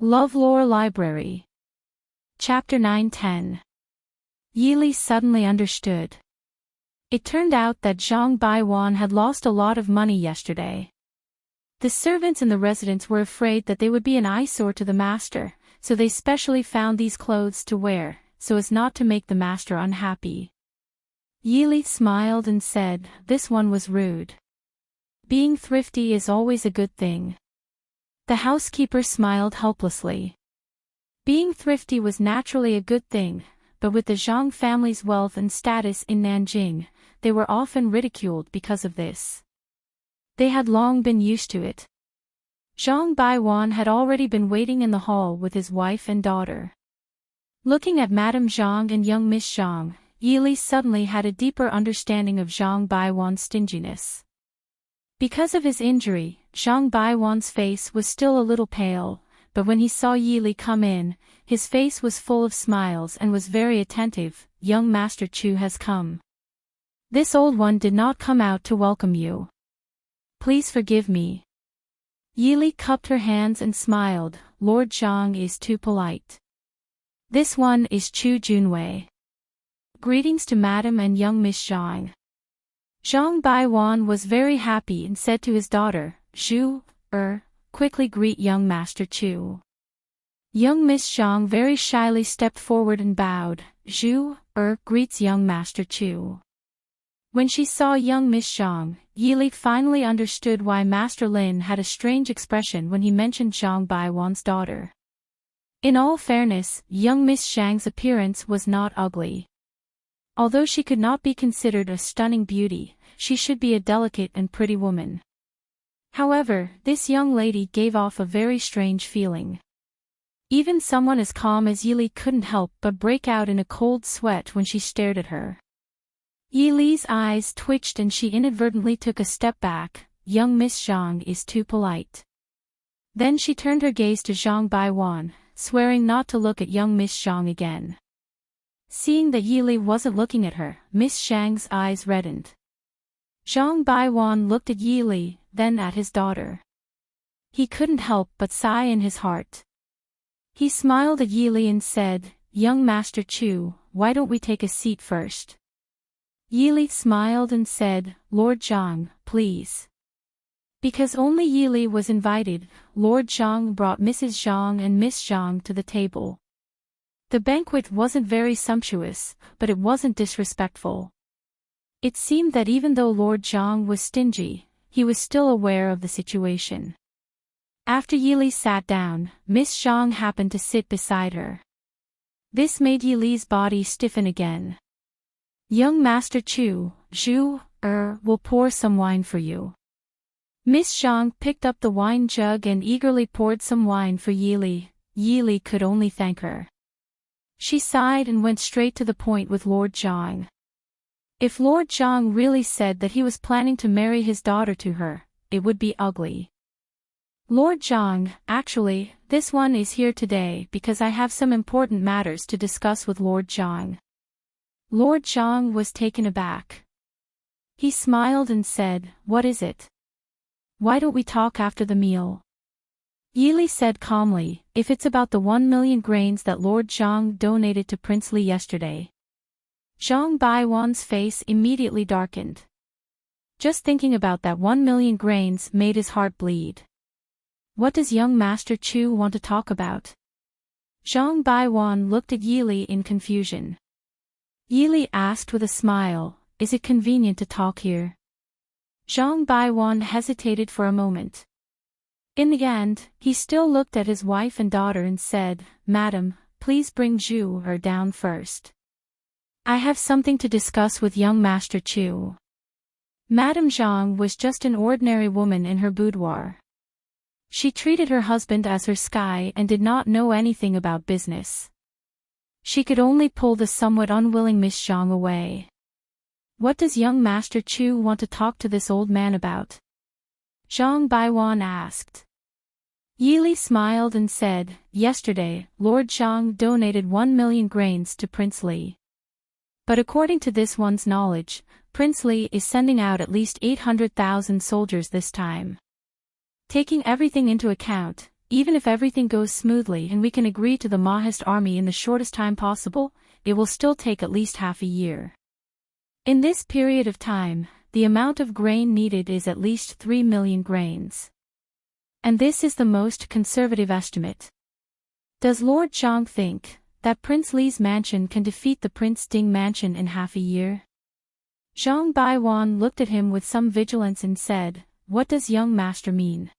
LoveLore Library. Chapter 9-10. Yili suddenly understood. It turned out that Zhang Baiwan had lost a lot of money yesterday. The servants in the residence were afraid that they would be an eyesore to the master, so they specially found these clothes to wear, so as not to make the master unhappy. Yili smiled and said, "This one was rude. Being thrifty is always a good thing." The housekeeper smiled helplessly. Being thrifty was naturally a good thing, but with the Zhang family's wealth and status in Nanjing, they were often ridiculed because of this. They had long been used to it. Zhang Baiwan had already been waiting in the hall with his wife and daughter. Looking at Madame Zhang and young Miss Zhang, Yili suddenly had a deeper understanding of Zhang Baiwan's stinginess. Because of his injury, Zhang Baiwan's face was still a little pale, but when he saw Yili come in, his face was full of smiles and was very attentive. "Young Master Chu has come. This old one did not come out to welcome you. Please forgive me." Yili cupped her hands and smiled. "Lord Zhang is too polite. This one is Chu Junwei. Greetings to Madam and young Miss Zhang." Zhang Baiwan was very happy and said to his daughter, "Zhu, quickly greet young Master Chu." Young Miss Zhang very shyly stepped forward and bowed. "Zhu, greets young Master Chu." When she saw young Miss Zhang, Yili finally understood why Master Lin had a strange expression when he mentioned Zhang Baiwan's daughter. In all fairness, young Miss Zhang's appearance was not ugly. Although she could not be considered a stunning beauty, she should be a delicate and pretty woman. However, this young lady gave off a very strange feeling. Even someone as calm as Yili couldn't help but break out in a cold sweat when she stared at her. Yili's eyes twitched and she inadvertently took a step back. "Young Miss Zhang is too polite." Then she turned her gaze to Zhang Baiwan, swearing not to look at young Miss Zhang again. Seeing that Yili wasn't looking at her, Miss Zhang's eyes reddened. Zhang Baiwan looked at Yili, then at his daughter. He couldn't help but sigh in his heart. He smiled at Yili and said, "Young Master Chu, why don't we take a seat first?" Yili smiled and said, "Lord Zhang, please." Because only Yili was invited, Lord Zhang brought Mrs. Zhang and Miss Zhang to the table. The banquet wasn't very sumptuous, but it wasn't disrespectful. It seemed that even though Lord Zhang was stingy, he was still aware of the situation. After Yili sat down, Miss Zhang happened to sit beside her. This made Yili's body stiffen again. "Young Master Chu, Zhu, will pour some wine for you." Miss Zhang picked up the wine jug and eagerly poured some wine for Yili. Yili could only thank her. She sighed and went straight to the point with Lord Zhang. If Lord Zhang really said that he was planning to marry his daughter to her, it would be ugly. "Lord Zhang, actually, this one is here today because I have some important matters to discuss with Lord Zhang." Lord Zhang was taken aback. He smiled and said, "What is it? Why don't we talk after the meal?" Yili said calmly, "If it's about the 1 million grains that Lord Zhang donated to Prince Li yesterday." Zhang Baiwan's face immediately darkened. Just thinking about that 1 million grains made his heart bleed. What does young Master Chu want to talk about? Zhang Baiwan looked at Yili in confusion. Yili asked with a smile, "Is it convenient to talk here?" Zhang Baiwan hesitated for a moment. In the end, he still looked at his wife and daughter and said, "Madam, please bring Zhu down first. I have something to discuss with young Master Chu." Madame Zhang was just an ordinary woman in her boudoir. She treated her husband as her sky and did not know anything about business. She could only pull the somewhat unwilling Miss Zhang away. "What does young Master Chu want to talk to this old man about?" Zhang Baiwan asked. Yili smiled and said, "Yesterday, Lord Zhang donated 1 million grains to Prince Li. But according to this one's knowledge, Prince Li is sending out at least 800,000 soldiers this time. Taking everything into account, even if everything goes smoothly and we can agree to the Mahist army in the shortest time possible, it will still take at least half a year. In this period of time, the amount of grain needed is at least 3 million grains. And this is the most conservative estimate. Does Lord Zhang think that Prince Li's mansion can defeat the Prince Ding mansion in half a year? Zhang Baiwan looked at him with some vigilance and said, "What does young master mean?"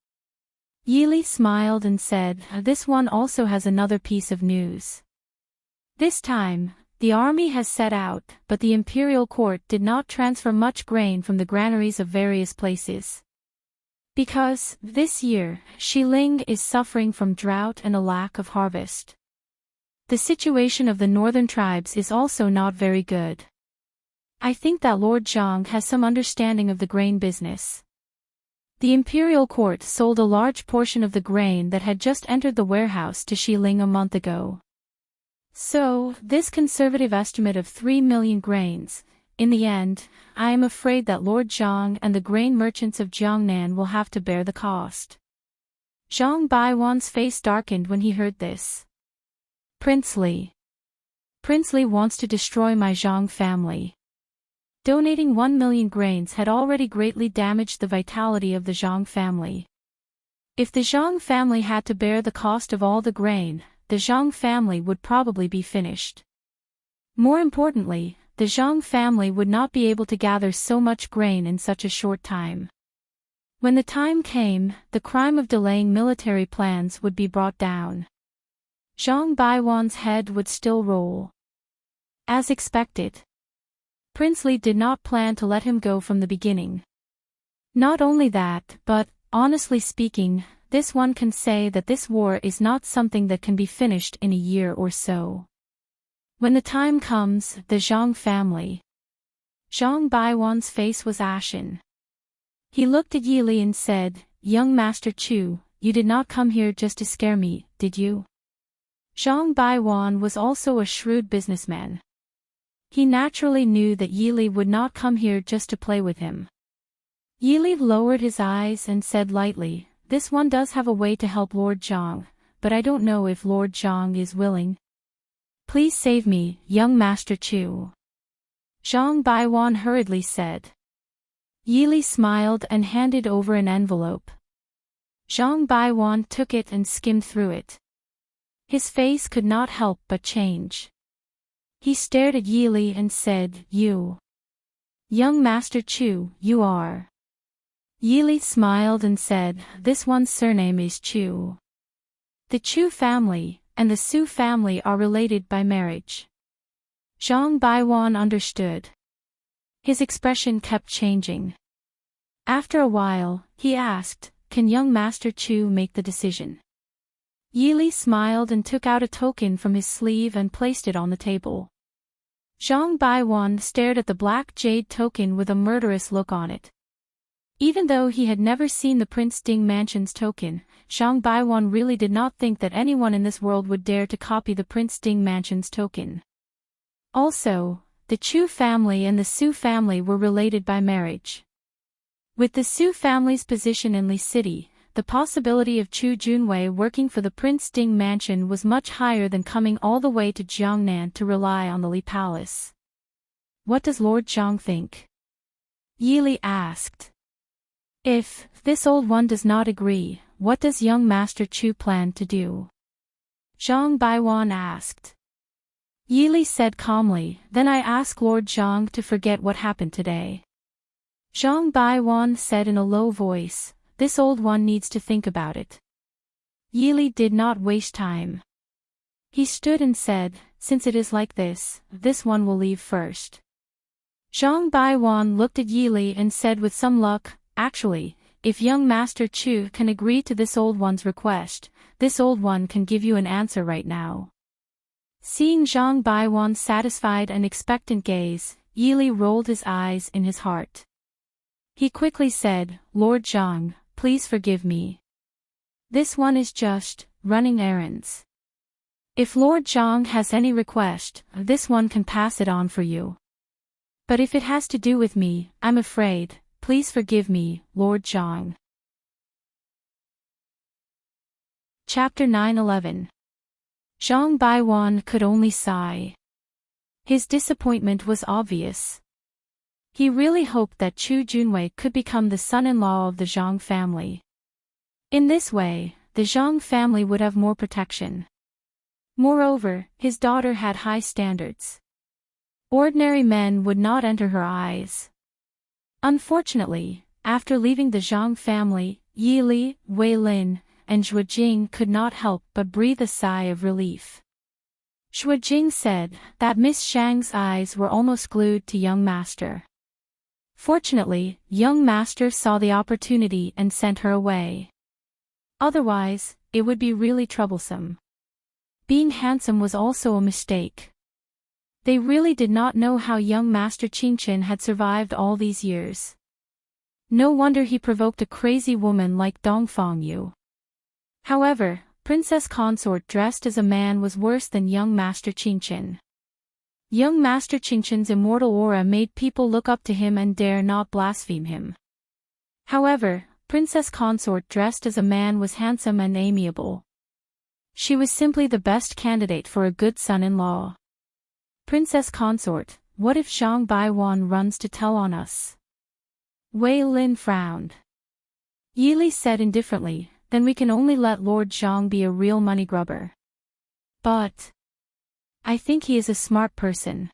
Yi Li smiled and said, "This one also has another piece of news. This time, the army has set out, but the imperial court did not transfer much grain from the granaries of various places. Because, this year, Xiling is suffering from drought and a lack of harvest. The situation of the northern tribes is also not very good. I think that Lord Zhang has some understanding of the grain business. The imperial court sold a large portion of the grain that had just entered the warehouse to Xiling a month ago. So, this conservative estimate of 3 million grains, in the end, I am afraid that Lord Zhang and the grain merchants of Jiangnan will have to bear the cost." Zhang Baiwan's face darkened when he heard this. Prince Li wants to destroy my Zhang family. Donating 1 million grains had already greatly damaged the vitality of the Zhang family. If the Zhang family had to bear the cost of all the grain, the Zhang family would probably be finished. More importantly, the Zhang family would not be able to gather so much grain in such a short time. When the time came, the crime of delaying military plans would be brought down. Zhang Baiwan's head would still roll. As expected, Prince Li did not plan to let him go from the beginning. Not only that, but, honestly speaking, this one can say that this war is not something that can be finished in a year or so. When the time comes, the Zhang family. Zhang Baiwan's face was ashen. He looked at Yi Li and said, "Young Master Chu, you did not come here just to scare me, did you?" Zhang Baiwan was also a shrewd businessman. He naturally knew that Yi Li would not come here just to play with him. Yi Li lowered his eyes and said lightly, "This one does have a way to help Lord Zhang, but I don't know if Lord Zhang is willing. Please save me, young Master Chu." Zhang Baiwan hurriedly said. Yi Li smiled and handed over an envelope. Zhang Baiwan took it and skimmed through it. His face could not help but change. He stared at Yi Li and said, "You. Young Master Chu, you are." Yi Li smiled and said, "This one's surname is Chu. The Chu family and the Su family are related by marriage." Zhang Baiwan understood. His expression kept changing. After a while, he asked, "Can young Master Chu make the decision?" Yi Li smiled and took out a token from his sleeve and placed it on the table. Zhang Baiwan stared at the black jade token with a murderous look on it. Even though he had never seen the Prince Ding Mansion's token, Zhang Baiwan really did not think that anyone in this world would dare to copy the Prince Ding Mansion's token. Also, the Chu family and the Su family were related by marriage. With the Su family's position in Li City, the possibility of Chu Junwei working for the Prince Ding Mansion was much higher than coming all the way to Jiangnan to rely on the Li Palace. "What does Lord Zhang think?" Yi Li asked. "If this old one does not agree, what does young Master Chu plan to do?" Zhang Baiwan asked. Yi Li said calmly, "Then I ask Lord Zhang to forget what happened today." Zhang Baiwan said in a low voice, "This old one needs to think about it." Yi Li did not waste time. He stood and said, "Since it is like this one will leave first." Zhang Baiwan looked at Yi Li and said with some luck, "Actually, if young Master Chu can agree to this old one's request, this old one can give you an answer right now." Seeing Zhang Baiwan's satisfied and expectant gaze, Yi Li rolled his eyes in his heart. He quickly said, "Lord Zhang, please forgive me. This one is just running errands. If Lord Zhang has any request, this one can pass it on for you. But if it has to do with me, I'm afraid, please forgive me, Lord Zhang." Chapter 9:11. Zhang Baiwan could only sigh. His disappointment was obvious. He really hoped that Chu Junwei could become the son-in-law of the Zhang family. In this way, the Zhang family would have more protection. Moreover, his daughter had high standards. Ordinary men would not enter her eyes. Unfortunately, after leaving the Zhang family, Yi Li, Wei Lin, and Zhuo Jing could not help but breathe a sigh of relief. Zhuo Jing said that Miss Shang's eyes were almost glued to young master. Fortunately, young master saw the opportunity and sent her away. Otherwise, it would be really troublesome. Being handsome was also a mistake. They really did not know how young Master Qingchen had survived all these years. No wonder he provoked a crazy woman like Dong Fangyu. However, Princess Consort dressed as a man was worse than young Master Qingchen. Young Master Qingchen's immortal aura made people look up to him and dare not blaspheme him. However, Princess Consort dressed as a man was handsome and amiable. She was simply the best candidate for a good son-in-law. Princess Consort, what if Zhang Baiwan runs to tell on us? Wei Lin frowned. Yi Li said indifferently, then we can only let Lord Zhang be a real money grubber. But I think he is a smart person.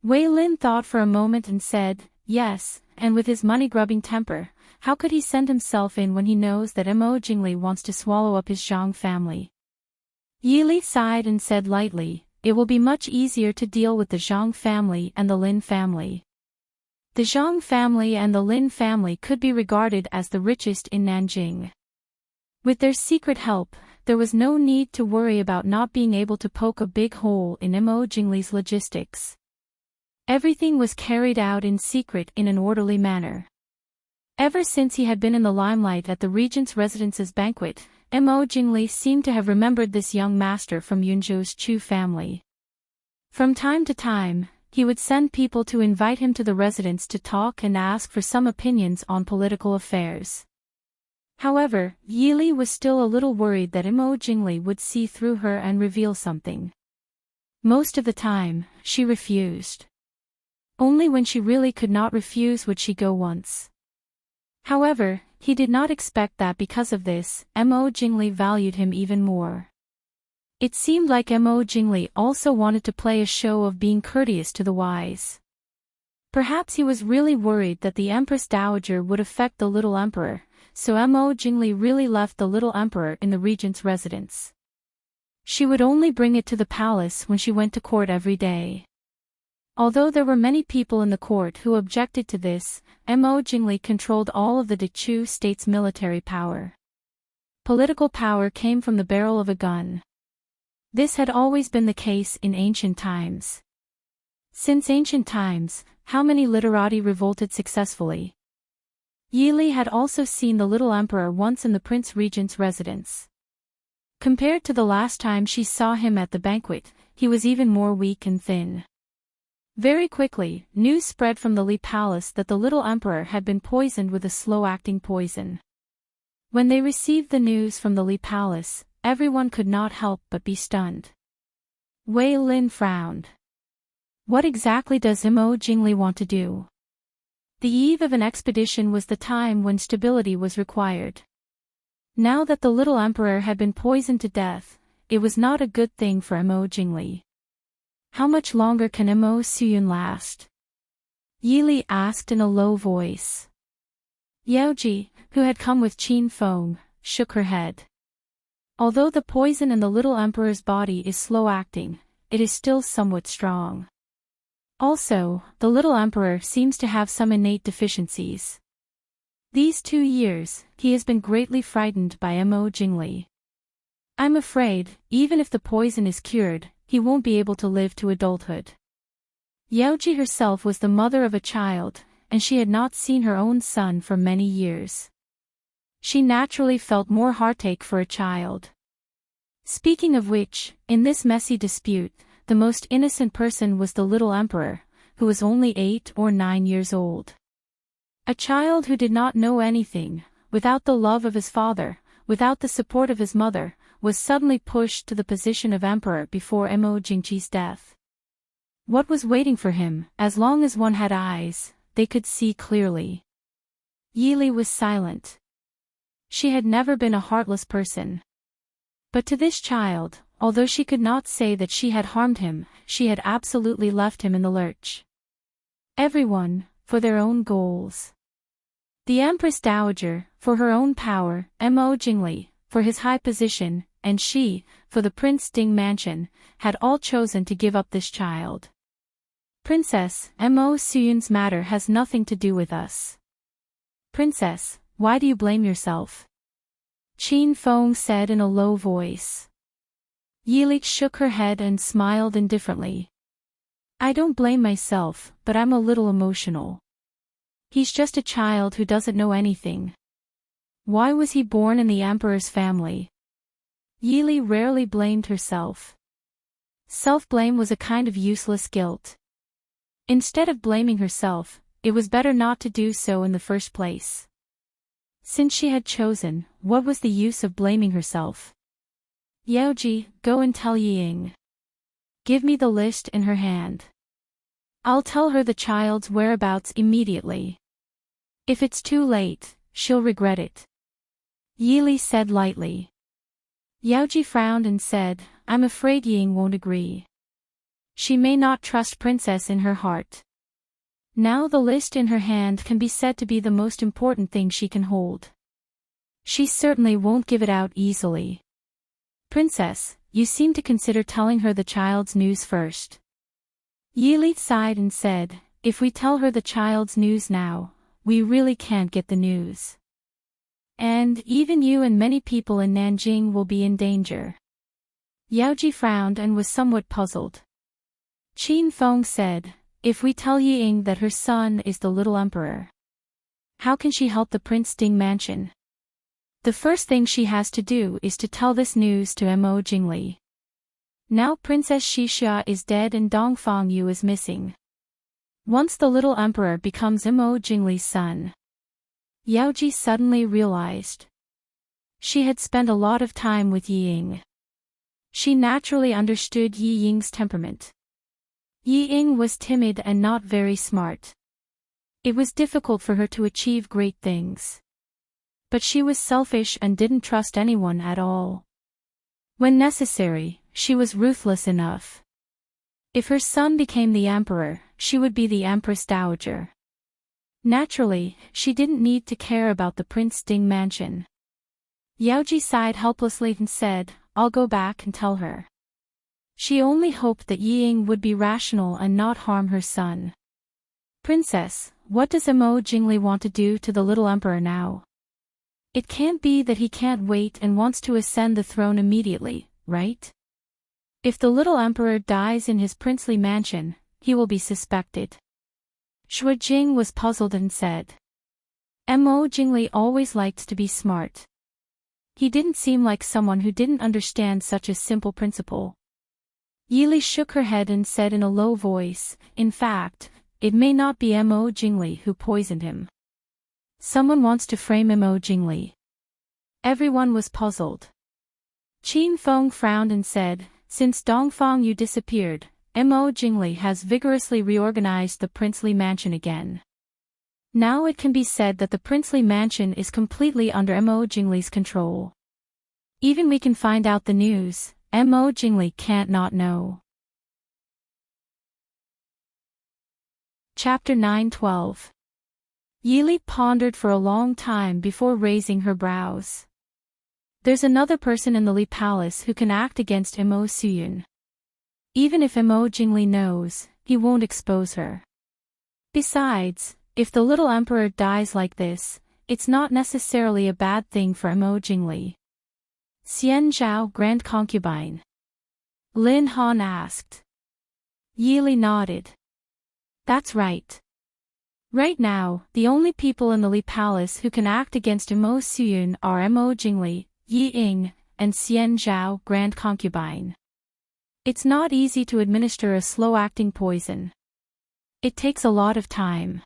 Wei Lin thought for a moment and said, yes, and with his money-grubbing temper, how could he send himself in when he knows that Mo Jingli wants to swallow up his Zhang family? Yi Li sighed and said lightly, it will be much easier to deal with the Zhang family and the Lin family. The Zhang family and the Lin family could be regarded as the richest in Nanjing. With their secret help, there was no need to worry about not being able to poke a big hole in Mo Jingli's logistics. Everything was carried out in secret in an orderly manner. Ever since he had been in the limelight at the regent's residence's banquet, Mo Jingli seemed to have remembered this young master from Yunzhou's Chu family. From time to time, he would send people to invite him to the residence to talk and ask for some opinions on political affairs. However, Yi Li was still a little worried that Mo Jingli would see through her and reveal something. Most of the time, she refused. Only when she really could not refuse would she go once. However, he did not expect that because of this, Mo Jingli valued him even more. It seemed like Mo Jingli also wanted to play a show of being courteous to the wise. Perhaps he was really worried that the Empress Dowager would affect the little emperor, so Mo Jingli really left the little emperor in the regent's residence. She would only bring it to the palace when she went to court every day. Although there were many people in the court who objected to this, Mo Jingli controlled all of the Dechu state's military power. Political power came from the barrel of a gun. This had always been the case in ancient times. Since ancient times, how many literati revolted successfully? Yi Li had also seen the little emperor once in the prince regent's residence. Compared to the last time she saw him at the banquet, he was even more weak and thin. Very quickly, news spread from the Li Palace that the little emperor had been poisoned with a slow-acting poison. When they received the news from the Li Palace, everyone could not help but be stunned. Wei Lin frowned. What exactly does Mo Jingli want to do? The eve of an expedition was the time when stability was required. Now that the little emperor had been poisoned to death, it was not a good thing for Mo Jingli. How much longer can Mo Suyun last? Yi Li asked in a low voice. Yaoji, who had come with Qin Feng, shook her head. Although the poison in the little emperor's body is slow-acting, it is still somewhat strong. Also, the little emperor seems to have some innate deficiencies. These 2 years, he has been greatly frightened by Mo Jingli. I'm afraid, even if the poison is cured, he won't be able to live to adulthood. Yaoji herself was the mother of a child, and she had not seen her own son for many years. She naturally felt more heartache for a child. Speaking of which, in this messy dispute, the most innocent person was the little emperor, who was only 8 or 9 years old. A child who did not know anything, without the love of his father, without the support of his mother, was suddenly pushed to the position of emperor before Mo Jingqi's death. What was waiting for him? As long as one had eyes, they could see clearly. Yili was silent. She had never been a heartless person. But to this child, although she could not say that she had harmed him, she had absolutely left him in the lurch. Everyone, for their own goals. The Empress Dowager, for her own power, Mo Jingli, for his high position, and she, for the Prince Ding mansion, had all chosen to give up this child. Princess, Mo Suyun's matter has nothing to do with us. Princess, why do you blame yourself? Qin Feng said in a low voice. Yili shook her head and smiled indifferently. I don't blame myself, but I'm a little emotional. He's just a child who doesn't know anything. Why was he born in the emperor's family? Yili rarely blamed herself. Self-blame was a kind of useless guilt. Instead of blaming herself, it was better not to do so in the first place. Since she had chosen, what was the use of blaming herself? Yaoji, go and tell Ying. Give me the list in her hand. I'll tell her the child's whereabouts immediately. If it's too late, she'll regret it. Yili said lightly. Yaoji frowned and said, I'm afraid Ying won't agree. She may not trust Princess in her heart. Now the list in her hand can be said to be the most important thing she can hold. She certainly won't give it out easily. Princess, you seem to consider telling her the child's news first. Yili sighed and said, if we tell her the child's news now, we really can't get the news. And even you and many people in Nanjing will be in danger. Yaoji frowned and was somewhat puzzled. Qin Feng said, if we tell Ying that her son is the little emperor, how can she help the Prince Ding mansion? The first thing she has to do is to tell this news to Mo Jingli. Now Princess Xixia is dead and Dongfang Yu is missing. Once the little emperor becomes Mo Jingli's son. Yaoji suddenly realized. She had spent a lot of time with Ying. She naturally understood Yi Ying's temperament. Yi Ying was timid and not very smart. It was difficult for her to achieve great things. But she was selfish and didn't trust anyone at all. When necessary, she was ruthless enough. If her son became the emperor, she would be the Empress Dowager. Naturally, she didn't need to care about the Prince Ding mansion. Yaoji sighed helplessly and said, I'll go back and tell her. She only hoped that Ying would be rational and not harm her son. Princess, what does Mo Jingli want to do to the little emperor now? It can't be that he can't wait and wants to ascend the throne immediately, right? If the little emperor dies in his princely mansion, he will be suspected. Shui Jing was puzzled and said. Mo Jingli always liked to be smart. He didn't seem like someone who didn't understand such a simple principle. Yili shook her head and said in a low voice, in fact, it may not be Mo Jingli who poisoned him. Someone wants to frame Mo Jingli. Everyone was puzzled. Qin Feng frowned and said, since Dongfang Yu disappeared, Mo Jingli has vigorously reorganized the princely mansion again. Now it can be said that the princely mansion is completely under Mo Jingli's control. Even we can find out the news, Mo Jingli can't not know. Chapter 9:12. Yili pondered for a long time before raising her brows. There's another person in the Li Palace who can act against Mo Suyun. Even if Mo Jingli knows, he won't expose her. Besides, if the little emperor dies like this, it's not necessarily a bad thing for Mo Jingli. Xian Zhao, Grand Concubine? Lin Han asked. Yili nodded. That's right. Right now, the only people in the Li Palace who can act against Mo Suyun are Mo Jingli, Yi Ying, and Xian Zhao, Grand Concubine. It's not easy to administer a slow-acting poison. It takes a lot of time.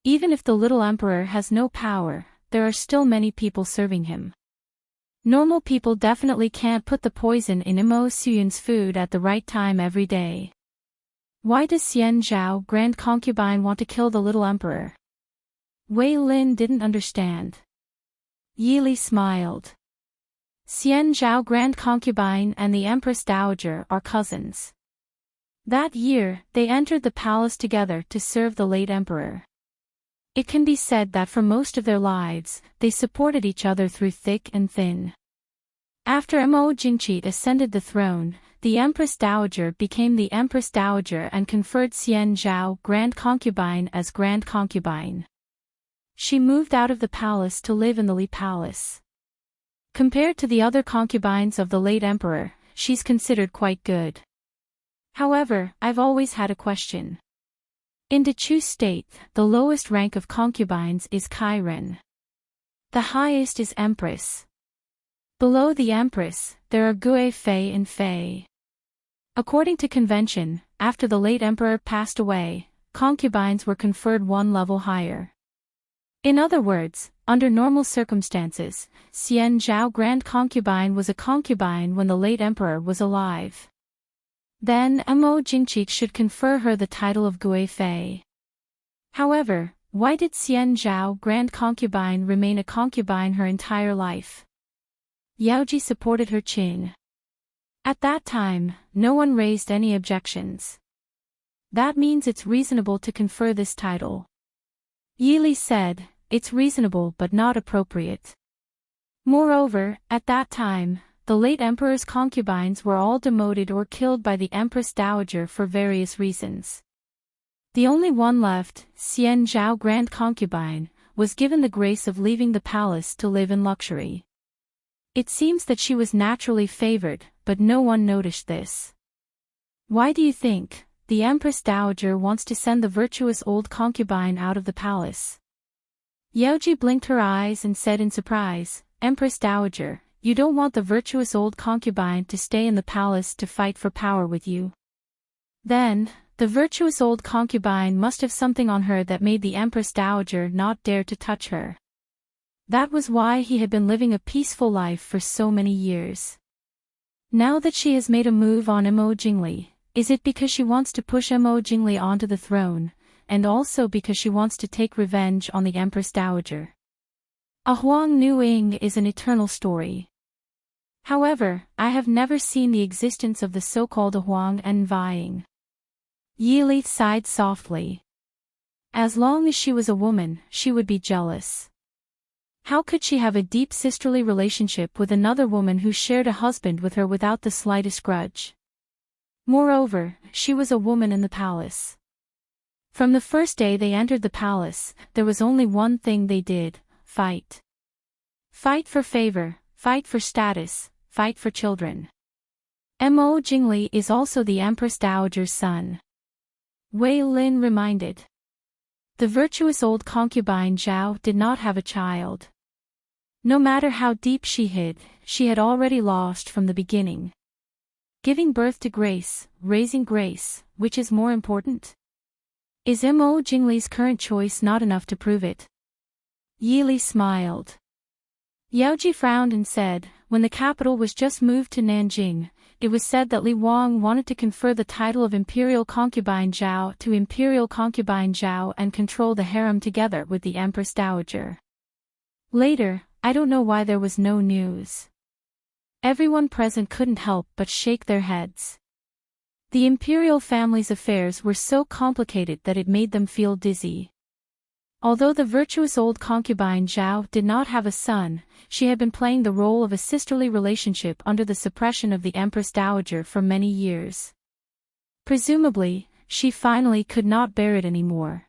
Even if the little emperor has no power, there are still many people serving him. Normal people definitely can't put the poison in Imo Suyun's food at the right time every day. Why does Xian Zhao, Grand Concubine, want to kill the little emperor? Wei Lin didn't understand. Yi Li smiled. Xian Zhao, Grand Concubine, and the Empress Dowager are cousins. That year, they entered the palace together to serve the late emperor. It can be said that for most of their lives, they supported each other through thick and thin. After Mo Jingqi ascended the throne, the Empress Dowager became the Empress Dowager and conferred Xian Zhao, Grand Concubine, as Grand Concubine. She moved out of the palace to live in the Li Palace. Compared to the other concubines of the late emperor, she's considered quite good. However, I've always had a question. In Dechu State, the lowest rank of concubines is Kairen. The highest is Empress. Below the Empress, there are Gue Fei and Fei. According to convention, after the late emperor passed away, concubines were conferred one level higher. In other words, under normal circumstances, Xian Zhao Grand Concubine was a concubine when the late emperor was alive. Then Mo Jingqi should confer her the title of Gue Fei. However, why did Xian Zhao Grand Concubine remain a concubine her entire life? Yaoji supported her chin. At that time, no one raised any objections. That means it's reasonable to confer this title. Yi Li said, it's reasonable but not appropriate. Moreover, at that time, the late emperor's concubines were all demoted or killed by the Empress Dowager for various reasons. The only one left, Xian Zhao Grand Concubine, was given the grace of leaving the palace to live in luxury. It seems that she was naturally favored, but no one noticed this. Why do you think the Empress Dowager wants to send the virtuous old concubine out of the palace? Yaoji blinked her eyes and said in surprise, Empress Dowager, you don't want the virtuous old concubine to stay in the palace to fight for power with you. Then, the virtuous old concubine must have something on her that made the Empress Dowager not dare to touch her. That was why he had been living a peaceful life for so many years. Now that she has made a move on Mo Jingli, is it because she wants to push Mo Jingli onto the throne, and also because she wants to take revenge on the Empress Dowager? A Huang Nuing is an eternal story. However, I have never seen the existence of the so-called Huang and vying. Yi Li sighed softly. As long as she was a woman, she would be jealous. How could she have a deep sisterly relationship with another woman who shared a husband with her without the slightest grudge? Moreover, she was a woman in the palace. From the first day they entered the palace, there was only one thing they did: fight. Fight for favor, fight for status, fight for children. Mo Jingli is also the Empress Dowager's son. Wei Lin reminded. The virtuous old concubine Zhao did not have a child. No matter how deep she hid, she had already lost from the beginning. Giving birth to grace, raising grace, which is more important? Is Mo Jingli's current choice not enough to prove it? Yi Li smiled. Yaoji frowned and said, when the capital was just moved to Nanjing, it was said that Li Wang wanted to confer the title of Imperial Concubine Zhao to Imperial Concubine Zhao and control the harem together with the Empress Dowager. Later, I don't know why there was no news. Everyone present couldn't help but shake their heads. The imperial family's affairs were so complicated that it made them feel dizzy. Although the virtuous old concubine Zhao did not have a son, she had been playing the role of a sisterly relationship under the suppression of the Empress Dowager for many years. Presumably, she finally could not bear it anymore.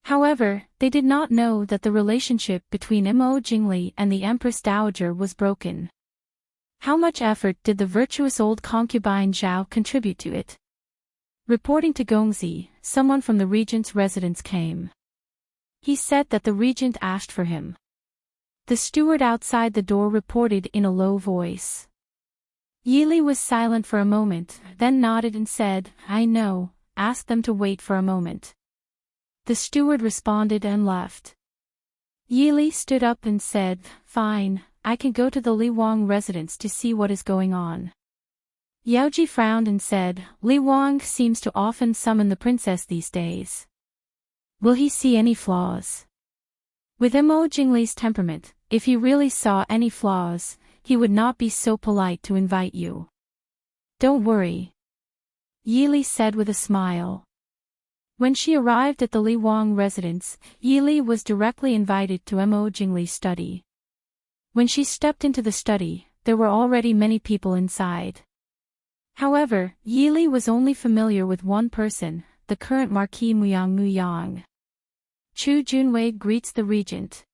However, they did not know that the relationship between Mo Jingli and the Empress Dowager was broken. How much effort did the virtuous old concubine Zhao contribute to it? Reporting to Gongzi, someone from the regent's residence came. He said that the regent asked for him. The steward outside the door reported in a low voice. Yi Li was silent for a moment, then nodded and said, I know, ask them to wait for a moment. The steward responded and left. Yi Li stood up and said, fine, I can go to the Li Wang residence to see what is going on. Yaoji frowned and said, Li Wang seems to often summon the princess these days. Will he see any flaws? With Mo Jingli's temperament, if he really saw any flaws, he would not be so polite to invite you. Don't worry, Yili said with a smile. When she arrived at the Li Wang residence, Yili was directly invited to Mo Jingli's study. When she stepped into the study, there were already many people inside. However, Yili was only familiar with one person, the current Marquis Muyang. Chu Junwei greets the regent.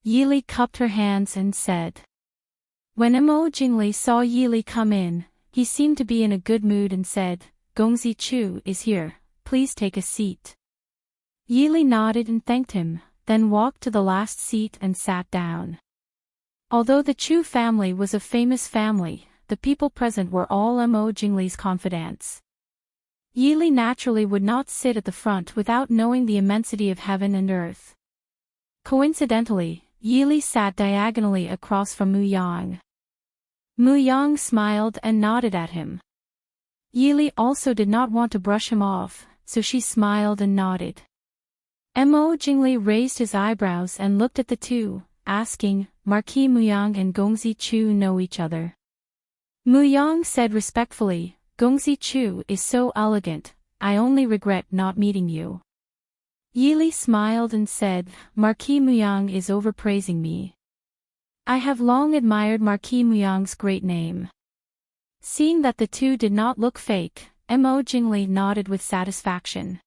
Yili cupped her hands and said. When Mo Jingli saw Yili come in, he seemed to be in a good mood and said, Gongzi Chu is here, please take a seat. Yili nodded and thanked him, then walked to the last seat and sat down. Although the Chu family was a famous family, the people present were all Mo Jingli's confidants. Yili naturally would not sit at the front without knowing the immensity of heaven and earth. Coincidentally, Yili sat diagonally across from Mu Yang. Mu Yang smiled and nodded at him. Yili also did not want to brush him off, so she smiled and nodded. Mo Jingli raised his eyebrows and looked at the two, asking, Marquis Muyang and Gongzi Chu know each other? Muyang said respectfully, Gongzi Chu is so elegant, I only regret not meeting you. Yili smiled and said, Marquis Muyang is overpraising me. I have long admired Marquis Muyang's great name. Seeing that the two did not look fake, Mo Jingli nodded with satisfaction.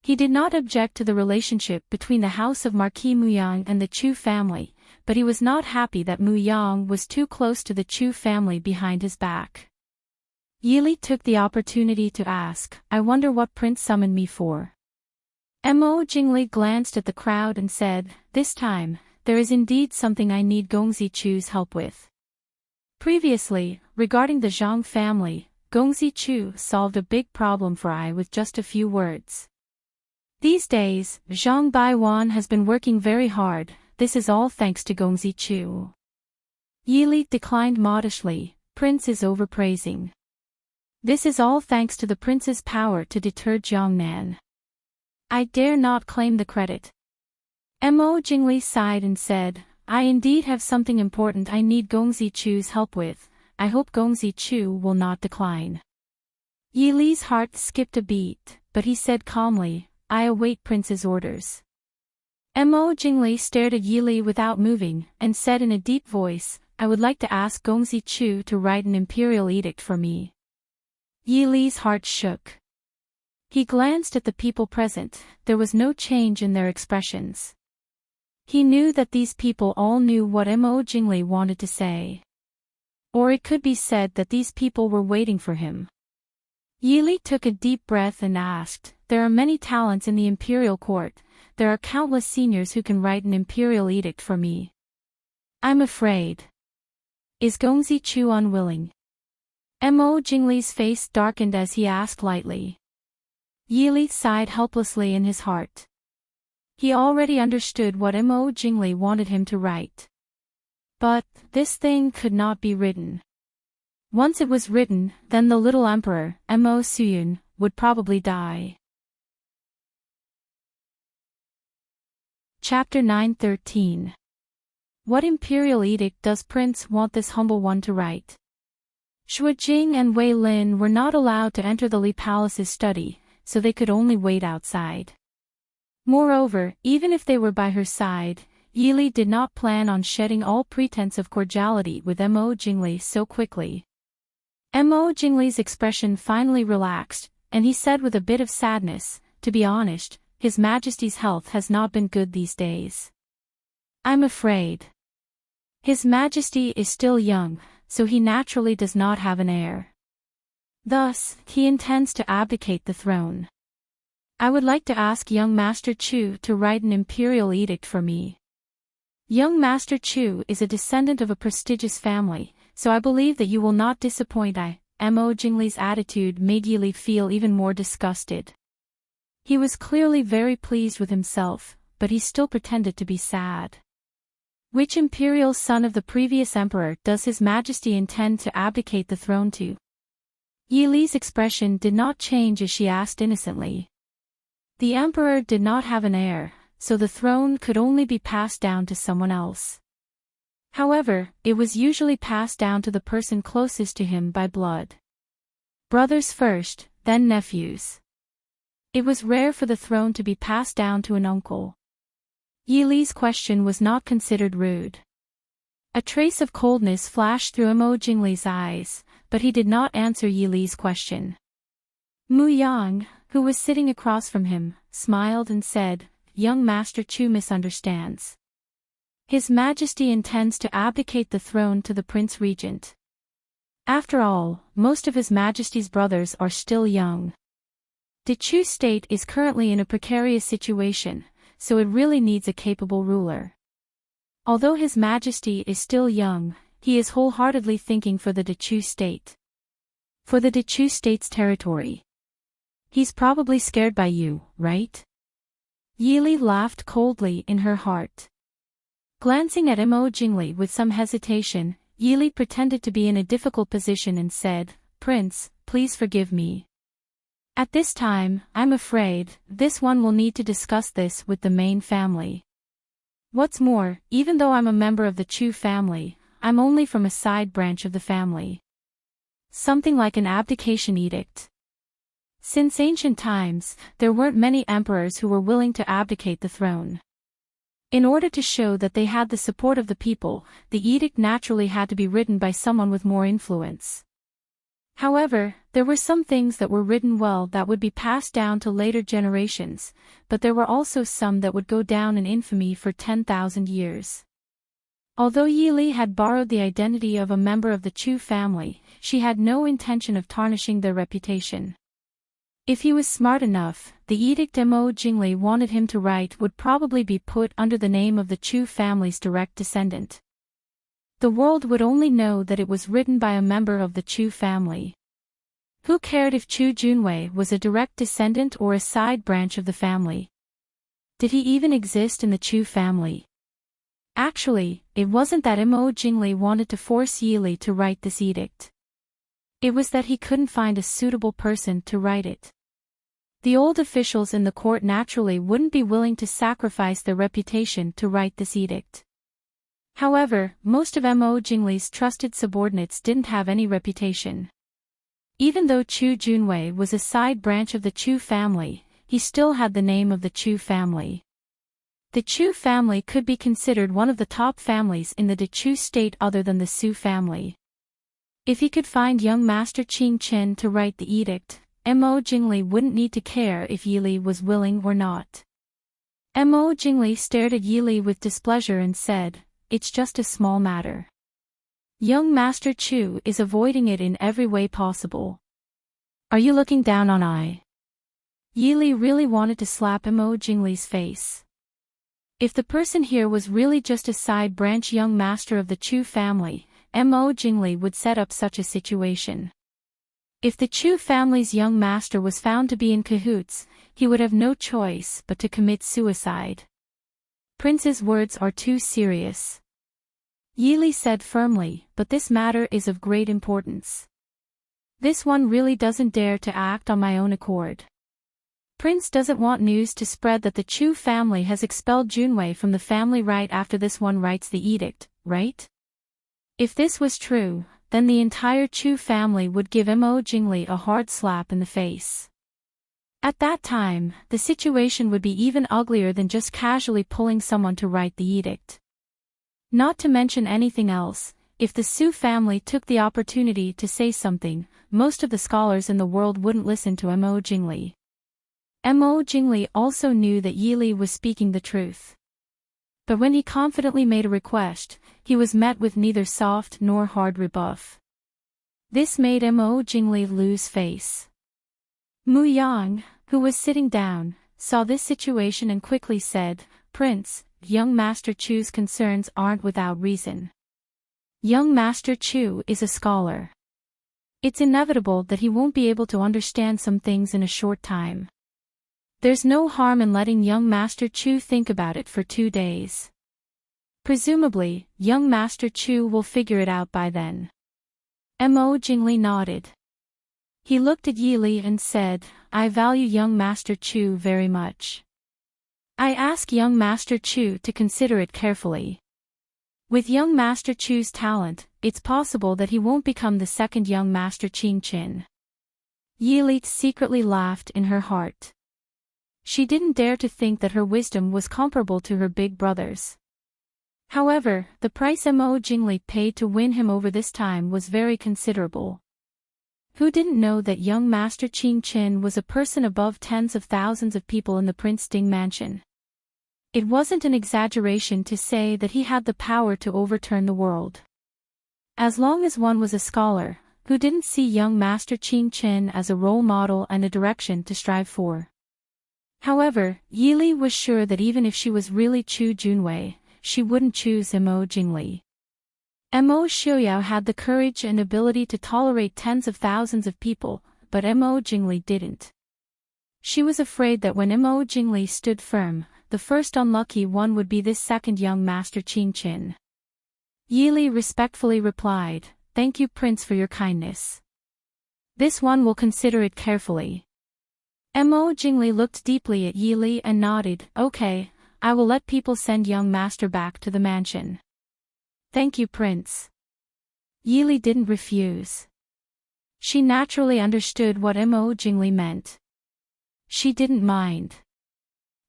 He did not object to the relationship between the house of Marquis Muyang and the Chu family, but he was not happy that Muyang was too close to the Chu family behind his back. Yili took the opportunity to ask, I wonder what prince summoned me for. Mo Jingli glanced at the crowd and said, this time, there is indeed something I need Gongzi Chu's help with. Previously, regarding the Zhang family, Gongzi Chu solved a big problem for I with just a few words. These days, Zhang Baiwan has been working very hard, this is all thanks to Gongzi Chu. Yili declined modestly, Prince is overpraising. This is all thanks to the prince's power to deter Jiangnan. I dare not claim the credit. Mo Jingli sighed and said, I indeed have something important I need Gongzi Chu's help with, I hope Gongzi Chu will not decline. Yili's heart skipped a beat, but he said calmly, I await prince's orders. Mo Jingli stared at Yili without moving, and said in a deep voice, I would like to ask Gongzi Chu to write an imperial edict for me. Yili's heart shook. He glanced at the people present, there was no change in their expressions. He knew that these people all knew what Mo Jingli wanted to say. Or it could be said that these people were waiting for him. Yili took a deep breath and asked, there are many talents in the imperial court, there are countless seniors who can write an imperial edict for me. I'm afraid. Is Gongzi Chu unwilling? Mo Jingli's face darkened as he asked lightly. Yili sighed helplessly in his heart. He already understood what Mo Jingli wanted him to write. But, this thing could not be written. Once it was written, then the little emperor, Mo Suyun, would probably die. Chapter 9:13. What imperial edict does Prince want this humble one to write? Shui Jing and Wei Lin were not allowed to enter the Li Palace's study, so they could only wait outside. Moreover, even if they were by her side, Yili did not plan on shedding all pretense of cordiality with Mo Jingli so quickly. Mo Jingli's expression finally relaxed, and he said with a bit of sadness, to be honest, His Majesty's health has not been good these days. I'm afraid. His Majesty is still young, so he naturally does not have an heir. Thus, he intends to abdicate the throne. I would like to ask young Master Chu to write an imperial edict for me. Young Master Chu is a descendant of a prestigious family, so I believe that you will not disappoint. Mo Jingli's attitude made Yili feel even more disgusted. He was clearly very pleased with himself, but he still pretended to be sad. Which imperial son of the previous emperor does His Majesty intend to abdicate the throne to? Yi Li's expression did not change as she asked innocently. The emperor did not have an heir, so the throne could only be passed down to someone else. However, it was usually passed down to the person closest to him by blood. Brothers first, then nephews. It was rare for the throne to be passed down to an uncle. Yi Li's question was not considered rude. A trace of coldness flashed through Mo Jingli's eyes, but he did not answer Yi Li's question. Mu Yang, who was sitting across from him, smiled and said, "Young Master Chu misunderstands. His Majesty intends to abdicate the throne to the Prince Regent. After all, most of His Majesty's brothers are still young. The Chu state is currently in a precarious situation, so it really needs a capable ruler. Although His Majesty is still young, he is wholeheartedly thinking for the Chu state. For the Chu state's territory. He's probably scared by you, right?" Yi Li laughed coldly in her heart. Glancing at Mo Jingli with some hesitation, Yi Li pretended to be in a difficult position and said, "Prince, please forgive me. At this time, I'm afraid, this one will need to discuss this with the main family. What's more, even though I'm a member of the Chu family, I'm only from a side branch of the family. Something like an abdication edict. Since ancient times, there weren't many emperors who were willing to abdicate the throne. In order to show that they had the support of the people, the edict naturally had to be written by someone with more influence. However, there were some things that were written well that would be passed down to later generations, but there were also some that would go down in infamy for 10,000 years. Although Yi Li had borrowed the identity of a member of the Chu family, she had no intention of tarnishing their reputation. If he was smart enough, the edict Mo Jingli wanted him to write would probably be put under the name of the Chu family's direct descendant. The world would only know that it was written by a member of the Chu family. Who cared if Chu Junwei was a direct descendant or a side branch of the family? Did he even exist in the Chu family? Actually, it wasn't that Mo Jingli wanted to force Yi Li to write this edict. It was that he couldn't find a suitable person to write it. The old officials in the court naturally wouldn't be willing to sacrifice their reputation to write this edict. However, most of Mo Jingli's trusted subordinates didn't have any reputation. Even though Chu Junwei was a side branch of the Chu family, he still had the name of the Chu family. The Chu family could be considered one of the top families in the Chu state other than the Su family. If he could find young Master Qing Chen to write the edict, Mo Jingli wouldn't need to care if Yi Li was willing or not. Mo Jingli stared at Yi Li with displeasure and said, "It's just a small matter. Young Master Chu is avoiding it in every way possible. Are you looking down on I?" Yi Li really wanted to slap Mo Jingli's face. If the person here was really just a side branch young master of the Chu family, Mo Jingli would set up such a situation. If the Chu family's young master was found to be in cahoots, he would have no choice but to commit suicide. Prince's words are too serious. Yi Li said firmly, "But this matter is of great importance. This one really doesn't dare to act on my own accord. Prince doesn't want news to spread that the Chu family has expelled Junwei from the family right after this one writes the edict, right? If this was true, then the entire Chu family would give Mo Jingli a hard slap in the face. At that time, the situation would be even uglier than just casually pulling someone to write the edict. Not to mention anything else, if the Su family took the opportunity to say something, most of the scholars in the world wouldn't listen to Mo Jingli. Mo Jingli also knew that Yi Li was speaking the truth. But when he confidently made a request, he was met with neither soft nor hard rebuff. This made Mo Jingli lose face. Mu Yang, who was sitting down, saw this situation and quickly said, "Prince, young Master Chu's concerns aren't without reason. Young Master Chu is a scholar. It's inevitable that he won't be able to understand some things in a short time. There's no harm in letting young Master Chu think about it for 2 days. Presumably, young Master Chu will figure it out by then. Mo Jingli nodded. He looked at Yili and said, I value young Master Chu very much. I ask young Master Chu to consider it carefully. With young Master Chu's talent, it's possible that he won't become the second young Master Qing Qin. Yili secretly laughed in her heart. She didn't dare to think that her wisdom was comparable to her big brother's. However, the price Mo Jingli paid to win him over this time was very considerable. Who didn't know that young Master Qing Qin was a person above tens of thousands of people in the Prince Ding mansion? It wasn't an exaggeration to say that he had the power to overturn the world. As long as one was a scholar, who didn't see young Master Qing Qin as a role model and a direction to strive for? However, Yili was sure that even if she was really Chu Junwei, she wouldn't choose Mo Jingli. Mo Xiuyao had the courage and ability to tolerate tens of thousands of people, but Mo Jingli didn't. She was afraid that when Mo Jingli stood firm, the first unlucky one would be this second young Master Qing Qin. Yili respectfully replied, Thank you, Prince, for your kindness. This one will consider it carefully. Mo Jingli looked deeply at Yili and nodded, Okay, I will let people send young master back to the mansion. Thank you, Prince. Yili didn't refuse. She naturally understood what Mo Jingli meant. She didn't mind.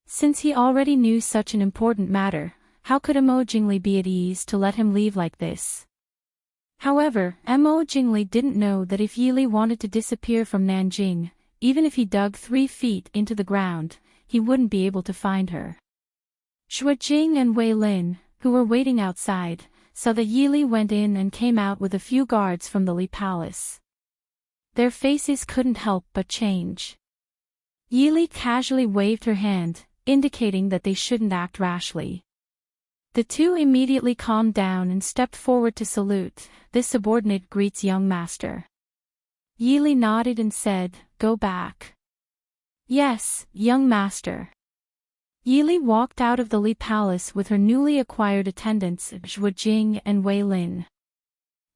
Since he already knew such an important matter, how could Mo Jingli be at ease to let him leave like this? However, Mo Jingli didn't know that if Yili wanted to disappear from Nanjing, even if he dug 3 feet into the ground, he wouldn't be able to find her. Xue Jing and Wei Lin, who were waiting outside, saw that Yili went in and came out with a few guards from the Li Palace. Their faces couldn't help but change. Yili casually waved her hand, indicating that they shouldn't act rashly. The two immediately calmed down and stepped forward to salute. This subordinate greets young master. Yili nodded and said, Go back. Yes, young master. Yili walked out of the Li Palace with her newly acquired attendants Xue Jing and Wei Lin.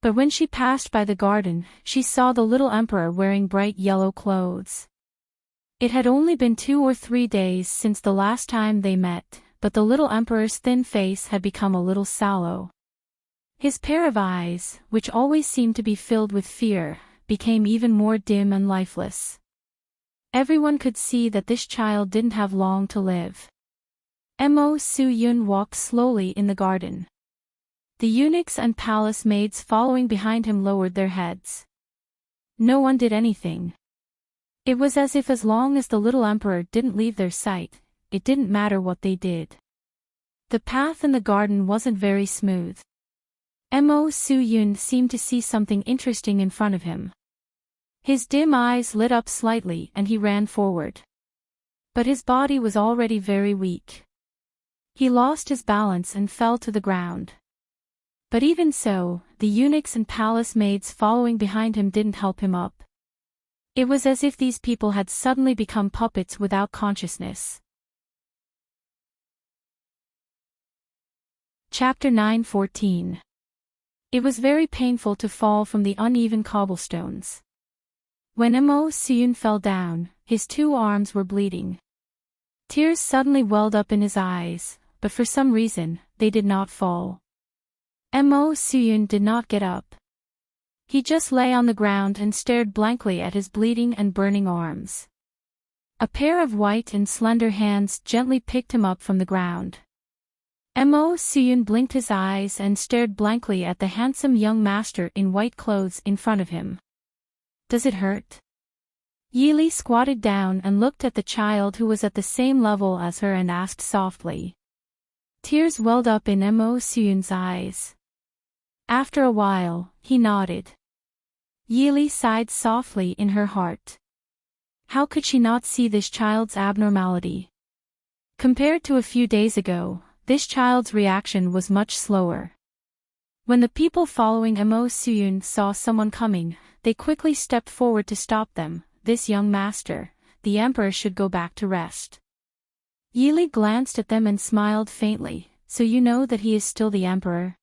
But when she passed by the garden, she saw the little emperor wearing bright yellow clothes. It had only been 2 or 3 days since the last time they met, but the little emperor's thin face had become a little sallow. His pair of eyes, which always seemed to be filled with fear, became even more dim and lifeless. Everyone could see that this child didn't have long to live. Mo Su-yun walked slowly in the garden. The eunuchs and palace maids following behind him lowered their heads. No one did anything. It was as if as long as the little emperor didn't leave their sight, it didn't matter what they did. The path in the garden wasn't very smooth. Mo Su-yun seemed to see something interesting in front of him. His dim eyes lit up slightly and he ran forward. But his body was already very weak. He lost his balance and fell to the ground. But even so, the eunuchs and palace maids following behind him didn't help him up. It was as if these people had suddenly become puppets without consciousness. Chapter 9:14. It was very painful to fall from the uneven cobblestones. When Mo Su-yun fell down, his 2 arms were bleeding. Tears suddenly welled up in his eyes, but for some reason, they did not fall. Mo Su-yun did not get up. He just lay on the ground and stared blankly at his bleeding and burning arms. A pair of white and slender hands gently picked him up from the ground. Mo Su-yun blinked his eyes and stared blankly at the handsome young master in white clothes in front of him. Does it hurt? Yili squatted down and looked at the child who was at the same level as her and asked softly. Tears welled up in Mo Su-yun's eyes. After a while, he nodded. Yili sighed softly in her heart. How could she not see this child's abnormality? Compared to a few days ago, this child's reaction was much slower. When the people following Mo Su-yun saw someone coming, they quickly stepped forward to stop them. This young master, the emperor should go back to rest. Yili glanced at them and smiled faintly. so you know that he is still the emperor?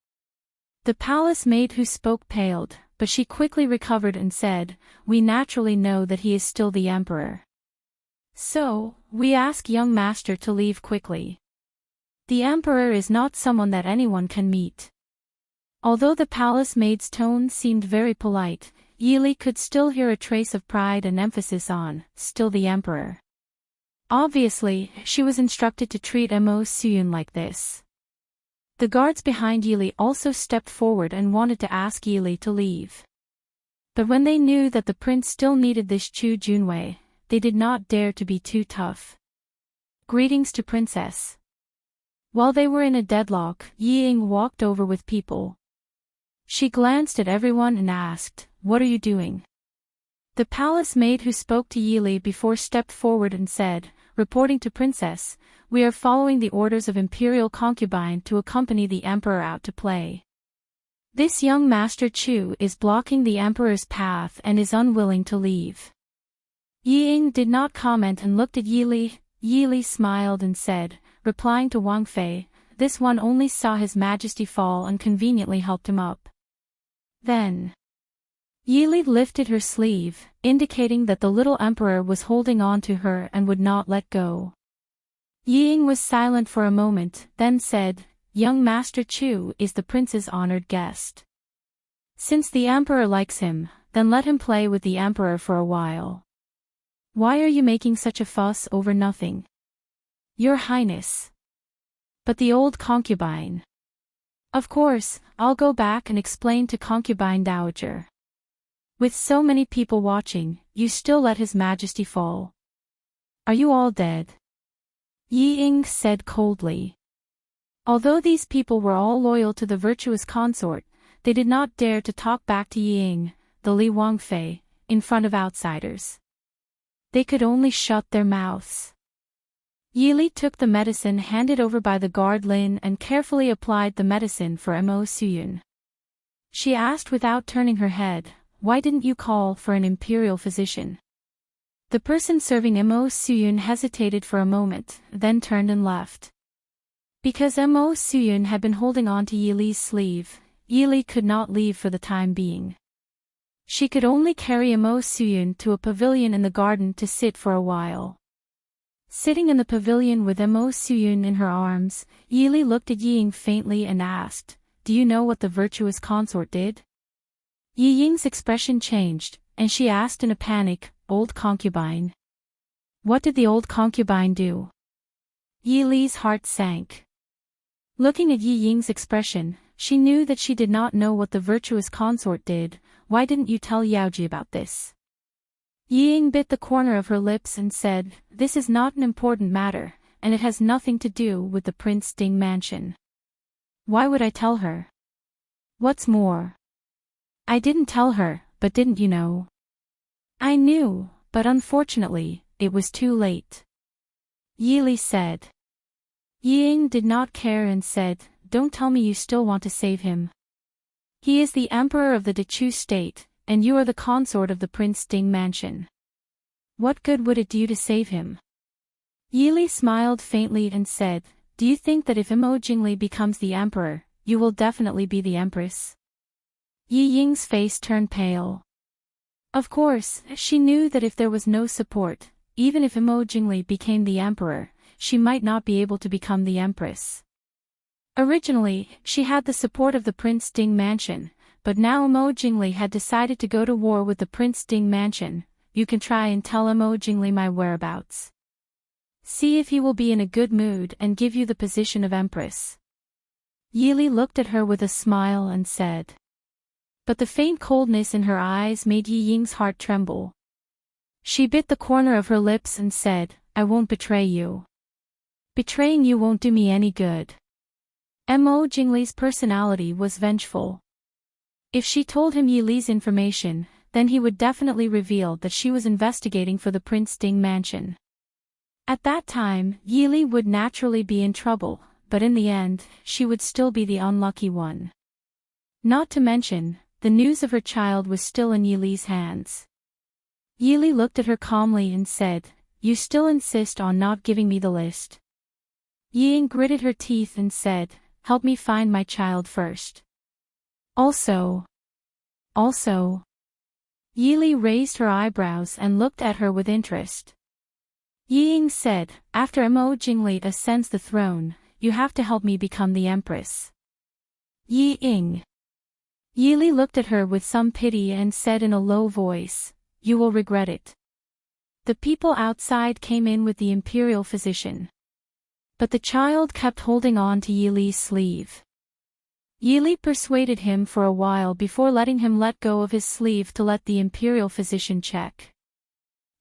The palace maid who spoke paled, but she quickly recovered and said, we naturally know that he is still the emperor. So, we ask young master to leave quickly. The emperor is not someone that anyone can meet. Although the palace maid's tone seemed very polite, Yili could still hear a trace of pride and emphasis on, still the emperor. Obviously, she was instructed to treat Mo Suyun like this. The guards behind Yili also stepped forward and wanted to ask Yili to leave. But when they knew that the prince still needed this Chu Junwei, they did not dare to be too tough. Greetings to princess. While they were in a deadlock, Yi Ying walked over with people. She glanced at everyone and asked, what are you doing? The palace maid who spoke to Yili before stepped forward and said, reporting to princess, we are following the orders of imperial concubine to accompany the emperor out to play. This young master Chu is blocking the emperor's path and is unwilling to leave. Yi Ying did not comment and looked at Yili. Yili smiled and said, replying to Wang Fei, this one only saw his majesty fall and conveniently helped him up. Then Yili lifted her sleeve, indicating that the little emperor was holding on to her and would not let go. Yi Ying was silent for a moment, then said, young master Chu is the prince's honored guest. Since the emperor likes him, then let him play with the emperor for a while. Why are you making such a fuss over nothing? Your Highness. But the old concubine. Of course, I'll go back and explain to concubine dowager. With so many people watching, you still let his majesty fall. Are you all dead? Yi Ying said coldly. Although these people were all loyal to the virtuous consort, they did not dare to talk back to Yi Ying, the Li Wangfei, in front of outsiders. They could only shut their mouths. Yili took the medicine handed over by the guard Lin and carefully applied the medicine for Mo Suyun. She asked without turning her head, why didn't you call for an imperial physician? The person serving Mo Suyun hesitated for a moment, then turned and left. Because Mo Suyun had been holding on to Yili's sleeve, Yili could not leave for the time being. She could only carry Mo Suyun to a pavilion in the garden to sit for a while. Sitting in the pavilion with Mo Suyun in her arms, Yili looked at Yi Ying faintly and asked, do you know what the virtuous consort did? Yi Ying's expression changed, and she asked in a panic, old concubine. What did the old concubine do? Yili's heart sank. Looking at Yi Ying's expression, she knew that she did not know what the virtuous consort did. Why didn't you tell Yaoji about this? Yi Ying bit the corner of her lips and said, this is not an important matter, and it has nothing to do with the Prince Ding mansion. Why would I tell her? What's more, I didn't tell her, but didn't you know? I knew, but unfortunately, it was too late. Yili said. Yi Ying did not care and said, don't tell me you still want to save him. He is the emperor of the Dechu state, and you are the consort of the Prince Ding mansion. What good would it do you to save him? Yili smiled faintly and said, do you think that if Mo Jingli becomes the emperor, you will definitely be the empress? Yi Ying's face turned pale. Of course, she knew that if there was no support, even if Mo Jingli became the emperor, she might not be able to become the empress. Originally, she had the support of the Prince Ding mansion, but now Mo Jingli had decided to go to war with the Prince Ding mansion. You can try and tell Mo Jingli my whereabouts. See if he will be in a good mood and give you the position of empress. Yili looked at her with a smile and said. But the faint coldness in her eyes made Yi Ying's heart tremble. She bit the corner of her lips and said, I won't betray you. Betraying you won't do me any good. Mo Jingli's personality was vengeful. If she told him Yi Li's information, then he would definitely reveal that she was investigating for the Prince Ding mansion. At that time, Yi Li would naturally be in trouble, but in the end, she would still be the unlucky one. Not to mention, the news of her child was still in Yi Li's hands. Yi Li looked at her calmly and said, you still insist on not giving me the list? Ying gritted her teeth and said, "Help me find my child first." Also. Yili raised her eyebrows and looked at her with interest. Ying said, "After Mo Jingli ascends the throne, you have to help me become the empress." Ying. Yili looked at her with some pity and said in a low voice, "You will regret it." The people outside came in with the imperial physician. But the child kept holding on to Yili's sleeve. Yili persuaded him for a while before letting him let go of his sleeve to let the imperial physician check.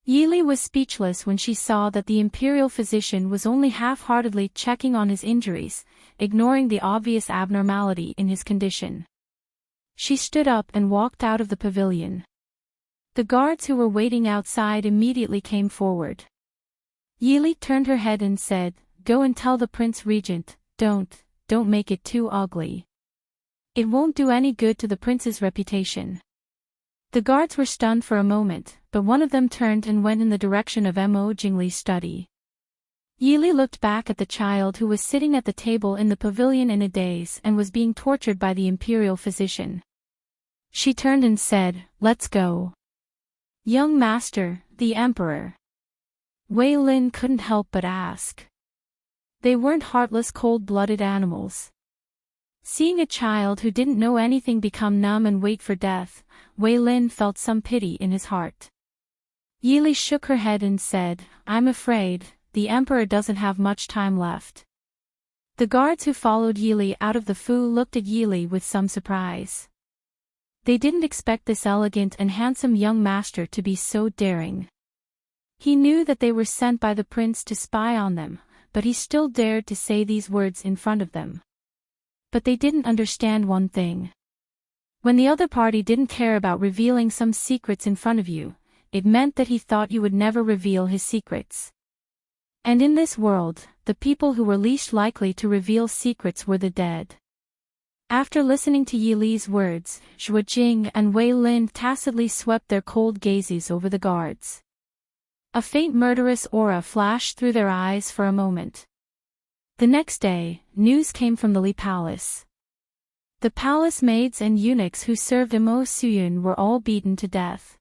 Yili was speechless when she saw that the imperial physician was only half-heartedly checking on his injuries, ignoring the obvious abnormality in his condition. She stood up and walked out of the pavilion. The guards who were waiting outside immediately came forward. Yili turned her head and said, "Go and tell the Prince Regent, don't make it too ugly. It won't do any good to the prince's reputation." The guards were stunned for a moment, but one of them turned and went in the direction of Mo Jingli's study. Yili looked back at the child who was sitting at the table in the pavilion in a daze and was being tortured by the imperial physician. She turned and said, "Let's go." "Young master, the emperor." Wei Lin couldn't help but ask. They weren't heartless cold-blooded animals. Seeing a child who didn't know anything become numb and wait for death, Wei Lin felt some pity in his heart. Yili shook her head and said, "I'm afraid, the emperor doesn't have much time left." The guards who followed Yili out of the Fu looked at Yili with some surprise. They didn't expect this elegant and handsome young master to be so daring. He knew that they were sent by the prince to spy on them, but he still dared to say these words in front of them. But they didn't understand one thing. When the other party didn't care about revealing some secrets in front of you, it meant that he thought you would never reveal his secrets. And in this world, the people who were least likely to reveal secrets were the dead. After listening to Yili's words, Zhuo Jing and Wei Lin tacitly swept their cold gazes over the guards. A faint murderous aura flashed through their eyes for a moment. The next day, news came from the Li Palace. The palace maids and eunuchs who served Mo Suyun were all beaten to death.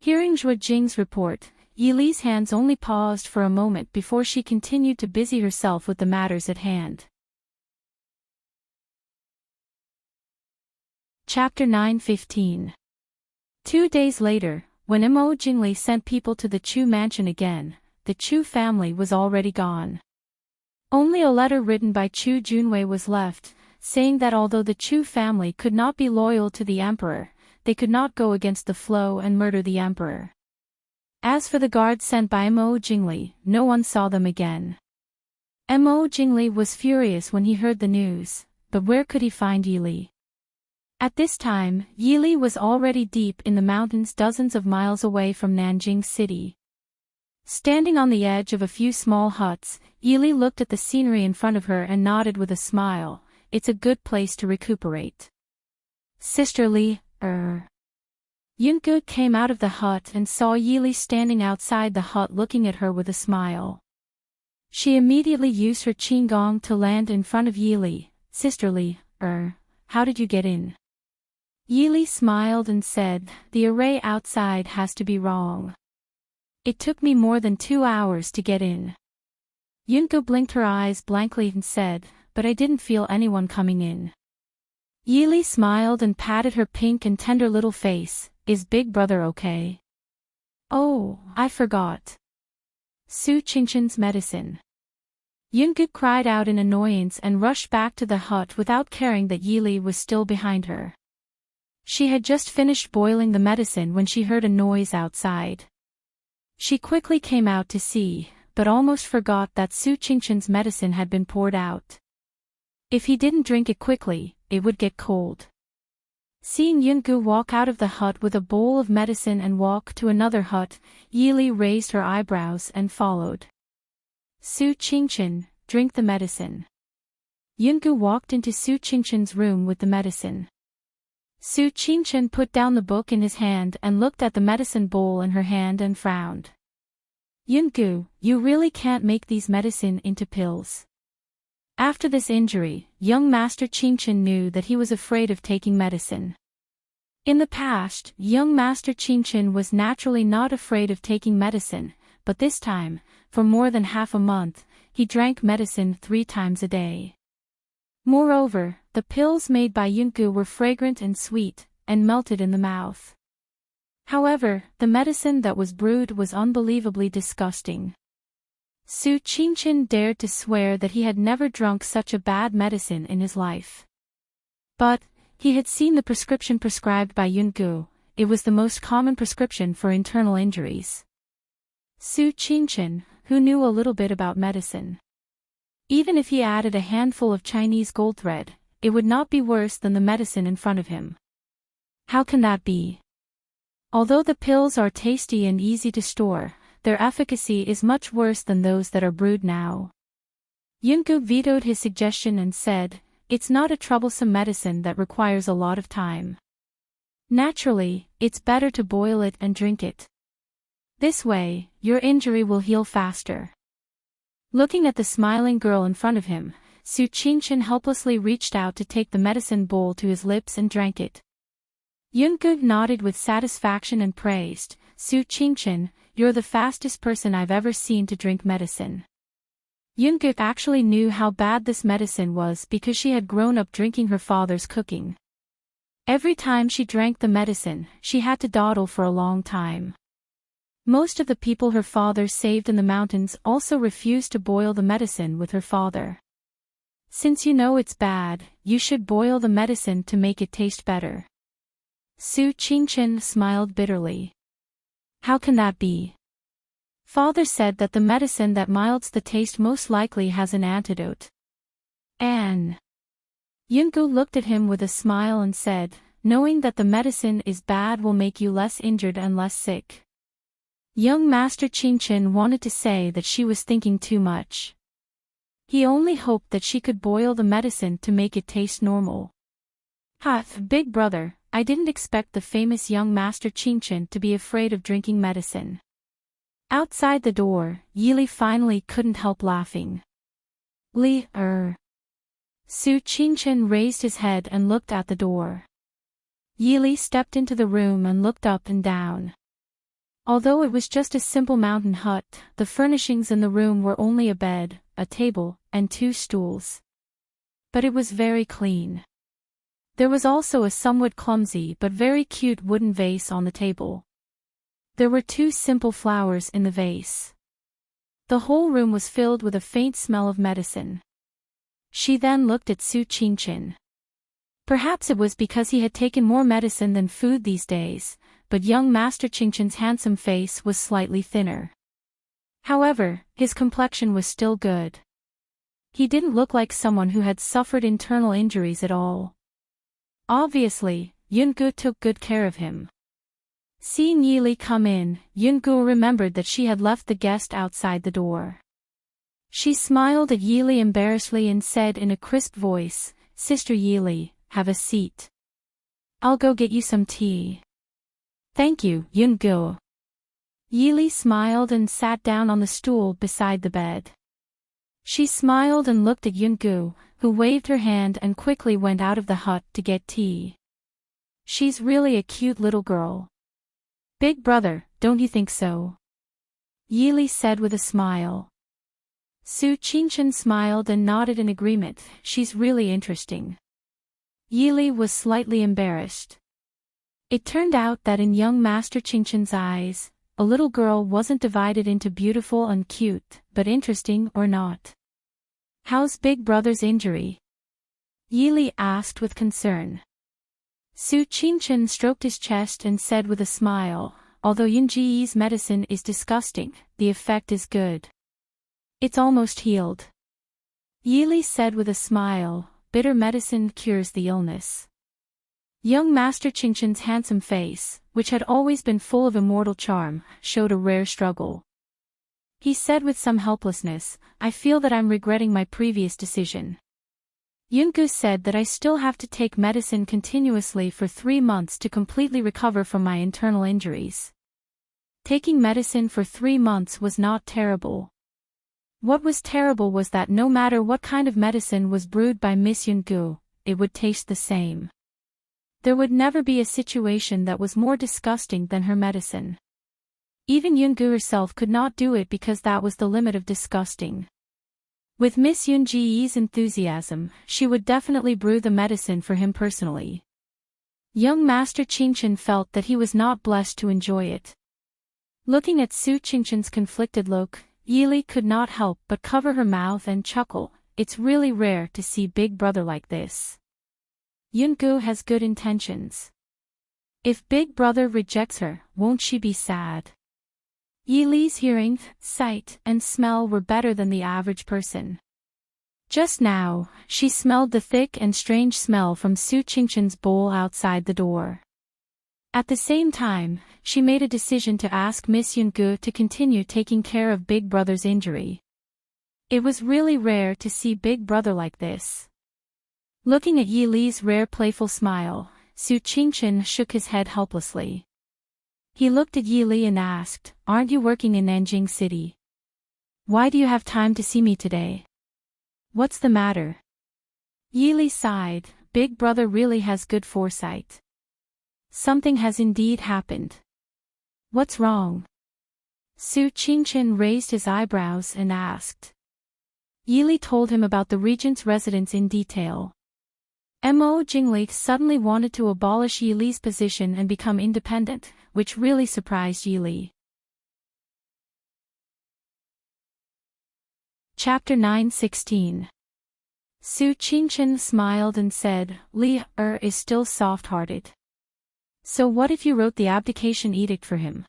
Hearing Zhuo Jing's report, Yili's hands only paused for a moment before she continued to busy herself with the matters at hand. Chapter 9:15. 2 days later, when Mo Jingli sent people to the Chu mansion again, the Chu family was already gone. Only a letter written by Chu Junwei was left, saying that although the Chu family could not be loyal to the emperor, they could not go against the flow and murder the emperor. As for the guards sent by Mo Jingli, no one saw them again. Mo Jingli was furious when he heard the news, but where could he find Yili? At this time, Yili was already deep in the mountains dozens of miles away from Nanjing City. Standing on the edge of a few small huts, Yili looked at the scenery in front of her and nodded with a smile. "It's a good place to recuperate." "Sisterly, Yungu came out of the hut and saw Yili standing outside the hut looking at her with a smile. She immediately used her qinggong to land in front of Yili. "Sisterly, how did you get in?" Yili smiled and said, "The array outside has to be wrong. It took me more than 2 hours to get in." Yungu blinked her eyes blankly and said, "But I didn't feel anyone coming in." Yili smiled and patted her pink and tender little face. "Is Big Brother okay?" "Oh, I forgot. Su Qingqian's medicine." Yungu cried out in annoyance and rushed back to the hut without caring that Yili was still behind her. She had just finished boiling the medicine when she heard a noise outside. She quickly came out to see, but almost forgot that Su Qingqian's medicine had been poured out. If he didn't drink it quickly, it would get cold. Seeing Yungu walk out of the hut with a bowl of medicine and walk to another hut, Yili raised her eyebrows and followed. "Su Qingqian, drink the medicine." Yungu walked into Su Qingqian's room with the medicine. Su Qingqian put down the book in his hand and looked at the medicine bowl in her hand and frowned. "Yungu, you really can't make these medicine into pills." After this injury, young Master Qinchin knew that he was afraid of taking medicine. In the past, young Master Qinchin was naturally not afraid of taking medicine, but this time, for more than half a month, he drank medicine 3 times a day. Moreover, the pills made by Yungu were fragrant and sweet, and melted in the mouth. However, the medicine that was brewed was unbelievably disgusting. Su Qinchin dared to swear that he had never drunk such a bad medicine in his life. But he had seen the prescription prescribed by Yungu. It was the most common prescription for internal injuries. Su Qinchin, who knew a little bit about medicine. Even if he added a handful of Chinese gold thread, it would not be worse than the medicine in front of him. How can that be? Although the pills are tasty and easy to store, their efficacy is much worse than those that are brewed now. Yungu vetoed his suggestion and said, "It's not a troublesome medicine that requires a lot of time. Naturally, it's better to boil it and drink it. This way, your injury will heal faster." Looking at the smiling girl in front of him, Su Qinchin helplessly reached out to take the medicine bowl to his lips and drank it. Yungu nodded with satisfaction and praised, "Su Qinchin, you're the fastest person I've ever seen to drink medicine." Yungu actually knew how bad this medicine was because she had grown up drinking her father's cooking. Every time she drank the medicine, she had to dawdle for a long time. Most of the people her father saved in the mountains also refused to boil the medicine with her father. "Since you know it's bad, you should boil the medicine to make it taste better." Su Qinchin smiled bitterly. "How can that be? Father said that the medicine that milds the taste most likely has an antidote." "An." Yungu looked at him with a smile and said, "Knowing that the medicine is bad will make you less injured and less sick." Young Master Qinchin wanted to say that she was thinking too much. He only hoped that she could boil the medicine to make it taste normal. Big brother, I didn't expect the famous young Master Qinchin to be afraid of drinking medicine." Outside the door, Yili finally couldn't help laughing. Su Qinchin raised his head and looked at the door. Yili stepped into the room and looked up and down. Although it was just a simple mountain hut, the furnishings in the room were only a bed, a table, and 2 stools. But it was very clean. There was also a somewhat clumsy but very cute wooden vase on the table. There were 2 simple flowers in the vase. The whole room was filled with a faint smell of medicine. She then looked at Su Qinchin. Perhaps it was because he had taken more medicine than food these days, but young Master Qinchin's handsome face was slightly thinner. However, his complexion was still good. He didn't look like someone who had suffered internal injuries at all. Obviously, Yungu took good care of him. Seeing Yili come in, Yungu remembered that she had left the guest outside the door. She smiled at Yili embarrassedly and said in a crisp voice, "Sister Yili, have a seat. I'll go get you some tea." "Thank you, Yungu." Yili smiled and sat down on the stool beside the bed. She smiled and looked at Yungu, who waved her hand and quickly went out of the hut to get tea. "She's really a cute little girl. Big brother, don't you think so?" Yili said with a smile. Su Qinchin smiled and nodded in agreement. "She's really interesting." Yili was slightly embarrassed. It turned out that in young Master Qinchin's eyes, a little girl wasn't divided into beautiful and cute, but interesting or not. "How's Big Brother's injury?" Yili asked with concern. Su Qinchin stroked his chest and said with a smile, "Although Yunji's medicine is disgusting, the effect is good. It's almost healed." Yili said with a smile, "Bitter medicine cures the illness." Young Master Qinchin's handsome face, which had always been full of immortal charm, showed a rare struggle. He said with some helplessness, "I feel that I'm regretting my previous decision." Yungu said that I still have to take medicine continuously for 3 months to completely recover from my internal injuries. Taking medicine for 3 months was not terrible. What was terrible was that no matter what kind of medicine was brewed by Miss Yungu, it would taste the same. There would never be a situation that was more disgusting than her medicine. Even Yungu herself could not do it because that was the limit of disgusting. With Miss Yunji's enthusiasm, she would definitely brew the medicine for him personally. Young Master Qingchen felt that he was not blessed to enjoy it. Looking at Su Qingchen's conflicted look, Yili could not help but cover her mouth and chuckle. It's really rare to see Big Brother like this. Yungu has good intentions. If Big Brother rejects her, won't she be sad? Yili's hearing, sight, and smell were better than the average person. Just now, she smelled the thick and strange smell from Su Qingchen's bowl outside the door. At the same time, she made a decision to ask Miss Yungu to continue taking care of Big Brother's injury. It was really rare to see Big Brother like this. Looking at Yili's rare playful smile, Su Qingchen shook his head helplessly. He looked at Yili and asked, "Aren't you working in Nanjing City? Why do you have time to see me today? What's the matter?" Yili sighed. Big Brother really has good foresight. Something has indeed happened. What's wrong? Su Qingchen raised his eyebrows and asked. Yili told him about the regent's residence in detail. Mo Jingli suddenly wanted to abolish Yili's position and become independent, which really surprised Yili. Chapter 9:16. Su Qingchen smiled and said, "Li is still soft-hearted. So what if you wrote the abdication edict for him?"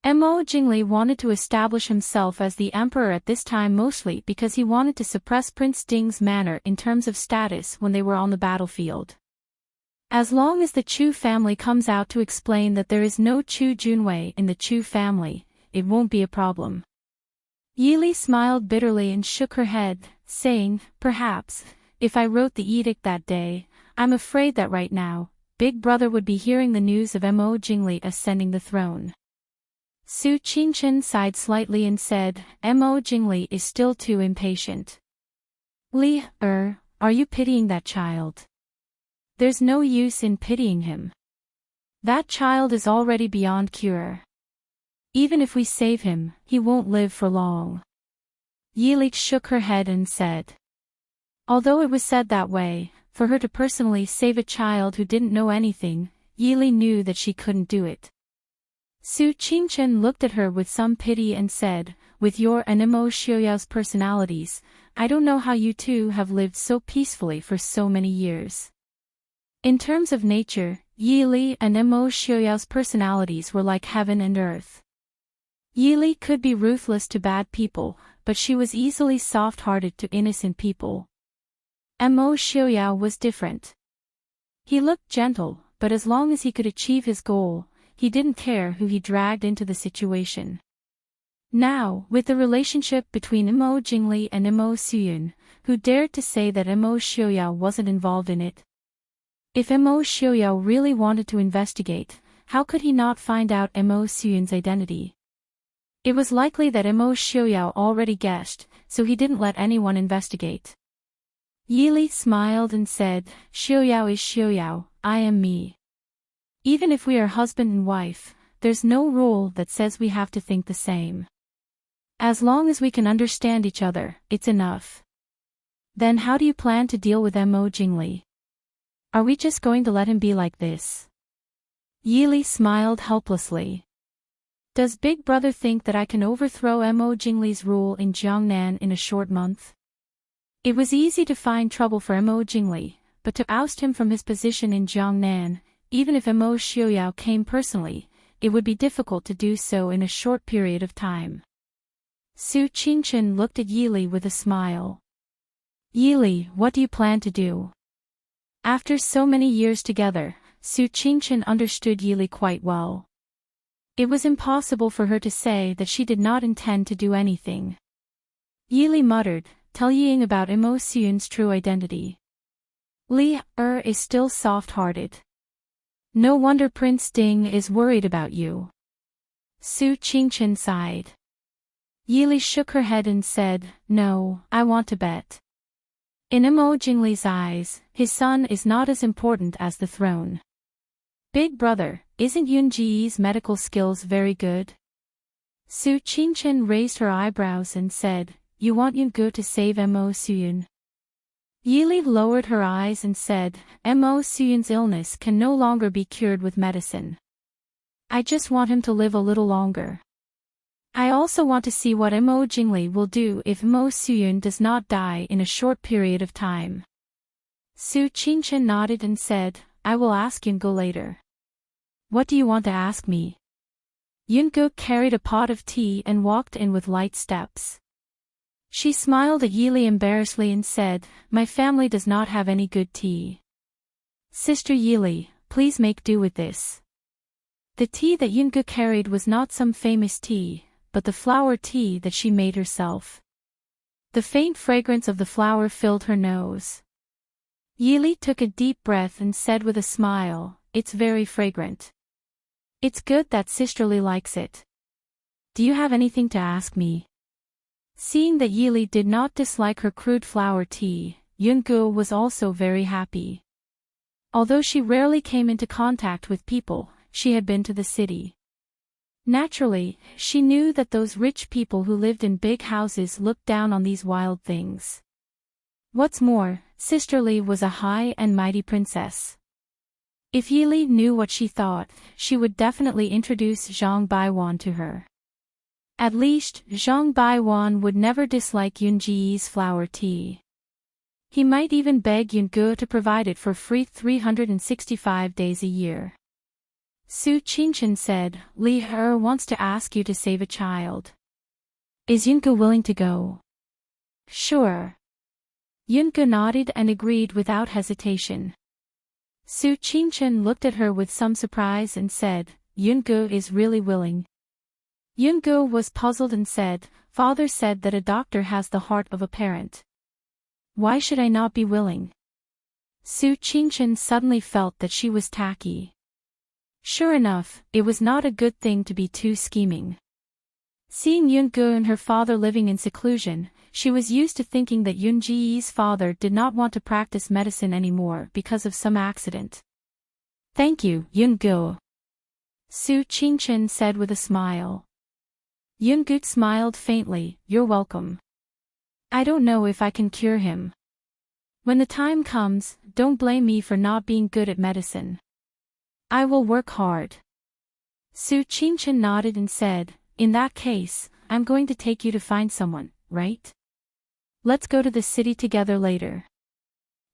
Mo Jingli wanted to establish himself as the emperor at this time mostly because he wanted to suppress Prince Ding's manner in terms of status when they were on the battlefield. As long as the Chu family comes out to explain that there is no Chu Junwei in the Chu family, it won't be a problem. Yili smiled bitterly and shook her head, saying, "Perhaps, if I wrote the edict that day, I'm afraid that right now, Big Brother would be hearing the news of Mo Jingli ascending the throne." Su Qingchen sighed slightly and said, "Mo Jingli is still too impatient." "Li, are you pitying that child?" "There's no use in pitying him. That child is already beyond cure. Even if we save him, he won't live for long." Yili shook her head and said. Although it was said that way, for her to personally save a child who didn't know anything, Yili knew that she couldn't do it. Su Qingchen looked at her with some pity and said, "With your and Mo Xiaoyao's personalities, I don't know how you two have lived so peacefully for so many years." In terms of nature, Yili and Mo Xiaoyao's personalities were like heaven and earth. Yili could be ruthless to bad people, but she was easily soft-hearted to innocent people. Mo Xiaoyao was different. He looked gentle, but as long as he could achieve his goal, he didn't care who he dragged into the situation. Now, with the relationship between Mo Jingli and Mo Suyun, who dared to say that Mo Xiaoyao wasn't involved in it? If Mo Xiaoyao really wanted to investigate, how could he not find out Mo Suyun's identity? It was likely that Mo Xiaoyao already guessed, so he didn't let anyone investigate. Yili smiled and said, "Xiaoyao is Xiaoyao, I am me. Even if we are husband and wife, there's no rule that says we have to think the same. As long as we can understand each other, it's enough." "Then how do you plan to deal with Mo Jingli? Are we just going to let him be like this?" Yili smiled helplessly. "Does Big Brother think that I can overthrow Mo Jingli's rule in Jiangnan in a short month?" It was easy to find trouble for Mo Jingli, but to oust him from his position in Jiangnan, even if Mo Xiaoyao came personally, it would be difficult to do so in a short period of time. Su Qingchen looked at Yili with a smile. "Yili, what do you plan to do?" After so many years together, Su Qingchen understood Yili quite well. It was impossible for her to say that she did not intend to do anything. Yili muttered, "Tell Ying about Mo Suyun's true identity. Li is still soft-hearted. No wonder Prince Ding is worried about you." Su Qingchen sighed. Yili shook her head and said, "No, I want to bet." In Imo Jingli's eyes, his son is not as important as the throne. "Big brother, isn't Yunji's medical skills very good?" Su Qingchen raised her eyebrows and said, "You want Yungu to save Mo Suyun?" Yili lowered her eyes and said, "Mo Suyun's illness can no longer be cured with medicine. I just want him to live a little longer. I also want to see what Mo Jingli will do if Mo Suyun does not die in a short period of time." Su Qingchen nodded and said, "I will ask Yungu later." "What do you want to ask me?" Yungu carried a pot of tea and walked in with light steps. She smiled at Yili embarrassedly and said, "My family does not have any good tea. Sister Yili, please make do with this." The tea that Yungu carried was not some famous tea, but the flower tea that she made herself. The faint fragrance of the flower filled her nose. Yili took a deep breath and said with a smile, "It's very fragrant. It's good that Sisterly likes it. Do you have anything to ask me?" Seeing that Yili did not dislike her crude flower tea, Yungu was also very happy. Although she rarely came into contact with people, she had been to the city. Naturally, she knew that those rich people who lived in big houses looked down on these wild things. What's more, Sisterly was a high and mighty princess. If Yili knew what she thought, she would definitely introduce Zhang Baiwan to her. At least, Zhang Baiwan would never dislike Yunji's flower tea. He might even beg Yungu to provide it for free 365 days a year. Su Qingchen said, "Li He wants to ask you to save a child. Is Yungu willing to go?" "Sure." Yungu nodded and agreed without hesitation. Su Qingchen looked at her with some surprise and said, "Yungu is really willing?" Yungu was puzzled and said, "Father said that a doctor has the heart of a parent. Why should I not be willing?" Su Qingchen suddenly felt that she was tacky. Sure enough, it was not a good thing to be too scheming. Seeing Yungu and her father living in seclusion, she was used to thinking that Yunji's father did not want to practice medicine anymore because of some accident. "Thank you, Yungu," Su Qingchen said with a smile. Yungu smiled faintly, "You're welcome. I don't know if I can cure him. When the time comes, don't blame me for not being good at medicine. I will work hard." Su Qingchen nodded and said, "In that case, I'm going to take you to find someone, right? Let's go to the city together later."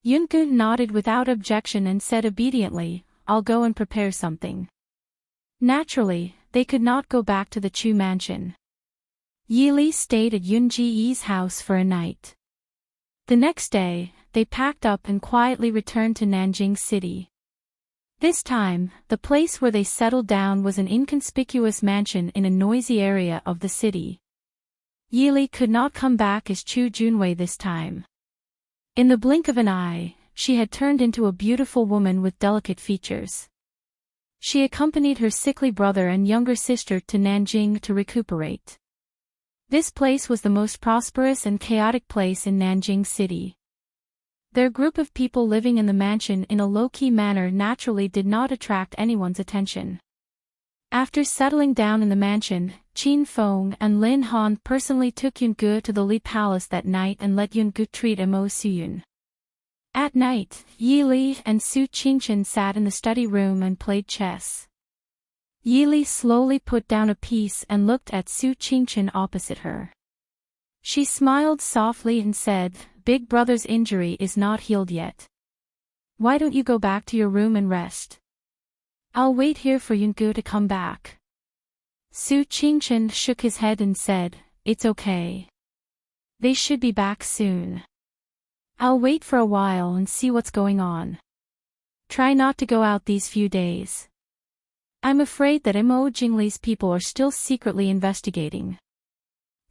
Yungu nodded without objection and said obediently, "I'll go and prepare something." Naturally, they could not go back to the Chu mansion. Yili stayed at Yunji's house for a night. The next day, they packed up and quietly returned to Nanjing City. This time, the place where they settled down was an inconspicuous mansion in a noisy area of the city. Yili could not come back as Chu Junwei this time. In the blink of an eye, she had turned into a beautiful woman with delicate features. She accompanied her sickly brother and younger sister to Nanjing to recuperate. This place was the most prosperous and chaotic place in Nanjing City. Their group of people living in the mansion in a low-key manner naturally did not attract anyone's attention. After settling down in the mansion, Qin Feng and Lin Han personally took Yungu to the Li Palace that night and let Yungu treat Mo Suyun. At night, Yili and Su Qingchen sat in the study room and played chess. Yili slowly put down a piece and looked at Su Qingchen opposite her. She smiled softly and said, "Big brother's injury is not healed yet. Why don't you go back to your room and rest? I'll wait here for Yungu to come back." Su Qingchen shook his head and said, "It's okay. They should be back soon. I'll wait for a while and see what's going on. Try not to go out these few days. I'm afraid that Mo Jingli's people are still secretly investigating."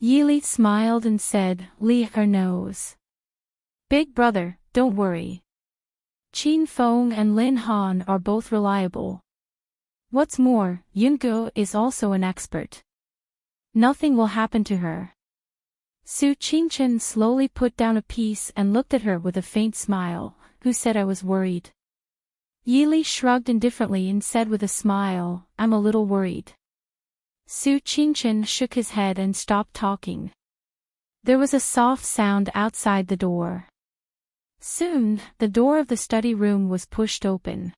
Yili smiled and said, "Li He knows. Big brother, don't worry. Qin Feng and Lin Han are both reliable. What's more, Yungu is also an expert. Nothing will happen to her. Su Qingchen slowly put down a piece and looked at her with a faint smile. Who said I was worried? Yili shrugged indifferently and said with a smile, I'm a little worried. Su Qingchen shook his head and stopped talking. There was a soft sound outside the door. Soon, the door of the study room was pushed open.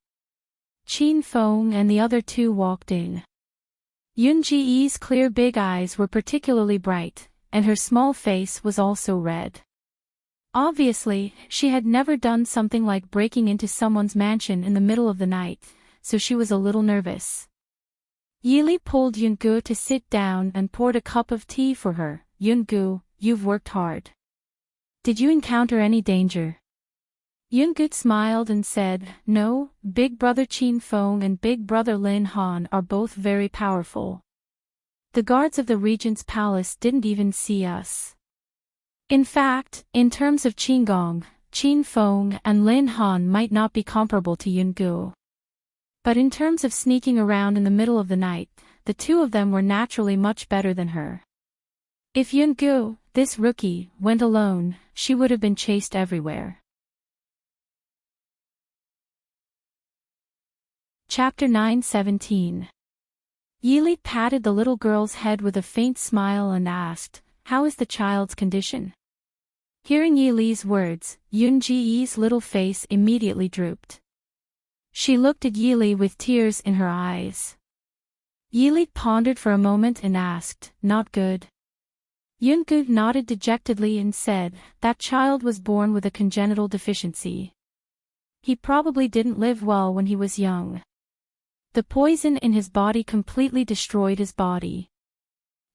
Qin Feng and the other two walked in. Yun Ji's clear big eyes were particularly bright, and her small face was also red. Obviously, she had never done something like breaking into someone's mansion in the middle of the night, so she was a little nervous. Yili pulled Yungu to sit down and poured a cup of tea for her. Yungu, you've worked hard. Did you encounter any danger? Yungu smiled and said, No, Big Brother Qin Feng and Big Brother Lin Han are both very powerful. The guards of the regent's palace didn't even see us. In fact, in terms of Qinggong, Qin Feng and Lin Han might not be comparable to Yungu. But in terms of sneaking around in the middle of the night, the two of them were naturally much better than her. If Yungu, this rookie, went alone, she would have been chased everywhere. Chapter 9:17. Yili patted the little girl's head with a faint smile and asked, How is the child's condition? Hearing Yili's words, Yun Ji's little face immediately drooped. She looked at Yili with tears in her eyes. Yili pondered for a moment and asked, Not good? Yungu nodded dejectedly and said, That child was born with a congenital deficiency. He probably didn't live well when he was young. The poison in his body completely destroyed his body.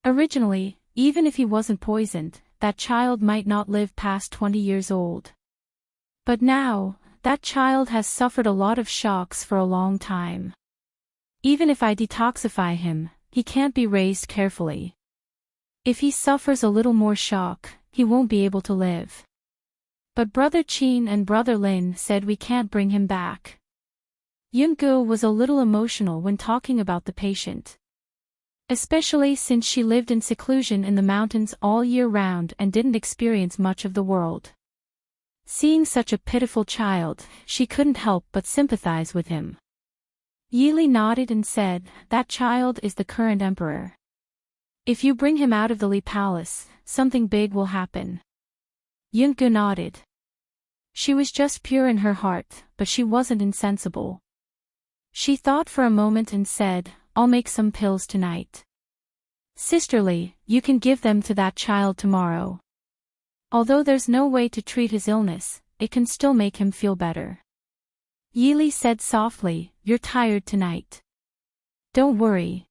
Originally, even if he wasn't poisoned, that child might not live past 20 years old. But now, that child has suffered a lot of shocks for a long time. Even if I detoxify him, he can't be raised carefully. If he suffers a little more shock, he won't be able to live. But Brother Qin and Brother Lin said we can't bring him back. Yungu was a little emotional when talking about the patient. Especially since she lived in seclusion in the mountains all year round and didn't experience much of the world. Seeing such a pitiful child, she couldn't help but sympathize with him. Yili nodded and said, That child is the current emperor. If you bring him out of the Li Palace, something big will happen. Yungu nodded. She was just pure in her heart, but she wasn't insensible. She thought for a moment and said, I'll make some pills tonight. Sisterly, you can give them to that child tomorrow. Although there's no way to treat his illness, it can still make him feel better. Yili said softly, You're tired tonight. Don't worry.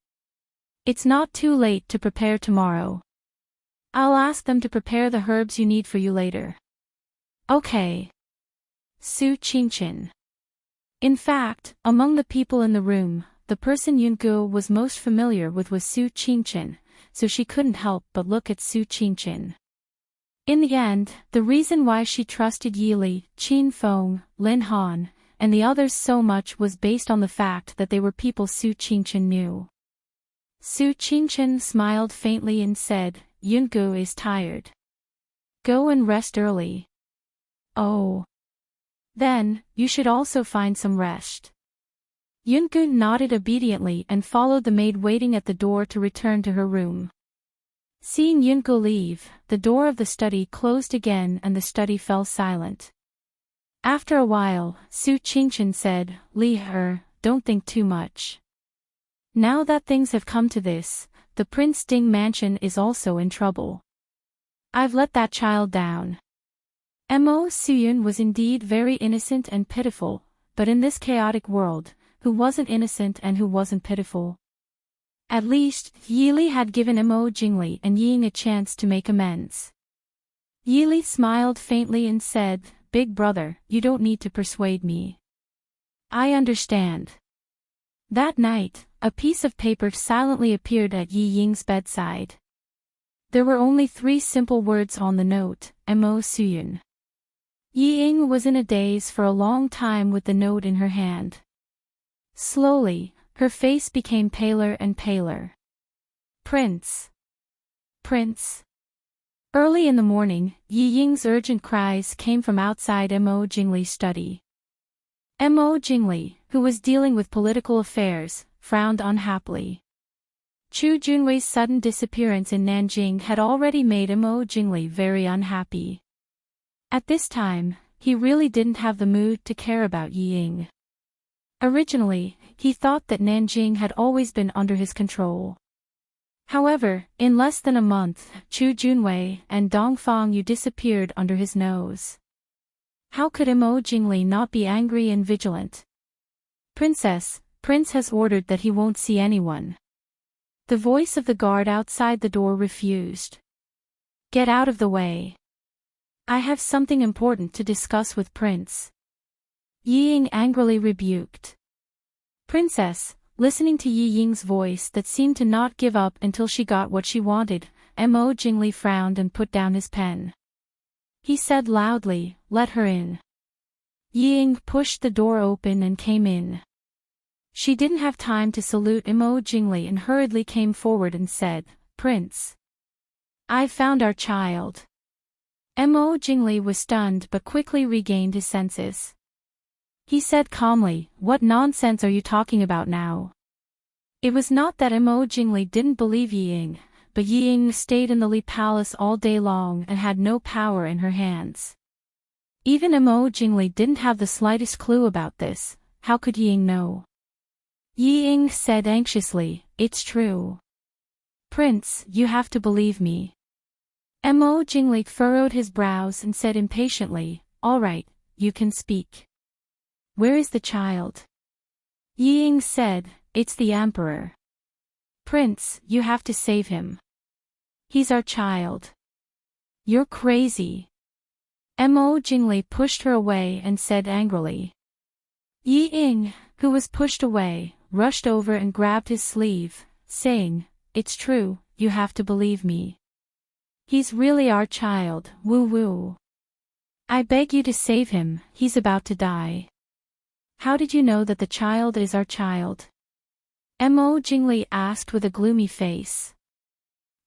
It's not too late to prepare tomorrow. I'll ask them to prepare the herbs you need for you later. Okay. Su Qingchen. In fact, among the people in the room, the person Yungu was most familiar with was Su Qingchen, so she couldn't help but look at Su Qingchen. In the end, the reason why she trusted Yili, Qin Feng, Lin Han, and the others so much was based on the fact that they were people Su Qingchen knew. Su Qingchen smiled faintly and said, Yungu is tired. Go and rest early. Oh. Then, you should also find some rest. Yungu nodded obediently and followed the maid waiting at the door to return to her room. Seeing Yungu leave, the door of the study closed again and the study fell silent. After a while, Su Qingchen said, Li He, don't think too much. Now that things have come to this, the Prince Ding mansion is also in trouble. I've let that child down. Mo Suyun was indeed very innocent and pitiful, but in this chaotic world, who wasn't innocent and who wasn't pitiful? At least, Yili had given Mo Jingli and Ying a chance to make amends. Yili smiled faintly and said, Big brother, you don't need to persuade me. I understand. That night, a piece of paper silently appeared at Yi Ying's bedside. There were only 3 simple words on the note, Mo Suyun. Yi Ying was in a daze for a long time with the note in her hand. Slowly, her face became paler and paler. Prince. Prince. Early in the morning, Yi Ying's urgent cries came from outside Mo Jingli's study. Mo Jingli, who was dealing with political affairs, frowned unhappily. Chu Junwei's sudden disappearance in Nanjing had already made Mo Jingli very unhappy. At this time, he really didn't have the mood to care about Yi Ying. Originally, he thought that Nanjing had always been under his control. However, in less than a month, Chu Junwei and Dong Fangyu disappeared under his nose. How could Mo Jingli not be angry and vigilant? Princess, Prince has ordered that he won't see anyone. The voice of the guard outside the door refused. Get out of the way. I have something important to discuss with Prince. Yi Ying angrily rebuked. Princess, listening to Yi Ying's voice that seemed to not give up until she got what she wanted, Mo Jingli frowned and put down his pen. He said loudly, "Let her in." Yi Ying pushed the door open and came in. She didn't have time to salute Mo Jingli and hurriedly came forward and said, "Prince. I found our child." Mo Jingli was stunned but quickly regained his senses. He said calmly, "What nonsense are you talking about now?" It was not that Mo Jingli didn't believe Yi Ying, but Yi Ying stayed in the Li Palace all day long and had no power in her hands. Even Mo Jingli didn't have the slightest clue about this. How could Yi Ying know? Yi Ying said anxiously, "It's true. Prince, you have to believe me." Mo Jingli furrowed his brows and said impatiently, "All right, you can speak. Where is the child?" Yi Ying said, "It's the Emperor. Prince, you have to save him. He's our child." "You're crazy." Mo Jingli pushed her away and said angrily. Yi Ying, who was pushed away, rushed over and grabbed his sleeve, saying, "It's true, you have to believe me. He's really our child, woo-woo. I beg you to save him, he's about to die." "How did you know that the child is our child?" Mo Jingli asked with a gloomy face.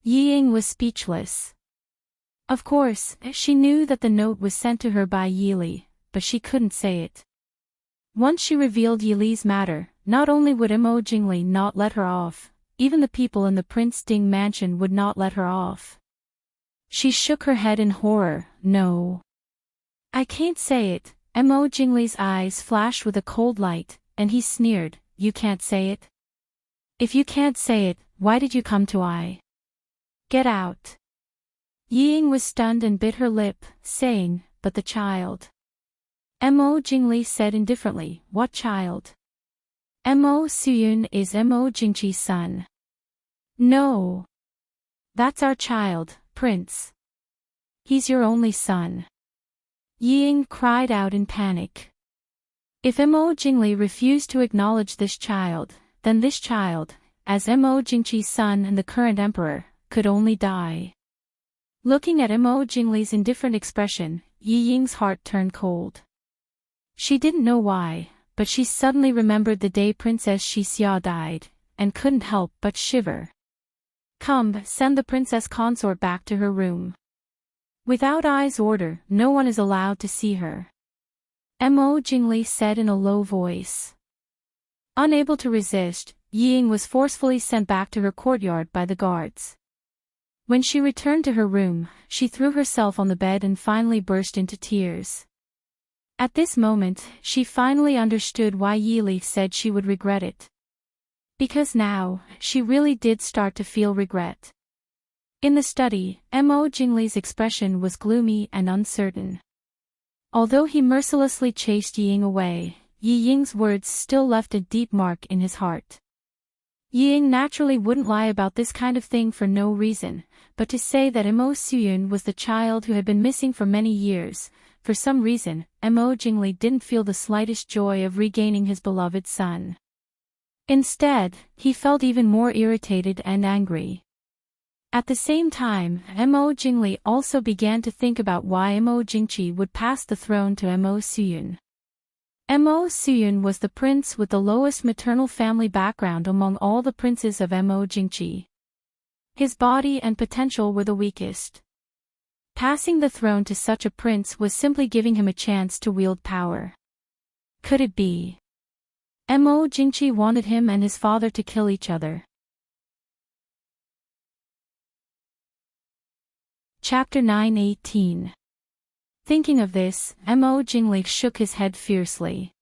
Yi Ying was speechless. Of course, she knew that the note was sent to her by Yi Li, but she couldn't say it. Once she revealed Yi Li's matter, not only would Mo Jingli not let her off, even the people in the Prince Ding mansion would not let her off. She shook her head in horror. "No. I can't say it." Mo Jingli's eyes flashed with a cold light, and he sneered, "You can't say it? If you can't say it, why did you come to I? Get out." Yi Ying was stunned and bit her lip, saying, "But the child." Mo Jingli said indifferently, "What child?" Mo Suyun is Mo Jingqi's son. "No. That's our child, Prince. He's your only son." Yi Ying cried out in panic. If Mo Jingli refused to acknowledge this child, then this child, as Mo Jingqi's son and the current emperor, could only die. Looking at Mo Jingli's indifferent expression, Yi Ying's heart turned cold. She didn't know why, but she suddenly remembered the day Princess Xixia died, and couldn't help but shiver. "Come, send the princess consort back to her room. Without I's order, no one is allowed to see her," Mo Jingli said in a low voice. Unable to resist, Yi Ying was forcefully sent back to her courtyard by the guards. When she returned to her room, she threw herself on the bed and finally burst into tears. At this moment, she finally understood why Yi Li said she would regret it. Because now, she really did start to feel regret. In the study, Mo Jingli's expression was gloomy and uncertain. Although he mercilessly chased Yi Ying away, Yi Ying's words still left a deep mark in his heart. Yi Ying naturally wouldn't lie about this kind of thing for no reason, but to say that Mo Suyun was the child who had been missing for many years, for some reason, Mo Jingli didn't feel the slightest joy of regaining his beloved son. Instead, he felt even more irritated and angry. At the same time, Mo Jingli also began to think about why Mo Jingqi would pass the throne to Mo Suyun. Mo Suyun was the prince with the lowest maternal family background among all the princes of Mo Jingqi. His body and potential were the weakest. Passing the throne to such a prince was simply giving him a chance to wield power. Could it be? Mo Jingqi wanted him and his father to kill each other. Chapter 9:18. Thinking of this, Mo Jingli shook his head fiercely.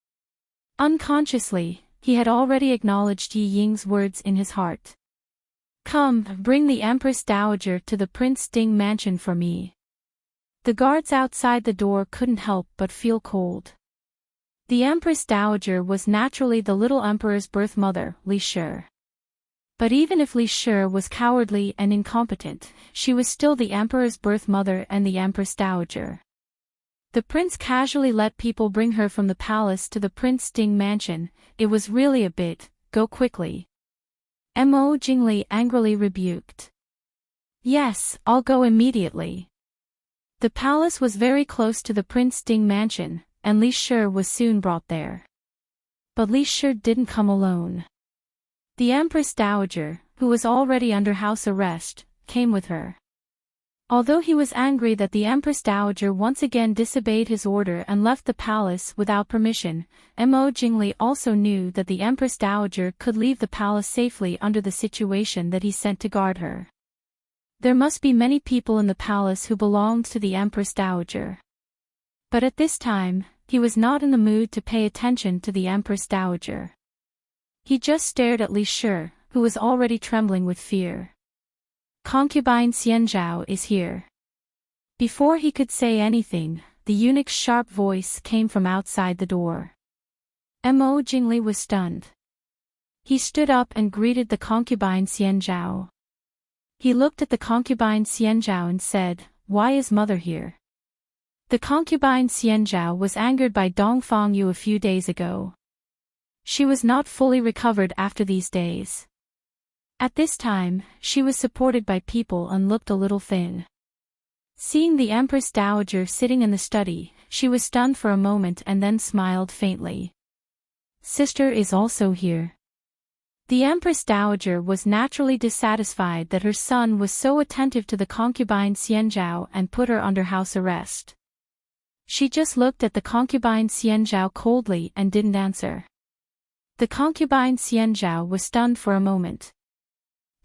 Unconsciously, he had already acknowledged Yi Ying's words in his heart. Come, bring the Empress Dowager to the Prince Ding mansion for me. The guards outside the door couldn't help but feel cold. The Empress Dowager was naturally the little emperor's birth mother, Li Shi. But even if Li Shi was cowardly and incompetent, she was still the emperor's birth mother and the Empress Dowager. The prince casually let people bring her from the palace to the Prince Ding mansion. It was really a bit, go quickly. Mo Jingli angrily rebuked. Yes, I'll go immediately. The palace was very close to the Prince Ding mansion, and Li Shi was soon brought there. But Li Shi didn't come alone. The Empress Dowager, who was already under house arrest, came with her. Although he was angry that the Empress Dowager once again disobeyed his order and left the palace without permission, Mo Jingli also knew that the Empress Dowager could leave the palace safely under the situation that he sent to guard her. There must be many people in the palace who belonged to the Empress Dowager. But at this time, he was not in the mood to pay attention to the Empress Dowager. He just stared at Li Shi, who was already trembling with fear. Concubine Xianzhao is here. Before he could say anything, the eunuch's sharp voice came from outside the door. Mo Jingli was stunned. He stood up and greeted the concubine Xianzhao. He looked at the concubine Xianzhao and said, "Why is mother here?" The concubine Xianzhao was angered by Dongfang Yu a few days ago. She was not fully recovered after these days. At this time, she was supported by people and looked a little thin. Seeing the Empress Dowager sitting in the study, she was stunned for a moment and then smiled faintly. Sister is also here. The Empress Dowager was naturally dissatisfied that her son was so attentive to the concubine Xianzhao and put her under house arrest. She just looked at the concubine Xianzhao coldly and didn't answer. The concubine Xianzhao was stunned for a moment.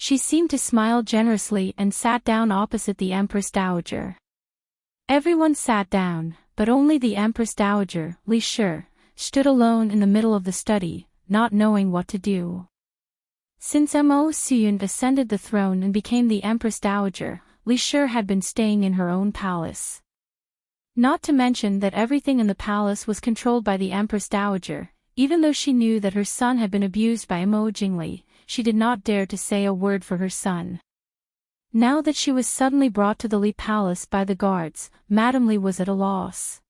She seemed to smile generously and sat down opposite the Empress Dowager. Everyone sat down, but only the Empress Dowager, Li Shi, stood alone in the middle of the study, not knowing what to do. Since Mo Suyun ascended the throne and became the Empress Dowager, Li Shi had been staying in her own palace. Not to mention that everything in the palace was controlled by the Empress Dowager. Even though she knew that her son had been abused by Mo Jingli, she did not dare to say a word for her son. Now that she was suddenly brought to the Li Palace by the guards, Madame Li was at a loss.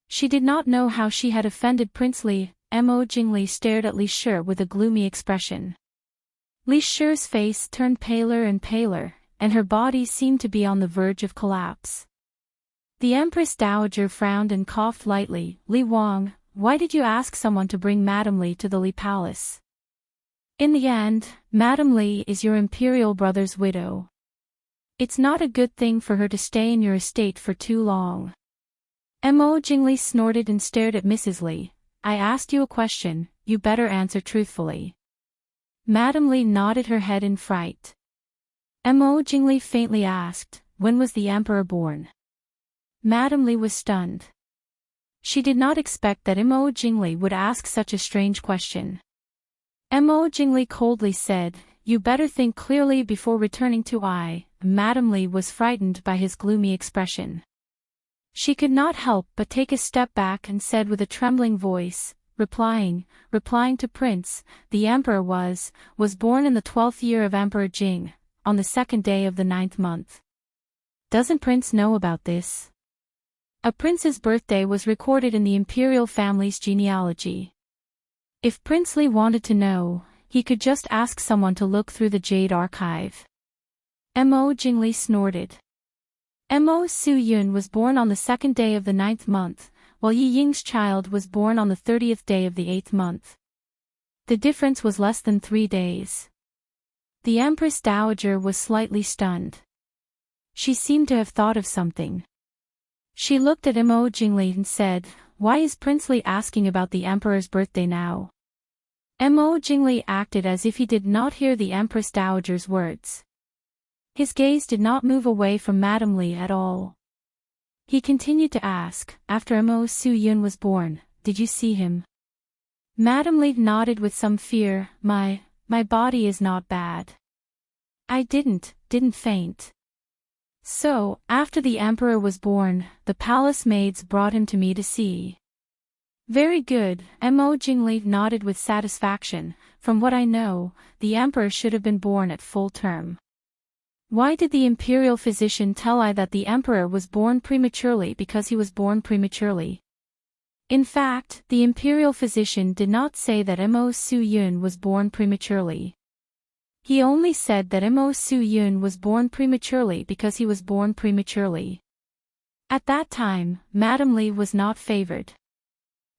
She did not know how she had offended Prince Li. Mo Jingli stared at Li Shi with a gloomy expression. Li Shi's face turned paler and paler, and her body seemed to be on the verge of collapse. The Empress Dowager frowned and coughed lightly. Li Wang, why did you ask someone to bring Madame Li to the Li Palace? In the end, Madame Li is your imperial brother's widow. It's not a good thing for her to stay in your estate for too long. Mo Jingli snorted and stared at Mrs. Li. I asked you a question, you better answer truthfully. Madame Li nodded her head in fright. Mo Jingli faintly asked, when was the emperor born? Madame Li was stunned. She did not expect that Mo Jingli would ask such a strange question. Mo Jingli coldly said, you better think clearly before returning to I. Madame Li was frightened by his gloomy expression. She could not help but take a step back and said with a trembling voice, replying to Prince, the emperor was born in the 12th year of Emperor Jing, on the 2nd day of the 9th month. Doesn't Prince know about this? A prince's birthday was recorded in the imperial family's genealogy. If Prince Li wanted to know, he could just ask someone to look through the Jade Archive. Mo Jingli snorted. Mo Suyun was born on the 2nd day of the 9th month, while Yi Ying's child was born on the 30th day of the 8th month. The difference was less than 3 days. The Empress Dowager was slightly stunned. She seemed to have thought of something. She looked at Imo Jingli and said, "Why is Prince Li asking about the Emperor's birthday now?" Imo Jingli acted as if he did not hear the Empress Dowager's words. His gaze did not move away from Madame Li at all. He continued to ask, "After Imo Su-yun was born, did you see him?" Madame Li nodded with some fear. My body is not bad. I didn't faint. So, after the Emperor was born, the palace maids brought him to me to see. Very good, Imo Jingli nodded with satisfaction. From what I know, the Emperor should have been born at full term. Why did the imperial physician tell I that the Emperor was born prematurely because he was born prematurely? In fact, the imperial physician did not say that Imo Su-yun was born prematurely. He only said that Imo Su-yun was born prematurely because he was born prematurely. At that time, Madame Li was not favored.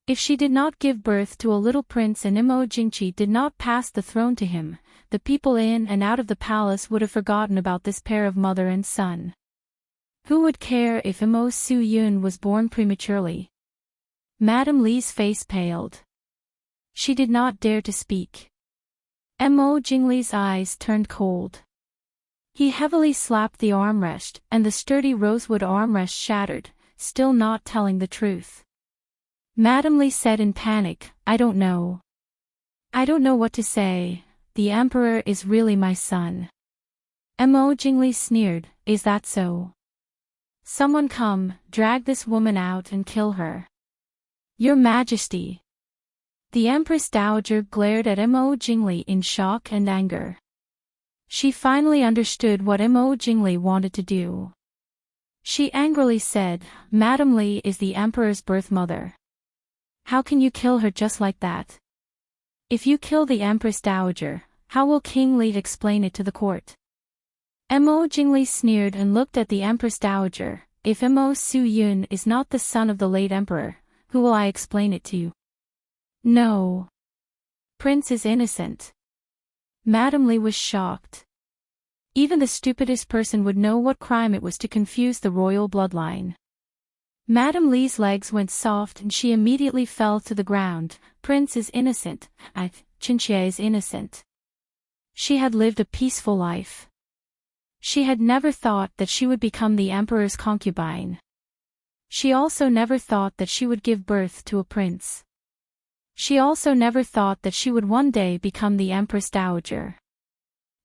If she did not give birth to a little prince and Imo Jingchi did not pass the throne to him, the people in and out of the palace would have forgotten about this pair of mother and son. Who would care if Imo Su-yun was born prematurely? Madame Li's face paled. She did not dare to speak. Imo Jingli's eyes turned cold. He heavily slapped the armrest, and the sturdy rosewood armrest shattered, still not telling the truth. Madame Li said in panic, I don't know. I don't know what to say. The Emperor is really my son. Imo Jingli sneered, is that so? Someone come, drag this woman out and kill her. Your Majesty. The Empress Dowager glared at Imo Jingli in shock and anger. She finally understood what Imo Jingli wanted to do. She angrily said, Madame Li is the Emperor's birth mother. How can you kill her just like that? If you kill the Empress Dowager, how will King Li explain it to the court? Imo Jingli sneered and looked at the Empress Dowager. If Imo Su-yun is not the son of the late Emperor, who will I explain it to? No. Prince is innocent. Madame Li was shocked. Even the stupidest person would know what crime it was to confuse the royal bloodline. Madame Li's legs went soft and she immediately fell to the ground. Prince is innocent. Chinchia is innocent. She had lived a peaceful life. She had never thought that she would become the Emperor's concubine. She also never thought that she would give birth to a prince. She also never thought that she would one day become the Empress Dowager.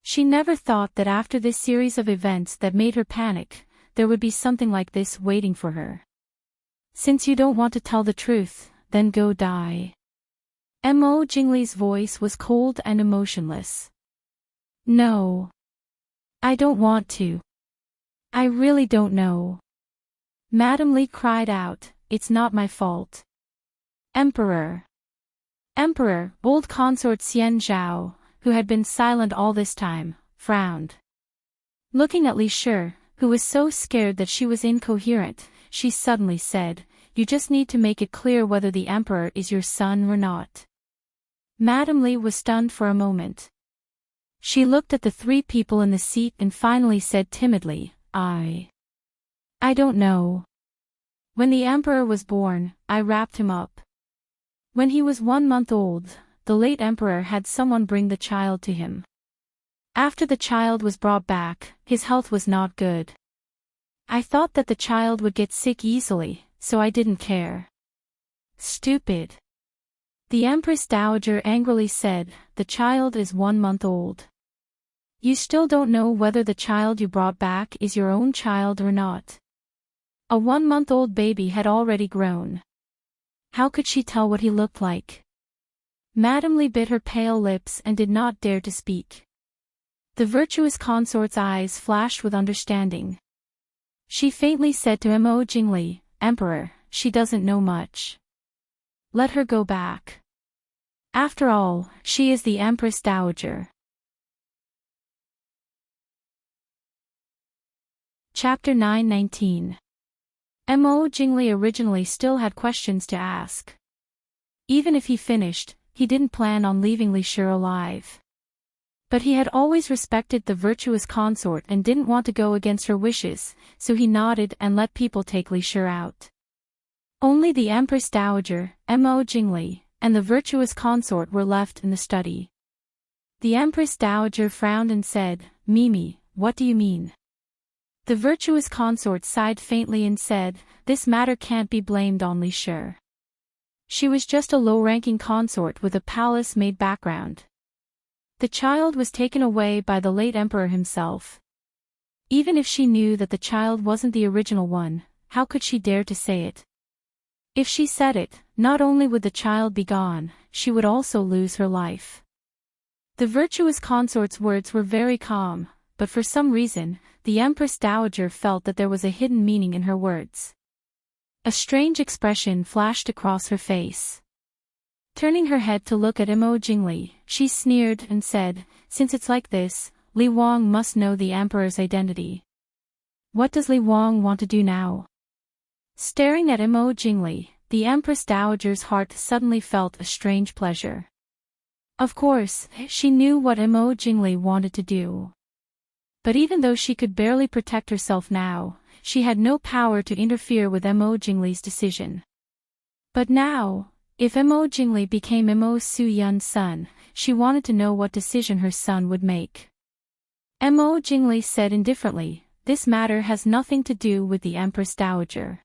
She never thought that after this series of events that made her panic, there would be something like this waiting for her. Since you don't want to tell the truth, then go die. Imo Jingli's voice was cold and emotionless. No. I don't want to. I really don't know. Madame Li cried out, it's not my fault. Emperor. Emperor, old consort Xian Zhao, who had been silent all this time, frowned. Looking at Li Shi, who was so scared that she was incoherent, she suddenly said, you just need to make it clear whether the Emperor is your son or not. Madame Li was stunned for a moment. She looked at the three people in the seat and finally said timidly, I don't know. When the Emperor was born, I wrapped him up. When he was 1 month old, the late Emperor had someone bring the child to him. After the child was brought back, his health was not good. I thought that the child would get sick easily, so I didn't care. Stupid. The Empress Dowager angrily said, the child is 1 month old. You still don't know whether the child you brought back is your own child or not. A 1-month-old baby had already grown. How could she tell what he looked like? Madame Li bit her pale lips and did not dare to speak. The virtuous consort's eyes flashed with understanding. She faintly said to Imo Jingli, Emperor, she doesn't know much. Let her go back. After all, she is the Empress Dowager. Chapter 9:19. Imo Jingli originally still had questions to ask. Even if he finished, he didn't plan on leaving Li Shi alive. But he had always respected the virtuous consort and didn't want to go against her wishes, so he nodded and let people take Li Shi out. Only the Empress Dowager, Mo Jingli, and the virtuous consort were left in the study. The Empress Dowager frowned and said, "Mimi, what do you mean?" The virtuous consort sighed faintly and said, "This matter can't be blamed on Li Shi. She was just a low-ranking consort with a palace-made background. The child was taken away by the late emperor himself. Even if she knew that the child wasn't the original one, how could she dare to say it? If she said it, not only would the child be gone, she would also lose her life." The virtuous consort's words were very calm, but for some reason, the Empress Dowager felt that there was a hidden meaning in her words. A strange expression flashed across her face. Turning her head to look at Mo Jingli, she sneered and said, "Since it's like this, Li Wang must know the emperor's identity. What does Li Wang want to do now?" Staring at Mo Jingli, the Empress Dowager's heart suddenly felt a strange pleasure. Of course, she knew what Mo Jingli wanted to do. But even though she could barely protect herself now, she had no power to interfere with Mo Jingli's decision. But now, if Mo Jingli became Mo Su-yun's son, she wanted to know what decision her son would make. Mo Jingli said indifferently, "This matter has nothing to do with the Empress Dowager.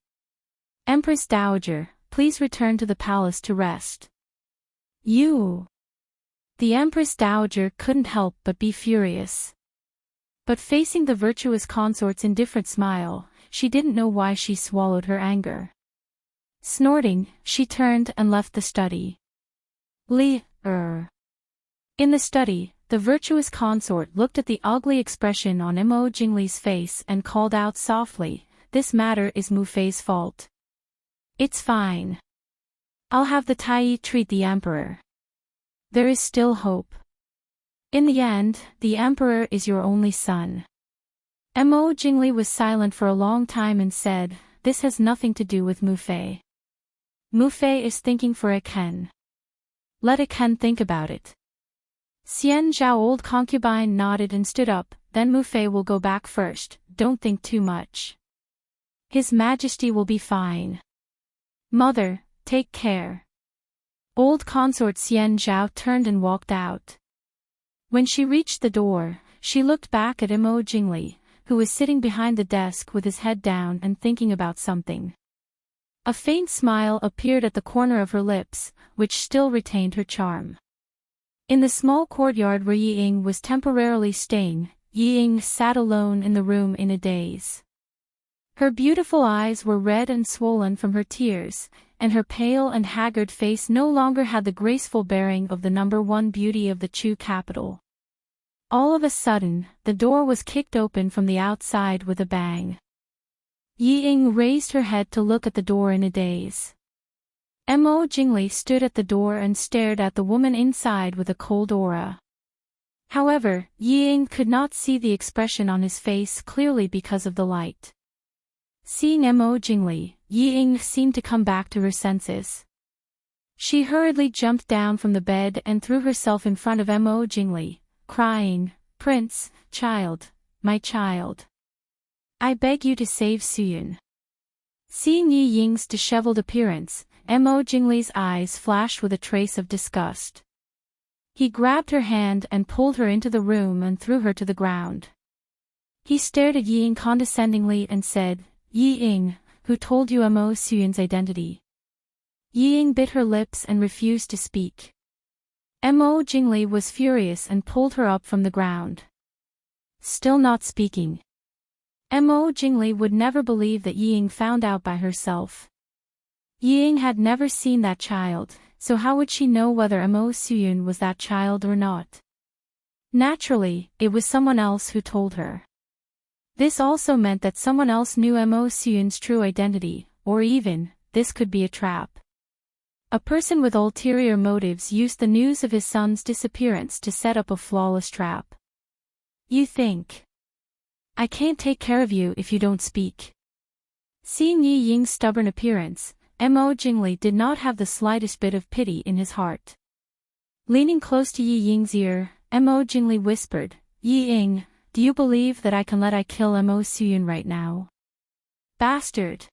Empress Dowager, please return to the palace to rest." "You..." The Empress Dowager couldn't help but be furious. But facing the virtuous consort's indifferent smile, she didn't know why she swallowed her anger. Snorting, she turned and left the study. In the study, the virtuous consort looked at the ugly expression on Mo Jingli's face and called out softly, "This matter is Mu Fei's fault. It's fine. I'll have the Tai treat the emperor. There is still hope. In the end, the emperor is your only son." Mo Jingli was silent for a long time and said, "This has nothing to do with Mu Fei. Mu Fei is thinking for a Ken. Let a Ken think about it." Xian Zhao old concubine nodded and stood up, "Then Mu Fei will go back first, don't think too much. His Majesty will be fine. Mother, take care." Old consort Xian Zhao turned and walked out. When she reached the door, she looked back at Mo Jingli, who was sitting behind the desk with his head down and thinking about something. A faint smile appeared at the corner of her lips, which still retained her charm. In the small courtyard where Yi Ying was temporarily staying, Yi Ying sat alone in the room in a daze. Her beautiful eyes were red and swollen from her tears, and her pale and haggard face no longer had the graceful bearing of the #1 beauty of the Chu capital. All of a sudden, the door was kicked open from the outside with a bang. Yi Ying raised her head to look at the door in a daze. Mo Jingli stood at the door and stared at the woman inside with a cold aura. However, Yi Ying could not see the expression on his face clearly because of the light. Seeing Mo Jingli, Yi Ying seemed to come back to her senses. She hurriedly jumped down from the bed and threw herself in front of Mo Jingli, crying, "Prince, child, my child. I beg you to save Suyun." Seeing Yi Ying's disheveled appearance, Mo Jingli's eyes flashed with a trace of disgust. He grabbed her hand and pulled her into the room and threw her to the ground. He stared at Yi Ying condescendingly and said, "Yi Ying, who told you Mo Suyun's identity?" Yi Ying bit her lips and refused to speak. Mo Jingli was furious and pulled her up from the ground. Still not speaking. Mo Jingli would never believe that Yi Ying found out by herself. Yi Ying had never seen that child, so how would she know whether Mo Suyun was that child or not? Naturally, it was someone else who told her. This also meant that someone else knew Mo Suyun's true identity, or even, this could be a trap. A person with ulterior motives used the news of his son's disappearance to set up a flawless trap. "You think I can't take care of you if you don't speak?" Seeing Yi Ying's stubborn appearance, Mo Jingli did not have the slightest bit of pity in his heart. Leaning close to Yi Ying's ear, Mo Jingli whispered, Yi Ying, do you believe that I kill Mo Suyun right now? Bastard!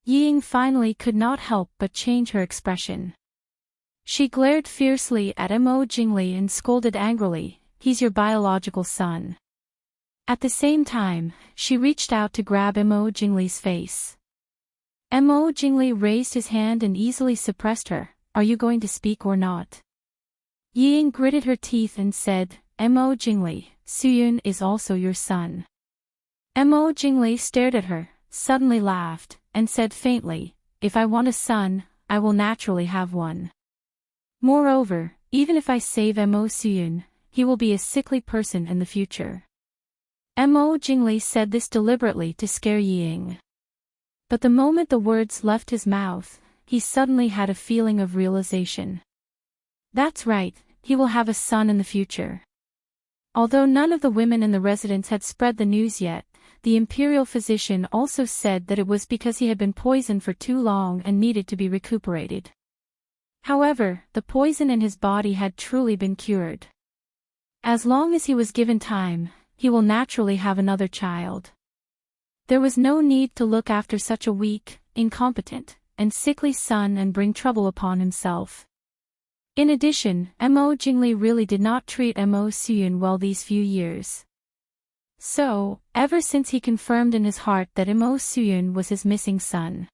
Yi Ying finally could not help but change her expression. She glared fiercely at Mo Jingli and scolded angrily, he's your biological son. At the same time, she reached out to grab Mo Jingli's face. Mo Jingli raised his hand and easily suppressed her, are you going to speak or not? Yi Ying gritted her teeth and said, Mo Jingli, Suyun is also your son. Mo Jingli stared at her, suddenly laughed, and said faintly, if I want a son, I will naturally have one. Moreover, even if I save Mo Suyun, he will be a sickly person in the future. Mo Jingli said this deliberately to scare Yi Ying. But the moment the words left his mouth, he suddenly had a feeling of realization. That's right, he will have a son in the future. Although none of the women in the residence had spread the news yet, the imperial physician also said that it was because he had been poisoned for too long and needed to be recuperated. However, the poison in his body had truly been cured. As long as he was given time, he will naturally have another child. There was no need to look after such a weak, incompetent, and sickly son and bring trouble upon himself. In addition, Mo Jingli really did not treat Mo Suyun well these few years. So, ever since he confirmed in his heart that Mo Suyun was his missing son,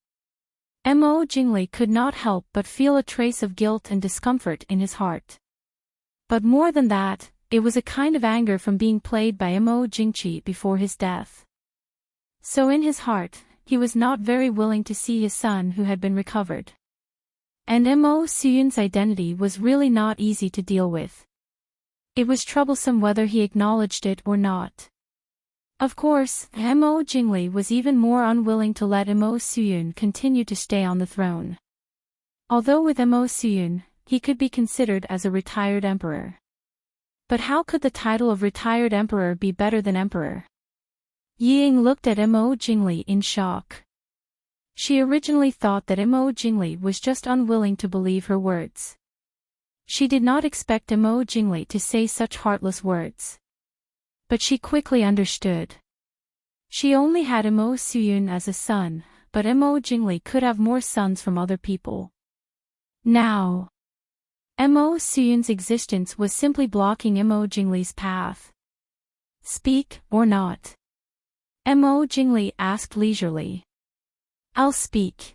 Mo Jingli could not help but feel a trace of guilt and discomfort in his heart. But more than that, it was a kind of anger from being played by Mo Jingqi before his death. So in his heart, he was not very willing to see his son who had been recovered. And Mo Suyun's identity was really not easy to deal with. It was troublesome whether he acknowledged it or not. Of course, Mo Jingli was even more unwilling to let Mo Suyun continue to stay on the throne. Although with Mo Suyun, he could be considered as a retired emperor. But how could the title of retired emperor be better than emperor? Yi Ying looked at Mo Jingli in shock. She originally thought that Mo Jingli was just unwilling to believe her words. She did not expect Mo Jingli to say such heartless words. But she quickly understood. She only had Mo Suyun as a son, but Mo Jingli could have more sons from other people. Now, Mo Suyun's existence was simply blocking Mo Jingli's path. Speak, or not? Mo Jingli asked leisurely. I'll speak.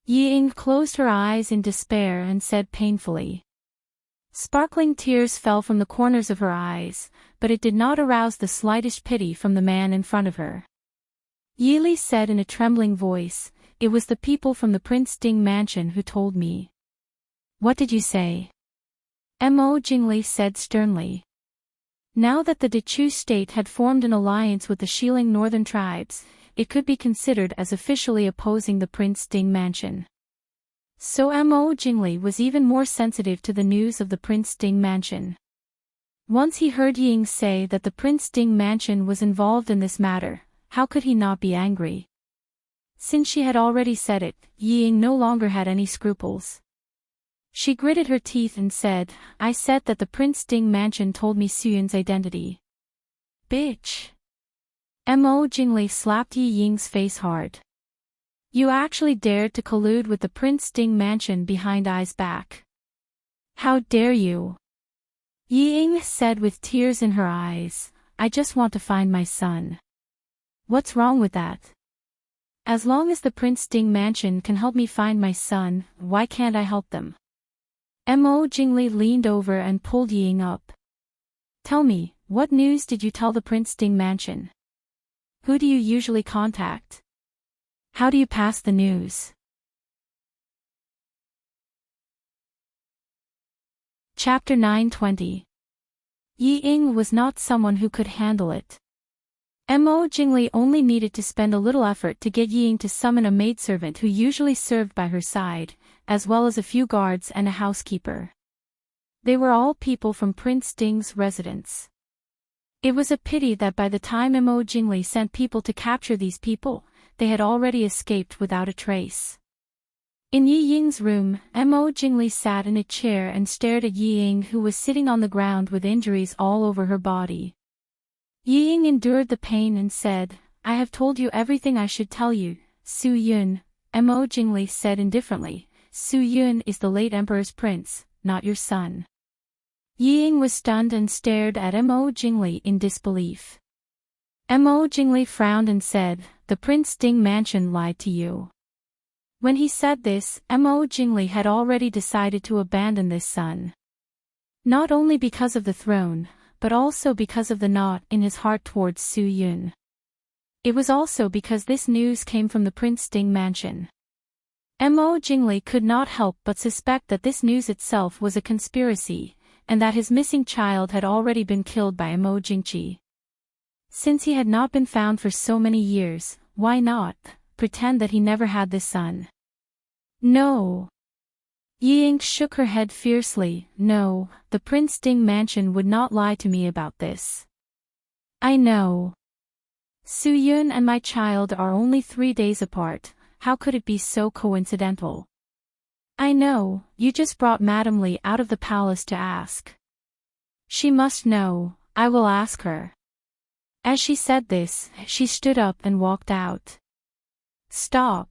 Yi Ying closed her eyes in despair and said painfully. Sparkling tears fell from the corners of her eyes, but it did not arouse the slightest pity from the man in front of her. Yi Li said in a trembling voice, it was the people from the Prince Ding mansion who told me. What did you say? Mo Jingli said sternly. Now that the Dechu state had formed an alliance with the Xiling northern tribes, it could be considered as officially opposing the Prince Ding mansion. So Mo Jingli was even more sensitive to the news of the Prince Ding mansion. Once he heard Yi Ying say that the Prince Ding mansion was involved in this matter, how could he not be angry? Since she had already said it, Yi Ying no longer had any scruples. She gritted her teeth and said, I said that the Prince Ding mansion told me Suyun's identity. Bitch. Mo Jingli slapped Yi Ying's face hard. You actually dared to collude with the Prince Ding mansion behind Ai's back. How dare you? Yi Ying said with tears in her eyes, I just want to find my son. What's wrong with that? As long as the Prince Ding mansion can help me find my son, why can't I help them? Mo Jingli leaned over and pulled Yi Ying up. Tell me, what news did you tell the Prince Ding mansion? Who do you usually contact? How do you pass the news? Chapter 920. Yi Ying was not someone who could handle it. Mo Jingli only needed to spend a little effort to get Yi Ying to summon a maidservant who usually served by her side, as well as a few guards and a housekeeper. They were all people from Prince Ding's residence. It was a pity that by the time Mo Jingli sent people to capture these people, they had already escaped without a trace. In Yi Ying's room, Mo Jingli sat in a chair and stared at Yi Ying, who was sitting on the ground with injuries all over her body. Yi Ying endured the pain and said, "I have told you everything I should tell you, Su Yun," Mo Jingli said indifferently. "Su Yun is the late emperor's prince, not your son." Yi Ying was stunned and stared at Mo Jingli in disbelief. Mo Jingli frowned and said, "The Prince Ding Mansion lied to you." When he said this, Mo Jingli had already decided to abandon this son. Not only because of the throne, but also because of the knot in his heart towards Su Yun. It was also because this news came from the Prince Ding Mansion. Mo Jingli could not help but suspect that this news itself was a conspiracy, and that his missing child had already been killed by Mo Jingqi. Since he had not been found for so many years, why not pretend that he never had this son? No. Yi Ying shook her head fiercely. "No, the Prince Ding Mansion would not lie to me about this. I know. Su Yun and my child are only 3 days apart, how could it be so coincidental? I know, you just brought Madame Li out of the palace to ask. She must know, I will ask her." As she said this, she stood up and walked out. "Stop,"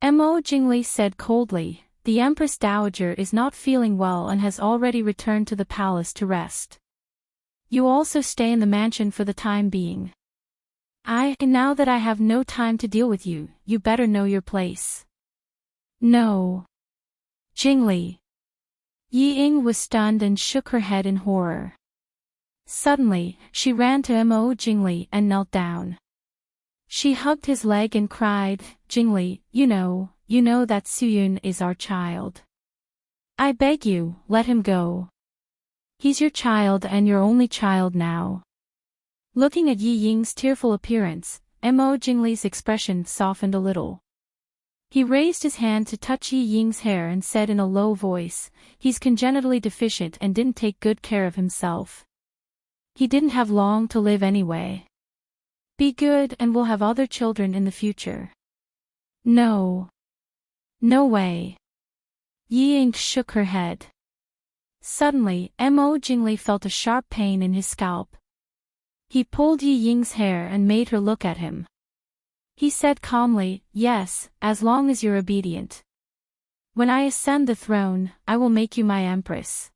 Mo Jingli said coldly. "The Empress Dowager is not feeling well and has already returned to the palace to rest. You also stay in the mansion for the time being. Now that I have no time to deal with you, you better know your place." "No. Jingli." Yi Ying was stunned and shook her head in horror. Suddenly, she ran to Mo Jingli and knelt down. She hugged his leg and cried, "Jingli, you know that Su Yun is our child. I beg you, let him go. He's your child and your only child now." Looking at Yi Ying's tearful appearance, Mo Jingli's expression softened a little. He raised his hand to touch Yi Ying's hair and said in a low voice, "He's congenitally deficient and didn't take good care of himself. He didn't have long to live anyway. Be good and we'll have other children in the future." "No. No way." Yi Ying shook her head. Suddenly, Mo Jingli felt a sharp pain in his scalp. He pulled Yi Ying's hair and made her look at him. He said calmly, "Yes, as long as you're obedient. When I ascend the throne, I will make you my empress."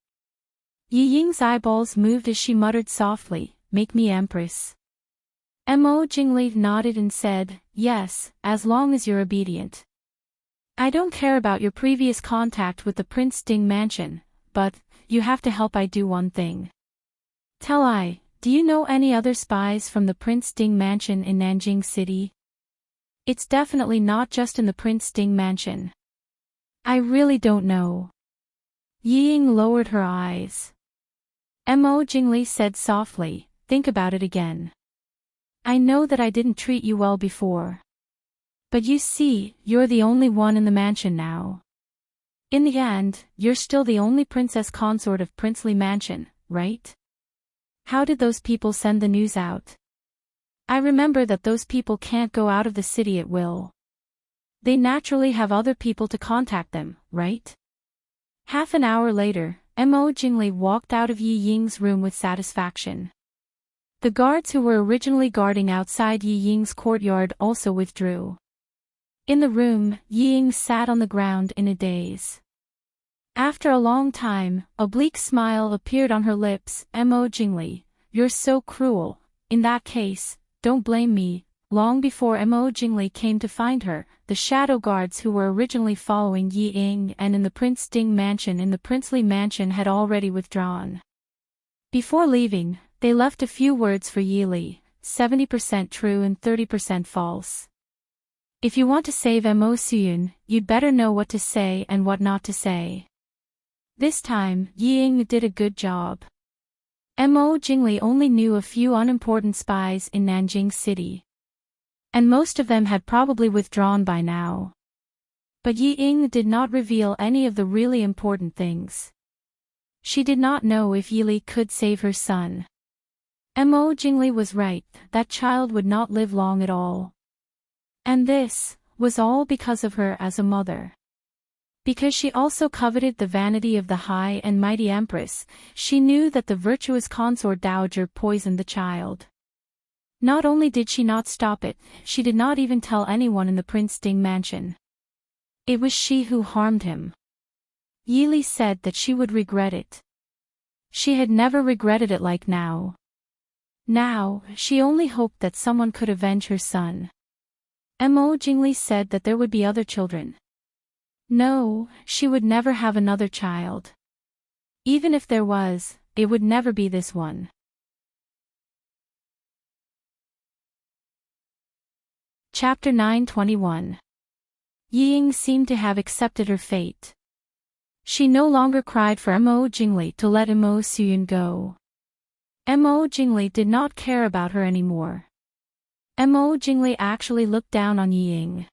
Yi Ying's eyeballs moved as she muttered softly, "Make me empress." Mo Jingli nodded and said, "Yes, as long as you're obedient. I don't care about your previous contact with the Prince Ding Mansion, but you have to help I do one thing. Do you know any other spies from the Prince Ding Mansion in Nanjing City? It's definitely not just in the Prince Ding Mansion." "I really don't know." Yi Ying lowered her eyes. Mo Jingli said softly, "Think about it again. I know that I didn't treat you well before. But you see, you're the only one in the mansion now. In the end, you're still the only princess consort of Princely Mansion, right? How did those people send the news out? I remember that those people can't go out of the city at will. They naturally have other people to contact them, right?" Half an hour later, Mo Jingli walked out of Yi Ying's room with satisfaction. The guards who were originally guarding outside Yi Ying's courtyard also withdrew. In the room, Yi Ying sat on the ground in a daze. After a long time, a bleak smile appeared on her lips. "Mo Jingli, you're so cruel. In that case, don't blame me." Long before Mo Jingli came to find her, the shadow guards who were originally following Yi Ying and in the Prince Ding Mansion in the Princely Mansion had already withdrawn. Before leaving, they left a few words for Yi Li, 70% true and 30% false. If you want to save Mo Suyun, you'd better know what to say and what not to say. This time, Yi Ying did a good job. Mo Jingli only knew a few unimportant spies in Nanjing City. And most of them had probably withdrawn by now. But Yi Ying did not reveal any of the really important things. She did not know if Yi Li could save her son. Mo Jingli was right, that child would not live long at all. And this was all because of her as a mother. Because she also coveted the vanity of the high and mighty empress, she knew that the virtuous consort dowager poisoned the child. Not only did she not stop it, she did not even tell anyone in the Prince Ding mansion. It was she who harmed him. Yili said that she would regret it. She had never regretted it like now. Now, she only hoped that someone could avenge her son. Mo Jingli said that there would be other children. No, she would never have another child. Even if there was, it would never be this one. Chapter 9:21. Ying seemed to have accepted her fate. She no longer cried for Mo Jingli to let Mo Suyun go. Mo Jingli did not care about her anymore. Mo Jingli actually looked down on Ying.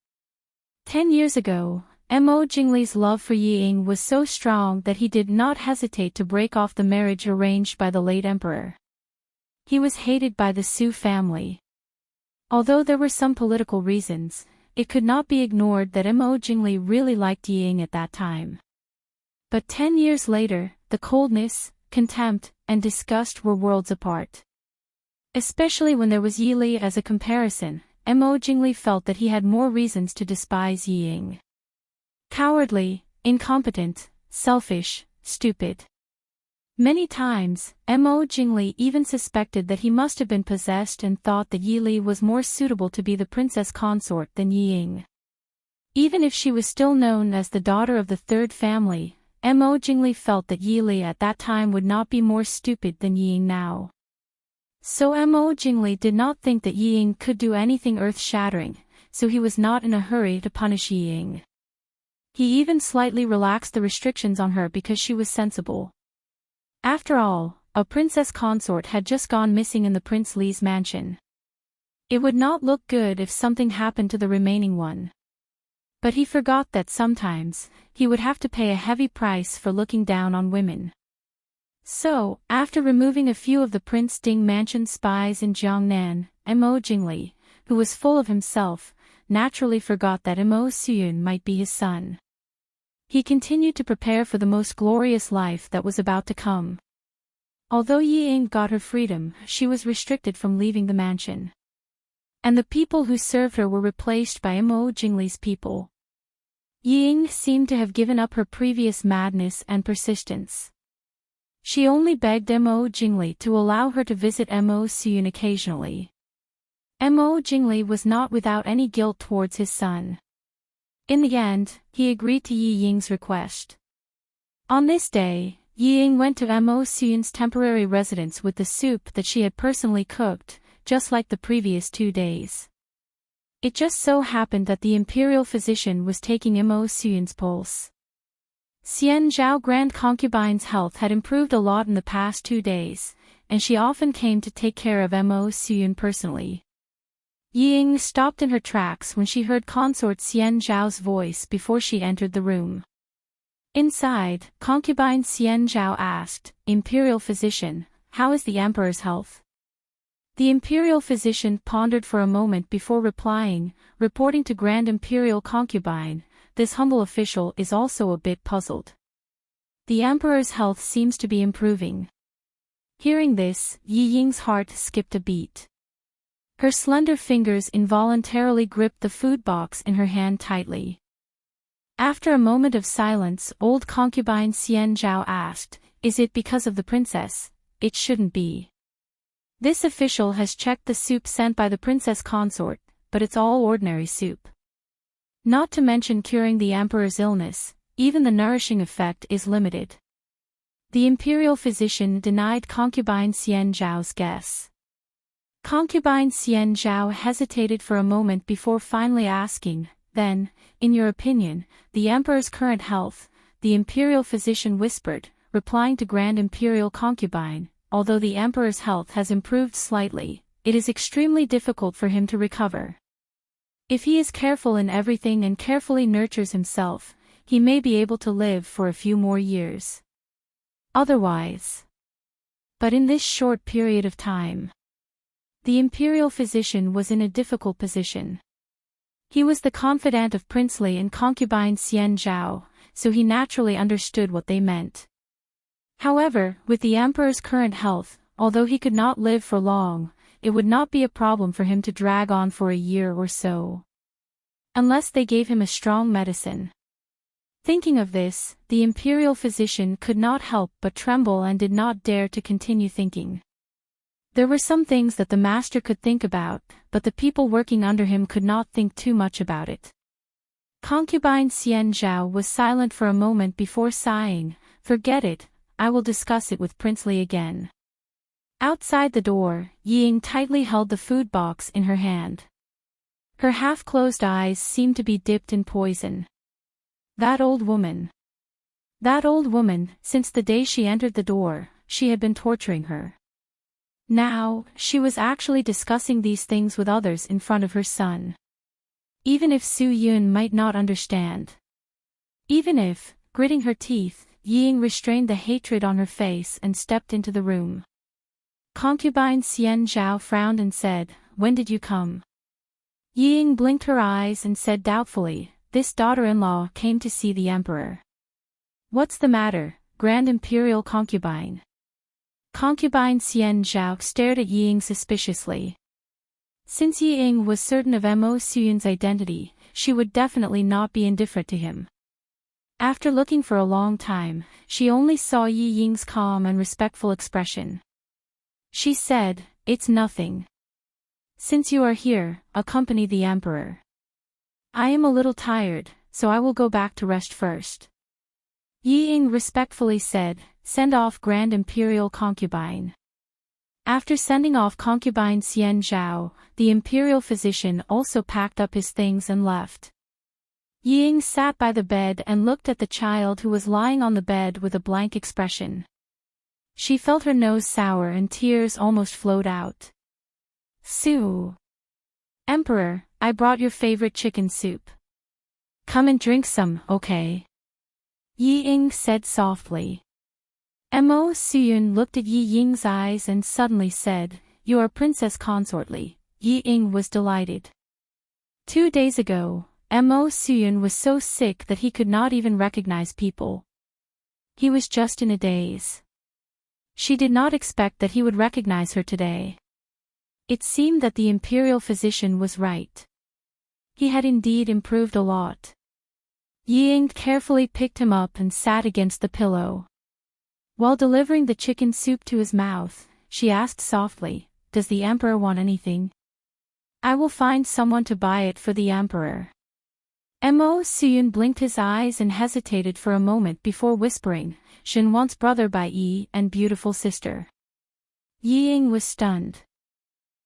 10 years ago, Mo Jingli's love for Ying was so strong that he did not hesitate to break off the marriage arranged by the late emperor. He was hated by the Su family. Although there were some political reasons, it could not be ignored that Mo Jingli really liked Ying at that time. But 10 years later, the coldness, contempt, and disgust were worlds apart. Especially when there was Yili as a comparison, Mo Jingli felt that he had more reasons to despise Ying. Cowardly, incompetent, selfish, stupid. Many times, Mo Jingli even suspected that he must have been possessed and thought that Yili was more suitable to be the princess consort than Ying. Even if she was still known as the daughter of the third family, Mo Jingli felt that Yili at that time would not be more stupid than Ying now. So Mo Jingli did not think that Ying could do anything earth-shattering, so he was not in a hurry to punish Ying. He even slightly relaxed the restrictions on her because she was sensible. After all, a princess consort had just gone missing in the Prince Li's mansion. It would not look good if something happened to the remaining one. But he forgot that sometimes, he would have to pay a heavy price for looking down on women. So, after removing a few of the Prince Ding mansion spies in Jiangnan, Mo Jingli, who was full of himself, naturally forgot that Mo Suyun might be his son. He continued to prepare for the most glorious life that was about to come. Although Ying got her freedom, she was restricted from leaving the mansion. And the people who served her were replaced by Mo Jingli's people. Ying seemed to have given up her previous madness and persistence. She only begged Mo Jingli to allow her to visit Mo Suyun occasionally. Mo Jingli was not without any guilt towards his son. In the end, he agreed to Yi Ying's request. On this day, Yi Ying went to Mo Suyun's temporary residence with the soup that she had personally cooked, just like the previous 2 days. It just so happened that the imperial physician was taking Mo Suyun's pulse. Xian Zhao Grand Concubine's health had improved a lot in the past 2 days, and she often came to take care of Mo Suyun personally. Ying stopped in her tracks when she heard consort Xian Zhao's voice before she entered the room. Inside, concubine Xian Zhao asked, "Imperial physician, how is the emperor's health?" The imperial physician pondered for a moment before replying, reporting to Grand Imperial Concubine, "This humble official is also a bit puzzled. The emperor's health seems to be improving." Hearing this, Yi Ying's heart skipped a beat. Her slender fingers involuntarily gripped the food box in her hand tightly. After a moment of silence, old concubine Xian Zhao asked, "Is it because of the princess?" "It shouldn't be. This official has checked the soup sent by the princess consort, but it's all ordinary soup. Not to mention curing the emperor's illness, even the nourishing effect is limited." The imperial physician denied concubine Xian Zhao's guess. Concubine Xian Zhao hesitated for a moment before finally asking, "Then, in your opinion, the emperor's current health?" The imperial physician whispered, replying to Grand Imperial Concubine, "Although the emperor's health has improved slightly, it is extremely difficult for him to recover. If he is careful in everything and carefully nurtures himself, he may be able to live for a few more years. Otherwise. But in this short period of time, the imperial physician was in a difficult position. He was the confidant of Prince Li and concubine Xian Zhao, so he naturally understood what they meant. However, with the emperor's current health, although he could not live for long, it would not be a problem for him to drag on for a year or so. Unless they gave him a strong medicine. Thinking of this, the imperial physician could not help but tremble and did not dare to continue thinking. There were some things that the master could think about, but the people working under him could not think too much about it. Concubine Xian Zhao was silent for a moment before sighing, "Forget it, I will discuss it with Prince Li again." Outside the door, Ying tightly held the food box in her hand. Her half-closed eyes seemed to be dipped in poison. That old woman. That old woman, since the day she entered the door, she had been torturing her. Now, she was actually discussing these things with others in front of her son. Even if Su Yun might not understand. Even if, gritting her teeth, Ying restrained the hatred on her face and stepped into the room. Concubine Xian Zhao frowned and said, "When did you come?" Ying blinked her eyes and said doubtfully, "This daughter-in-law came to see the emperor." "What's the matter, Grand Imperial Concubine?" Concubine Xian Zhao stared at Ying suspiciously. Since Ying was certain of Mo Suyun's identity, she would definitely not be indifferent to him. After looking for a long time, she only saw Yi Ying's calm and respectful expression. She said, "It's nothing. Since you are here, accompany the emperor. I am a little tired, so I will go back to rest first." Yi Ying respectfully said, "Send off Grand Imperial Concubine." After sending off Concubine Xian Zhao, the imperial physician also packed up his things and left. Yi Ying sat by the bed and looked at the child who was lying on the bed with a blank expression. She felt her nose sour and tears almost flowed out. "Su. Emperor, I brought your favorite chicken soup. Come and drink some, okay?" Yi Ying said softly. Mo Suyun looked at Yi Ying's eyes and suddenly said, "You are Princess Consort Li." Yi Ying was delighted. 2 days ago, Mo Suyun was so sick that he could not even recognize people. He was just in a daze. She did not expect that he would recognize her today. It seemed that the imperial physician was right. He had indeed improved a lot. Yi Ying carefully picked him up and sat against the pillow. While delivering the chicken soup to his mouth, she asked softly, "Does the emperor want anything? I will find someone to buy it for the emperor." Mo Suyun blinked his eyes and hesitated for a moment before whispering, "Shenwan's brother by Yi and beautiful sister." Yi Ying was stunned.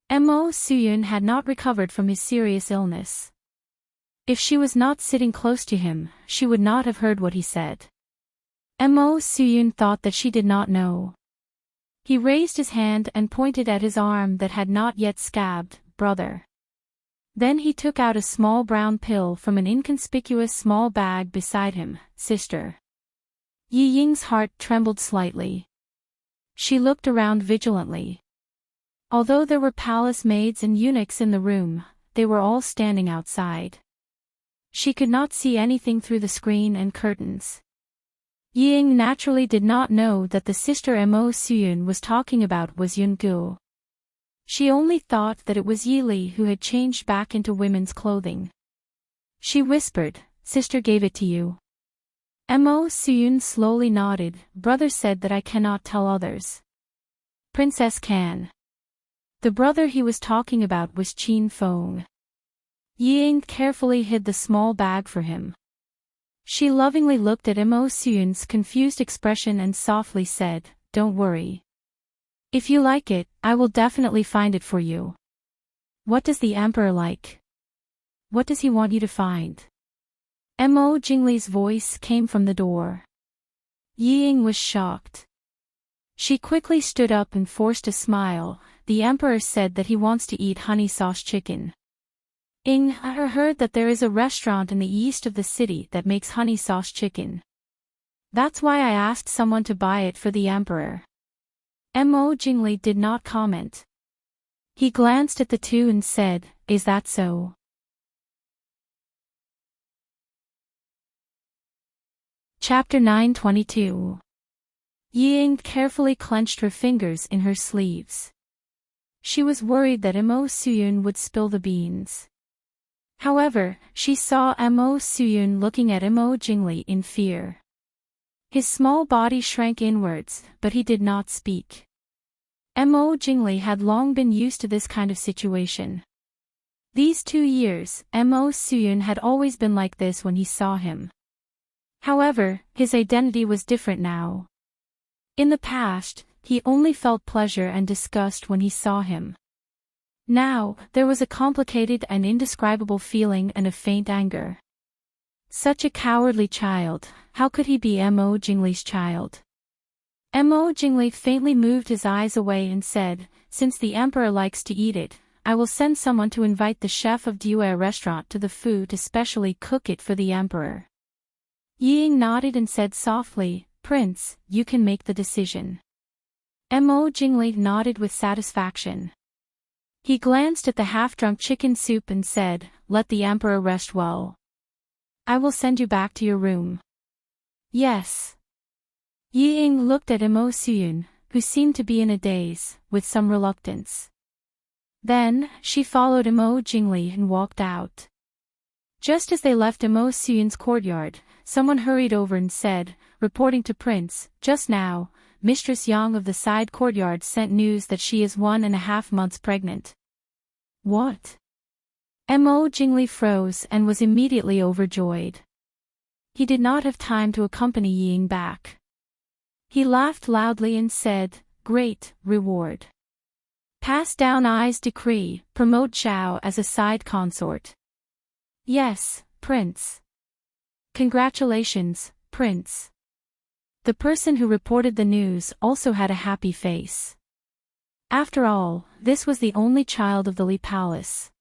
Mo Suyun had not recovered from his serious illness. If she was not sitting close to him, she would not have heard what he said. Mo Suyun thought that she did not know. He raised his hand and pointed at his arm that had not yet scabbed, "Brother." Then he took out a small brown pill from an inconspicuous small bag beside him, "Sister." Yi Ying's heart trembled slightly. She looked around vigilantly. Although there were palace maids and eunuchs in the room, they were all standing outside. She could not see anything through the screen and curtains. Yi Ying naturally did not know that the sister Mo Suyun was talking about was Yun Gu. She only thought that it was Yi Li who had changed back into women's clothing. She whispered, "Sister gave it to you." Mo Suyun slowly nodded. "Brother said that I cannot tell others." "Princess can." The brother he was talking about was Qin Feng. Yi Ying carefully hid the small bag for him. She lovingly looked at Mo Suyun's confused expression and softly said, "Don't worry. If you like it, I will definitely find it for you." "What does the emperor like? What does he want you to find?" Mo Jingli's voice came from the door. Yi Ying was shocked. She quickly stood up and forced a smile. "The emperor said that he wants to eat honey sauce chicken. I heard that there is a restaurant in the east of the city that makes honey sauce chicken. That's why I asked someone to buy it for the emperor." Mo Jingli did not comment. He glanced at the two and said, "Is that so?" Chapter 922. Ying carefully clenched her fingers in her sleeves. She was worried that Mo Suyun would spill the beans. However, she saw Mo Suyun looking at Mo Jingli in fear. His small body shrank inwards, but he did not speak. Mo Jingli had long been used to this kind of situation. These 2 years, Mo Suyun had always been like this when he saw him. However, his identity was different now. In the past, he only felt pleasure and disgust when he saw him. Now, there was a complicated and indescribable feeling and a faint anger. Such a cowardly child, how could he be Mo Jingli's child? Mo Jingli faintly moved his eyes away and said, "Since the emperor likes to eat it, I will send someone to invite the chef of Due restaurant to the food to specially cook it for the emperor." Ying nodded and said softly, "Prince, you can make the decision." Mo Jingli nodded with satisfaction. He glanced at the half-drunk chicken soup and said, "Let the emperor rest well. I will send you back to your room." "Yes." Ying looked at Mo Suyun, who seemed to be in a daze, with some reluctance. Then, she followed Mo Jingli and walked out. Just as they left Mo Suyun's courtyard, someone hurried over and said, reporting to Prince, "Just now, Mistress Yang of the side courtyard sent news that she is 1.5 months pregnant." "What?" Mo Jingli froze and was immediately overjoyed. He did not have time to accompany Ying back. He laughed loudly and said, "Great reward. Pass down I's decree, promote Zhao as a side consort." "Yes, Prince." "Congratulations, Prince." The person who reported the news also had a happy face. After all, this was the only child of the Li Palace.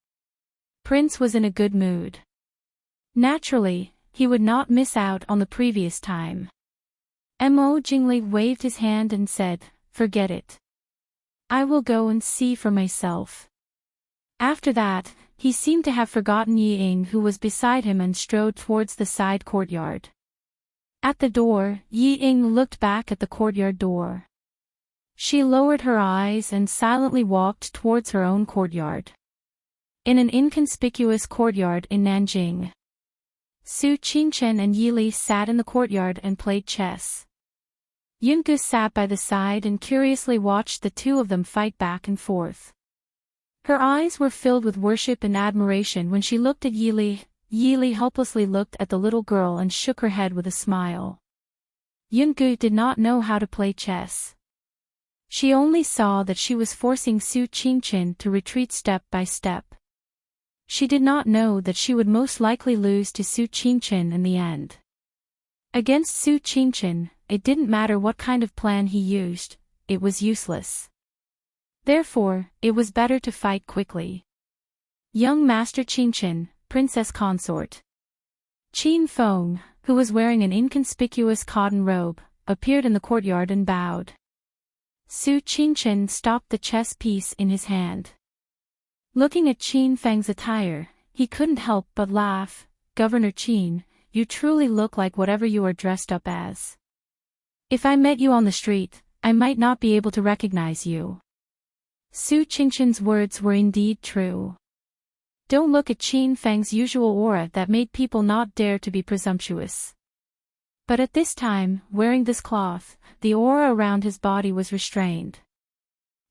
Prince was in a good mood. Naturally, he would not miss out on the previous time. Mo Jingli waved his hand and said, "Forget it. I will go and see for myself." After that, he seemed to have forgotten Ying, who was beside him, and strode towards the side courtyard. At the door, Ying looked back at the courtyard door. She lowered her eyes and silently walked towards her own courtyard. In an inconspicuous courtyard in Nanjing, Su Qingchen and Yili sat in the courtyard and played chess. Yungu sat by the side and curiously watched the two of them fight back and forth. Her eyes were filled with worship and admiration when she looked at Yili. Yili helplessly looked at the little girl and shook her head with a smile. Yungu did not know how to play chess. She only saw that she was forcing Su Qingchen to retreat step by step. She did not know that she would most likely lose to Su Qingchen in the end. Against Su Qingchen, it didn't matter what kind of plan he used, it was useless. Therefore, it was better to fight quickly. Young Master Qingchen, Princess Consort. Qin Feng, who was wearing an inconspicuous cotton robe, appeared in the courtyard and bowed. Su Qingchen stopped the chess piece in his hand. Looking at Qin Feng's attire, he couldn't help but laugh. "Governor Qin, you truly look like whatever you are dressed up as. If I met you on the street, I might not be able to recognize you." Su Qingchen's words were indeed true. Don't look at Qin Feng's usual aura that made people not dare to be presumptuous. But at this time, wearing this cloth, the aura around his body was restrained.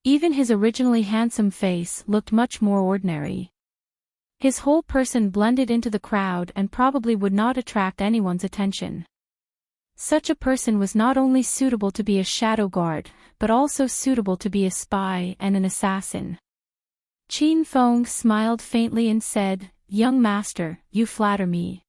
Even his originally handsome face looked much more ordinary. His whole person blended into the crowd and probably would not attract anyone's attention. Such a person was not only suitable to be a shadow guard, but also suitable to be a spy and an assassin. Qin Feng smiled faintly and said, "Young master, you flatter me."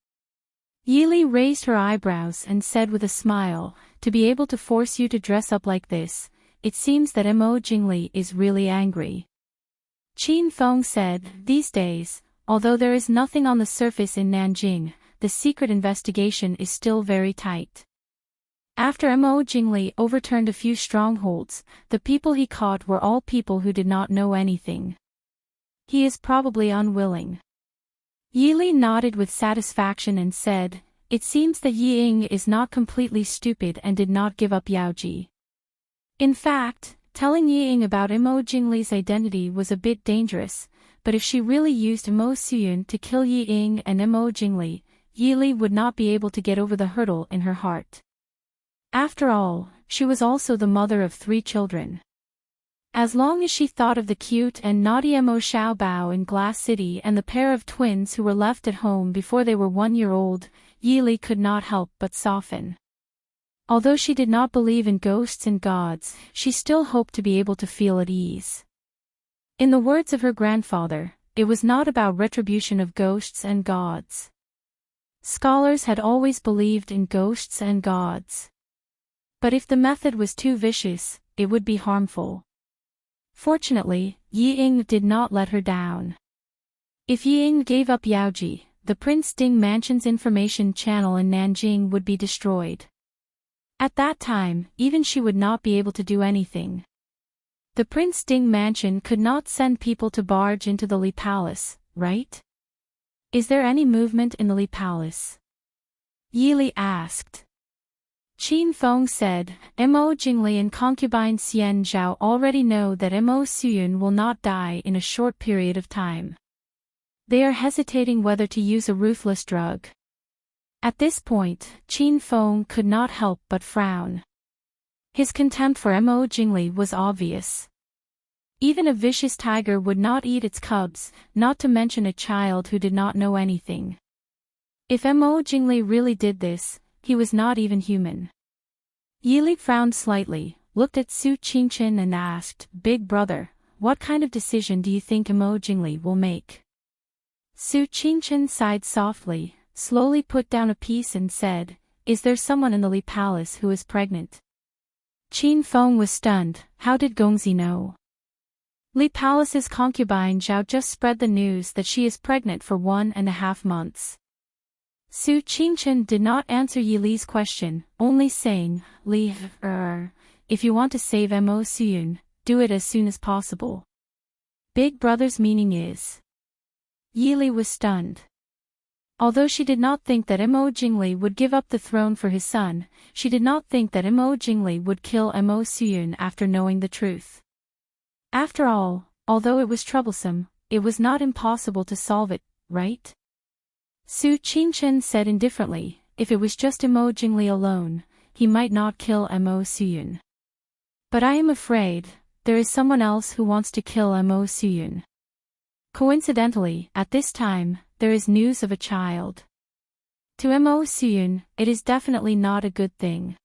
Yili raised her eyebrows and said with a smile, "To be able to force you to dress up like this, it seems that Mo Jingli is really angry." Qin Feng said, "These days, although there is nothing on the surface in Nanjing, the secret investigation is still very tight. After Mo Jingli overturned a few strongholds, the people he caught were all people who did not know anything. He is probably unwilling." Yili nodded with satisfaction and said, it seems that Yi Ying is not completely stupid and did not give up Yaoji. In fact, telling Yi Ying about Imo Jingli's identity was a bit dangerous, but if she really used Imo Suyun to kill Yi Ying and Imo Jingli, Yi Li would not be able to get over the hurdle in her heart. After all, she was also the mother of 3 children. As long as she thought of the cute and naughty Imo Xiaobao in Glass City and the pair of twins who were left at home before they were 1 year old, Yi Li could not help but soften. Although she did not believe in ghosts and gods, she still hoped to be able to feel at ease. In the words of her grandfather, it was not about retribution of ghosts and gods. Scholars had always believed in ghosts and gods. But if the method was too vicious, it would be harmful. Fortunately, Yi Ying did not let her down. If Yi Ying gave up Yaoji, the Prince Ding Mansion's information channel in Nanjing would be destroyed. At that time, even she would not be able to do anything. The Prince Ding Mansion could not send people to barge into the Li Palace, right? Is there any movement in the Li Palace? Yi Li asked. Qin Feng said, Mo Jingli and concubine Xian Zhao already know that Mo Suyun will not die in a short period of time. They are hesitating whether to use a ruthless drug. At this point, Qin Feng could not help but frown. His contempt for Mo Jingli was obvious. Even a vicious tiger would not eat its cubs, not to mention a child who did not know anything. If Mo Jingli really did this, he was not even human. Yi Li frowned slightly, looked at Su Qingchen and asked, Big brother, what kind of decision do you think Mo Jingli will make? Su Qingchen sighed softly, slowly put down a piece and said, Is there someone in the Li Palace who is pregnant? Qin Feng was stunned. How did Gongzi know? Li Palace's concubine Zhao just spread the news that she is pregnant for 1.5 months. Su Qingchen did not answer Yi Li's question, only saying, Li, if you want to save Mo Suyun, do it as soon as possible. Big brother's meaning is. Yi Li was stunned. Although she did not think that Mo Jingli would give up the throne for his son, she did not think that Mo Jingli would kill Mo Suyun after knowing the truth. After all, although it was troublesome, it was not impossible to solve it, right? Su Qingchen said indifferently, if it was just Mo Jingli alone, he might not kill Mo Suyun. But I am afraid, there is someone else who wants to kill Mo Suyun. Coincidentally, at this time, there is news of a child. To Mo Suyun, it is definitely not a good thing.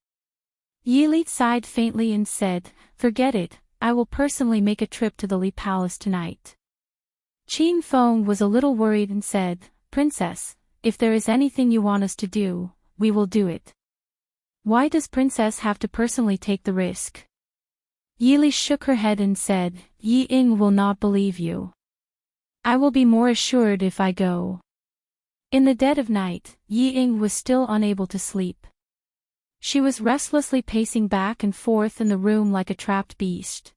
Yi Li sighed faintly and said, Forget it, I will personally make a trip to the Li Palace tonight. Qin Feng was a little worried and said, Princess, if there is anything you want us to do, we will do it. Why does Princess have to personally take the risk? Yi Li shook her head and said, Yi Ying will not believe you. I will be more assured if I go. In the dead of night, Yi Ying was still unable to sleep. She was restlessly pacing back and forth in the room like a trapped beast.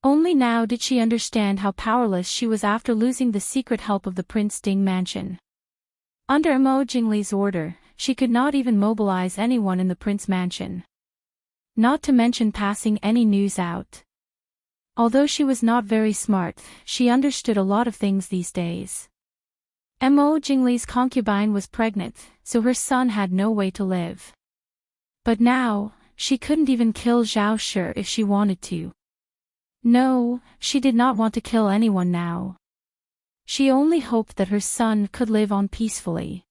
Only now did she understand how powerless she was after losing the secret help of the Prince Ding Mansion. Under Mo Jingli's order, she could not even mobilize anyone in the Prince Mansion. Not to mention passing any news out. Although she was not very smart, she understood a lot of things these days. Mo Jingli's concubine was pregnant, so her son had no way to live. But now, she couldn't even kill Zhao Shi if she wanted to. No, she did not want to kill anyone now. She only hoped that her son could live on peacefully.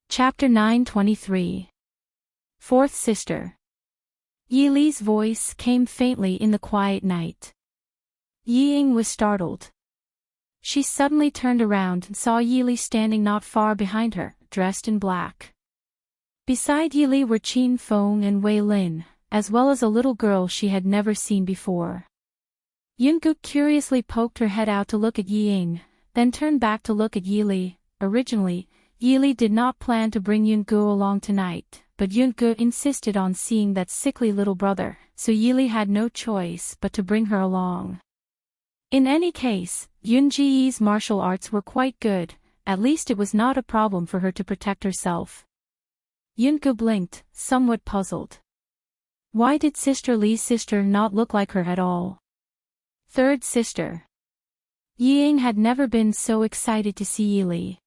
Chapter 923. Fourth Sister. Yi Li's voice came faintly in the quiet night. Yi Ying was startled. She suddenly turned around and saw Yi Li standing not far behind her, dressed in black. Beside Yi Li were Qin Feng and Wei Lin, as well as a little girl she had never seen before. Yungu curiously poked her head out to look at Yi Ying, then turned back to look at Yi Li. Originally, Yi Li did not plan to bring Yungu along tonight, but Yungu insisted on seeing that sickly little brother, so Yi Li had no choice but to bring her along. In any case, Yun Ji's martial arts were quite good, at least it was not a problem for her to protect herself. Yunko blinked, somewhat puzzled. Why did Sister Li's sister not look like her at all? Third sister. Ying had never been so excited to see Yili.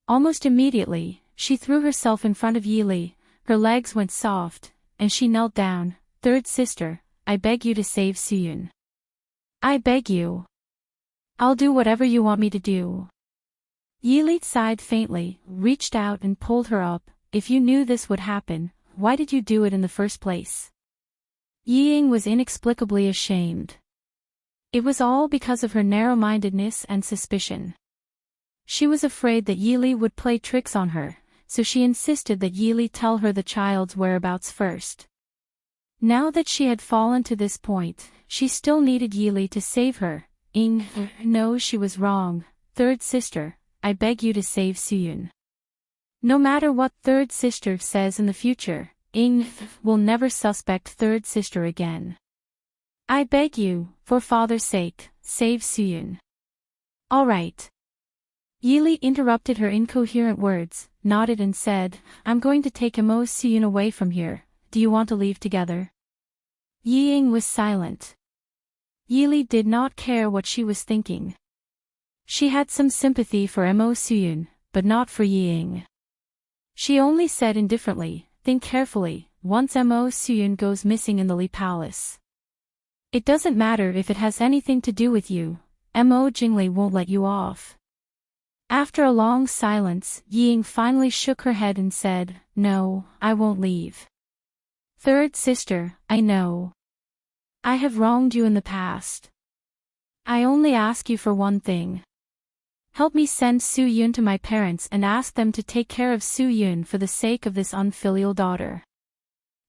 Almost immediately, she threw herself in front of Yili, her legs went soft, and she knelt down. Third sister, I beg you to save Suyun. I beg you. I'll do whatever you want me to do. Yili sighed faintly, reached out and pulled her up. If you knew this would happen, why did you do it in the first place? Ying was inexplicably ashamed. It was all because of her narrow-mindedness and suspicion. She was afraid that Yili would play tricks on her, so she insisted that Yili tell her the child's whereabouts first. Now that she had fallen to this point, she still needed Yili to save her. Ying knows she was wrong. Third sister, I beg you to save Suyun. No matter what third sister says in the future, Ying will never suspect third sister again. I beg you, for father's sake, save Suyun. All right. Yili interrupted her incoherent words, nodded and said, I'm going to take Imo Suyun away from here. Do you want to leave together? Ying was silent. Yili did not care what she was thinking. She had some sympathy for Imo Suyun, but not for Ying. She only said indifferently, think carefully, once Imo Suyun goes missing in the Li Palace. It doesn't matter if it has anything to do with you, Mo Jingli won't let you off. After a long silence, Ying finally shook her head and said, No, I won't leave. Third sister, I know. I have wronged you in the past. I only ask you for one thing. Help me send Su Yun to my parents and ask them to take care of Su Yun for the sake of this unfilial daughter.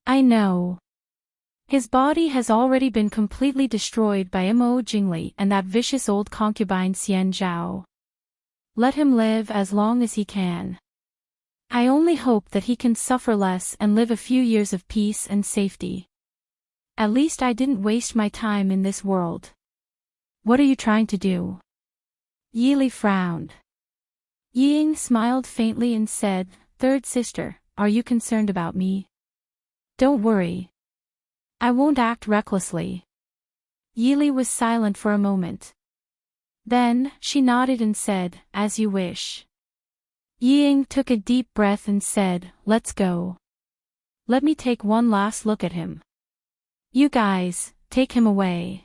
I know. His body has already been completely destroyed by Mo Jingli and that vicious old concubine Xian Zhao. Let him live as long as he can. I only hope that he can suffer less and live a few years of peace and safety. At least I didn't waste my time in this world. What are you trying to do? Yili frowned. Ying smiled faintly and said, Third sister, are you concerned about me? Don't worry. I won't act recklessly. Yili was silent for a moment. Then, she nodded and said, As you wish. Ying took a deep breath and said, Let's go. Let me take one last look at him. You guys, take him away.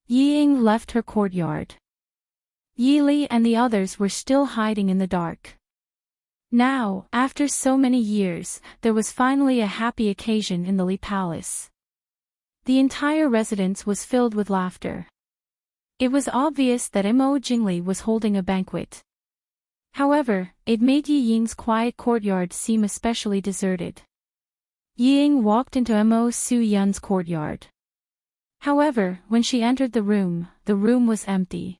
Ying left her courtyard. Yili and the others were still hiding in the dark. Now, after so many years, there was finally a happy occasion in the Li Palace. The entire residence was filled with laughter. It was obvious that Mo Jingli was holding a banquet. However, it made Yi Ying's quiet courtyard seem especially deserted. Yi Ying walked into Mo Su Yun's courtyard. However, when she entered the room was empty.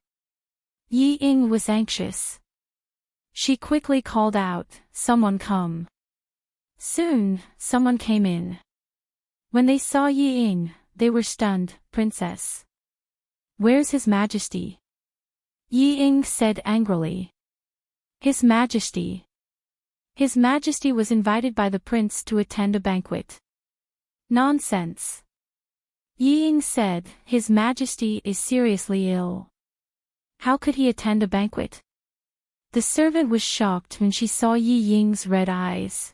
Yi Ying was anxious. She quickly called out, Someone come. Soon, someone came in. When they saw Yi Ying, they were stunned. Princess. Where's His Majesty? Yi Ying said angrily. His Majesty. His Majesty was invited by the prince to attend a banquet. Nonsense. Yi Ying said, His Majesty is seriously ill. How could he attend a banquet? The servant was shocked when she saw Yi Ying's red eyes.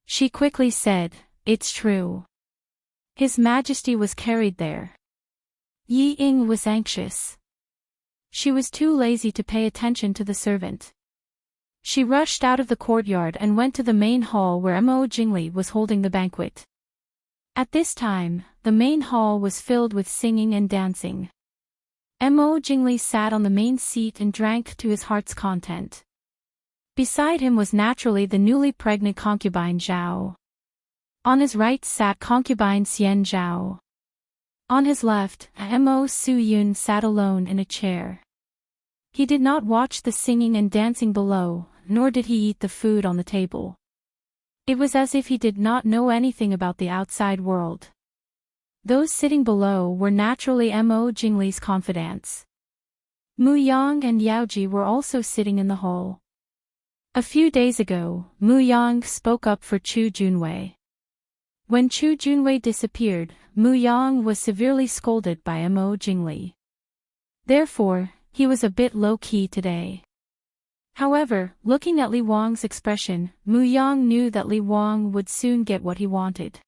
She quickly said, It's true. His Majesty was carried there. Yi Ying was anxious. She was too lazy to pay attention to the servant. She rushed out of the courtyard and went to the main hall where Mo Jingli was holding the banquet. At this time, the main hall was filled with singing and dancing. Mo Jingli sat on the main seat and drank to his heart's content. Beside him was naturally the newly pregnant concubine Zhao. On his right sat concubine Xian Zhao. On his left, Mo Su Yun sat alone in a chair. He did not watch the singing and dancing below, nor did he eat the food on the table. It was as if he did not know anything about the outside world. Those sitting below were naturally Mo Jingli's confidants. Mu Yang and Yaoji were also sitting in the hall. A few days ago, Mu Yang spoke up for Chu Junwei. When Chu Junwei disappeared, Mu Yang was severely scolded by Mo Jingli. Therefore, he was a bit low-key today. However, looking at Li Wang's expression, Mu Yang knew that Li Wang would soon get what he wanted.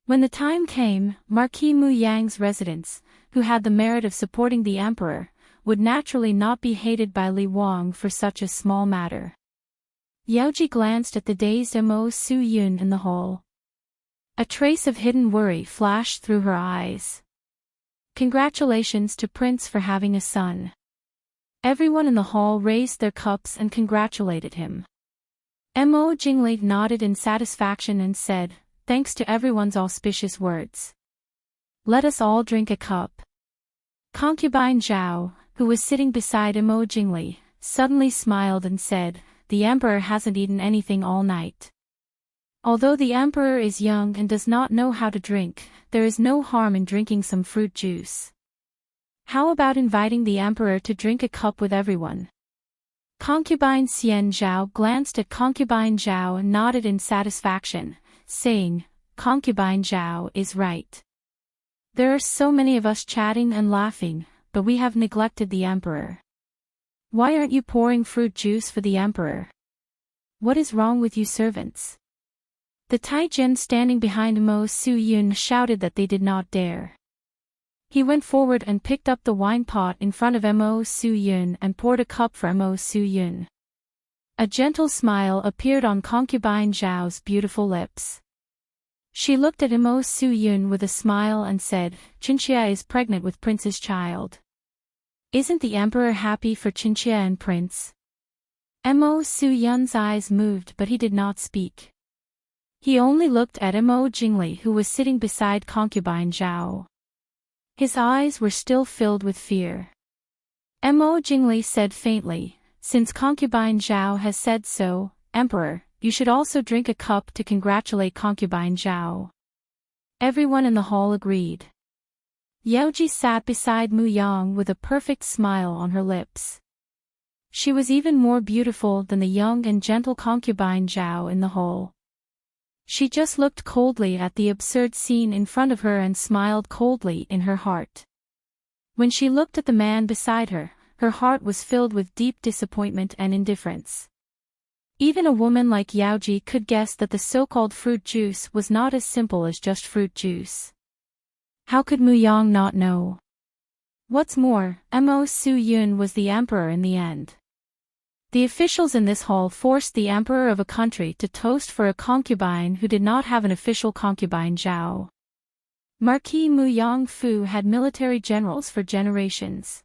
When the time came, Marquis Mu Yang's residence, who had the merit of supporting the emperor, would naturally not be hated by Li Wang for such a small matter. Yaoji glanced at the dazed Mo Su Yun in the hall. A trace of hidden worry flashed through her eyes. Congratulations to Prince for having a son. Everyone in the hall raised their cups and congratulated him. Mo Jingli nodded in satisfaction and said, "Thanks to everyone's auspicious words. Let us all drink a cup." Concubine Zhao, who was sitting beside Mo Jingli, suddenly smiled and said, "The emperor hasn't eaten anything all night. Although the emperor is young and does not know how to drink, there is no harm in drinking some fruit juice. How about inviting the emperor to drink a cup with everyone?" Concubine Xian Zhao glanced at Concubine Zhao and nodded in satisfaction, saying, "Concubine Zhao is right. There are so many of us chatting and laughing, but we have neglected the emperor. Why aren't you pouring fruit juice for the emperor? What is wrong with you servants?" The Taijin standing behind Mo Su Yun shouted that they did not dare. He went forward and picked up the wine pot in front of Mo Su Yun and poured a cup for Mo Su Yun. A gentle smile appeared on Concubine Zhao's beautiful lips. She looked at Mo Su Yun with a smile and said, "Chinchia is pregnant with Prince's child. Isn't the emperor happy for Chinchia and Prince?" Mo Su Yun's eyes moved but he did not speak. He only looked at Mo Jingli who was sitting beside Concubine Zhao. His eyes were still filled with fear. Mo Jingli said faintly, "Since Concubine Zhao has said so, Emperor, you should also drink a cup to congratulate Concubine Zhao." Everyone in the hall agreed. Yaoji sat beside Mu Yang with a perfect smile on her lips. She was even more beautiful than the young and gentle Concubine Zhao in the hall. She just looked coldly at the absurd scene in front of her and smiled coldly in her heart. When she looked at the man beside her, her heart was filled with deep disappointment and indifference. Even a woman like Yaoji could guess that the so-called fruit juice was not as simple as just fruit juice. How could Mu Yang not know? What's more, Mo Su Yun was the emperor in the end. The officials in this hall forced the emperor of a country to toast for a concubine who did not have an official concubine Zhao. Marquis Mu Yang Fu had military generals for generations.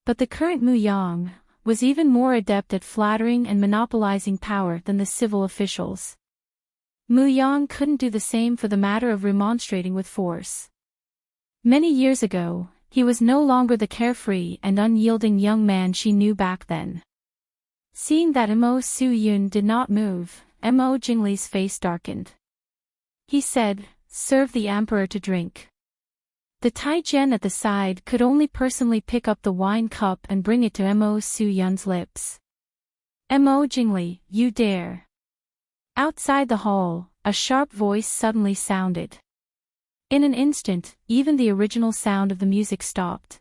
But the current Mu Yang was even more adept at flattering and monopolizing power than the civil officials. Mu Yang couldn't do the same for the matter of remonstrating with force. Many years ago, he was no longer the carefree and unyielding young man she knew back then. Seeing that Mo Su Yun did not move, Mo Jingli's face darkened. He said, "Serve the emperor to drink." The Taijin at the side could only personally pick up the wine cup and bring it to Mo Su Yun's lips. "Mo Jingli, you dare." Outside the hall, a sharp voice suddenly sounded. In an instant, even the original sound of the music stopped.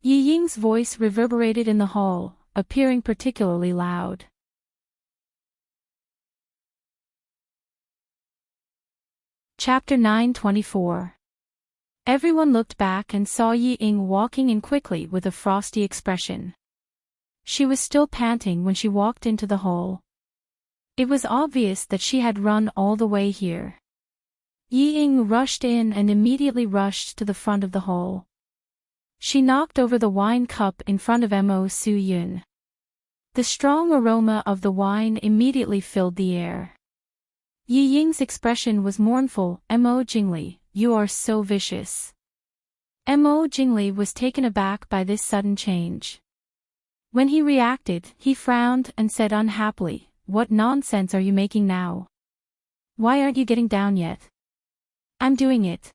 Yi Ying's voice reverberated in the hall, appearing particularly loud. Chapter 9:24. Everyone looked back and saw Yi Ying walking in quickly with a frosty expression. She was still panting when she walked into the hall. It was obvious that she had run all the way here. Yi Ying rushed in and immediately rushed to the front of the hall. She knocked over the wine cup in front of Mo Su Yun. The strong aroma of the wine immediately filled the air. Yi Ying's expression was mournful. "Mo Jingli, you are so vicious." Mo Jingli was taken aback by this sudden change. When he reacted, he frowned and said unhappily, "What nonsense are you making now? Why aren't you getting down yet?" "I'm doing it."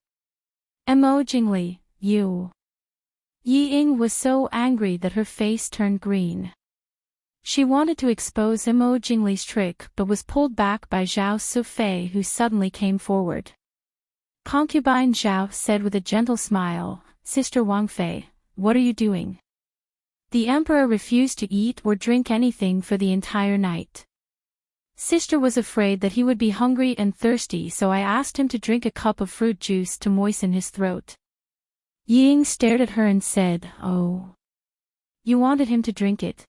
"Mo Jingli, you..." Yi Ying was so angry that her face turned green. She wanted to expose Imo Jingli's trick but was pulled back by Zhao Sufei, who suddenly came forward. Concubine Zhao said with a gentle smile, "Sister Wang Fei, what are you doing?" The emperor refused to eat or drink anything for the entire night. Sister was afraid that he would be hungry and thirsty, so I asked him to drink a cup of fruit juice to moisten his throat. Yi Ying stared at her and said, "Oh. You wanted him to drink it?"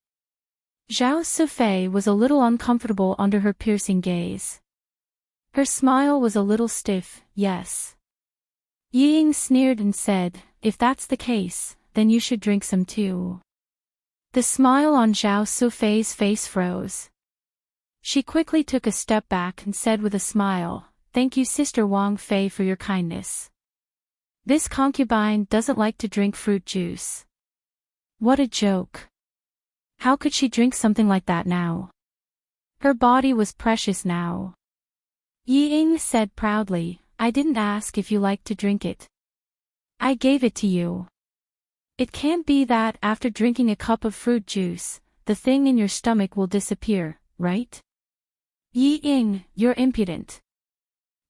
Zhao Sufei was a little uncomfortable under her piercing gaze. Her smile was a little stiff. "Yes." Yi Ying sneered and said, "If that's the case, then you should drink some too." The smile on Zhao Sufei's face froze. She quickly took a step back and said with a smile, "Thank you, Sister Wang Fei, for your kindness. This concubine doesn't like to drink fruit juice." What a joke. How could she drink something like that now? Her body was precious now. Yi Ying said proudly, "I didn't ask if you liked to drink it. I gave it to you. It can't be that after drinking a cup of fruit juice, the thing in your stomach will disappear, right?" "Yi Ying, you're impudent."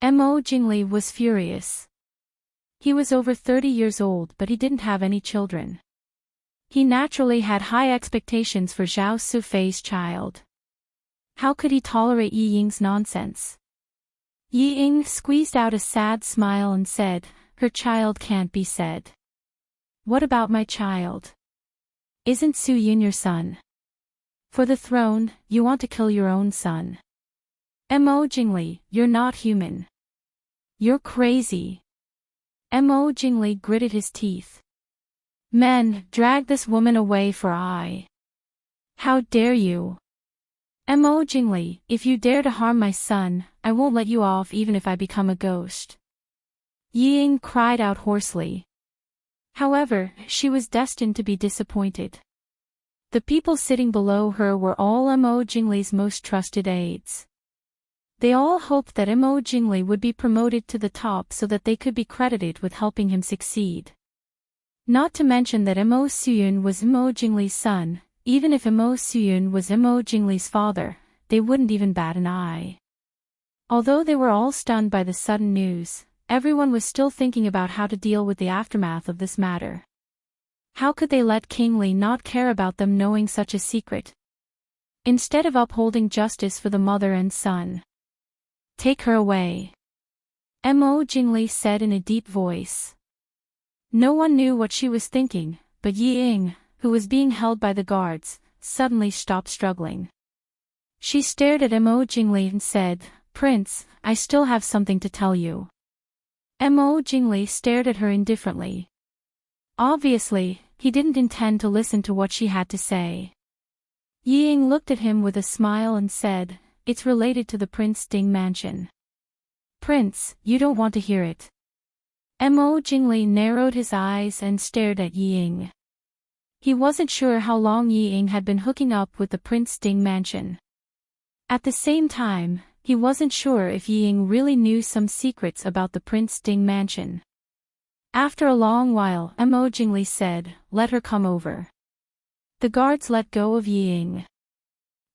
Mo Jingli was furious. He was over 30 years old, but he didn't have any children. He naturally had high expectations for Zhao Sufei's child. How could he tolerate Yi Ying's nonsense? Yi Ying squeezed out a sad smile and said, "Her child can't be said." "What about my child? Isn't Su Yun your son? For the throne, you want to kill your own son. Mo Jingli, you're not human. You're crazy." Mo Jingli gritted his teeth. "Men, drag this woman away for I. How dare you? Mo Jingli, if you dare to harm my son, I won't let you off even if I become a ghost." Yi Ying cried out hoarsely. However, she was destined to be disappointed. The people sitting below her were all Mo Jingli's most trusted aides. They all hoped that Mo Jingli would be promoted to the top so that they could be credited with helping him succeed. Not to mention that Mo Suyun was Mo Jingli's son. Even if Mo Suyun was Mo Jingli's father, they wouldn't even bat an eye. Although they were all stunned by the sudden news, everyone was still thinking about how to deal with the aftermath of this matter. How could they let King Li not care about them knowing such a secret? Instead of upholding justice for the mother and son. "Take her away," Mo Jingli said in a deep voice. No one knew what she was thinking, but Yi Ying, who was being held by the guards, suddenly stopped struggling. She stared at Mo Jingli and said, "Prince, I still have something to tell you." Mo Jingli stared at her indifferently. Obviously, he didn't intend to listen to what she had to say. Yi Ying looked at him with a smile and said, "It's related to the Prince Ding mansion." "Prince, you don't want to hear it." Mo Jingli narrowed his eyes and stared at Yi Ying. He wasn't sure how long Yi Ying had been hooking up with the Prince Ding mansion. At the same time, he wasn't sure if Yi Ying really knew some secrets about the Prince Ding mansion. After a long while, Mo Jingli said, "Let her come over." The guards let go of Yi Ying.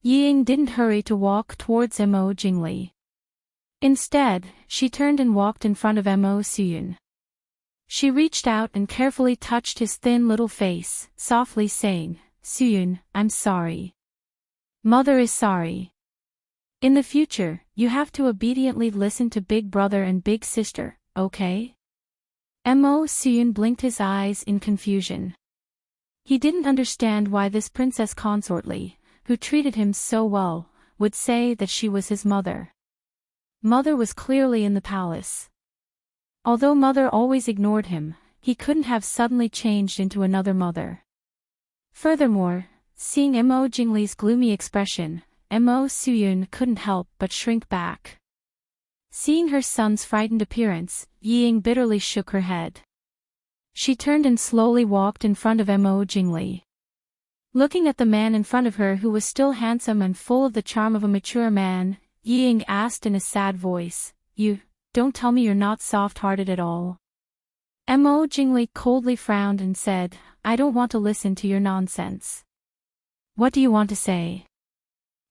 Yi Ying didn't hurry to walk towards Mo Jingli. Instead, she turned and walked in front of Mo Suyun. She reached out and carefully touched his thin little face, softly saying, "Suyun, I'm sorry. Mother is sorry. In the future, you have to obediently listen to Big Brother and Big Sister, okay?" Mo Suyun blinked his eyes in confusion. He didn't understand why this princess consort Li, who treated him so well, would say that she was his mother. Mother was clearly in the palace. Although Mother always ignored him, he couldn't have suddenly changed into another mother. Furthermore, seeing Mo Jingli's gloomy expression, Mo Suyun couldn't help but shrink back. Seeing her son's frightened appearance, Yi Ying bitterly shook her head. She turned and slowly walked in front of Mo Jingli. Looking at the man in front of her who was still handsome and full of the charm of a mature man, Yi Ying asked in a sad voice, "You don't tell me you're not soft-hearted at all." Mo Jingli coldly frowned and said, I don't want to listen to your nonsense. What do you want to say?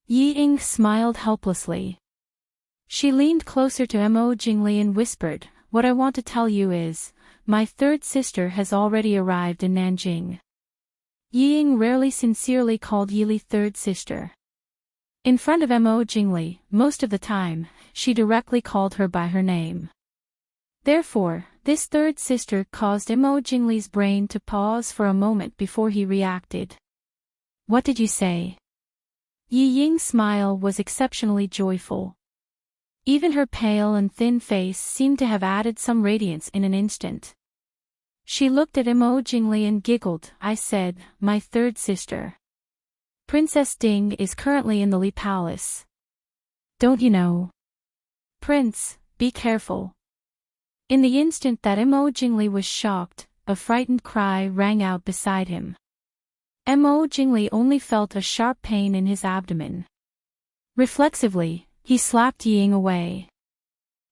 Yi Ying smiled helplessly. She leaned closer to Mo Jingli and whispered, what I want to tell you is, my third sister has already arrived in Nanjing. Yi Ying rarely sincerely called Yili third sister. In front of Mo Jingli, most of the time, she directly called her by her name. Therefore, this third sister caused Mo Jingli's brain to pause for a moment before he reacted. What did you say? Yi Ying's smile was exceptionally joyful. Even her pale and thin face seemed to have added some radiance in an instant. She looked at Mo Jingli and giggled. I said, my third sister. Princess Ding is currently in the Li Palace. Don't you know? Prince, be careful. In the instant that Mo Jingli was shocked, a frightened cry rang out beside him. Mo Jingli only felt a sharp pain in his abdomen. Reflexively, he slapped Yi Ying away.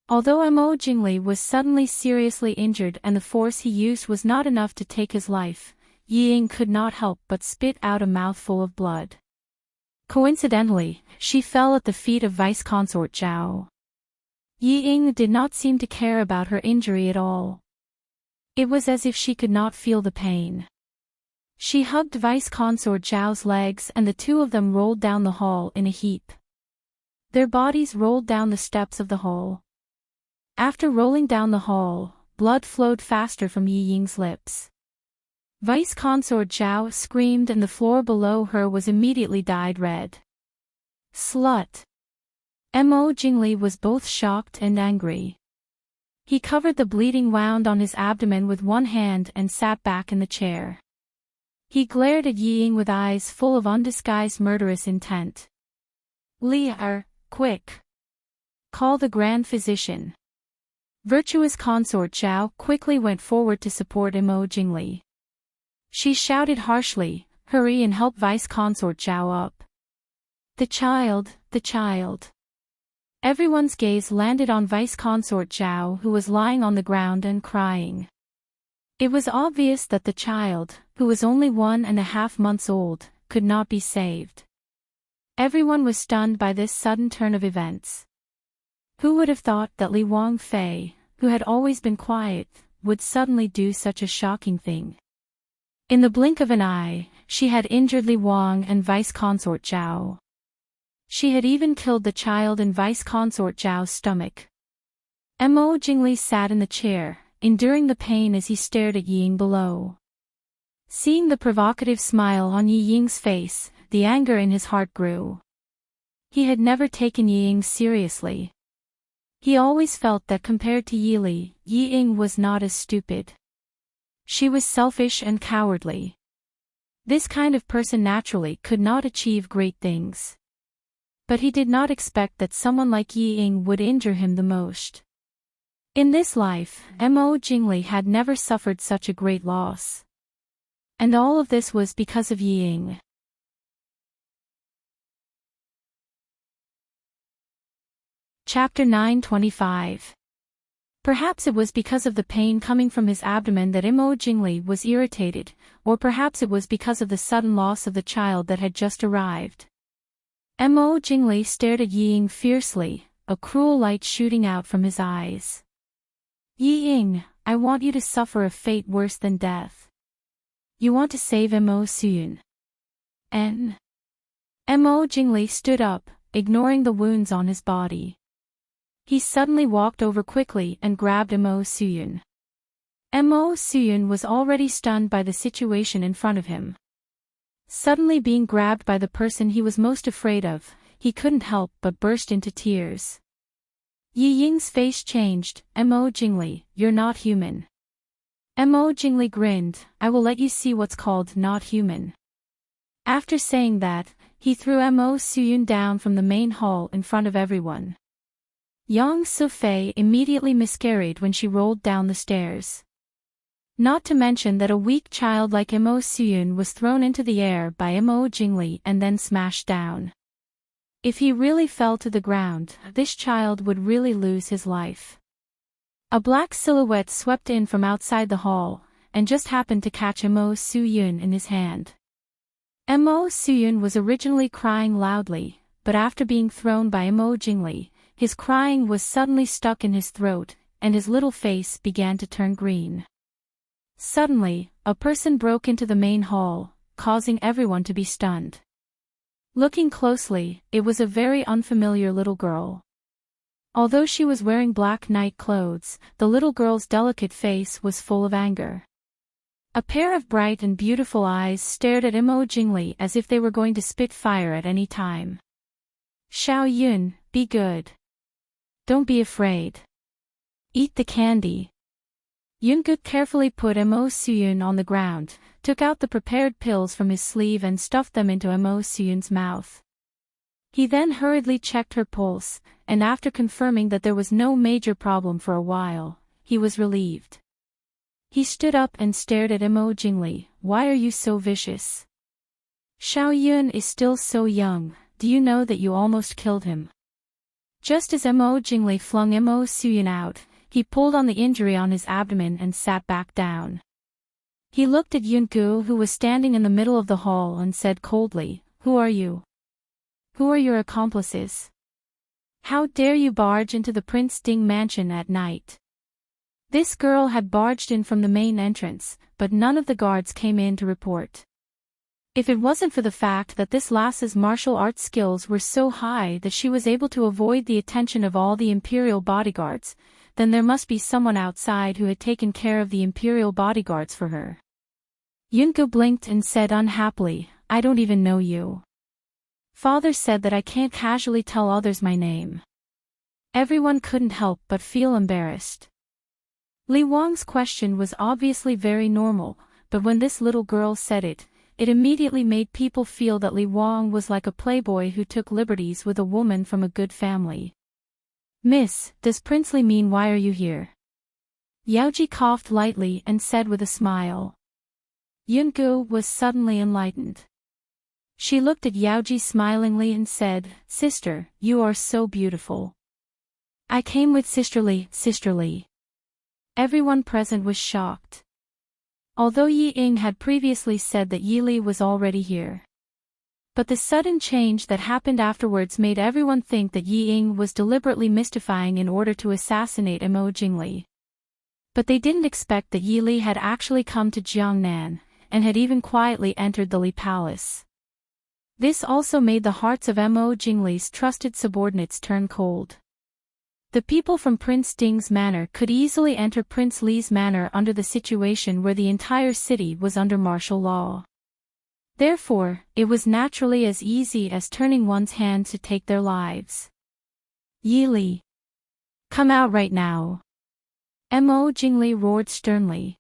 Although Mo Jingli was suddenly seriously injured and the force he used was not enough to take his life, Yi Ying could not help but spit out a mouthful of blood. Coincidentally, she fell at the feet of Vice Consort Zhao. Yi Ying did not seem to care about her injury at all. It was as if she could not feel the pain. She hugged Vice Consort Zhao's legs and the two of them rolled down the hall in a heap. Their bodies rolled down the steps of the hall. After rolling down the hall, blood flowed faster from Yi Ying's lips. Vice Consort Zhao screamed and the floor below her was immediately dyed red. Slut! Mo Jingli was both shocked and angry. He covered the bleeding wound on his abdomen with one hand and sat back in the chair. He glared at Yi Ying with eyes full of undisguised murderous intent. Li, quick! Call the Grand Physician. Virtuous Consort Zhao quickly went forward to support Mo Jingli. She shouted harshly, hurry and help Vice Consort Zhao up. The child, the child. Everyone's gaze landed on Vice Consort Zhao who was lying on the ground and crying. It was obvious that the child, who was only 1.5 months old, could not be saved. Everyone was stunned by this sudden turn of events. Who would have thought that Li Wangfei, who had always been quiet, would suddenly do such a shocking thing? In the blink of an eye, she had injured Li Wang and Vice Consort Zhao. She had even killed the child in Vice Consort Zhao's stomach. Mo Jingli sat in the chair, enduring the pain as he stared at Yi Ying below. Seeing the provocative smile on Yi Ying's face, the anger in his heart grew. He had never taken Yi Ying seriously. He always felt that compared to Yili, Yi Ying was not as stupid. She was selfish and cowardly. This kind of person naturally could not achieve great things. But he did not expect that someone like Yi Ying would injure him the most. In this life, Mo Jingli had never suffered such a great loss. And all of this was because of Yi Ying. Chapter 925. Perhaps it was because of the pain coming from his abdomen that Mo Jingli was irritated, or perhaps it was because of the sudden loss of the child that had just arrived. Mo Jingli stared at Yi Ying fiercely, a cruel light shooting out from his eyes. Yi Ying, I want you to suffer a fate worse than death. You want to save Mo Suyun. Mo Jingli stood up, ignoring the wounds on his body. He suddenly walked over quickly and grabbed Mo Suyun. Mo Suyun was already stunned by the situation in front of him. Suddenly being grabbed by the person he was most afraid of, he couldn't help but burst into tears. Yi Ying's face changed. Mo Jingli, you're not human. Mo Jingli grinned, I will let you see what's called not human. After saying that, he threw Mo Suyun down from the main hall in front of everyone. Yang Sufei immediately miscarried when she rolled down the stairs. Not to mention that a weak child like Mo Suyun was thrown into the air by Mo Jingli and then smashed down. If he really fell to the ground, this child would really lose his life. A black silhouette swept in from outside the hall, and just happened to catch Mo Soo-yoon in his hand. Mo Soo-yoon was originally crying loudly, but after being thrown by Mo Jingli, his crying was suddenly stuck in his throat, and his little face began to turn green. Suddenly, a person broke into the main hall, causing everyone to be stunned. Looking closely, it was a very unfamiliar little girl. Although she was wearing black night clothes, the little girl's delicate face was full of anger. A pair of bright and beautiful eyes stared at Mo Jingli as if they were going to spit fire at any time. "Xiao Yun, be good. Don't be afraid. Eat the candy." Yun-gu carefully put Mo Soo-yoon on the ground, took out the prepared pills from his sleeve and stuffed them into Mo Soo-yoon's mouth. He then hurriedly checked her pulse, and after confirming that there was no major problem for a while, he was relieved. He stood up and stared at Mo Jingli. "Why are you so vicious? Xiao Yun is still so young, do you know that you almost killed him?" Just as Mo Jingli flung Mo Soo-yoon out, he pulled on the injury on his abdomen and sat back down. He looked at Yun-gu, who was standing in the middle of the hall, and said coldly, "Who are you? Who are your accomplices? How dare you barge into the Prince Ding mansion at night?" This girl had barged in from the main entrance, but none of the guards came in to report. If it wasn't for the fact that this lass's martial arts skills were so high that she was able to avoid the attention of all the imperial bodyguards, then there must be someone outside who had taken care of the imperial bodyguards for her. Yun-gu blinked and said unhappily, "I don't even know you. Father said that I can't casually tell others my name." Everyone couldn't help but feel embarrassed. Li Wang's question was obviously very normal, but when this little girl said it, it immediately made people feel that Li Wang was like a playboy who took liberties with a woman from a good family. "Miss, does Prince Li mean why are you here?" Yaoji coughed lightly and said with a smile. Yun-gu was suddenly enlightened. She looked at Yaoji smilingly and said, "Sister, you are so beautiful. I came with Sister Li, Sister Li." Everyone present was shocked. Although Yi Ying had previously said that Yi Li was already here. But the sudden change that happened afterwards made everyone think that Yi Ying was deliberately mystifying in order to assassinate Mo Jingli. But they didn't expect that Yi Li had actually come to Jiangnan, and had even quietly entered the Li Palace. This also made the hearts of Mo Jingli's trusted subordinates turn cold. The people from Prince Ding's manor could easily enter Prince Li's manor under the situation where the entire city was under martial law. Therefore, it was naturally as easy as turning one's hand to take their lives. "Yi Li, come out right now!" Mo Jingli roared sternly.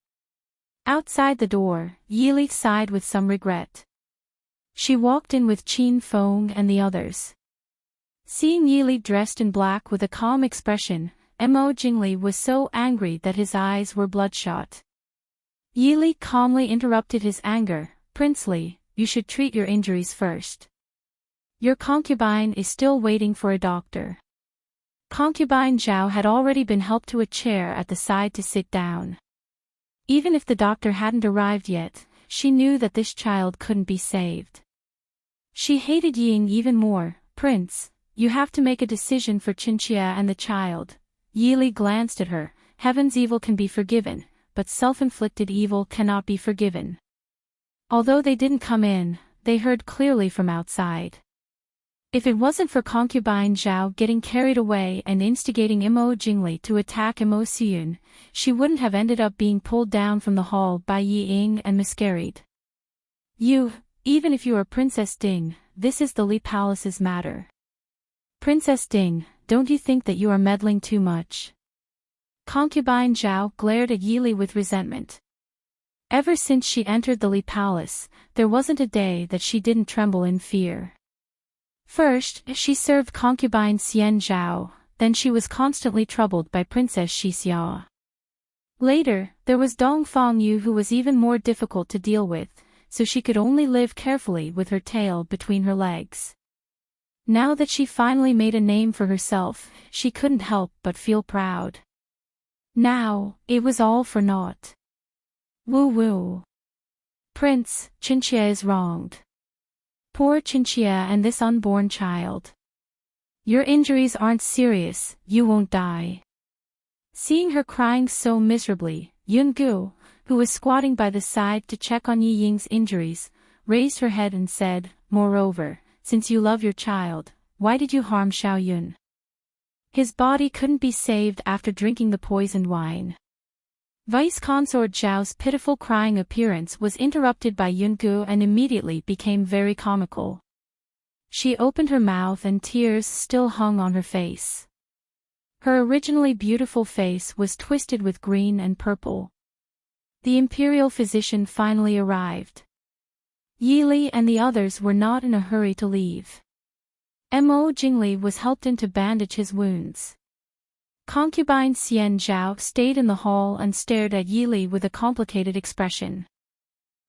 Outside the door, Yi Li sighed with some regret. She walked in with Qin Feng and the others. Seeing Yi Li dressed in black with a calm expression, Mo Jingli was so angry that his eyes were bloodshot. Yi Li calmly interrupted his anger, "Prince Li, you should treat your injuries first. Your concubine is still waiting for a doctor." Concubine Zhao had already been helped to a chair at the side to sit down. Even if the doctor hadn't arrived yet, she knew that this child couldn't be saved. She hated Ying even more. "Prince, you have to make a decision for Qinxia and the child." Yi Li glanced at her. "Heaven's evil can be forgiven, but self-inflicted evil cannot be forgiven." Although they didn't come in, they heard clearly from outside. If it wasn't for concubine Zhao getting carried away and instigating Mo Jingli to attack Mo Soo-yoon, she wouldn't have ended up being pulled down from the hall by Yi Ying and miscarried. Even if you are Princess Ding, this is the Li Palace's matter. Princess Ding, don't you think that you are meddling too much?" Concubine Zhao glared at Yi Li with resentment. Ever since she entered the Li Palace, there wasn't a day that she didn't tremble in fear. First, she served concubine Xian Zhao, then she was constantly troubled by Princess Xixia. Later, there was Dong Fangyu, who was even more difficult to deal with, so she could only live carefully with her tail between her legs. Now that she finally made a name for herself, she couldn't help but feel proud. Now, it was all for naught. Woo woo. Prince, Chinchilla is wronged. Poor Chinchilla and this unborn child. Your injuries aren't serious, you won't die. Seeing her crying so miserably, Yun-gu, who was squatting by the side to check on Yi Ying's injuries, raised her head and said, "Moreover, since you love your child, why did you harm Xiao Yun? His body couldn't be saved after drinking the poisoned wine." Vice Consort Zhao's pitiful crying appearance was interrupted by Yun-gu and immediately became very comical. She opened her mouth and tears still hung on her face. Her originally beautiful face was twisted with green and purple. The imperial physician finally arrived. Yi Li and the others were not in a hurry to leave. Mo Jingli was helped in to bandage his wounds. Concubine Xian Zhao stayed in the hall and stared at Yi Li with a complicated expression.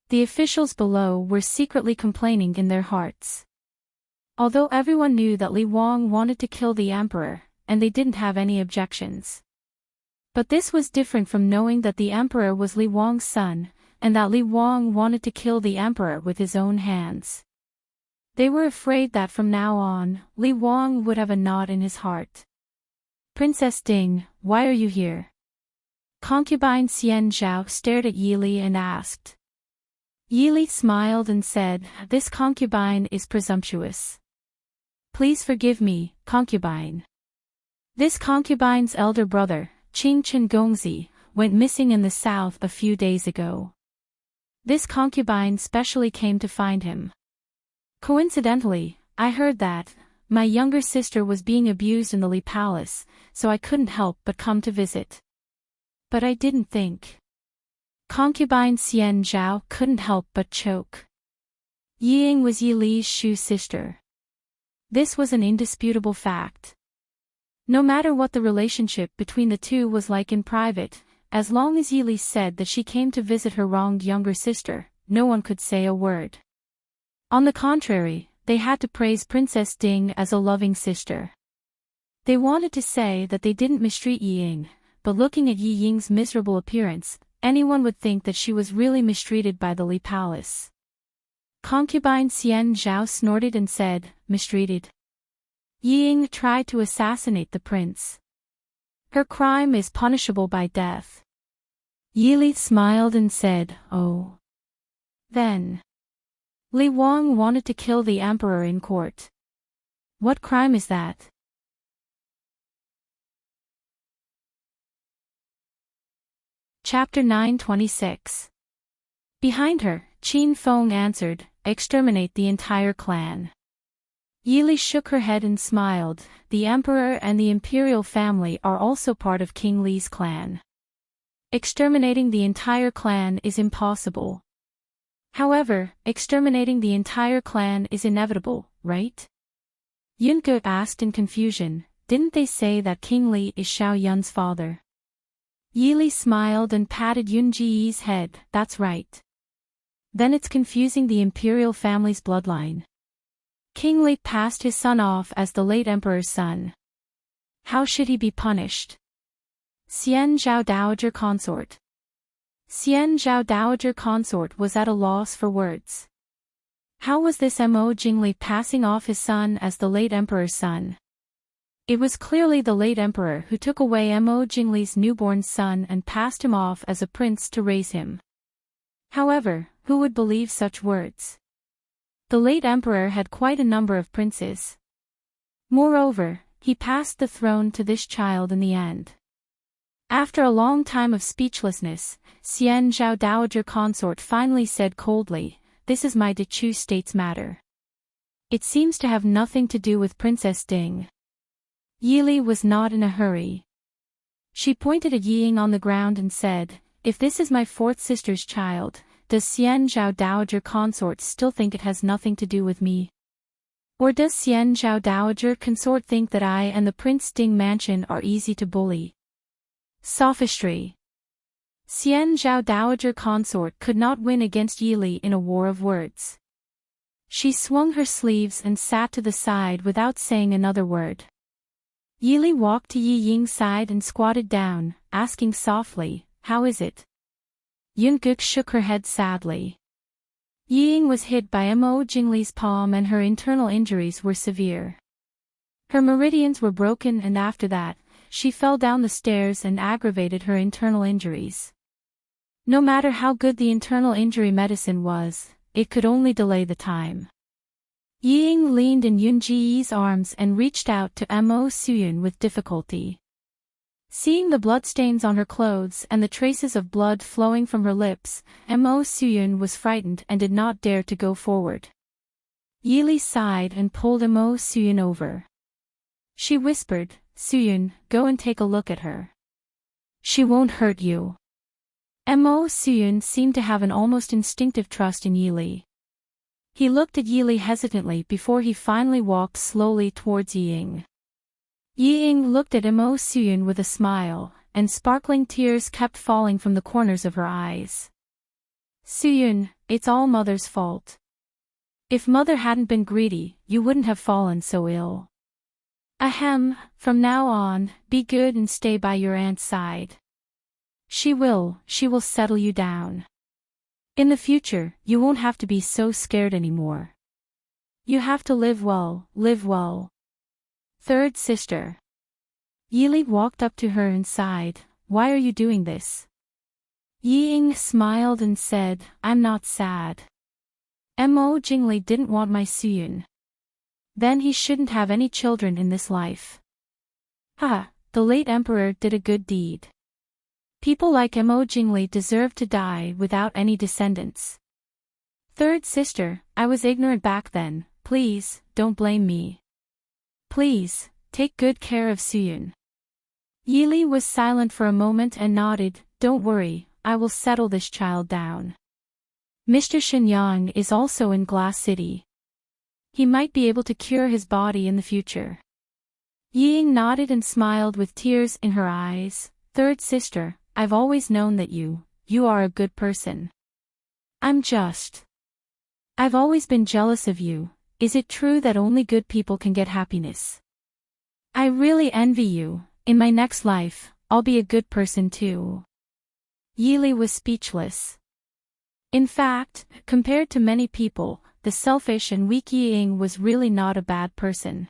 The officials below were secretly complaining in their hearts. Although everyone knew that Li Wang wanted to kill the emperor, and they didn't have any objections. But this was different from knowing that the emperor was Li Wang's son, and that Li Wang wanted to kill the emperor with his own hands. They were afraid that from now on, Li Wang would have a knot in his heart. "Princess Ding, why are you here?" Concubine Xian Zhao stared at Yi Li and asked. Yi Li smiled and said, "This concubine is presumptuous. Please forgive me, concubine. This concubine's elder brother, Qing Chen Gongzi, went missing in the south a few days ago. This concubine specially came to find him. Coincidentally, I heard that my younger sister was being abused in the Li Palace, so I couldn't help but come to visit. But I didn't think." Concubine Xian Zhao couldn't help but choke. Yi Ying was Yi Li's Shu sister. This was an indisputable fact. No matter what the relationship between the two was like in private, as long as Yi Li said that she came to visit her wronged younger sister, no one could say a word. On the contrary, they had to praise Princess Ding as a loving sister. They wanted to say that they didn't mistreat Yi Ying, but looking at Yi Ying's miserable appearance, anyone would think that she was really mistreated by the Li Palace. Concubine Xian Zhao snorted and said, "Mistreated? Yi Ying tried to assassinate the prince. Her crime is punishable by death." Yi Li smiled and said, "Oh. Then. Li Wang wanted to kill the emperor in court. What crime is that?" Chapter 926. Behind her, Qin Feng answered, "Exterminate the entire clan." Yi Li shook her head and smiled. The emperor and the imperial family are also part of King Li's clan. Exterminating the entire clan is impossible. However, exterminating the entire clan is inevitable, right? Yun-gu asked in confusion, "Didn't they say that King Li is Xiao Yun's father?" Yi Li smiled and patted Yun Ji's head, "That's right. Then it's confusing the imperial family's bloodline. King Li passed his son off as the late emperor's son. How should he be punished?" Xian Zhao Dowager Consort. Xian Zhao Dowager Consort was at a loss for words. How was this Mo Jingli passing off his son as the late emperor's son? It was clearly the late emperor who took away Mo Jingli's newborn son and passed him off as a prince to raise him. However, who would believe such words? The late emperor had quite a number of princes. Moreover, he passed the throne to this child in the end. After a long time of speechlessness, Xian Zhao Dowager Consort finally said coldly, "This is my Dechu state's matter. It seems to have nothing to do with Princess Ding." Yi Li was not in a hurry. She pointed at Yi Ying on the ground and said, "If this is my fourth sister's child, does Xian Zhao Dowager Consort still think it has nothing to do with me? Or does Xian Zhao Dowager Consort think that I and the Prince Ding mansion are easy to bully?" Sophistry. Xian Zhao Dowager Consort could not win against Yi Li in a war of words. She swung her sleeves and sat to the side without saying another word. Yili walked to Yi Ying's side and squatted down, asking softly, "How is it?" Yungkook shook her head sadly. Yi Ying was hit by Mo Jingli's palm and her internal injuries were severe. Her meridians were broken and after that, she fell down the stairs and aggravated her internal injuries. No matter how good the internal injury medicine was, it could only delay the time. Yi Ying leaned in Yun Ji's arms and reached out to Mo Suyun with difficulty. Seeing the bloodstains on her clothes and the traces of blood flowing from her lips, Mo Suyun was frightened and did not dare to go forward. Yili sighed and pulled Mo Suyun over. She whispered, "Suyun, go and take a look at her. She won't hurt you." Mo Suyun seemed to have an almost instinctive trust in Yili. He looked at Yili hesitantly before he finally walked slowly towards Yi Ying. Yi Ying looked at Mo Suyun with a smile, and sparkling tears kept falling from the corners of her eyes. "Suyun, it's all Mother's fault. If Mother hadn't been greedy, you wouldn't have fallen so ill. Ahem, from now on, be good and stay by your aunt's side. She will settle you down. In the future, you won't have to be so scared anymore. You have to live well, live well." Third sister. Yili walked up to her and sighed, "Why are you doing this?" Yi Ying smiled and said, "I'm not sad. Mo Jingli didn't want my Suyun. Then he shouldn't have any children in this life. Ha, the late emperor did a good deed. People like Mo Jingli deserve to die without any descendants." Third sister, I was ignorant back then, please, don't blame me. Please, take good care of Suyun. Yili was silent for a moment and nodded, "Don't worry, I will settle this child down. Mr. Shenyang is also in Glass City. He might be able to cure his body in the future." Yi Ying nodded and smiled with tears in her eyes. Third sister, I've always known that you are a good person. I've always been jealous of you. Is it true that only good people can get happiness? I really envy you. In my next life, I'll be a good person too. Yili was speechless. In fact, compared to many people, the selfish and weak Yi Ying was really not a bad person.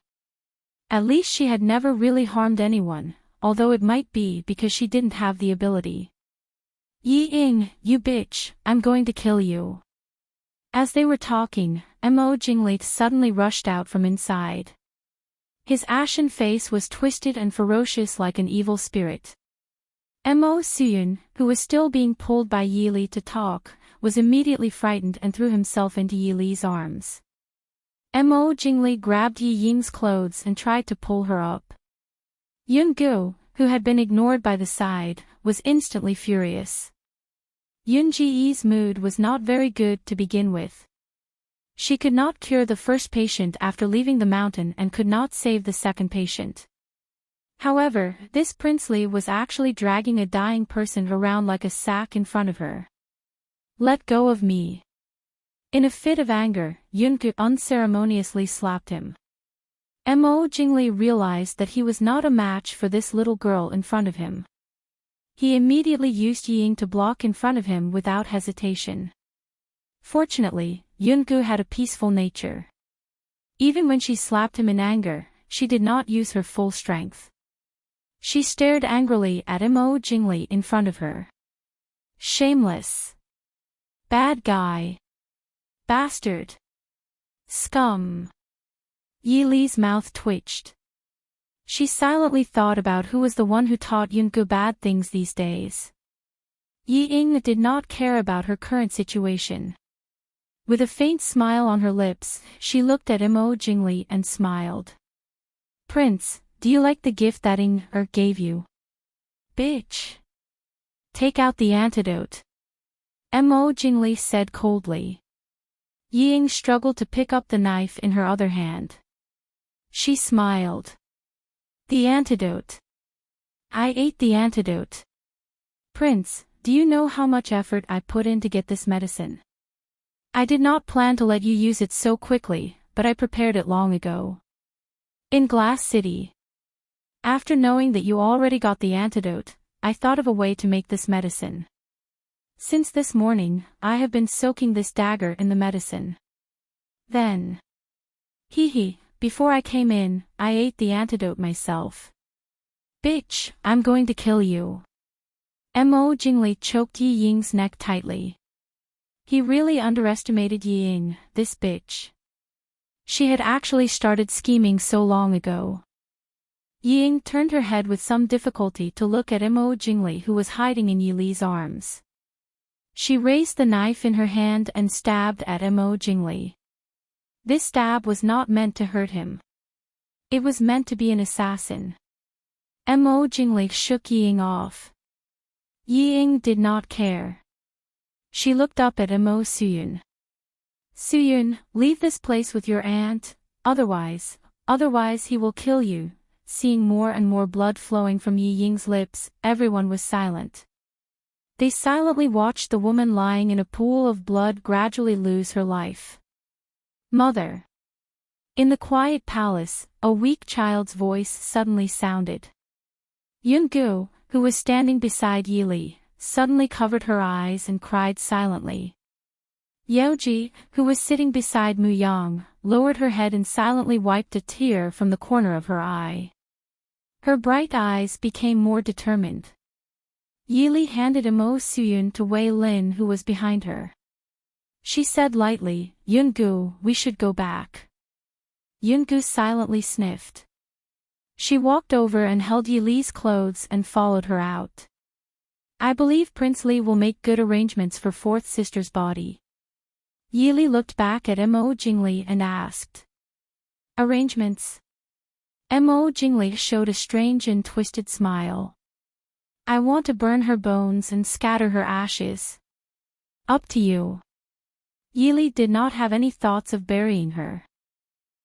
At least she had never really harmed anyone, although it might be because she didn't have the ability. "Yi Ying, you bitch, I'm going to kill you." As they were talking, Mo Jingli suddenly rushed out from inside. His ashen face was twisted and ferocious like an evil spirit. Mo Suyun, who was still being pulled by Yili to talk, was immediately frightened and threw himself into Yili's arms. Mo Jingli grabbed Yi Ying's clothes and tried to pull her up. Yun Gu, who had been ignored by the side, was instantly furious. Yun Ji's mood was not very good to begin with. She could not cure the first patient after leaving the mountain and could not save the second patient. However, this princely was actually dragging a dying person around like a sack in front of her. "Let go of me." In a fit of anger, Yungu unceremoniously slapped him. Mo Jingli realized that he was not a match for this little girl in front of him. He immediately used Yi Ying to block in front of him without hesitation. Fortunately, Yungu had a peaceful nature. Even when she slapped him in anger, she did not use her full strength. She stared angrily at Mo Jingli in front of her. "Shameless. Bad guy. Bastard. Scum." Yili's mouth twitched. She silently thought about who was the one who taught Yungu bad things these days. Yi Ying did not care about her current situation. With a faint smile on her lips, she looked at Mo Jingli and smiled. "Prince, do you like the gift that Ing-er gave you?" "Bitch. Take out the antidote," Mo Jingli said coldly. Yi Ying struggled to pick up the knife in her other hand. She smiled. "The antidote. I ate the antidote. Prince, do you know how much effort I put in to get this medicine? I did not plan to let you use it so quickly, but I prepared it long ago. In Glass City. After knowing that you already got the antidote, I thought of a way to make this medicine. Since this morning, I have been soaking this dagger in the medicine. Then. Before I came in, I ate the antidote myself. Bitch, I'm going to kill you. Mo Jingli choked Yi Ying's neck tightly. He really underestimated Yi Ying, this bitch. She had actually started scheming so long ago. Yi Ying turned her head with some difficulty to look at Mo Jingli, who was hiding in Yi Li's arms. She raised the knife in her hand and stabbed at Mo Jingli. This stab was not meant to hurt him. It was meant to be an assassin. Mo Jingli shook Yi Ying off. Yi Ying did not care. She looked up at Mo Suyun. Suyun, leave this place with your aunt, otherwise he will kill you. Seeing more and more blood flowing from Yi Ying's lips, everyone was silent. They silently watched the woman lying in a pool of blood gradually lose her life. Mother. In the quiet palace, a weak child's voice suddenly sounded. Yungu, who was standing beside Yi Li, suddenly covered her eyes and cried silently. Yaoji, who was sitting beside Mu Yang, lowered her head and silently wiped a tear from the corner of her eye. Her bright eyes became more determined. Yi Li handed Mo Suyun to Wei Lin, who was behind her. She said lightly, Yungu, we should go back. Yungu silently sniffed. She walked over and held Yi Li's clothes and followed her out. I believe Prince Li will make good arrangements for fourth sister's body. Yi Li looked back at Mo Jingli and asked. Arrangements? Mo Jingli showed a strange and twisted smile. I want to burn her bones and scatter her ashes. Up to you. Yi Li did not have any thoughts of burying her.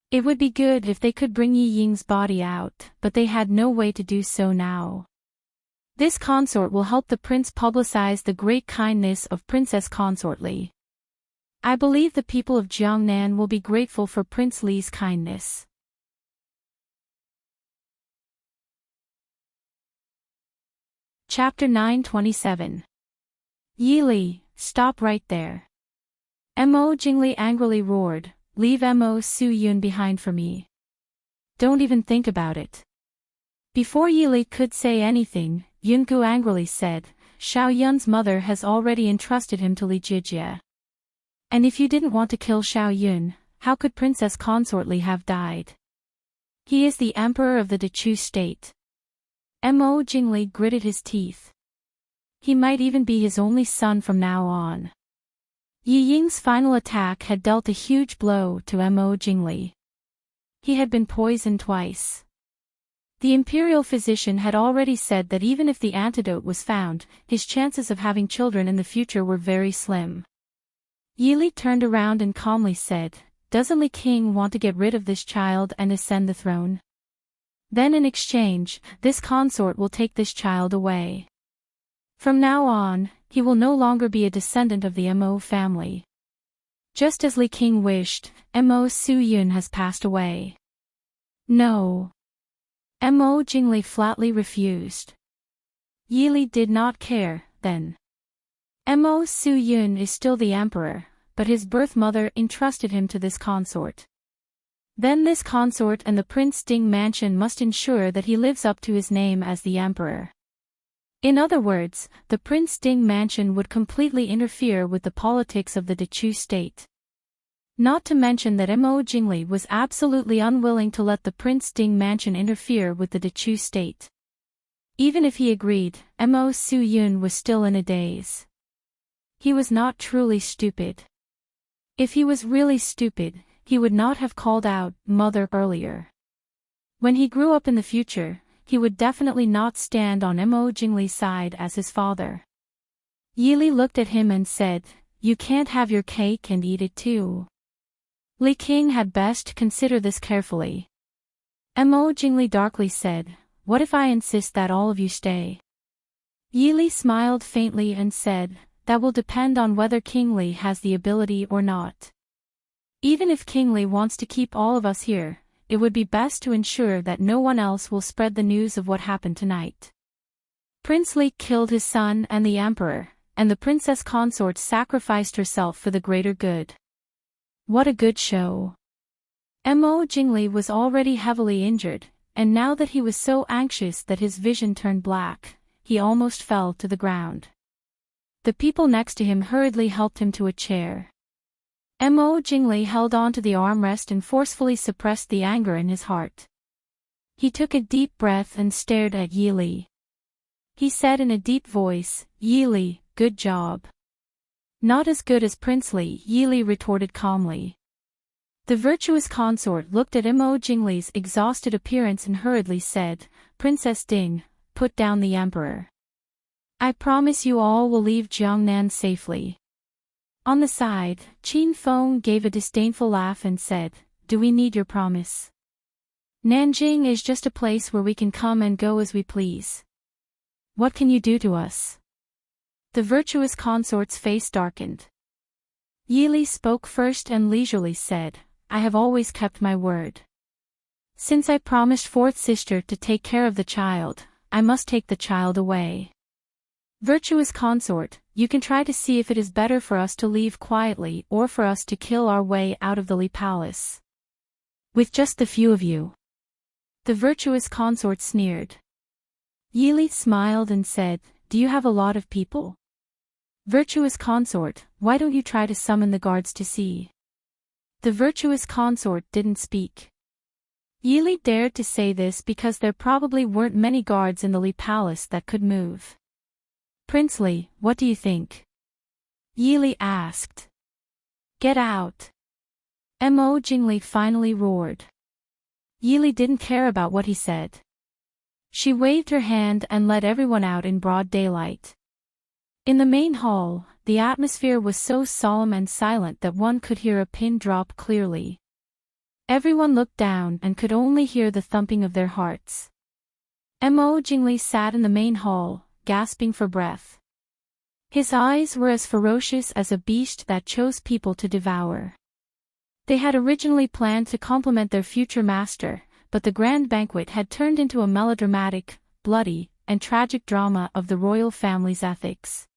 It would be good if they could bring Yi Ying's body out, but they had no way to do so now. This consort will help the prince publicize the great kindness of Princess Consort Li. I believe the people of Jiangnan will be grateful for Prince Li's kindness. Chapter 927. Yi Li, stop right there. Mo Jingli angrily roared, leave Mo Suyun behind for me. Don't even think about it. Before Yi Li could say anything, Yungu angrily said, Xiao Yun's mother has already entrusted him to Li Jijie. And if you didn't want to kill Xiao Yun, how could Princess Consort Li have died? He is the emperor of the Dechu state. Mo Jingli gritted his teeth. He might even be his only son from now on. Yi Ying's final attack had dealt a huge blow to Mo Jingli. He had been poisoned twice. The imperial physician had already said that even if the antidote was found, his chances of having children in the future were very slim. Yi Li turned around and calmly said, doesn't Li King want to get rid of this child and ascend the throne? Then in exchange, this consort will take this child away. From now on, he will no longer be a descendant of the Mo family. Just as Li King wished, Mo Suyun has passed away. No. Mo Jingli flatly refused. Yi Li did not care, then. Mo Suyun is still the emperor, but his birth mother entrusted him to this consort. Then this consort and the Prince Ding mansion must ensure that he lives up to his name as the emperor. In other words, the Prince Ding mansion would completely interfere with the politics of the Dechu state. Not to mention that Mo Jingli was absolutely unwilling to let the Prince Ding mansion interfere with the Dechu state. Even if he agreed, Mo Suyun was still in a daze. He was not truly stupid. If he was really stupid, he would not have called out "mother" earlier. When he grew up in the future, he would definitely not stand on Mo Jingli's side as his father. Yi Li looked at him and said, "You can't have your cake and eat it too. Li King had best consider this carefully." Mo Jingli darkly said, "What if I insist that all of you stay?" Yi Li smiled faintly and said, "That will depend on whether King Li has the ability or not. Even if King Li wants to keep all of us here, it would be best to ensure that no one else will spread the news of what happened tonight. Prince Li killed his son and the emperor, and the princess consort sacrificed herself for the greater good. What a good show. Mo Jingli was already heavily injured, and now that he was so anxious that his vision turned black, he almost fell to the ground. The people next to him hurriedly helped him to a chair. Mo Jingli held on to the armrest and forcefully suppressed the anger in his heart. He took a deep breath and stared at Yi Li. He said in a deep voice, "Yi Li, good job." "Not as good as Prince Li," Yi Li retorted calmly. The virtuous consort looked at Mo Jingli's exhausted appearance and hurriedly said, "Princess Ding, put down the emperor. I promise you all will leave Jiangnan safely." On the side, Qin Feng gave a disdainful laugh and said, "Do we need your promise? Nanjing is just a place where we can come and go as we please. What can you do to us?" The virtuous consort's face darkened. Yi Li spoke first and leisurely said, "I have always kept my word. Since I promised fourth sister to take care of the child, I must take the child away. Virtuous consort, you can try to see if it is better for us to leave quietly or for us to kill our way out of the Li Palace. With just the few of you." The virtuous consort sneered. Yi Li smiled and said, "Do you have a lot of people?" Virtuous consort, why don't you try to summon the guards to see? The virtuous consort didn't speak. Yi Li dared to say this because there probably weren't many guards in the Li Palace that could move. "Prince Li, what do you think?" Yi Li asked. "Get out!" Mo Jingli finally roared. Yi Li didn't care about what he said. She waved her hand and let everyone out in broad daylight. In the main hall, the atmosphere was so solemn and silent that one could hear a pin drop clearly. Everyone looked down and could only hear the thumping of their hearts. Mo Jingli sat in the main hall, gasping for breath. His eyes were as ferocious as a beast that chose people to devour. They had originally planned to compliment their future master, but the grand banquet had turned into a melodramatic, bloody, and tragic drama of the royal family's ethics.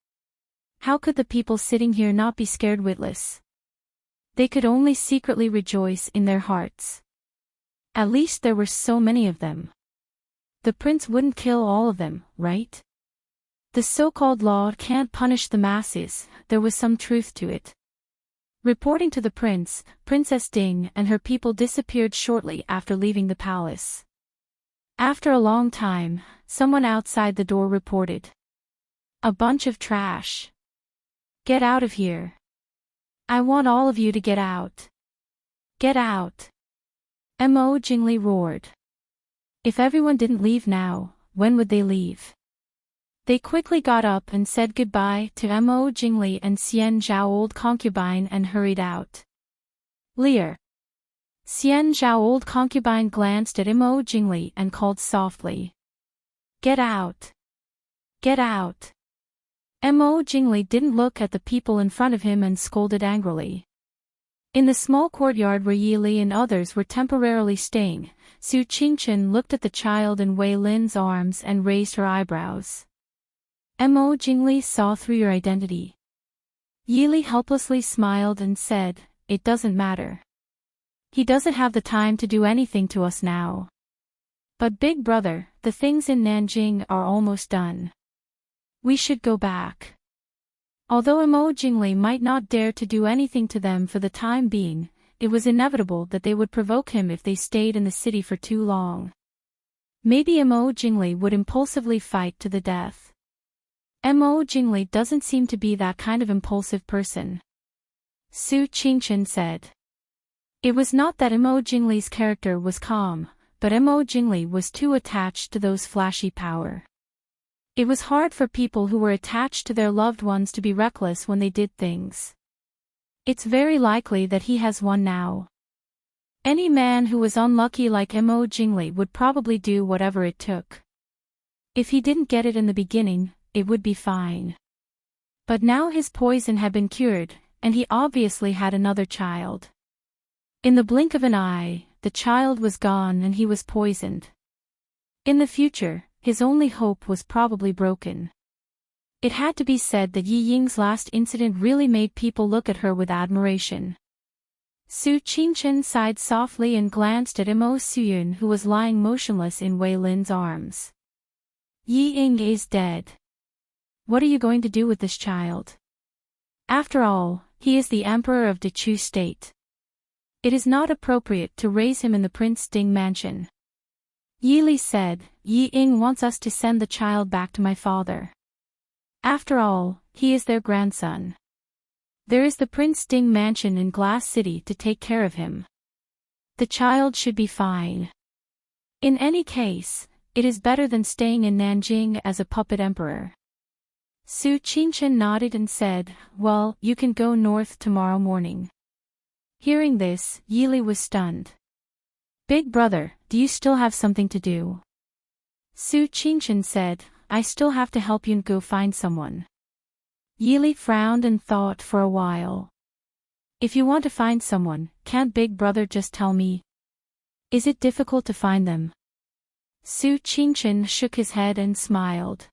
How could the people sitting here not be scared witless? They could only secretly rejoice in their hearts. At least there were so many of them. The prince wouldn't kill all of them, right? The so-called law can't punish the masses, there was some truth to it. Reporting to the prince, Princess Ding and her people disappeared shortly after leaving the palace. After a long time, someone outside the door reported, "A bunch of trash. Get out of here. I want all of you to get out. Get out." Mo Jingli roared. If everyone didn't leave now, when would they leave? They quickly got up and said goodbye to Mo Jingli and Xian Zhao old concubine and hurried out. "Lear." Xian Zhao old concubine glanced at Mo Jingli and called softly, "Get out. Get out." Mo Jingli didn't look at the people in front of him and scolded angrily. In the small courtyard where Yi Li and others were temporarily staying, Su Qingchen looked at the child in Wei Lin's arms and raised her eyebrows. "Mo Jingli saw through your identity." Yi Li helplessly smiled and said, "It doesn't matter. He doesn't have the time to do anything to us now. But big brother, the things in Nanjing are almost done. We should go back." Although Mo Jingli might not dare to do anything to them for the time being, it was inevitable that they would provoke him if they stayed in the city for too long. Maybe Mo Jingli would impulsively fight to the death. Mo Jingli doesn't seem to be that kind of impulsive person. Su Qingchen said. It was not that Mo Jingli's character was calm, but Mo Jingli was too attached to those flashy power. It was hard for people who were attached to their loved ones to be reckless when they did things. It's very likely that he has one now. Any man who was unlucky like Mo Jingli would probably do whatever it took. If he didn't get it in the beginning, it would be fine. But now his poison had been cured, and he obviously had another child. In the blink of an eye, the child was gone and he was poisoned. In the future, his only hope was probably broken. It had to be said that Yi Ying's last incident really made people look at her with admiration. Su Qingchen sighed softly and glanced at Mo Suyun, who was lying motionless in Wei Lin's arms. Yi Ying is dead. What are you going to do with this child? After all, he is the emperor of Dechu State. It is not appropriate to raise him in the Prince Ding mansion. Yi Li said, Yi Ying wants us to send the child back to my father. After all, he is their grandson. There is the Prince Ding mansion in Glass City to take care of him. The child should be fine. In any case, it is better than staying in Nanjing as a puppet emperor. Su Qingchen nodded and said, well, you can go north tomorrow morning. Hearing this, Yi Li was stunned. Big brother, do you still have something to do? Su Qingchen said, I still have to help Yungu find someone. Yi Li frowned and thought for a while. If you want to find someone, can't Big Brother just tell me? Is it difficult to find them? Su Qingchen shook his head and smiled.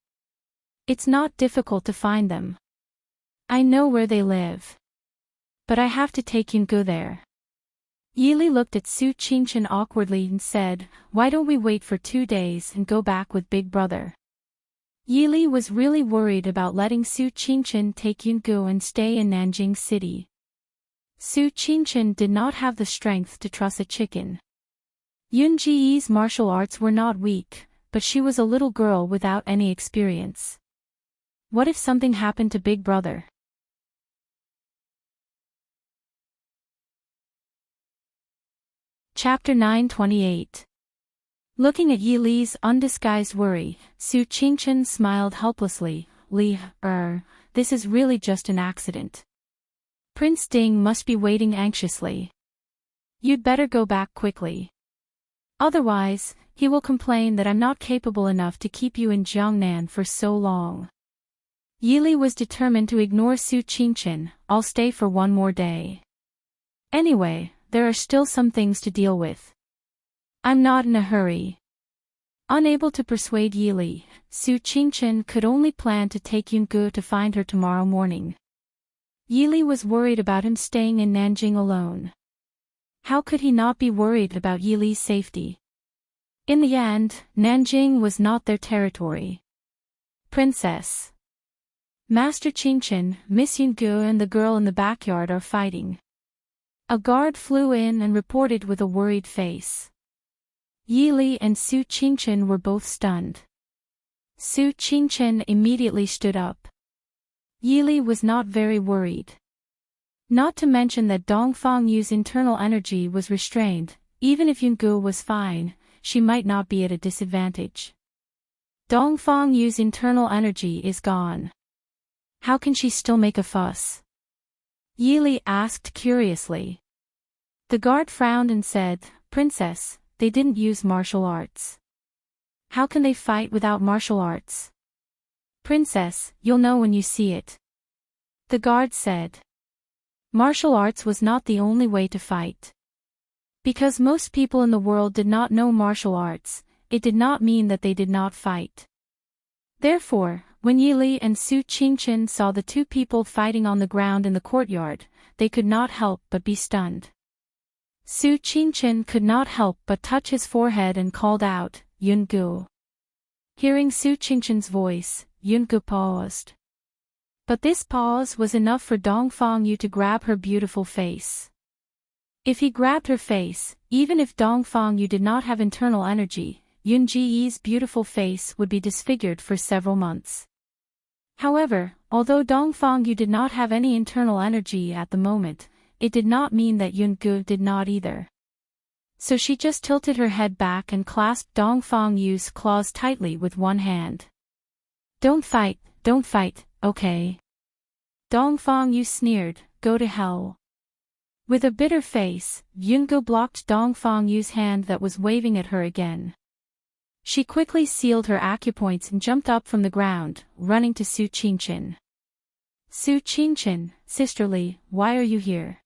It's not difficult to find them. I know where they live. But I have to take Yungu there. Yi Li looked at Su Qingchen awkwardly and said, why don't we wait for 2 days and go back with Big Brother? Yi Li was really worried about letting Su Qingchen take Yungu and stay in Nanjing City. Su Qingchen did not have the strength to truss a chicken. Yun Ji's martial arts were not weak, but she was a little girl without any experience. What if something happened to Big Brother? Chapter 928. Looking at Yi Li's undisguised worry, Su Qingchen smiled helplessly. This is really just an accident. Prince Ding must be waiting anxiously. You'd better go back quickly. Otherwise, he will complain that I'm not capable enough to keep you in Jiangnan for so long. Yi Li was determined to ignore Su Qingchen. I'll stay for 1 more day. Anyway, there are still some things to deal with. I'm not in a hurry. Unable to persuade Yi Li, Su Qingchen could only plan to take Yungu to find her tomorrow morning. Yi Li was worried about him staying in Nanjing alone. How could he not be worried about Yi Li's safety? In the end, Nanjing was not their territory. Princess. Master Qingchen, Miss Yungu and the girl in the backyard are fighting. A guard flew in and reported with a worried face. Yi Li and Su Qingchen were both stunned. Su Qingchen immediately stood up. Yi Li was not very worried. Not to mention that Dongfang Yu's internal energy was restrained. Even if Yungu was fine, she might not be at a disadvantage. Dongfang Yu's internal energy is gone. How can she still make a fuss? Yi Li asked curiously. The guard frowned and said, Princess, they didn't use martial arts. How can they fight without martial arts? Princess, you'll know when you see it. The guard said. Martial arts was not the only way to fight. Because most people in the world did not know martial arts, it did not mean that they did not fight. Therefore, when Yi Li and Su Qingchen saw the 2 people fighting on the ground in the courtyard, they could not help but be stunned. Su Qingchen could not help but touch his forehead and called out, Yungu. Hearing Su Qingchen's voice, Yungu paused. But this pause was enough for Dongfang Yu to grab her beautiful face. If he grabbed her face, even if Dongfang Yu did not have internal energy, Yun Ji's beautiful face would be disfigured for several months. However, although Dongfang Yu did not have any internal energy at the moment, it did not mean that Yungu did not either. So she just tilted her head back and clasped Dongfang Yu's claws tightly with one hand. Don't fight, okay? Dongfang Yu sneered, go to hell. With a bitter face, Yungu blocked Dongfang Yu's hand that was waving at her again. She quickly sealed her acupoints and jumped up from the ground, running to Su Qingchen. Su Qingchen, sisterly, why are you here?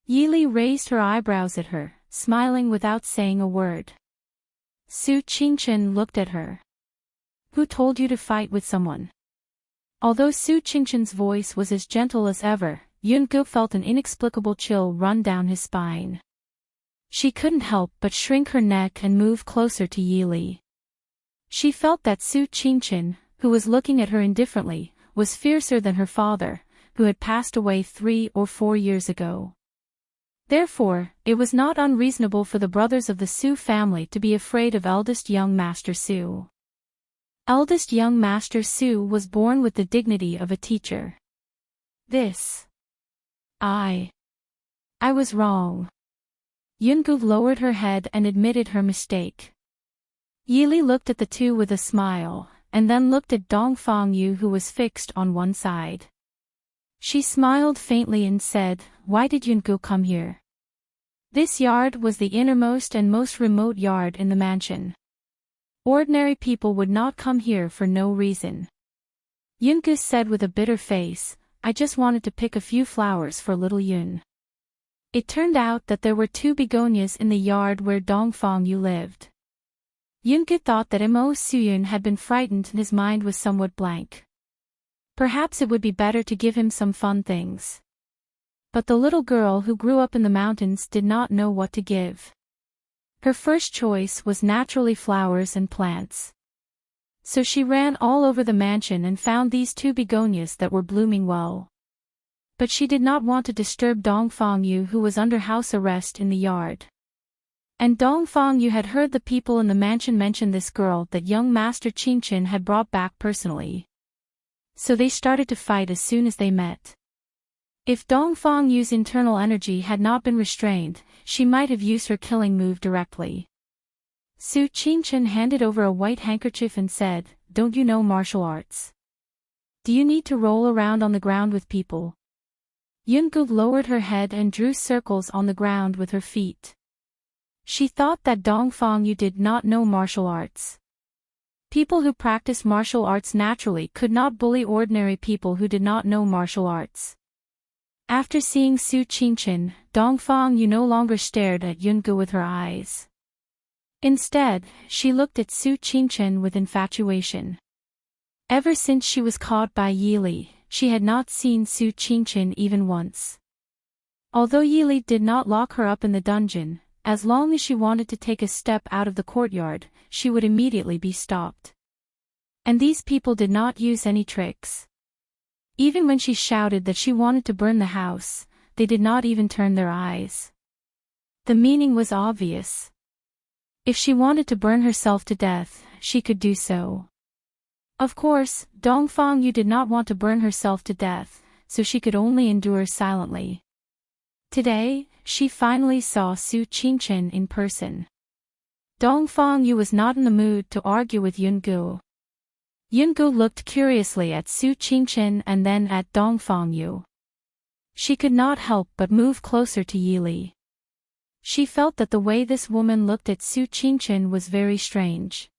Yi Li raised her eyebrows at her, smiling without saying a word. Su Qingchen looked at her. Who told you to fight with someone? Although Su Qingchen's voice was as gentle as ever, Yungu felt an inexplicable chill run down his spine. She couldn't help but shrink her neck and move closer to Yili. She felt that Su Qingchen, who was looking at her indifferently, was fiercer than her father, who had passed away 3 or 4 years ago. Therefore, it was not unreasonable for the brothers of the Su family to be afraid of eldest young Master Su. Eldest young Master Su was born with the dignity of a teacher. I was wrong. Yungu lowered her head and admitted her mistake. Yili looked at the two with a smile, and then looked at Dongfang Yu, who was fixed on one side. She smiled faintly and said, "Why did Yungu come here?" This yard was the innermost and most remote yard in the mansion. Ordinary people would not come here for no reason. Yungu said with a bitter face, "I just wanted to pick a few flowers for little Yun." It turned out that there were 2 begonias in the yard where Dongfang Yu lived. Yungu thought that Mo Suyun had been frightened and his mind was somewhat blank. Perhaps it would be better to give him some fun things. But the little girl who grew up in the mountains did not know what to give. Her first choice was naturally flowers and plants. So she ran all over the mansion and found these 2 begonias that were blooming well. But she did not want to disturb Dongfang Yu, who was under house arrest in the yard. And Dongfang Yu had heard the people in the mansion mention this girl that young Master Qingchen had brought back personally. So they started to fight as soon as they met. If Dongfang Yu's internal energy had not been restrained, she might have used her killing move directly. Su Qingchen handed over a white handkerchief and said, "Don't you know martial arts? Do you need to roll around on the ground with people?" Yungu lowered her head and drew circles on the ground with her feet. She thought that Dongfang Yu did not know martial arts. People who practice martial arts naturally could not bully ordinary people who did not know martial arts. After seeing Su Qingchen, Dongfang Yu no longer stared at Yungu with her eyes. Instead, she looked at Su Qingchen with infatuation. Ever since she was caught by Yili, she had not seen Su Qingchen even once. Although Yili did not lock her up in the dungeon, as long as she wanted to take a step out of the courtyard, she would immediately be stopped. And these people did not use any tricks. Even when she shouted that she wanted to burn the house, they did not even turn their eyes. The meaning was obvious. If she wanted to burn herself to death, she could do so. Of course, Dongfang Yu did not want to burn herself to death, so she could only endure silently. Today, she finally saw Su Qingchen in person. Dongfang Yu was not in the mood to argue with Yungu. Yungu looked curiously at Su Qingchen and then at Dongfang Yu. She could not help but move closer to Yili. She felt that the way this woman looked at Su Qingchen was very strange.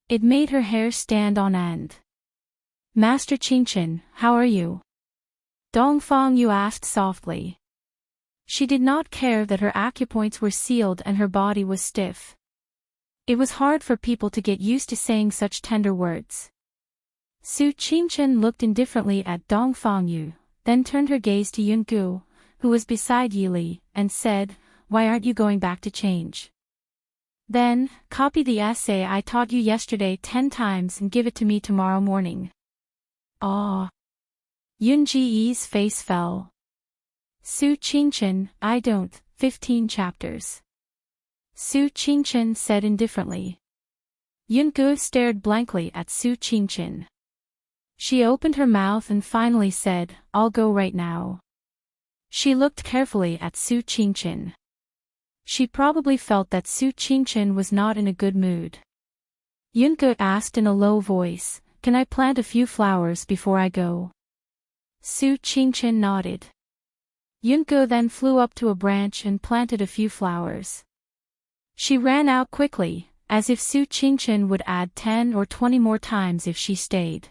It made her hair stand on end. "Master Qingchen, how are you?" Dongfang Yu asked softly. She did not care that her acupoints were sealed and her body was stiff. It was hard for people to get used to saying such tender words. Su Qingchen looked indifferently at Dongfang Yu, then turned her gaze to Yungu, who was beside Yili, and said, "Why aren't you going back to change? Then, copy the essay I taught you yesterday 10 times and give it to me tomorrow morning." Ah! Yunji's face fell. Su Qingchen, "I don't, 15 chapters. Su Qingchen said indifferently. Yungu stared blankly at Su Qingchen. She opened her mouth and finally said, "I'll go right now." She looked carefully at Su Qingchen. She probably felt that Su Qingchen was not in a good mood. Yungu asked in a low voice, "Can I plant a few flowers before I go?" Su Qingchen nodded. Yungu then flew up to a branch and planted a few flowers. She ran out quickly, as if Su Qingchen would add 10 or 20 more times if she stayed.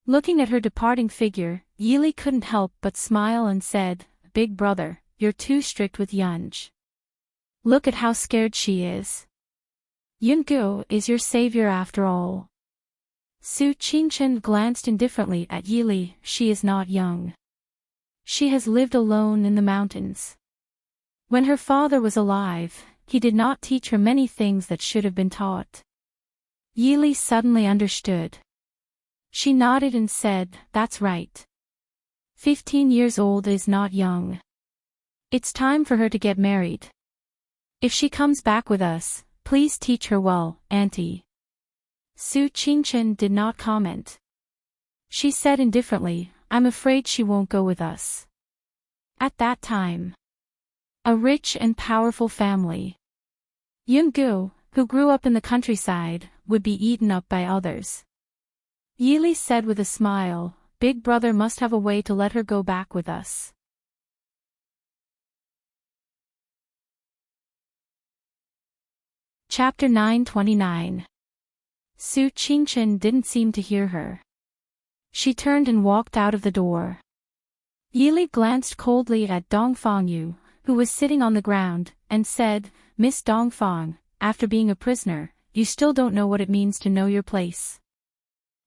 Looking at her departing figure, Yili couldn't help but smile and said, "Big brother, you're too strict with Yunj." Look at how scared she is. Yungu is your savior after all. Su Qingchen glanced indifferently at Yili. She is not young. She has lived alone in the mountains. When her father was alive, he did not teach her many things that should have been taught. Yili suddenly understood. She nodded and said, "That's right. 15 years old is not young. It's time for her to get married. If she comes back with us, please teach her well, Auntie." Su Qingchen did not comment. She said indifferently, "I'm afraid she won't go with us." At that time, a rich and powerful family, Yungu, who grew up in the countryside, would be eaten up by others. Yili said with a smile, "Big brother must have a way to let her go back with us." Chapter 929. Su Qingchen didn't seem to hear her. She turned and walked out of the door. Yili glanced coldly at Dongfangyu, who was sitting on the ground, and said, "Miss Dongfang, after being a prisoner, you still don't know what it means to know your place."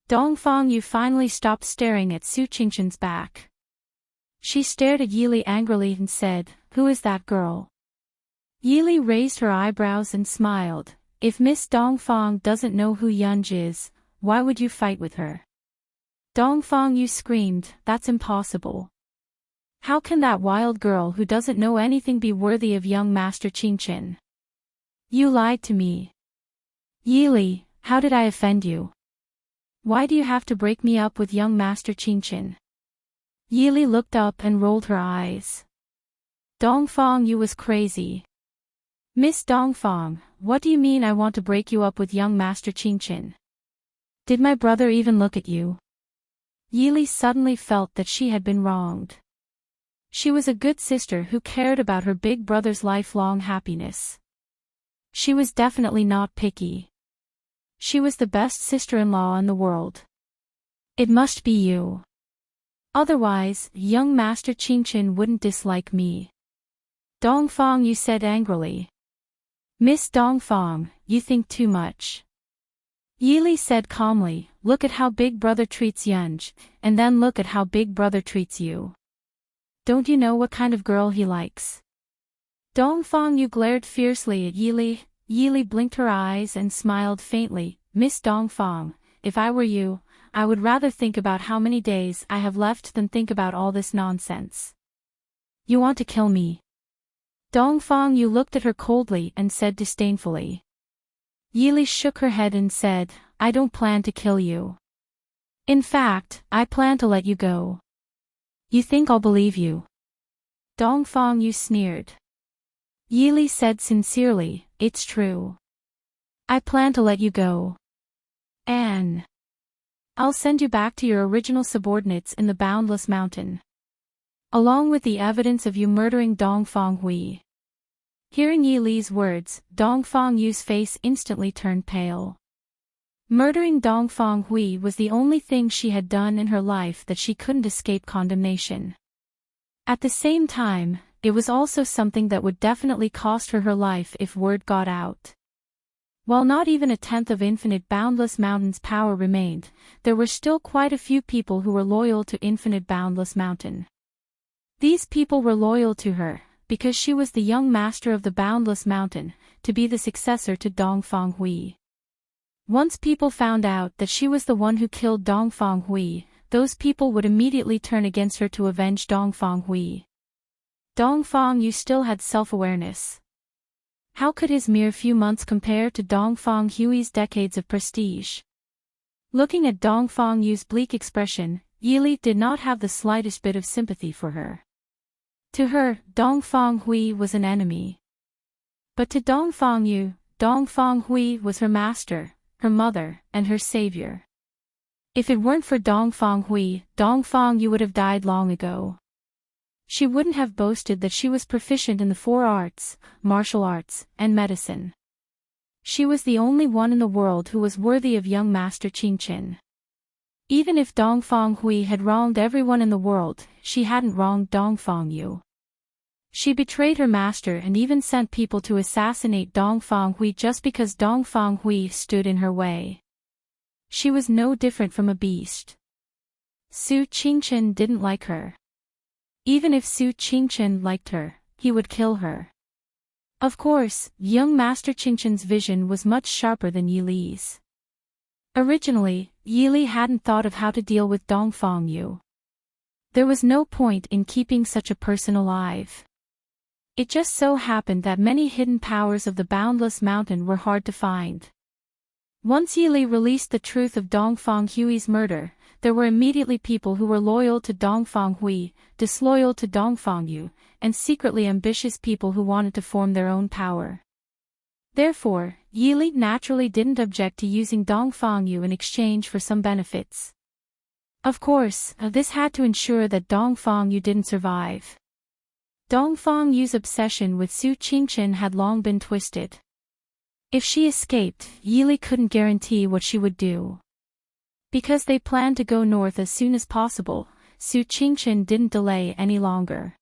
Dongfangyu finally stopped staring at Su Qingchen's back. She stared at Yili angrily and said, "Who is that girl?" Yili raised her eyebrows and smiled. "If Miss Dongfang doesn't know who Yunj is, why would you fight with her?" Dongfangyu screamed, "That's impossible. How can that wild girl who doesn't know anything be worthy of young Master Qingchen? You lied to me. Yili, how did I offend you? Why do you have to break me up with young Master Qingchen?" Yili looked up and rolled her eyes. Dongfangyu was crazy. "Miss Dongfang, what do you mean I want to break you up with young Master Qingchen? Did my brother even look at you?" Yili suddenly felt that she had been wronged. She was a good sister who cared about her big brother's lifelong happiness. She was definitely not picky. She was the best sister-in-law in the world. "It must be you. Otherwise, young Master Qingchen wouldn't dislike me." Dongfangyu said angrily. "Miss Dongfang, you think too much." Yili said calmly, "Look at how Big Brother treats Yunj, and then look at how Big Brother treats you. Don't you know what kind of girl he likes?" Dongfangyu glared fiercely at Yili. Yili blinked her eyes and smiled faintly. "Miss Dongfang, if I were you, I would rather think about how many days I have left than think about all this nonsense." "You want to kill me?" Dongfangyu looked at her coldly and said disdainfully. Yili shook her head and said, "I don't plan to kill you. In fact, I plan to let you go." "You think I'll believe you?" Dongfangyu sneered. Yili said sincerely, "It's true. I plan to let you go. And I'll send you back to your original subordinates in the Boundless Mountain, along with the evidence of you murdering Dongfang Hui." Hearing Yili's words, Dongfangyu's face instantly turned pale. Murdering Dongfang Hui was the only thing she had done in her life that she couldn't escape condemnation. At the same time, it was also something that would definitely cost her her life if word got out. While not even a tenth of Infinite Boundless Mountain's power remained, there were still quite a few people who were loyal to Infinite Boundless Mountain. These people were loyal to her, because she was the young master of the Boundless Mountain, to be the successor to Dongfang Hui. Once people found out that she was the one who killed Dongfang Hui, those people would immediately turn against her to avenge Dongfang Hui. Dongfangyu still had self-awareness. How could his mere few months compare to Dongfang Hui's decades of prestige? Looking at Dongfangyu's bleak expression, Yili did not have the slightest bit of sympathy for her. To her, Dongfang Hui was an enemy. But to Dongfangyu, Dongfang Hui was her master, her mother, and her savior. If it weren't for Dongfang Hui, Dongfangyu would have died long ago. She wouldn't have boasted that she was proficient in the 4 arts, martial arts, and medicine. She was the only one in the world who was worthy of young Master Qingchen. Even if Dongfang Hui had wronged everyone in the world, she hadn't wronged Dongfangyu. She betrayed her master and even sent people to assassinate Dong Fanghui just because Dong Fanghui stood in her way. She was no different from a beast. Su Qingchen didn't like her. Even if Su Qingchen liked her, he would kill her. Of course, young Master Qingchen's vision was much sharper than Yi Li's. Originally, Yi Li hadn't thought of how to deal with Dong Fangyu. There was no point in keeping such a person alive. It just so happened that many hidden powers of the Boundless Mountain were hard to find. Once Yi Li released the truth of Dong Fanghui's murder, there were immediately people who were loyal to Dong Fanghui, disloyal to Dong Fangyu, and secretly ambitious people who wanted to form their own power. Therefore, Yi Li naturally didn't object to using Dong Fangyu in exchange for some benefits. Of course, this had to ensure that Dong Fangyu didn't survive. Dong Fangyu's obsession with Su Qingchen had long been twisted. If she escaped, Yi Li couldn't guarantee what she would do. Because they planned to go north as soon as possible, Su Qingchen didn't delay any longer.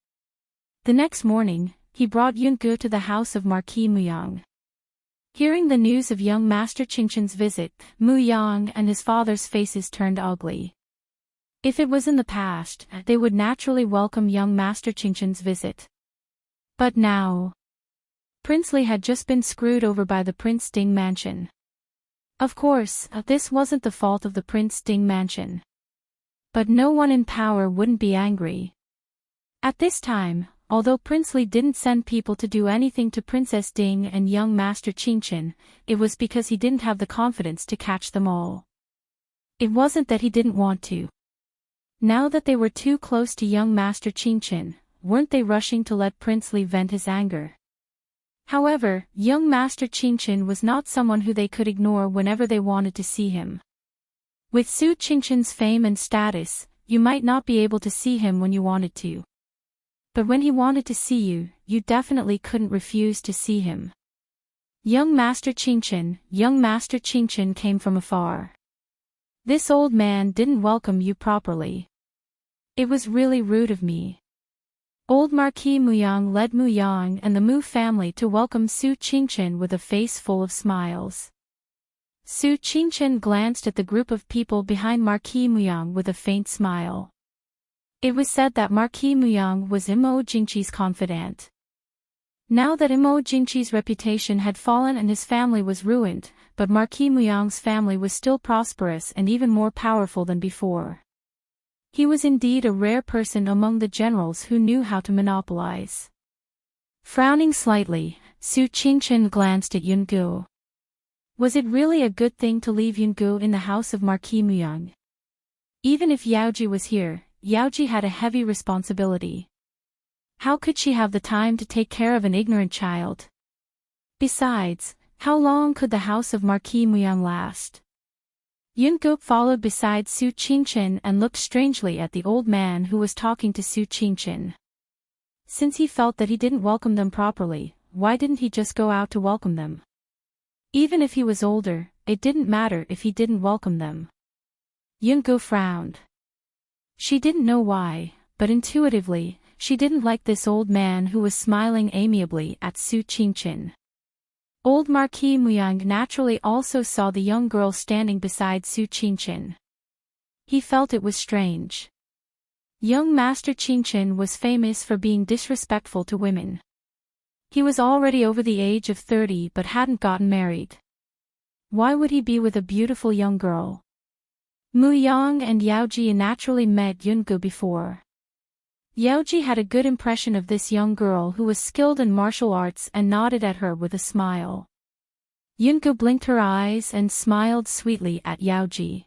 The next morning, he brought Yungu to the house of Marquis Muyang. Hearing the news of young Master Qingchen's visit, Muyang and his father's faces turned ugly. If it was in the past, they would naturally welcome young Master Qingchen's visit. But now, Prince Li had just been screwed over by the Prince Ding mansion. Of course, this wasn't the fault of the Prince Ding mansion. But no one in power wouldn't be angry. At this time, although Prince Li didn't send people to do anything to Princess Ding and young Master Qingchen, it was because he didn't have the confidence to catch them all. It wasn't that he didn't want to. Now that they were too close to young Master Qingchen, weren't they rushing to let Prince Li vent his anger? However, young Master Qingchen was not someone who they could ignore whenever they wanted to see him. With Su Qingchen's fame and status, you might not be able to see him when you wanted to. But when he wanted to see you, you definitely couldn't refuse to see him. Young Master Qingchen came from afar. This old man didn't welcome you properly. It was really rude of me. Old Marquis Muyang led Muyang and the Mu family to welcome Su Qingchen with a face full of smiles. Su Qingchen glanced at the group of people behind Marquis Muyang with a faint smile. It was said that Marquis Muyang was Imo Jingqi's confidant. Now that Imo Jingqi's reputation had fallen and his family was ruined, but Marquis Muyang's family was still prosperous and even more powerful than before. He was indeed a rare person among the generals who knew how to monopolize. Frowning slightly, Su Qingchen glanced at Yungu. Was it really a good thing to leave Yungu in the house of Marquis Muyang? Even if Yaoji was here, Yaoji had a heavy responsibility. How could she have the time to take care of an ignorant child? Besides, how long could the house of Marquis Muyang last? Yungu followed beside Su Qingchen and looked strangely at the old man who was talking to Su Qingchen. Since he felt that he didn't welcome them properly, why didn't he just go out to welcome them? Even if he was older, it didn't matter if he didn't welcome them. Yungu frowned. She didn't know why, but intuitively, she didn't like this old man who was smiling amiably at Su Qingchen. Old Marquis Muyang naturally also saw the young girl standing beside Su Qingchen. He felt it was strange. Young Master Qingchen was famous for being disrespectful to women. He was already over the age of 30 but hadn't gotten married. Why would he be with a beautiful young girl? Muyang and Yaoji naturally met Yungu before. Yaoji had a good impression of this young girl who was skilled in martial arts and nodded at her with a smile. Yungu blinked her eyes and smiled sweetly at Yaoji.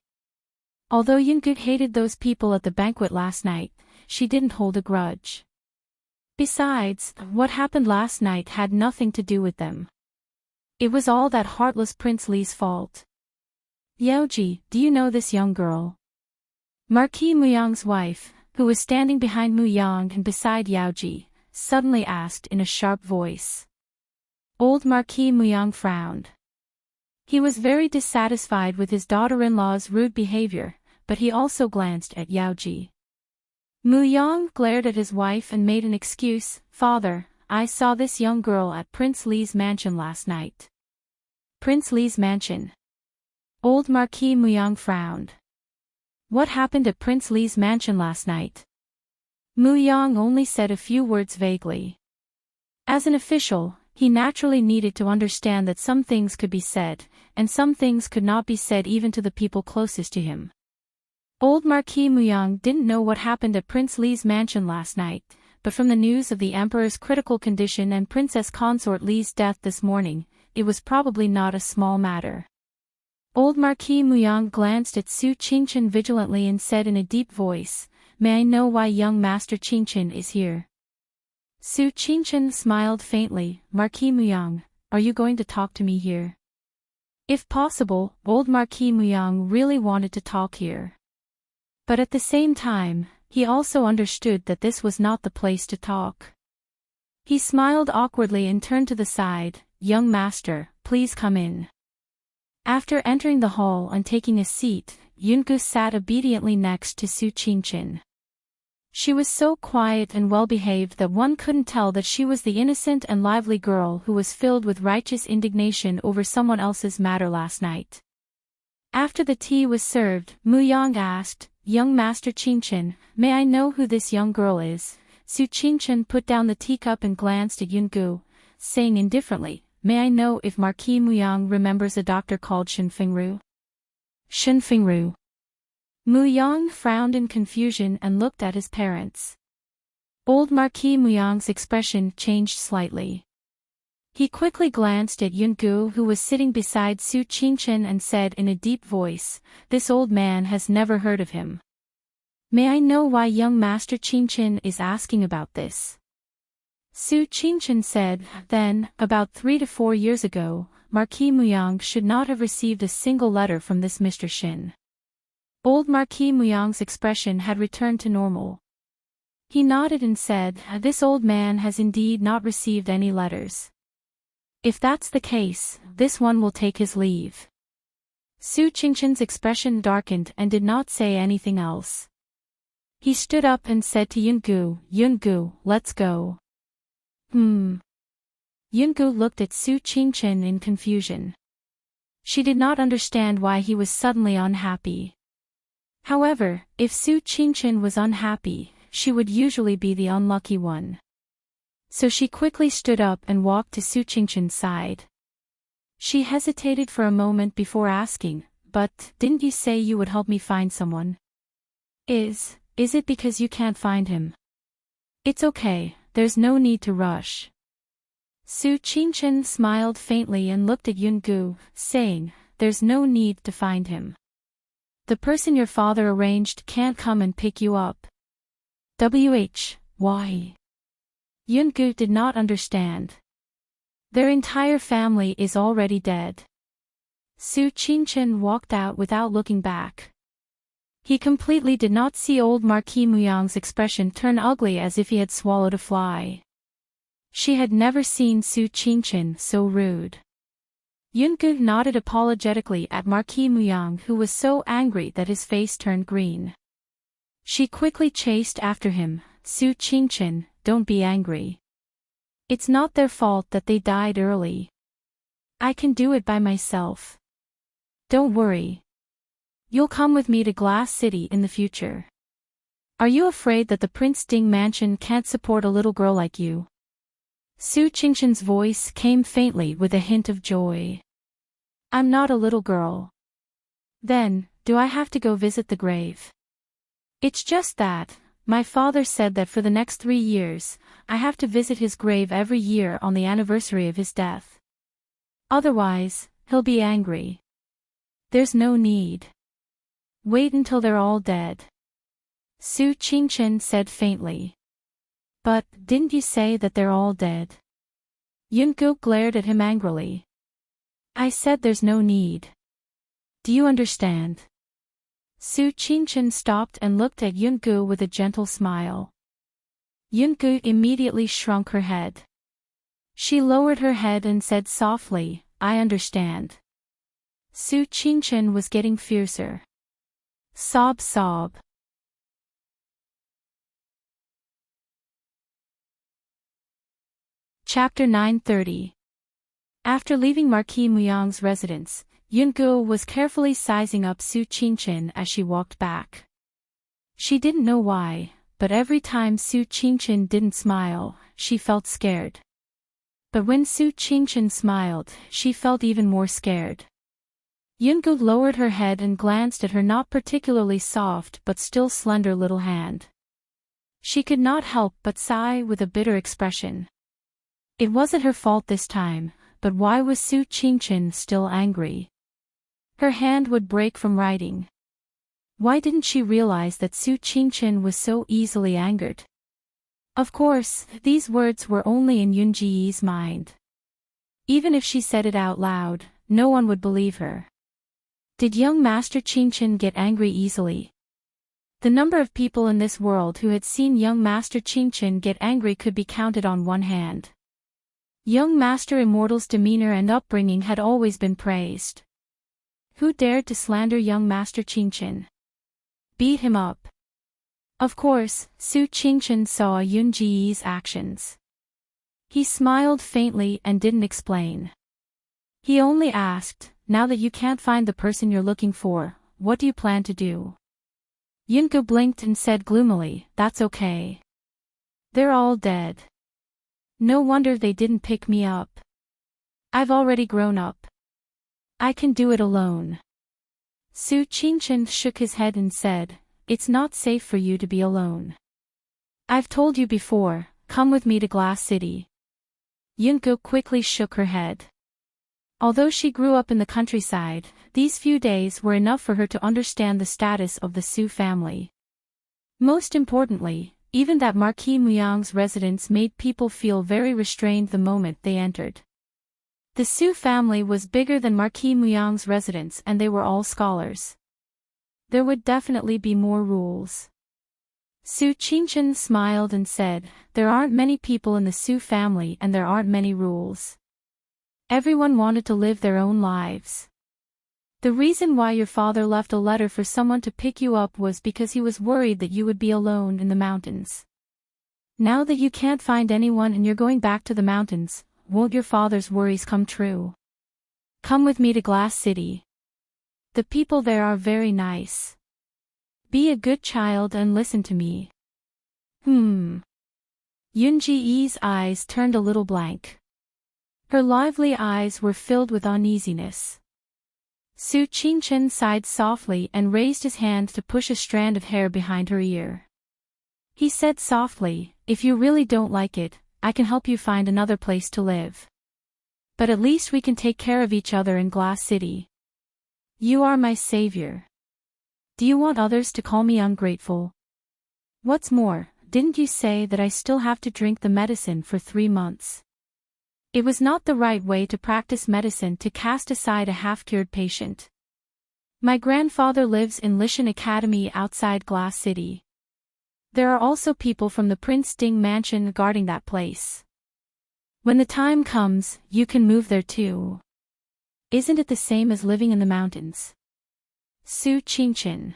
Although Yungu hated those people at the banquet last night, she didn't hold a grudge. Besides, what happened last night had nothing to do with them. It was all that heartless Prince Li's fault. Yaoji, do you know this young girl? Marquis Muyang's wife, who was standing behind Muyang and beside Yaoji, suddenly asked in a sharp voice. Old Marquis Muyang frowned. He was very dissatisfied with his daughter-in-law's rude behavior, but he also glanced at Yaoji. Yang glared at his wife and made an excuse. Father, I saw this young girl at Prince Li's mansion last night. Prince Li's mansion. Old Marquis Yang frowned. What happened at Prince Li's mansion last night? Yang only said a few words vaguely. As an official, he naturally needed to understand that some things could be said, and some things could not be said even to the people closest to him. Old Marquis Yang didn't know what happened at Prince Li's mansion last night, but from the news of the Emperor's critical condition and Princess Consort Li's death this morning, it was probably not a small matter. Old Marquis Yang glanced at Su Qingchen vigilantly and said in a deep voice, "May I know why young Master Qingchen is here?" Su Qingchen smiled faintly. Marquis Yang, are you going to talk to me here? If possible, old Marquis Yang really wanted to talk here. But at the same time, he also understood that this was not the place to talk. He smiled awkwardly and turned to the side. "Young master, please come in." After entering the hall and taking a seat, Yungu sat obediently next to Su Qingchen. She was so quiet and well-behaved that one couldn't tell that she was the innocent and lively girl who was filled with righteous indignation over someone else's matter last night. After the tea was served, Yang asked, "Young Master Qingchen, may I know who this young girl is?" Su Qingchen put down the teacup and glanced at Yungu, saying indifferently, "May I know if Marquis Yang remembers a doctor called Shenfengru?" Shenfengru. Yang frowned in confusion and looked at his parents. Old Marquis Yang's expression changed slightly. He quickly glanced at Yungu, who was sitting beside Su Qingchen, and said in a deep voice, "This old man has never heard of him. May I know why young Master Qingchen is asking about this?" Su Qingchen said, "Then, about 3 to 4 years ago, Marquis Yang should not have received a single letter from this Mr. Shin." Old Marquis Yang's expression had returned to normal. He nodded and said, "This old man has indeed not received any letters. If that's the case, this one will take his leave." Su Qingchen's expression darkened and did not say anything else. He stood up and said to Yungu, "Yungu, let's go." Yungu looked at Su Qingchen in confusion. She did not understand why he was suddenly unhappy. However, if Su Qingchen was unhappy, she would usually be the unlucky one. So she quickly stood up and walked to Su Qingchen's side. She hesitated for a moment before asking, "But, didn't you say you would help me find someone? Is it because you can't find him?" "It's okay, there's no need to rush." Su Qingchen smiled faintly and looked at Yungu, saying, "There's no need to find him. The person your father arranged can't come and pick you up." Why? Yungu did not understand. Their entire family is already dead. Su Qingchen walked out without looking back. He completely did not see old Marquis Yang's expression turn ugly as if he had swallowed a fly. She had never seen Su Qingchen so rude. Yungu nodded apologetically at Marquis Yang, who was so angry that his face turned green. She quickly chased after him, "Su Qingchen, don't be angry. It's not their fault that they died early. I can do it by myself. Don't worry. You'll come with me to Glass City in the future. Are you afraid that the Prince Ding mansion can't support a little girl like you?" Su Qingchen's voice came faintly with a hint of joy. "I'm not a little girl. Then, do I have to go visit the grave?" "It's just that, my father said that for the next 3 years, I have to visit his grave every year on the anniversary of his death. Otherwise, he'll be angry." "There's no need. Wait until they're all dead," Su Qingchen said faintly. "But, didn't you say that they're all dead?" Yungu glared at him angrily. "I said there's no need. Do you understand?" Su Qingchen stopped and looked at Yungu with a gentle smile. Yungu immediately shrunk her head. She lowered her head and said softly, "I understand." Su Qingchen was getting fiercer. Sob. Chapter 930. After leaving Marquis Muyang's residence, Yungu was carefully sizing up Su Qinchin as she walked back. She didn't know why, but every time Su Qinchin didn't smile, she felt scared. But when Su Qinchin smiled, she felt even more scared. Yungu lowered her head and glanced at her not particularly soft but still slender little hand. She could not help but sigh with a bitter expression. It wasn't her fault this time, but why was Su Qinchin still angry? Her hand would break from writing. Why didn't she realize that Su Qinchin was so easily angered? Of course, these words were only in Yunji's mind. Even if she said it out loud, no one would believe her. Did young Master Qinchin get angry easily? The number of people in this world who had seen young Master Qinchin get angry could be counted on one hand. Young Master Immortal's demeanor and upbringing had always been praised. Who dared to slander young Master Qinchin? Beat him up. Of course, Su Qinchin saw Yunji's actions. He smiled faintly and didn't explain. He only asked, "Now that you can't find the person you're looking for, what do you plan to do?" Yungu blinked and said gloomily, "That's okay. They're all dead. No wonder they didn't pick me up. I've already grown up. I can do it alone." Su Qinchin shook his head and said, "It's not safe for you to be alone. I've told you before, come with me to Glass City." Yungu quickly shook her head. Although she grew up in the countryside, these few days were enough for her to understand the status of the Su family. Most importantly, even that Marquis Muyang's residence made people feel very restrained the moment they entered. The Su family was bigger than Marquis Muyang's residence and they were all scholars. There would definitely be more rules. Su Qinchin smiled and said, "There aren't many people in the Su family and there aren't many rules. Everyone wanted to live their own lives. The reason why your father left a letter for someone to pick you up was because he was worried that you would be alone in the mountains. Now that you can't find anyone and you're going back to the mountains, won't your father's worries come true? Come with me to Glass City. The people there are very nice. Be a good child and listen to me." Yunji's eyes turned a little blank. Her lively eyes were filled with uneasiness. Su Qinchin sighed softly and raised his hand to push a strand of hair behind her ear. He said softly, "If you really don't like it, I can help you find another place to live. But at least we can take care of each other in Glass City. You are my savior. Do you want others to call me ungrateful? What's more, didn't you say that I still have to drink the medicine for 3 months? It was not the right way to practice medicine to cast aside a half-cured patient. My grandfather lives in Lishan Academy outside Glass City. There are also people from the Prince Ding mansion guarding that place. When the time comes, you can move there too. Isn't it the same as living in the mountains?" Su Qinchin.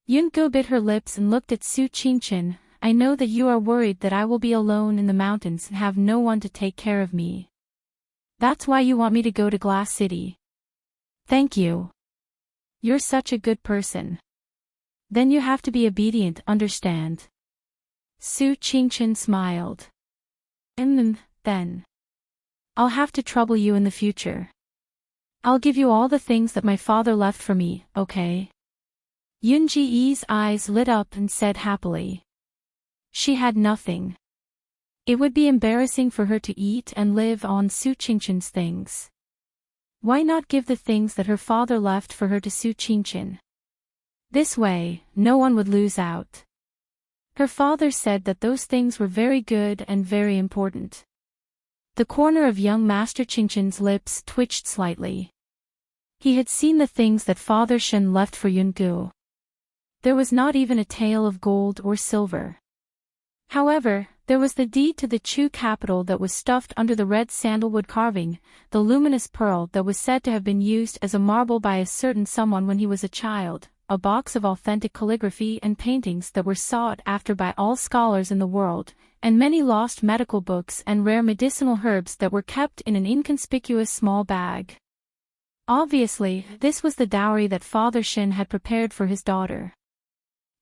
Yungu bit her lips and looked at Su Qinchin. "I know that you are worried that I will be alone in the mountains and have no one to take care of me. That's why you want me to go to Glass City. Thank you. You're such a good person. Then you have to be obedient, understand?" Su Qinchin smiled. Then. I'll have to trouble you in the future. I'll give you all the things that my father left for me, okay?" Yunji's eyes lit up and said happily. She had nothing. It would be embarrassing for her to eat and live on Su Qinchin's things. Why not give the things that her father left for her to Su Qinchin? This way, no one would lose out. Her father said that those things were very good and very important. The corner of young Master Qinchin's lips twitched slightly. He had seen the things that Father Shen left for Yungu. There was not even a tael of gold or silver. However, there was the deed to the Chu capital that was stuffed under the red sandalwood carving, the luminous pearl that was said to have been used as a marble by a certain someone when he was a child, a box of authentic calligraphy and paintings that were sought after by all scholars in the world, and many lost medical books and rare medicinal herbs that were kept in an inconspicuous small bag. Obviously, this was the dowry that Father Shin had prepared for his daughter.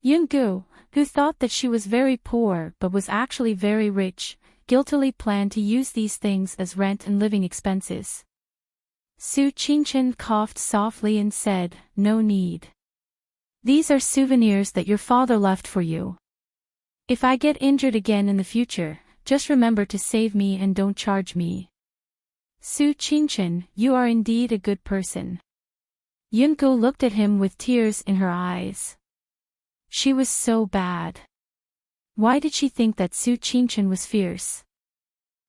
Yun-gu, who thought that she was very poor but was actually very rich, guiltily planned to use these things as rent and living expenses. Su Qingchen coughed softly and said, "No need. These are souvenirs that your father left for you. If I get injured again in the future, just remember to save me and don't charge me." Su Qingchen, you are indeed a good person. Yun-gu looked at him with tears in her eyes. She was so bad. Why did she think that Su Qingchen was fierce?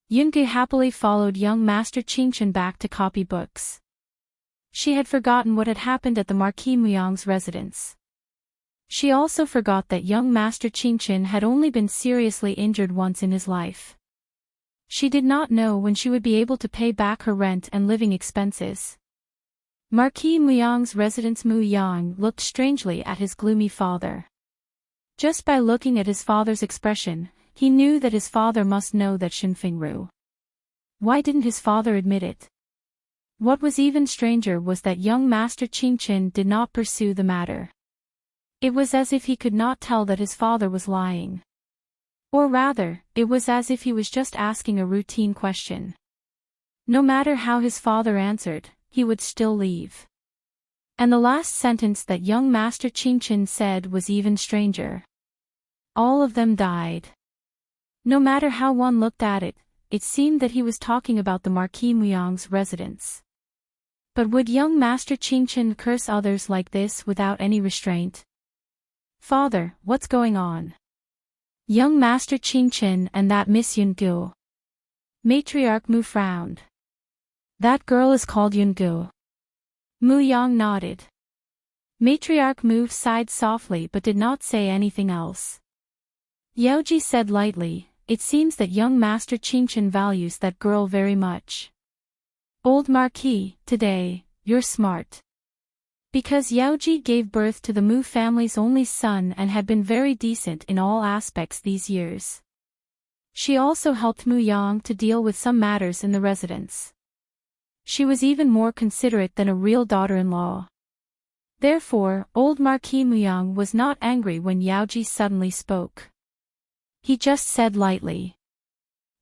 Yun-gu happily followed young Master Qingchen back to copy books. She had forgotten what had happened at the Marquis Muyang's residence. She also forgot that young Master Qingchen had only been seriously injured once in his life. She did not know when she would be able to pay back her rent and living expenses. Marquis Muyang's residence. Muyang looked strangely at his gloomy father. Just by looking at his father's expression, he knew that his father must know that Shinfengru. Why didn't his father admit it? What was even stranger was that young Master Qingchen did not pursue the matter. It was as if he could not tell that his father was lying. Or rather, it was as if he was just asking a routine question. No matter how his father answered, he would still leave. And the last sentence that young Master Qingchen said was even stranger. All of them died. No matter how one looked at it, it seemed that he was talking about the Marquis Muyang's residence. But would young Master Qingchen curse others like this without any restraint? Father, what's going on? Young Master Qingchen and that Miss Yun-gu. Matriarch Mu frowned. That girl is called Yun-gu. Muyang nodded. Matriarch Mu sighed softly but did not say anything else. Yaoji said lightly, it seems that young Master Qingchen values that girl very much. Old Marquis, today, you're smart. Because Yaoji gave birth to the Mu family's only son and had been very decent in all aspects these years. She also helped Muyang to deal with some matters in the residence. She was even more considerate than a real daughter-in-law. Therefore, old Marquis Muyang was not angry when Yaoji suddenly spoke. He just said lightly.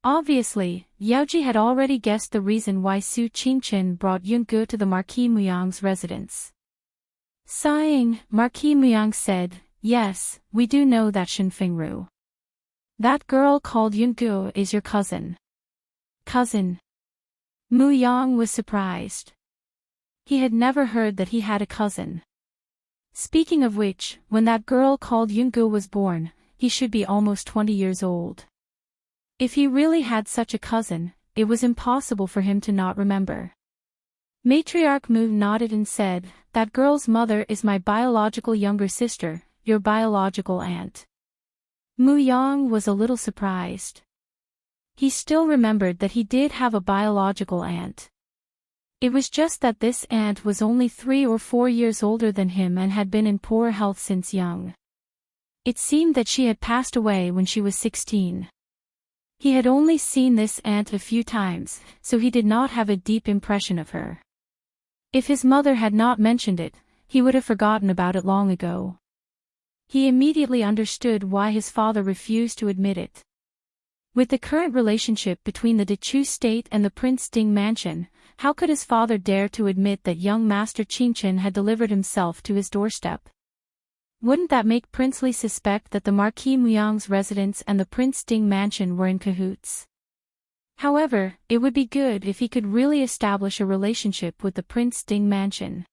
Obviously, Yaoji had already guessed the reason why Su Qingchen brought Yun-gu to the Marquis Muyang's residence. Sighing, Marquis Muyang said, yes, we do know that Shinfengru. That girl called Yun-gu is your cousin. Cousin? Muyang was surprised. He had never heard that he had a cousin. Speaking of which, when that girl called Yun-gu was born, he should be almost 20 years old. If he really had such a cousin, it was impossible for him to not remember. Matriarch Mu nodded and said, that girl's mother is my biological younger sister, your biological aunt. Muyang was a little surprised. He still remembered that he did have a biological aunt. It was just that this aunt was only 3 or 4 years older than him and had been in poor health since young. It seemed that she had passed away when she was 16. He had only seen this aunt a few times, so he did not have a deep impression of her. If his mother had not mentioned it, he would have forgotten about it long ago. He immediately understood why his father refused to admit it. With the current relationship between the Dechu state and the Prince Ding mansion, how could his father dare to admit that young Master Qingchen had delivered himself to his doorstep? Wouldn't that make Prince Li suspect that the Marquis Muyang's residence and the Prince Ding mansion were in cahoots? However, it would be good if he could really establish a relationship with the Prince Ding mansion.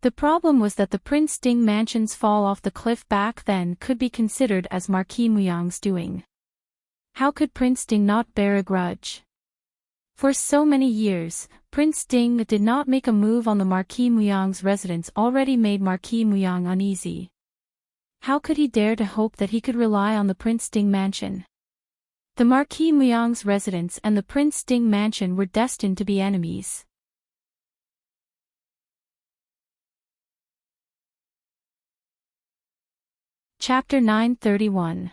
The problem was that the Prince Ding mansion's fall off the cliff back then could be considered as Marquis Muyang's doing. How could Prince Ding not bear a grudge? For so many years, Prince Ding did not make a move on the Marquis Muyang's residence already made Marquis Muyang uneasy. How could he dare to hope that he could rely on the Prince Ding mansion? The Marquis Muyang's residence and the Prince Ding mansion were destined to be enemies. Chapter 931.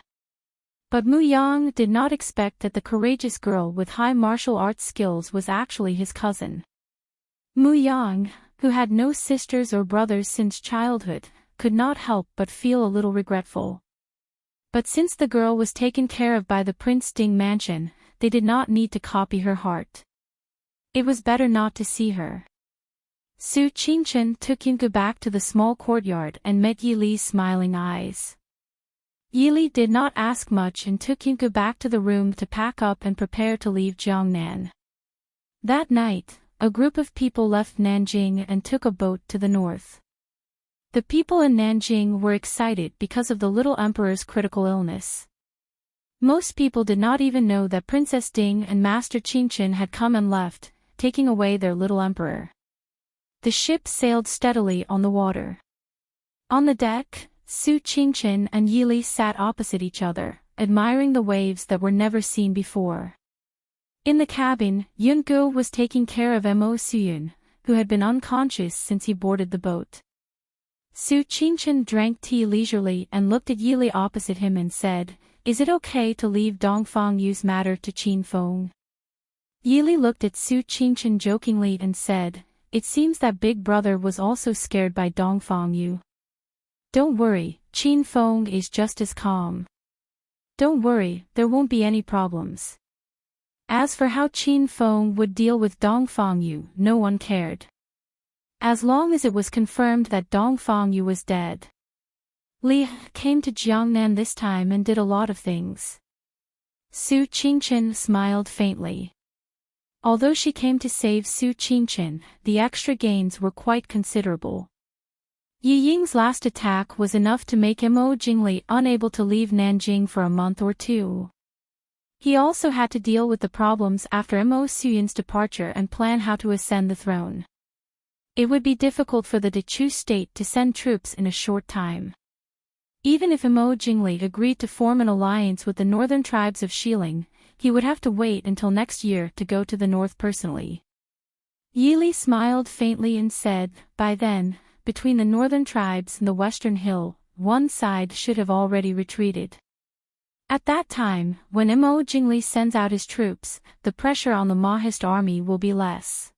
But Mu Yang did not expect that the courageous girl with high martial arts skills was actually his cousin. Mu Yang, who had no sisters or brothers since childhood, could not help but feel a little regretful. But since the girl was taken care of by the Prince Ding mansion, they did not need to copy her heart. It was better not to see her. Su Qingchen took Yungu back to the small courtyard and met Yi Li's smiling eyes. Yi Li did not ask much and took Yungu back to the room to pack up and prepare to leave Jiangnan. That night, a group of people left Nanjing and took a boat to the north. The people in Nanjing were excited because of the little emperor's critical illness. Most people did not even know that Princess Ding and Master Qingchen had come and left, taking away their little emperor. The ship sailed steadily on the water. On the deck, Su Qingchen and Yi Li sat opposite each other, admiring the waves that were never seen before. In the cabin, Yungu was taking care of Mo Suyun, who had been unconscious since he boarded the boat. Su Qingchen drank tea leisurely and looked at Yi Li opposite him and said, "Is it okay to leave Dongfang Yu's matter to Qin Feng?" Yi Li looked at Su Qingchen jokingly and said, "It seems that Big Brother was also scared by Dongfang Yu. Don't worry, Qin Feng is just as calm. Don't worry, there won't be any problems." As for how Qin Feng would deal with Dongfang Yu, no one cared. As long as it was confirmed that Dongfang Yu was dead. Li came to Jiangnan this time and did a lot of things. Su Qingchen smiled faintly. Although she came to save Su Qingchen, the extra gains were quite considerable. Yi Ying's last attack was enough to make Mo Jingli unable to leave Nanjing for a month or two. He also had to deal with the problems after Mo Suyun's departure and plan how to ascend the throne. It would be difficult for the Dechu state to send troops in a short time. Even if Mo Jingli agreed to form an alliance with the northern tribes of Xiling, he would have to wait until next year to go to the north personally. Yi Li smiled faintly and said, "By then, between the northern tribes and the western hill, one side should have already retreated. At that time, when Mo Jingli sends out his troops, the pressure on the Mahist army will be less."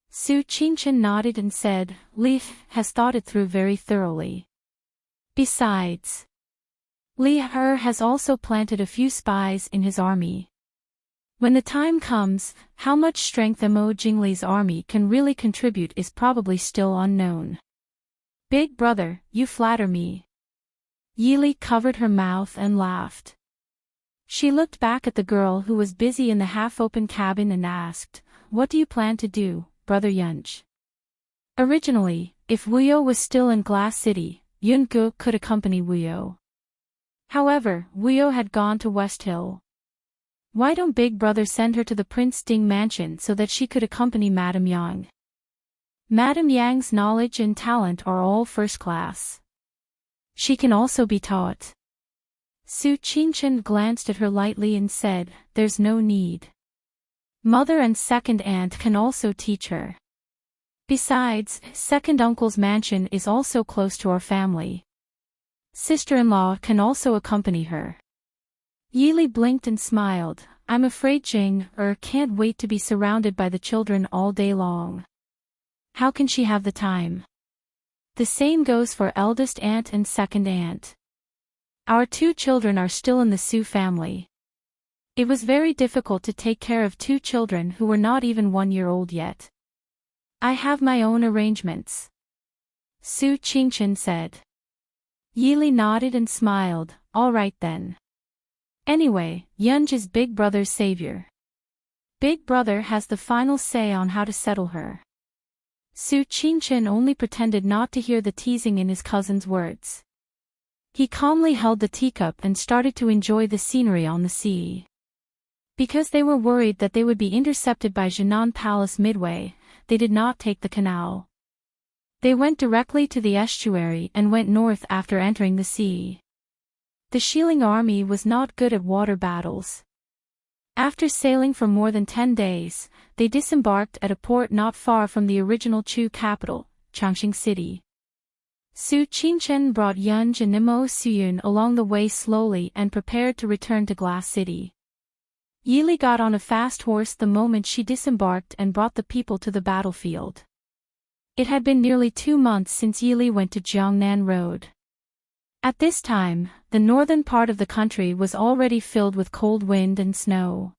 Su Qingchen nodded and said, "Li has thought it through very thoroughly. Besides, Li has also planted a few spies in his army. When the time comes, how much strength Mo Jingli's army can really contribute is probably still unknown." "Big brother, you flatter me." Yi Li covered her mouth and laughed. She looked back at the girl who was busy in the half-open cabin and asked, "What do you plan to do, Brother Yunj?" Originally, if Wuyo was still in Glass City, Yungu could accompany Wuyo. However, Wuyo had gone to West Hill. Why don't Big Brother send her to the Prince Ding mansion so that she could accompany Madame Yang? Madame Yang's knowledge and talent are all first class. She can also be taught. Su Qingchen glanced at her lightly and said, "There's no need. Mother and second aunt can also teach her. Besides, second uncle's mansion is also close to our family. Sister-in-law can also accompany her." Yi Li blinked and smiled. "I'm afraid Jing can't wait to be surrounded by the children all day long. How can she have the time? The same goes for eldest aunt and second aunt. Our two children are still in the Su family. It was very difficult to take care of two children who were not even 1 year old yet. I have my own arrangements," Su Qingchen said. Yi Li nodded and smiled. "All right then. Anyway, Yunj is Big Brother's savior. Big Brother has the final say on how to settle her." Su Qingchen only pretended not to hear the teasing in his cousin's words. He calmly held the teacup and started to enjoy the scenery on the sea. Because they were worried that they would be intercepted by Jinan Palace midway, they did not take the canal. They went directly to the estuary and went north after entering the sea. The Xiling army was not good at water battles. After sailing for more than 10 days, they disembarked at a port not far from the original Chu capital, Changxing City. Su Qingchen brought Yunj and Nemo Suyun along the way slowly and prepared to return to Glass City. Yili got on a fast horse the moment she disembarked and brought the people to the battlefield. It had been nearly 2 months since Yili went to Jiangnan Road. At this time, the northern part of the country was already filled with cold wind and snow.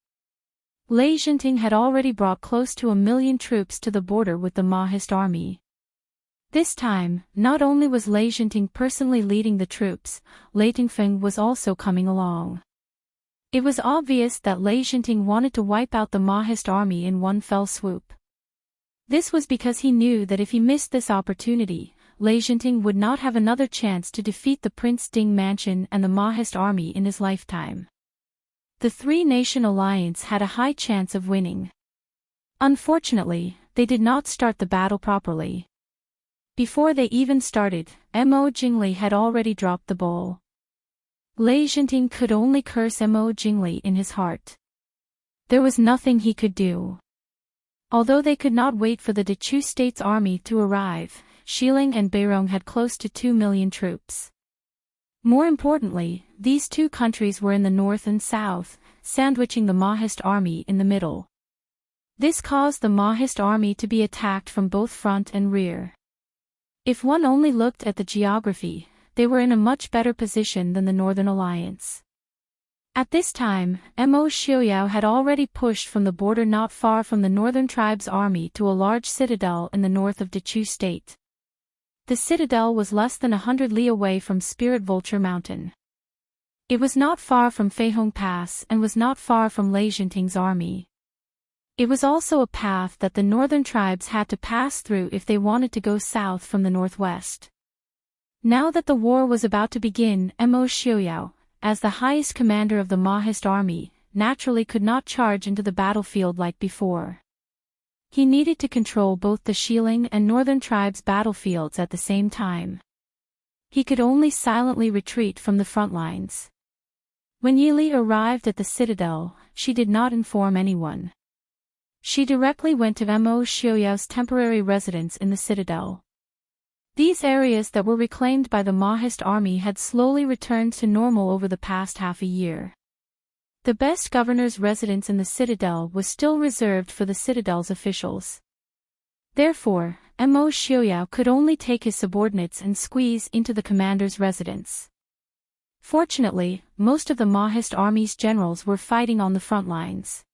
Enchanting had already brought close to 1 million troops to the border with the Mahist army. This time, not only was Enchanting personally leading the troops, Feng was also coming along. It was obvious that Enchanting wanted to wipe out the Mahist army in one fell swoop. This was because he knew that if he missed this opportunity, Enchanting would not have another chance to defeat the Prince Ding Mansion and the Mahist army in his lifetime. The three-nation alliance had a high chance of winning. Unfortunately, they did not start the battle properly. Before they even started, Mo Jingli had already dropped the bowl. Enchanting could only curse Mo Jingli in his heart. There was nothing he could do. Although they could not wait for the Dechu State's army to arrive, Xiling and Beirong had close to 2 million troops. More importantly, these two countries were in the north and south, sandwiching the Mahist army in the middle. This caused the Mahist army to be attacked from both front and rear. If one only looked at the geography, they were in a much better position than the Northern Alliance. At this time, Mo Xiaoyao had already pushed from the border not far from the Northern Tribe's army to a large citadel in the north of Dechu State. The citadel was less than 100 li away from Spirit Vulture Mountain. It was not far from Feihong Pass and was not far from Enchanting's army. It was also a path that the northern tribes had to pass through if they wanted to go south from the northwest. Now that the war was about to begin, Mo Xiaoyao, as the highest commander of the Mahist army, naturally could not charge into the battlefield like before. He needed to control both the Xiling and northern tribes' battlefields at the same time. He could only silently retreat from the front lines. When Yili arrived at the citadel, she did not inform anyone. She directly went to Mo Xiaoyao's temporary residence in the citadel. These areas that were reclaimed by the Mahist army had slowly returned to normal over the past half a year. The best governor's residence in the citadel was still reserved for the citadel's officials. Therefore, Mo Xiaoyao could only take his subordinates and squeeze into the commander's residence. Fortunately, most of the Mahist army's generals were fighting on the front lines.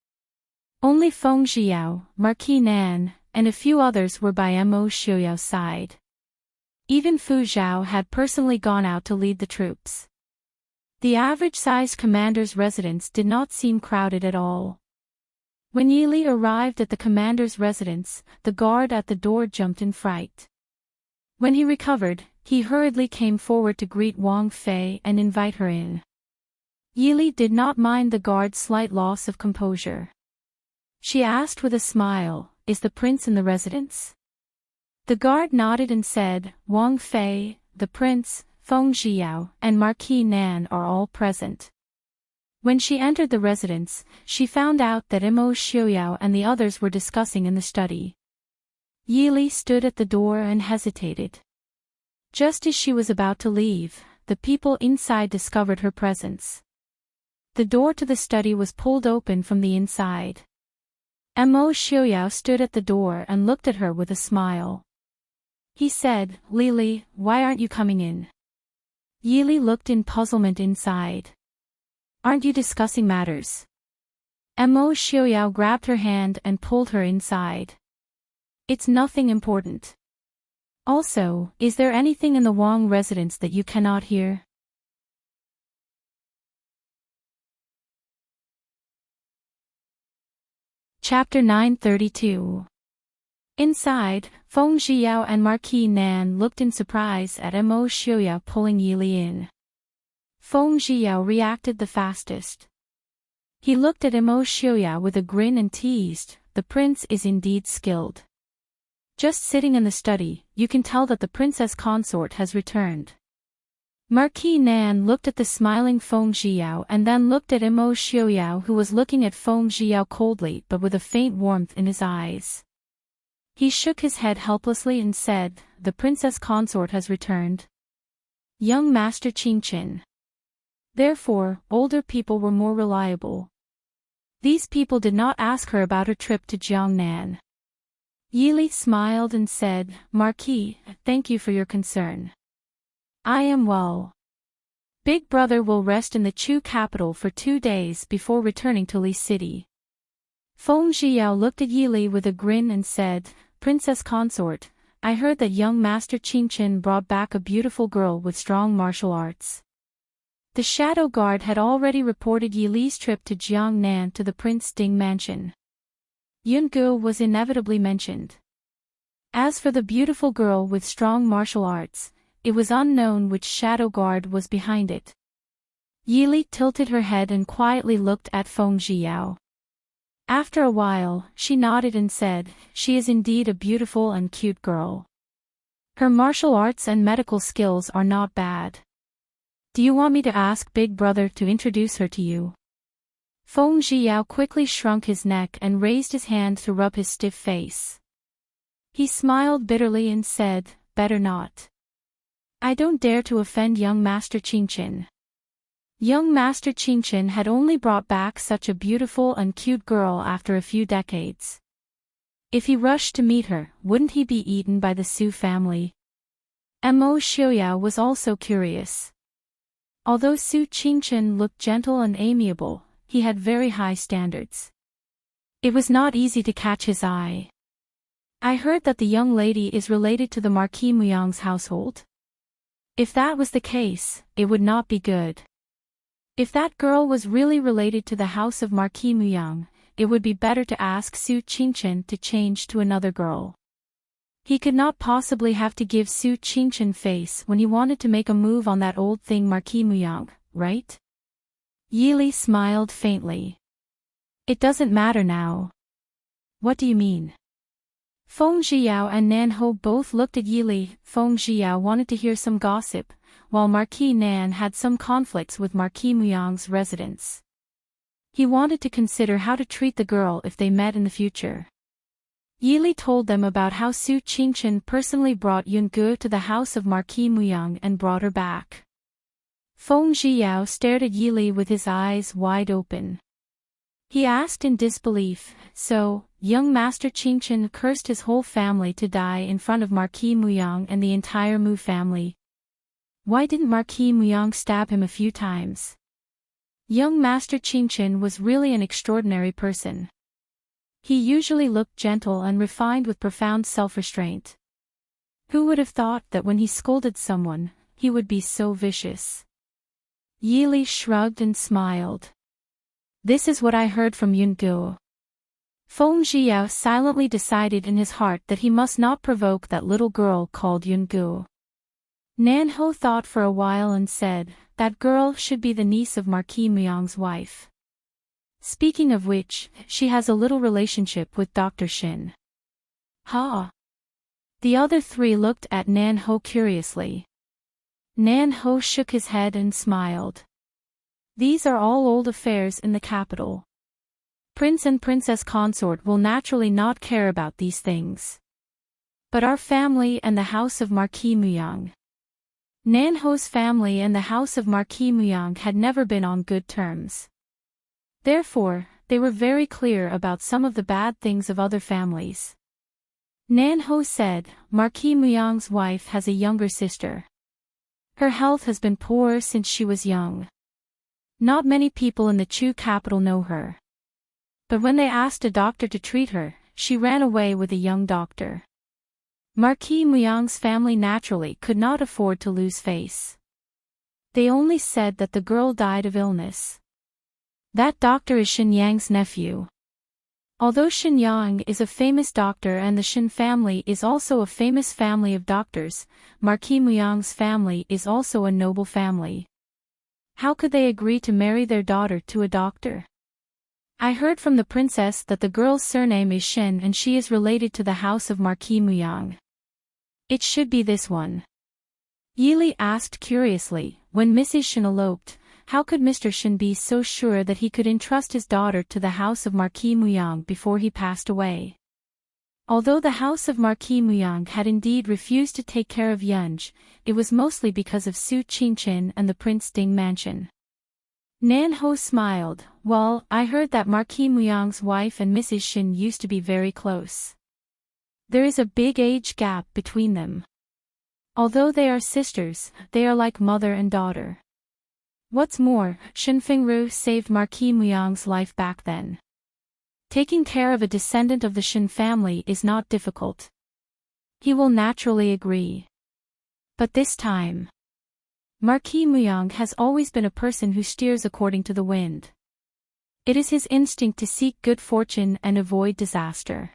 Only Feng Zhiyao, Marquis Nan, and a few others were by Mo Xiaoyao's side. Even Fu Zhao had personally gone out to lead the troops. The average-sized commander's residence did not seem crowded at all. When Yili arrived at the commander's residence, the guard at the door jumped in fright. When he recovered, he hurriedly came forward to greet Wang Fei and invite her in. Yili did not mind the guard's slight loss of composure. She asked with a smile, "Is the prince in the residence?" The guard nodded and said, "Wang Fei, the prince, Feng Zhiyao, and Marquis Nan are all present." When she entered the residence, she found out that Mo Xiaoyao and the others were discussing in the study. Yili stood at the door and hesitated. Just as she was about to leave, the people inside discovered her presence. The door to the study was pulled open from the inside. Mo Xiaoyao stood at the door and looked at her with a smile. He said, "Lili, why aren't you coming in?" Yili looked in puzzlement inside. "Aren't you discussing matters?" Mo Xiaoyao grabbed her hand and pulled her inside. "It's nothing important. Also, is there anything in the Wang residence that you cannot hear?" Chapter 932. Inside, Feng Zhiyao and Marquis Nan looked in surprise at Mo Xiaoyao pulling Yili in. Feng Zhiyao reacted the fastest. He looked at Mo Xiaoyao with a grin and teased, "The prince is indeed skilled. Just sitting in the study, you can tell that the princess consort has returned." Marquis Nan looked at the smiling Feng Zhiyao and then looked at Mo Xiaoyao, who was looking at Feng Zhiyao coldly but with a faint warmth in his eyes. He shook his head helplessly and said, "The princess consort has returned." Young Master Qingqin. Therefore, older people were more reliable. These people did not ask her about her trip to Jiangnan. Yili smiled and said, "Marquis, thank you for your concern. I am well. Big brother will rest in the Chu capital for 2 days before returning to Li City." Feng Zhiyao looked at Yili with a grin and said, "Princess consort, I heard that young Master Qingqin brought back a beautiful girl with strong martial arts." The Shadow Guard had already reported Yili's trip to Jiangnan to the Prince Ding mansion. Yungu was inevitably mentioned. As for the beautiful girl with strong martial arts, it was unknown which Shadow Guard was behind it. Yili tilted her head and quietly looked at Feng Zhiyao. After a while, she nodded and said, "She is indeed a beautiful and cute girl. Her martial arts and medical skills are not bad. Do you want me to ask Big Brother to introduce her to you?" Feng Zhiyao quickly shrunk his neck and raised his hand to rub his stiff face. He smiled bitterly and said, "Better not. I don't dare to offend young Master Qingqin." Young Master Qingqin had only brought back such a beautiful and cute girl after a few decades. If he rushed to meet her, wouldn't he be eaten by the Su family? Mo Xiuyao was also curious. Although Su Qingqin looked gentle and amiable, he had very high standards. It was not easy to catch his eye. "I heard that the young lady is related to the Marquis Muyang's household. If that was the case, it would not be good. If that girl was really related to the house of Marquis Muyang, it would be better to ask Su Qingqin to change to another girl. He could not possibly have to give Su Qingqin face when he wanted to make a move on that old thing Marquis Muyang, right?" Yili smiled faintly. "It doesn't matter now." "What do you mean?" Feng Zhiyao and Nan Ho both looked at Yili. Feng Zhiyao wanted to hear some gossip, while Marquis Nan had some conflicts with Marquis Muyang's residence. He wanted to consider how to treat the girl if they met in the future. Yili told them about how Su Qingqin personally brought Yungu to the house of Marquis Muyang and brought her back. Feng Zhiyao stared at Yili with his eyes wide open. He asked in disbelief, "So, young Master Qingqin cursed his whole family to die in front of Marquis Muyang and the entire Mu family? Why didn't Marquis Muyang stab him a few times?" Young Master Qingqin was really an extraordinary person. He usually looked gentle and refined with profound self-restraint. Who would have thought that when he scolded someone, he would be so vicious? Yili shrugged and smiled. "This is what I heard from Yungu." Feng Zhiyao silently decided in his heart that he must not provoke that little girl called Yungu. Nan Ho thought for a while and said, "That girl should be the niece of Marquis Muyang's wife. Speaking of which, she has a little relationship with Dr. Shin." "Ha!" The other three looked at Nan Ho curiously. Nan Ho shook his head and smiled. "These are all old affairs in the capital. Prince and princess consort will naturally not care about these things. But our family and the house of Marquis Muyang." Nan Ho's family and the house of Marquis Muyang had never been on good terms. Therefore, they were very clear about some of the bad things of other families. Nan Ho said, "Marquis Muyang's wife has a younger sister. Her health has been poor since she was young. Not many people in the Chu capital know her. But when they asked a doctor to treat her, she ran away with a young doctor. Marquis Muyang's family naturally could not afford to lose face. They only said that the girl died of illness. That doctor is Shin Yang's nephew. Although Shin Yang is a famous doctor and the Shin family is also a famous family of doctors, Marquis Muyang's family is also a noble family. How could they agree to marry their daughter to a doctor? I heard from the princess that the girl's surname is Shin and she is related to the house of Marquis Muyang. It should be this one." Yili asked curiously, when Mrs. Shin eloped, how could Mr. Shin be so sure that he could entrust his daughter to the house of Marquis Muyang before he passed away? Although the house of Marquis Muyang had indeed refused to take care of Yunj, it was mostly because of Su Qingqin and the Prince Ding mansion. Nan Ho smiled. Well, I heard that Marquis Muyang's wife and Mrs. Shin used to be very close. There is a big age gap between them. Although they are sisters, they are like mother and daughter. What's more, Shin Fengru saved Marquis Muyang's life back then. Taking care of a descendant of the Shin family is not difficult. He will naturally agree. But this time, Marquis Muyang has always been a person who steers according to the wind. It is his instinct to seek good fortune and avoid disaster.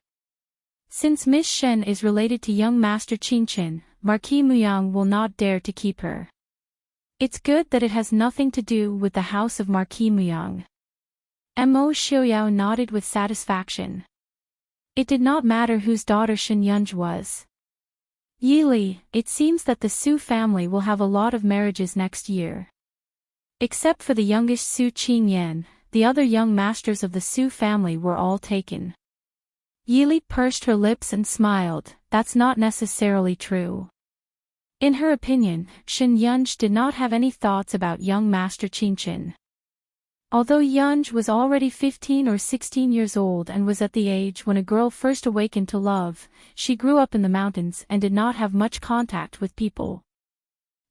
Since Miss Shen is related to young Master Qingqin, Marquis Muyang will not dare to keep her. It's good that it has nothing to do with the house of Marquis Muyang. Mo Xiaoyao nodded with satisfaction. It did not matter whose daughter Shin Yunj was. Yi Li, it seems that the Su family will have a lot of marriages next year. Except for the youngest Su Qingyan, the other young masters of the Su family were all taken. Yi Li pursed her lips and smiled. That's not necessarily true. In her opinion, Shin Yunj did not have any thoughts about young Master Qingqin. Although Yunj was already 15 or 16 years old and was at the age when a girl first awakened to love, she grew up in the mountains and did not have much contact with people.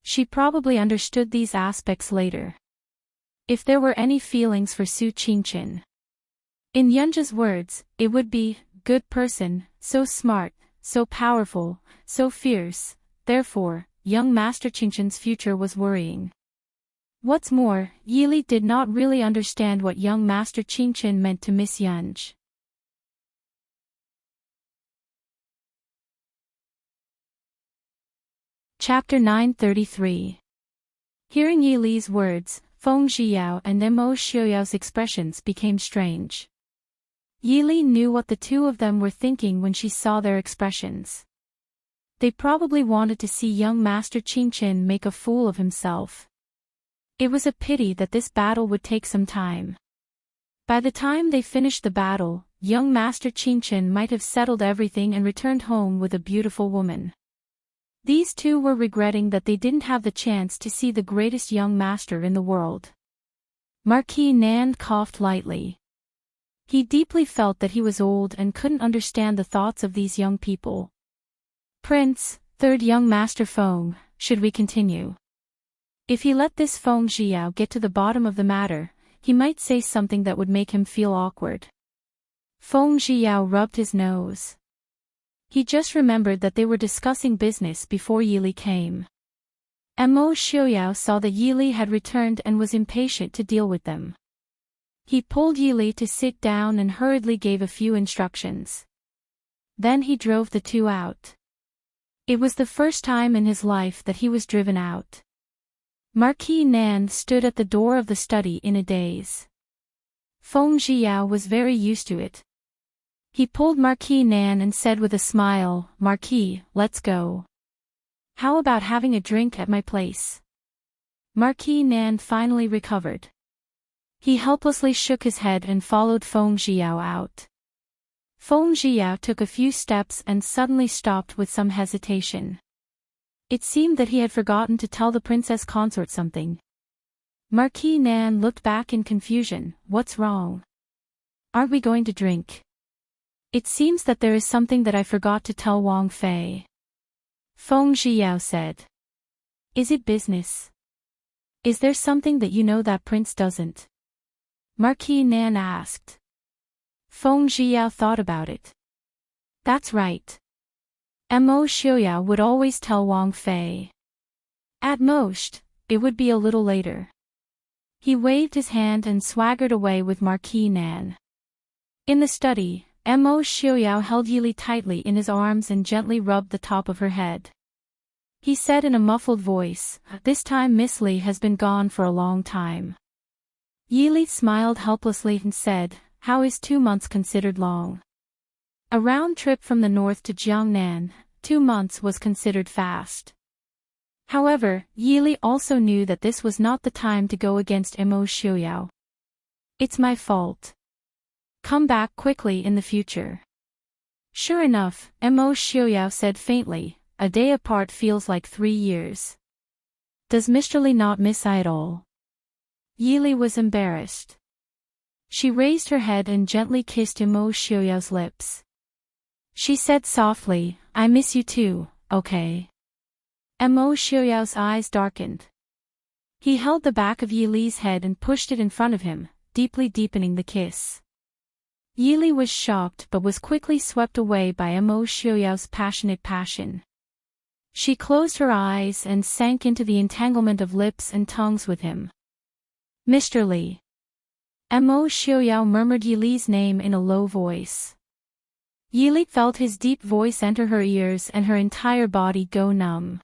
She probably understood these aspects later. If there were any feelings for Su Qingqin. In Yunja's words, it would be, good person, so smart, so powerful, so fierce, therefore, young Master Qingqin's future was worrying. What's more, Yi Li did not really understand what young Master Qingqin meant to Miss Yunj. Chapter 933. Hearing Yi Li's words, Feng Zhiyao and Mo Xiaoyao's expressions became strange. Yi Li knew what the two of them were thinking when she saw their expressions. They probably wanted to see young Master Qingqin make a fool of himself. It was a pity that this battle would take some time. By the time they finished the battle, young Master Qingqin might have settled everything and returned home with a beautiful woman. These two were regretting that they didn't have the chance to see the greatest young master in the world. Marquis Nan coughed lightly. He deeply felt that he was old and couldn't understand the thoughts of these young people. Prince, third young Master Feng, should we continue? If he let this Feng Zhiyao get to the bottom of the matter, he might say something that would make him feel awkward. Feng Zhiyao rubbed his nose. He just remembered that they were discussing business before Yi Li came. Mo Xiaoyao saw that Yi Li had returned and was impatient to deal with them. He pulled Yi Li to sit down and hurriedly gave a few instructions. Then he drove the two out. It was the first time in his life that he was driven out. Marquis Nan stood at the door of the study in a daze. Feng Zhiyao was very used to it. He pulled Marquis Nan and said with a smile, Marquis, let's go. How about having a drink at my place? Marquis Nan finally recovered. He helplessly shook his head and followed Feng Zhiyao out. Feng Zhiyao took a few steps and suddenly stopped with some hesitation. It seemed that he had forgotten to tell the princess consort something. Marquis Nan looked back in confusion. What's wrong? Aren't we going to drink? It seems that there is something that I forgot to tell Wang Fei. Feng Zhiyao said. Is it business? Is there something that you know that prince doesn't? Marquis Nan asked. Feng Zhiyao thought about it. That's right. Mo Xiaoyao would always tell Wang Fei. At most, it would be a little later. He waved his hand and swaggered away with Marquis Nan. In the study, Mo Xiaoyao held Yi Li tightly in his arms and gently rubbed the top of her head. He said in a muffled voice, this time Miss Li has been gone for a long time. Yi Li smiled helplessly and said, how is 2 months considered long? A round trip from the north to Jiangnan, 2 months was considered fast. However, Yi Li also knew that this was not the time to go against Mo Xiaoyao. It's my fault. Come back quickly in the future. Sure enough, Mo Xiaoyao said faintly, a day apart feels like 3 years. Does Mr. Li not miss I at all? Yili was embarrassed. She raised her head and gently kissed Mo Xiaoyao's lips. She said softly, I miss you too, okay? Mo Xiaoyao's eyes darkened. He held the back of Yili's head and pushed it in front of him, deeply deepening the kiss. Yili was shocked but was quickly swept away by Mo Xiaoyao's passionate passion. She closed her eyes and sank into the entanglement of lips and tongues with him. Mr. Li. Mo Xiaoyao murmured Yili's name in a low voice. Yili felt his deep voice enter her ears and her entire body go numb.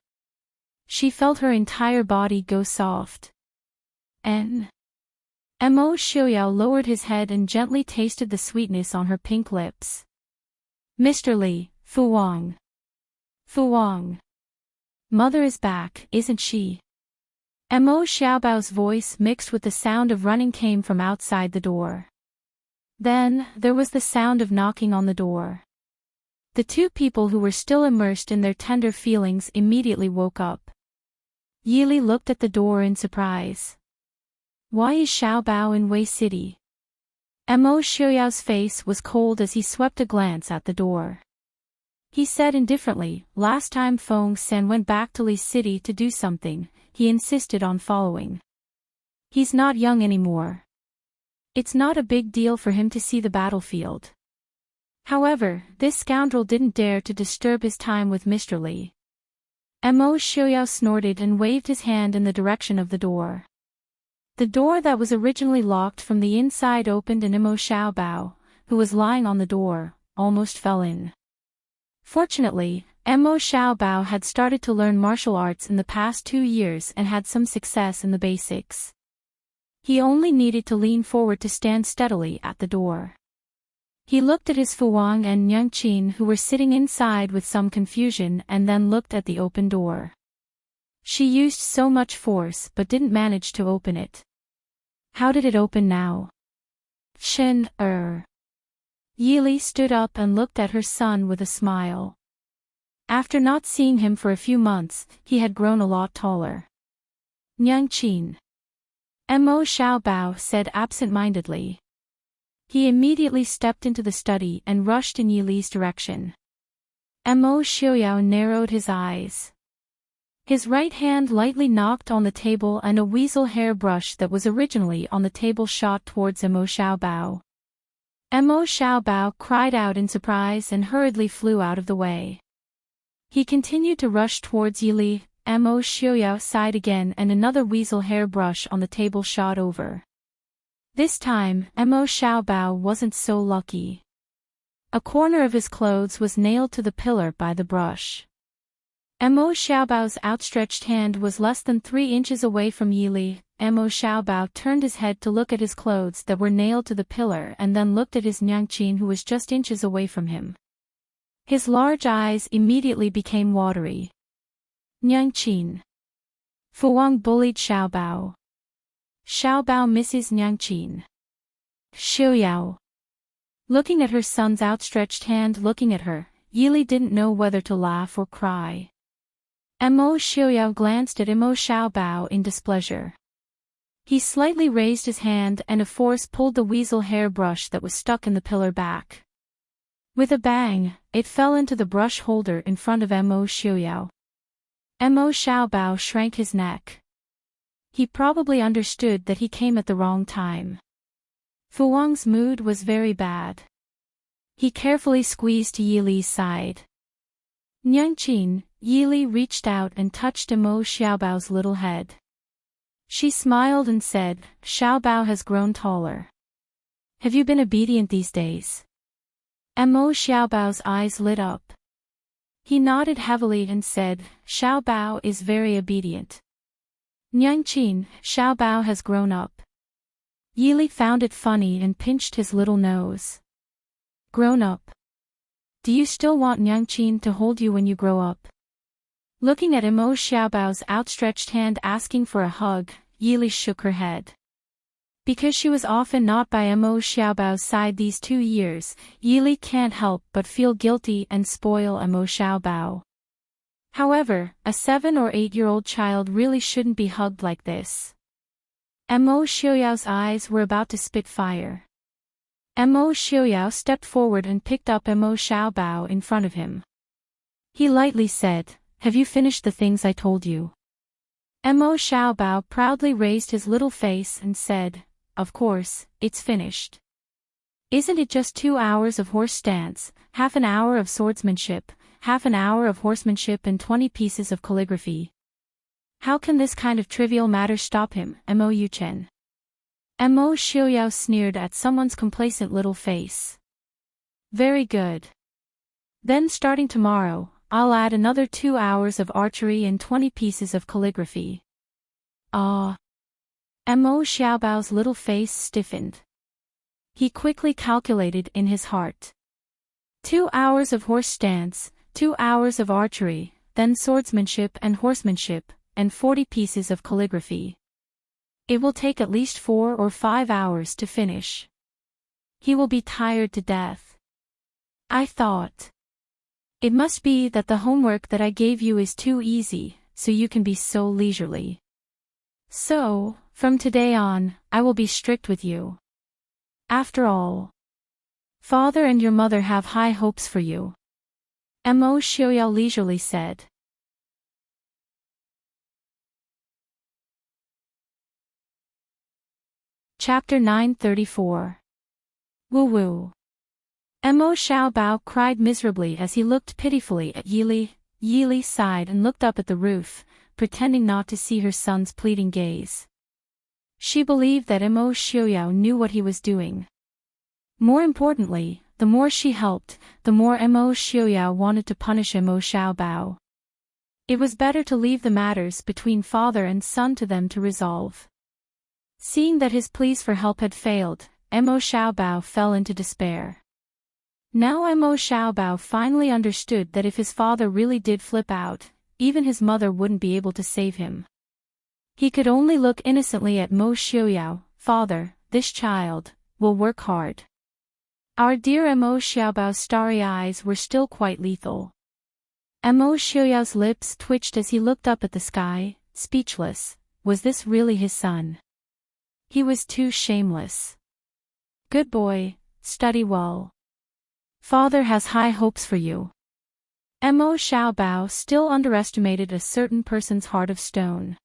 She felt her entire body go soft. Mo Xiaoyao lowered his head and gently tasted the sweetness on her pink lips. Mr. Li, Fu Wang. Fu Wang. Mother is back, isn't she? Mo Xiaobao's voice mixed with the sound of running came from outside the door. Then, there was the sound of knocking on the door. The two people who were still immersed in their tender feelings immediately woke up. Yili looked at the door in surprise. Why is Xiaobao in Wei City? Mo Xiaoyao's face was cold as he swept a glance at the door. He said indifferently, last time Feng Sen went back to Li City to do something, he insisted on following. He's not young anymore. It's not a big deal for him to see the battlefield. However, this scoundrel didn't dare to disturb his time with Mr. Li. Mo Xiaoyao snorted and waved his hand in the direction of the door. The door that was originally locked from the inside opened and Mo Xiaobao, who was lying on the door, almost fell in. Fortunately, Mo Xiaobao had started to learn martial arts in the past 2 years and had some success in the basics. He only needed to lean forward to stand steadily at the door. He looked at his Fu Wang and Enchanting who were sitting inside with some confusion and then looked at the open door. She used so much force but didn't manage to open it. How did it open now? Yili stood up and looked at her son with a smile. After not seeing him for a few months, he had grown a lot taller. Enchanting. Mo Xiaobao said absent-mindedly. He immediately stepped into the study and rushed in Yili's direction. Mo Xiaoyao narrowed his eyes. His right hand lightly knocked on the table and a weasel hair brush that was originally on the table shot towards Mo Xiaobao. Mo Xiaobao cried out in surprise and hurriedly flew out of the way. He continued to rush towards Yili. Mo Xiaoyao sighed again and another weasel hair brush on the table shot over. This time, Mo Xiaobao wasn't so lucky. A corner of his clothes was nailed to the pillar by the brush. Mo Xiaobao's outstretched hand was less than 3 inches away from Yili. Mo Xiaobao turned his head to look at his clothes that were nailed to the pillar and then looked at his Enchanting who was just inches away from him. His large eyes immediately became watery. Enchanting. Fu Wang bullied Xiaobao. Xiaobao misses Enchanting. Xiaoyao. Looking at her son's outstretched hand looking at her, Yili didn't know whether to laugh or cry. Mo Xiaoyao glanced at Mo Xiaobao in displeasure. He slightly raised his hand and a force pulled the weasel hair brush that was stuck in the pillar back. With a bang, it fell into the brush holder in front of Mo Xiaoyao. Mo Xiaobao shrank his neck. He probably understood that he came at the wrong time. Fu Wang's mood was very bad. He carefully squeezed to Yili's side. Enchanting. Yili reached out and touched Mo Xiaobao's little head. She smiled and said, Xiaobao has grown taller. Have you been obedient these days? Mo Xiaobao's eyes lit up. He nodded heavily and said, Xiaobao is very obedient. Enchanting. Xiaobao has grown up. Yili found it funny and pinched his little nose. Grown up? Do you still want Enchanting to hold you when you grow up? Looking at Mo Xiaobao's outstretched hand asking for a hug, Yili shook her head. Because she was often not by Mo Xiaobao's side these 2 years, Yili can't help but feel guilty and spoil Mo Xiaobao. However, a 7 or 8-year-old child really shouldn't be hugged like this. Mo Xiaoyao's eyes were about to spit fire. Mo Xiaoyao stepped forward and picked up Mo Xiaobao in front of him. He lightly said, "Have you finished the things I told you?" Mo Xiaobao proudly raised his little face and said, "Of course, it's finished. Isn't it just 2 hours of horse stance, half an hour of swordsmanship, half an hour of horsemanship and 20 pieces of calligraphy? How can this kind of trivial matter stop him, Mo Yuchen?" Mo Xiaoyao sneered at someone's complacent little face. "Very good. Then starting tomorrow, I'll add another 2 hours of archery and 20 pieces of calligraphy." Ah! Mo Xiaobao's little face stiffened. He quickly calculated in his heart. 2 hours of horse stance, 2 hours of archery, then swordsmanship and horsemanship, and 40 pieces of calligraphy. It will take at least 4 or 5 hours to finish. He will be tired to death. I thought. It must be that the homework that I gave you is too easy, so you can be so leisurely. So, from today on, I will be strict with you. After all, father and your mother have high hopes for you. Mo Xiaoyao leisurely said. Chapter 934. Woo-woo. Mo Xiaobao cried miserably as he looked pitifully at Yili. Yili sighed and looked up at the roof, pretending not to see her son's pleading gaze. She believed that Mo Xiaoyao knew what he was doing. More importantly, the more she helped, the more Mo Xiaoyao wanted to punish Mo Xiaobao. It was better to leave the matters between father and son to them to resolve. Seeing that his pleas for help had failed, Mo Xiaobao fell into despair. Now Mo Xiaobao finally understood that if his father really did flip out, even his mother wouldn't be able to save him. He could only look innocently at Mo Xiaoyao. "Father, this child will work hard." Our dear Mo Xiaobao's starry eyes were still quite lethal. Mo Xiaoyao's lips twitched as he looked up at the sky, speechless. Was this really his son? He was too shameless. "Good boy, study well. Father has high hopes for you." Mo Xiaobao still underestimated a certain person's heart of stone.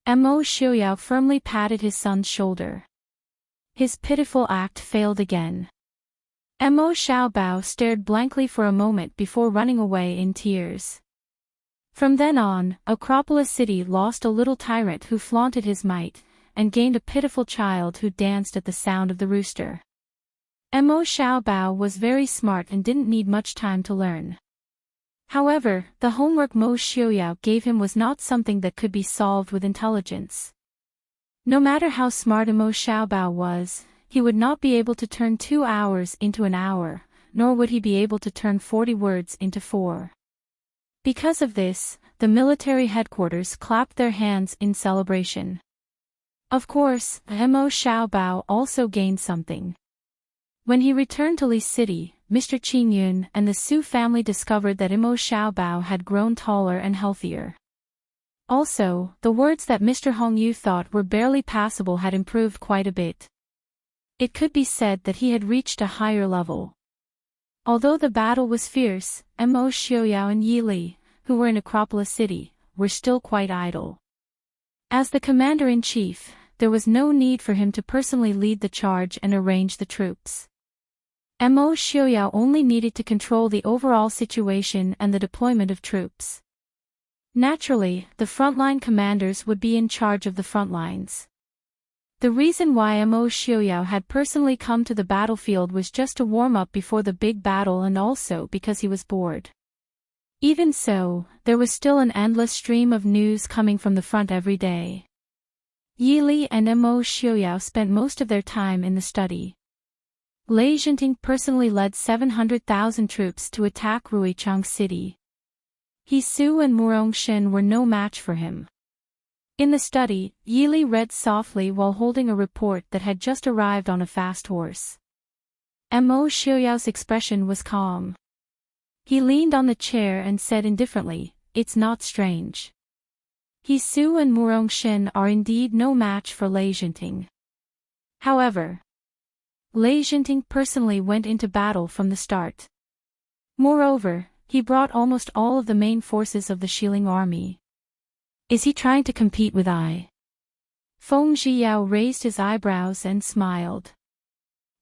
Mo Xiaoyao firmly patted his son's shoulder. His pitiful act failed again. Mo Xiaobao stared blankly for a moment before running away in tears. From then on, Acropolis City lost a little tyrant who flaunted his might, and gained a pitiful child who danced at the sound of the rooster. Mo Xiaobao was very smart and didn't need much time to learn. However, the homework Mo Xiaoyao gave him was not something that could be solved with intelligence. No matter how smart Mo Xiaobao was, he would not be able to turn 2 hours into an hour, nor would he be able to turn 40 words into 4. Because of this, the military headquarters clapped their hands in celebration. Of course, Mo Xiaobao also gained something. When he returned to Li City, Mr. Qingyun and the Su family discovered that Mo Xiaobao had grown taller and healthier. Also, the words that Mr. Hongyu thought were barely passable had improved quite a bit. It could be said that he had reached a higher level. Although the battle was fierce, Mo Xiaoyao and Yi Li, who were in Acropolis City, were still quite idle. As the commander-in-chief, there was no need for him to personally lead the charge and arrange the troops. Mo Xiaoyao only needed to control the overall situation and the deployment of troops. Naturally, the frontline commanders would be in charge of the front lines. The reason why Mo Xiaoyao had personally come to the battlefield was just to warm up before the big battle and also because he was bored. Even so, there was still an endless stream of news coming from the front every day. Yi Li and Mo Xiaoyao spent most of their time in the study. Enchanting personally led 700,000 troops to attack Ruichang City. He Su and Murongshin were no match for him. In the study, Yili read softly while holding a report that had just arrived on a fast horse. Mo Xiaoyao's expression was calm. He leaned on the chair and said indifferently, "It's not strange. He Su and Murong Shin are indeed no match for Lei Jinting. However, Lei Jinting personally went into battle from the start. Moreover, he brought almost all of the main forces of the Xiling army. Is he trying to compete with I?" Feng Zhiyao raised his eyebrows and smiled.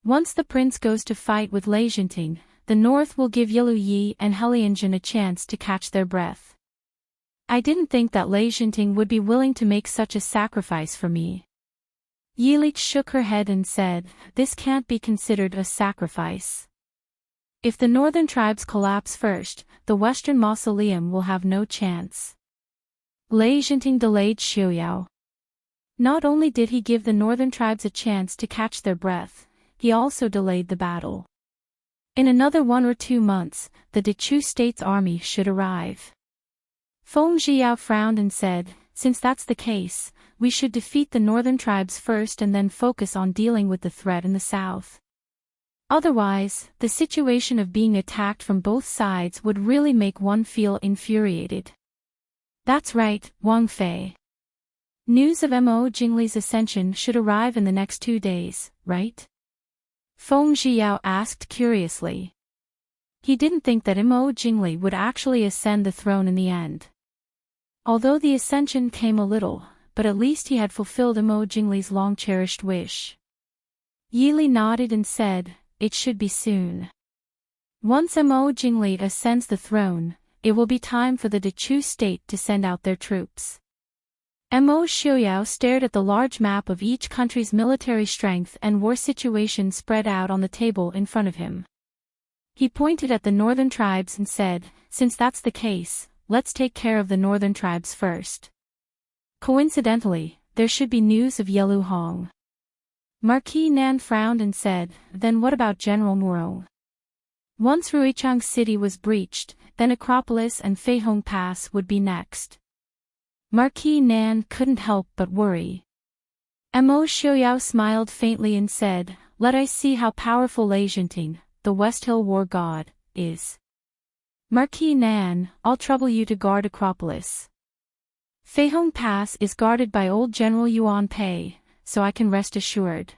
Once the prince goes to fight with Lei Jinting, the north will give Yilu Yi and Helianjin a chance to catch their breath. I didn't think that Lei Jinting would be willing to make such a sacrifice for me. Yilich shook her head and said, "This can't be considered a sacrifice. If the northern tribes collapse first, the western mausoleum will have no chance." Lei Jinting delayed Xiaoyao. Not only did he give the northern tribes a chance to catch their breath, he also delayed the battle. In another 1 or 2 months, the Dechu state's army should arrive. Feng Zhiyao frowned and said, "Since that's the case, we should defeat the northern tribes first and then focus on dealing with the threat in the south. Otherwise, the situation of being attacked from both sides would really make one feel infuriated." "That's right, Wang Fei. News of Mo Jingli's ascension should arrive in the next 2 days, right?" Feng Zhiyao asked curiously. He didn't think that Mo Jingli would actually ascend the throne in the end. Although the ascension came a little, but at least he had fulfilled Mo Jingli's long-cherished wish. Yili nodded and said, "It should be soon. Once Mo Jingli ascends the throne, it will be time for the Dechu state to send out their troops." Mo Xiaoyao stared at the large map of each country's military strength and war situation spread out on the table in front of him. He pointed at the northern tribes and said, "Since that's the case, let's take care of the northern tribes first." Coincidentally, there should be news of Yelu Hong. Marquis Nan frowned and said, "Then what about General Murong?" Once Ruichang City was breached, then Acropolis and Feihong Pass would be next. Marquis Nan couldn't help but worry. Mo Xiaoyao smiled faintly and said, "Let us see how powerful Lei Jinting, the West Hill war god, is. Marquis Nan, I'll trouble you to guard Acropolis. Feihong Pass is guarded by old General Yuan Pei, so I can rest assured.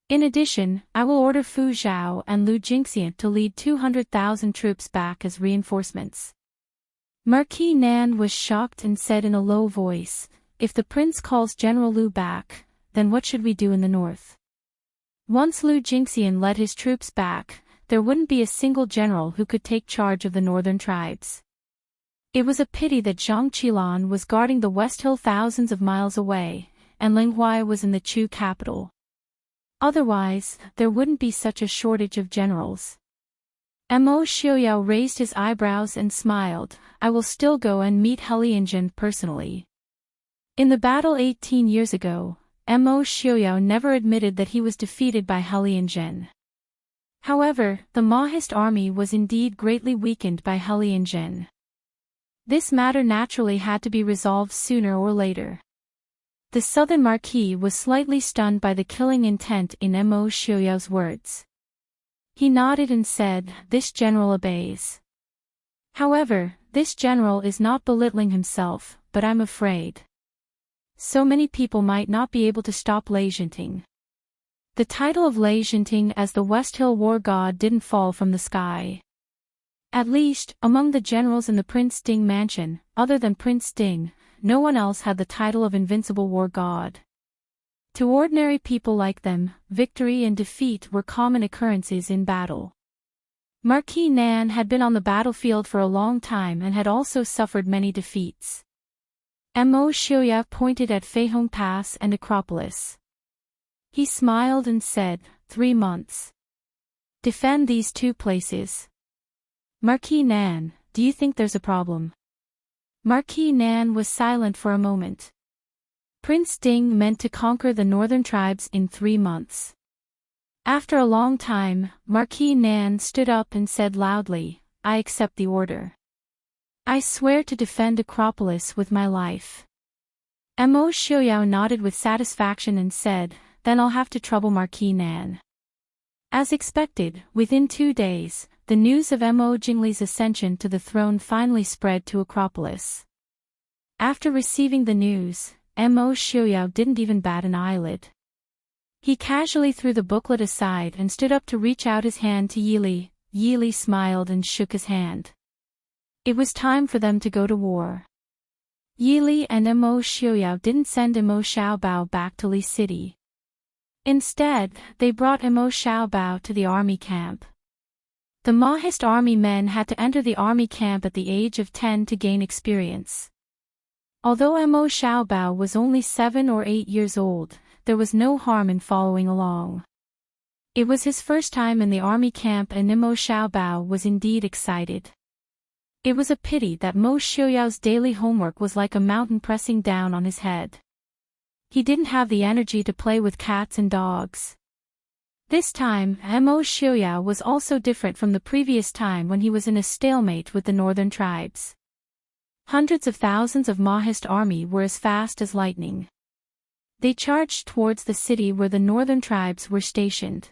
In addition, I will order Fu Zhao and Lu Jingxian to lead 200,000 troops back as reinforcements." Marquis Nan was shocked and said in a low voice, "If the prince calls General Lu back, then what should we do in the north?" Once Lu Jingxian led his troops back, there wouldn't be a single general who could take charge of the northern tribes. It was a pity that Zhang Qilan was guarding the West Hill thousands of miles away, and Ling Huai was in the Chu capital. Otherwise, there wouldn't be such a shortage of generals. Mo Xiaoyao raised his eyebrows and smiled, "I will still go and meet Helianjin personally." In the battle 18 years ago, Mo Xiaoyao never admitted that he was defeated by Helianjin. However, the Mahist army was indeed greatly weakened by Helianjin. This matter naturally had to be resolved sooner or later. The southern marquis was slightly stunned by the killing intent in Mo Xiaoyao's words. He nodded and said, "This general obeys. However, this general is not belittling himself, but I'm afraid so many people might not be able to stop Lei Jinting." The title of Lei Jinting as the West Hill war god didn't fall from the sky. At least, among the generals in the Prince Ding mansion, other than Prince Ding, no one else had the title of Invincible War God. To ordinary people like them, victory and defeat were common occurrences in battle. Marquis Nan had been on the battlefield for a long time and had also suffered many defeats. Mo Xiaoyao pointed at Feihong Pass and Acropolis. He smiled and said, 3 months. Defend these 2 places. Marquis Nan, do you think there's a problem? Marquis Nan was silent for a moment. Prince Ding meant to conquer the northern tribes in 3 months. After a long time, Marquis Nan stood up and said loudly, "I accept the order. I swear to defend Acropolis with my life." Mo Xiaoyao nodded with satisfaction and said, then I'll have to trouble Marquis Nan. As expected, within 2 days, the news of Mo Jingli's ascension to the throne finally spread to Acropolis. After receiving the news, Mo Xiaoyao didn't even bat an eyelid. He casually threw the booklet aside and stood up to reach out his hand to Yili. Yili smiled and shook his hand. It was time for them to go to war. Yili and Mo Xiaoyao didn't send Mo Xiaobao back to Li City. Instead, they brought Mo Xiaobao to the army camp. The Mahist army men had to enter the army camp at the age of 10 to gain experience. Although Mo Xiaobao was only 7 or 8 years old, there was no harm in following along. It was his first time in the army camp and Mo Xiaobao was indeed excited. It was a pity that Mo Xiaoyao's daily homework was like a mountain pressing down on his head. He didn't have the energy to play with cats and dogs. This time, Mo Xiaoyao was also different from the previous time when he was in a stalemate with the northern tribes. Hundreds of thousands of Mahist army were as fast as lightning. They charged towards the city where the northern tribes were stationed.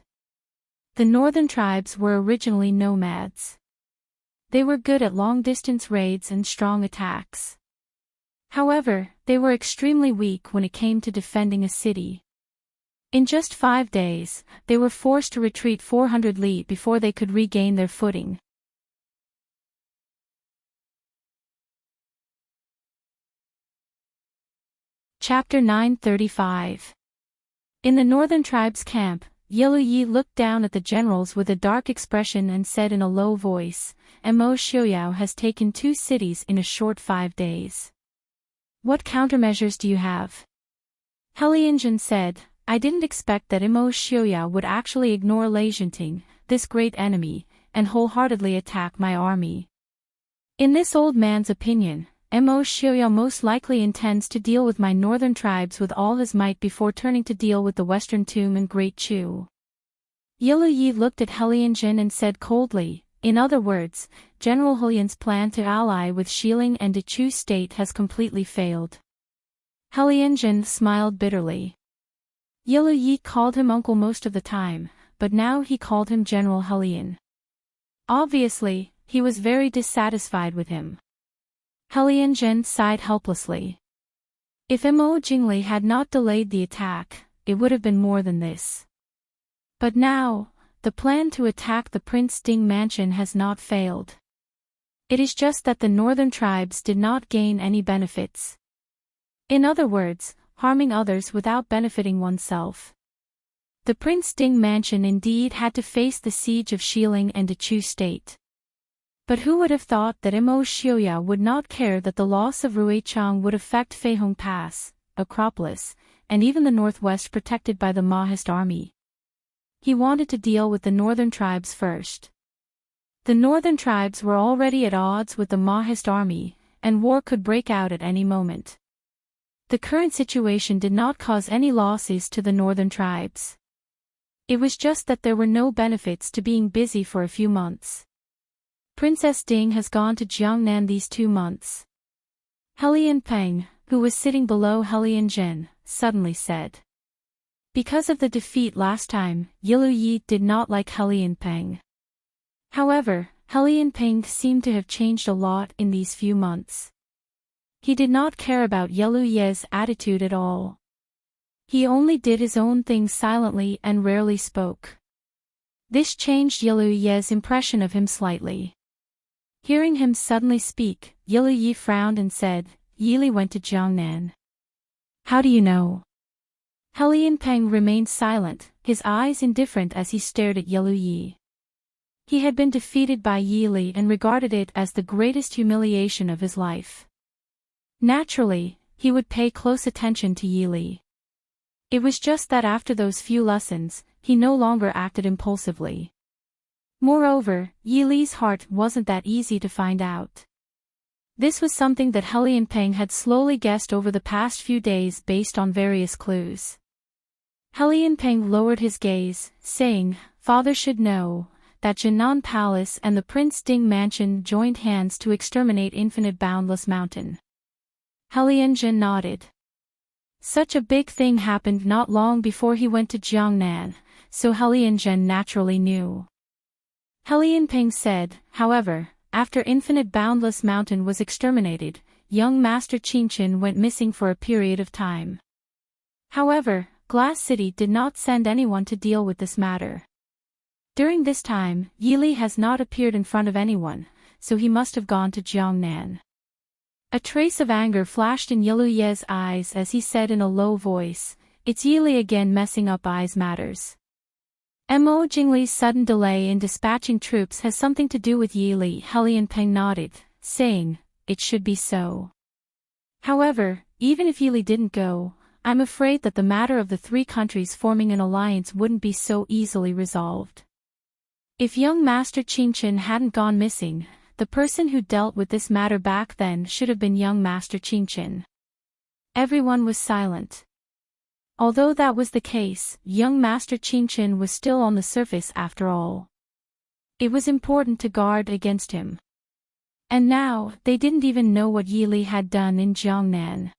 The northern tribes were originally nomads. They were good at long-distance raids and strong attacks. However, they were extremely weak when it came to defending a city. In just 5 days, they were forced to retreat 400 li before they could regain their footing. Chapter 935. In the northern tribes' camp, Yellow Yi looked down at the generals with a dark expression and said in a low voice, Mo Xiaoyao has taken 2 cities in a short 5 days. What countermeasures do you have? Helianjin said, I didn't expect that Mo Xiaoyao would actually ignore Enchanting, this great enemy, and wholeheartedly attack my army. In this old man's opinion, Mo Xiaoyao most likely intends to deal with my northern tribes with all his might before turning to deal with the western Tomb and Great Chu. Yellow Yi looked at Helianjin and said coldly, in other words, General Helian's plan to ally with Xiling and the Chu state has completely failed. Helianjin smiled bitterly. Yellow Yi called him uncle most of the time, but now he called him General Helian. Obviously, he was very dissatisfied with him. Helianjin sighed helplessly. If Mo Jingli had not delayed the attack, it would have been more than this. But now, the plan to attack the Prince Ding mansion has not failed. It is just that the northern tribes did not gain any benefits. In other words, harming others without benefiting oneself. The Prince Ding mansion indeed had to face the siege of Xiling and the Chu state. But who would have thought that Mo Xiaoyao would not care that the loss of Ruichang would affect Feihong Pass, Acropolis, and even the northwest protected by the Mahist army? He wanted to deal with the northern tribes first. The northern tribes were already at odds with the Mahist army, and war could break out at any moment. The current situation did not cause any losses to the northern tribes. It was just that there were no benefits to being busy for a few months. Princess Ding has gone to Jiangnan these 2 months. Helian Peng, who was sitting below Helian Jin, suddenly said. Because of the defeat last time, Yilu Yi did not like Helian Peng. However, Helian Peng seemed to have changed a lot in these few months. He did not care about Yilu Ye's attitude at all. He only did his own thing silently and rarely spoke. This changed Yilu Ye's impression of him slightly. Hearing him suddenly speak, Yilu Yi frowned and said, Yili went to Jiangnan. How do you know? Helian Peng remained silent, his eyes indifferent as he stared at Yilu Yi. He had been defeated by Yili and regarded it as the greatest humiliation of his life. Naturally, he would pay close attention to Yili. It was just that after those few lessons, he no longer acted impulsively. Moreover, Yili's heart wasn't that easy to find out. This was something that Helian Peng had slowly guessed over the past few days based on various clues. Helian Peng lowered his gaze, saying, Father should know that Jinan Palace and the Prince Ding Mansion joined hands to exterminate Infinite Boundless Mountain. Helian Jin nodded. Such a big thing happened not long before he went to Jiangnan, so Helianzhen naturally knew. Helianping said, however, after Infinite Boundless Mountain was exterminated, young Master Qinchin went missing for a period of time. However, Glass City did not send anyone to deal with this matter. During this time, Yili has not appeared in front of anyone, so he must have gone to Jiangnan. A trace of anger flashed in Yiluye's eyes as he said in a low voice, "It's Yili again messing up I's matters." Mo Jingli's sudden delay in dispatching troops has something to do with Yili. Helianping nodded, saying, "It should be so." However, even if Yili didn't go, I'm afraid that the matter of the three countries forming an alliance wouldn't be so easily resolved. If young Master Qinchin hadn't gone missing, the person who dealt with this matter back then should have been young Master Qinchin. Everyone was silent. Although that was the case, young Master Qinchin was still on the surface after all. It was important to guard against him. And now, they didn't even know what Yili had done in Jiangnan.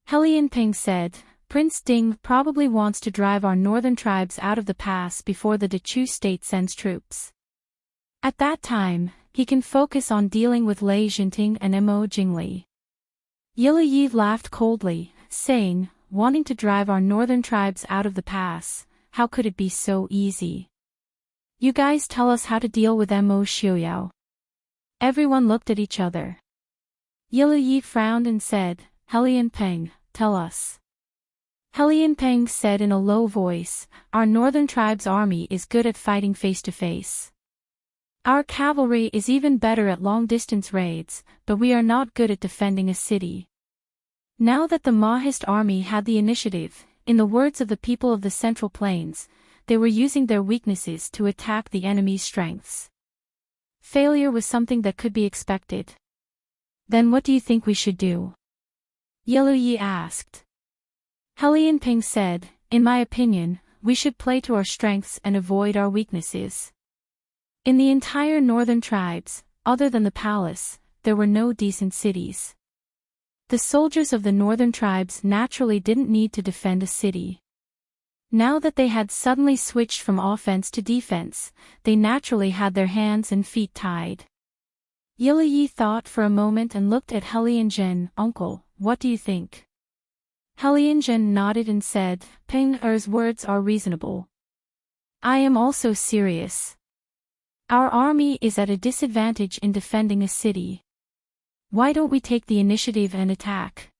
Helianping said, "Prince Ding probably wants to drive our northern tribes out of the pass before the Dechu state sends troops. At that time, he can focus on dealing with Lei Jinting and Mo Jingli." Yiluyi laughed coldly, saying, "Wanting to drive our northern tribes out of the pass, how could it be so easy? You guys tell us how to deal with Mo Xiuyao." Everyone looked at each other. Yiluyi frowned and said, "Helianping, tell us." Helianping said in a low voice, "Our northern tribe's army is good at fighting face to face. Our cavalry is even better at long-distance raids, but we are not good at defending a city." Now that the Mahist army had the initiative, in the words of the people of the Central Plains, they were using their weaknesses to attack the enemy's strengths. Failure was something that could be expected. "Then what do you think we should do?" Yiluyi asked. Helianping said, "In my opinion, we should play to our strengths and avoid our weaknesses." In the entire northern tribes, other than the palace, there were no decent cities. The soldiers of the northern tribes naturally didn't need to defend a city. Now that they had suddenly switched from offense to defense, they naturally had their hands and feet tied. Yiluyi thought for a moment and looked at Helianzhen. "Uncle, what do you think?" Helianzhen nodded and said, "Ping Er's words are reasonable. I am also serious. Our army is at a disadvantage in defending a city. Why don't we take the initiative and attack?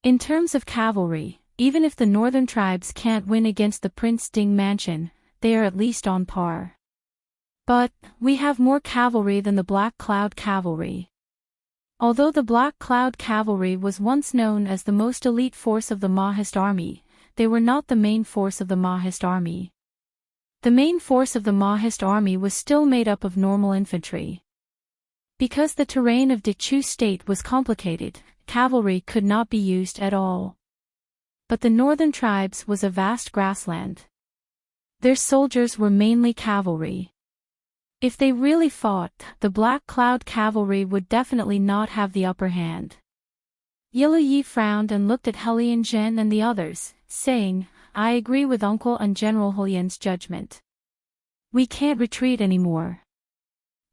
In terms of cavalry, even if the northern tribes can't win against the Prince Ding Mansion, they are at least on par. But, we have more cavalry than the Black Cloud Cavalry." Although the Black Cloud Cavalry was once known as the most elite force of the Mahist army, they were not the main force of the Mahist army. The main force of the Mahist army was still made up of normal infantry. Because the terrain of Dechu state was complicated, cavalry could not be used at all. But the northern tribes was a vast grassland. Their soldiers were mainly cavalry. If they really fought, the Black Cloud Cavalry would definitely not have the upper hand. Yiluyi frowned and looked at Helianzhen and the others, saying, "I agree with Uncle and General Hulian's judgment. We can't retreat anymore."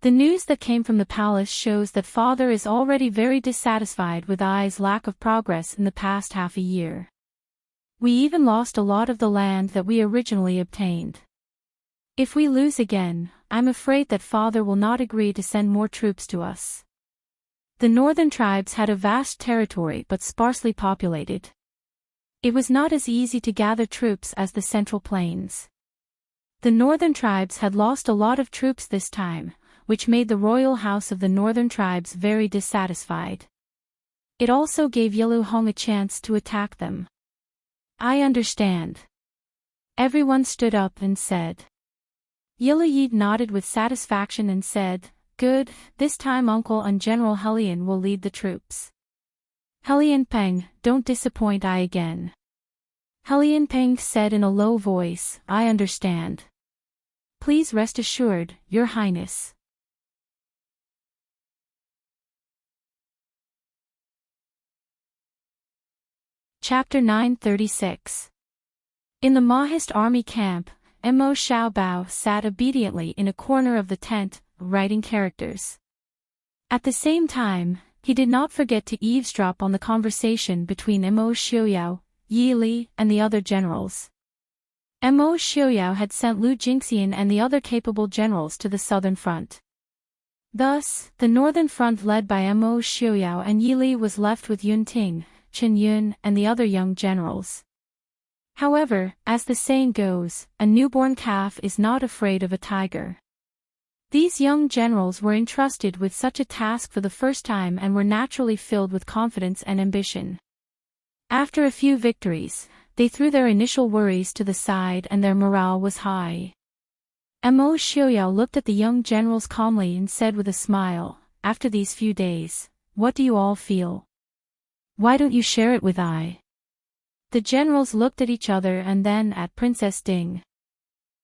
The news that came from the palace shows that Father is already very dissatisfied with I's lack of progress in the past half a year. We even lost a lot of the land that we originally obtained. If we lose again, I'm afraid that Father will not agree to send more troops to us. The northern tribes had a vast territory but sparsely populated. It was not as easy to gather troops as the Central Plains. The northern tribes had lost a lot of troops this time, which made the royal house of the northern tribes very dissatisfied. It also gave Yilu Hong a chance to attack them. "I understand." Everyone stood up and said. Yiluyi nodded with satisfaction and said, "Good, this time Uncle and General Helian will lead the troops." "Helianpeng, don't disappoint I again." Helianpeng said in a low voice, "I understand. Please rest assured, Your Highness." Chapter 936. In the Mahist army camp, Mo Xiaobao sat obediently in a corner of the tent, writing characters. At the same time, he did not forget to eavesdrop on the conversation between Mo Xiuyao, Yi Li, and the other generals. Mo Xiuyao had sent Lu Jingxian and the other capable generals to the southern front. Thus, the northern front led by Mo Xiuyao and Yi Li was left with Yun Ting, Chen Yun, and the other young generals. However, as the saying goes, a newborn calf is not afraid of a tiger. These young generals were entrusted with such a task for the first time and were naturally filled with confidence and ambition. After a few victories, they threw their initial worries to the side and their morale was high. Mo Xiuyao looked at the young generals calmly and said with a smile, "After these few days, what do you all feel? Why don't you share it with I?" The generals looked at each other and then at Princess Ding.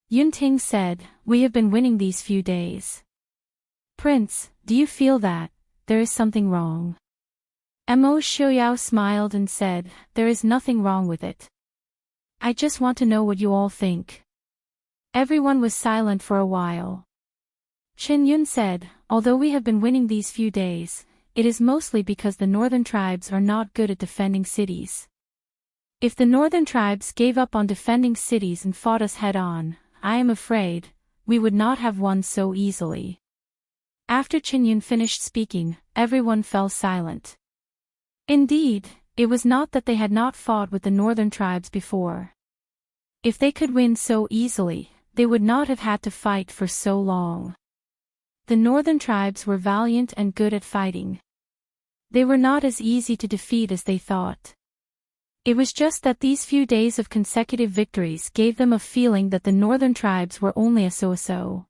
Yun Ting said, "We have been winning these few days. Prince, do you feel that there is something wrong?" Mo Xiuyao smiled and said, "There is nothing wrong with it. I just want to know what you all think." Everyone was silent for a while. Chen Yun said, "Although we have been winning these few days, it is mostly because the northern tribes are not good at defending cities. If the northern tribes gave up on defending cities and fought us head-on, I am afraid, we would not have won so easily." After Chen Yun finished speaking, everyone fell silent. Indeed, it was not that they had not fought with the northern tribes before. If they could win so easily, they would not have had to fight for so long. The northern tribes were valiant and good at fighting. They were not as easy to defeat as they thought. It was just that these few days of consecutive victories gave them a feeling that the northern tribes were only a so-so.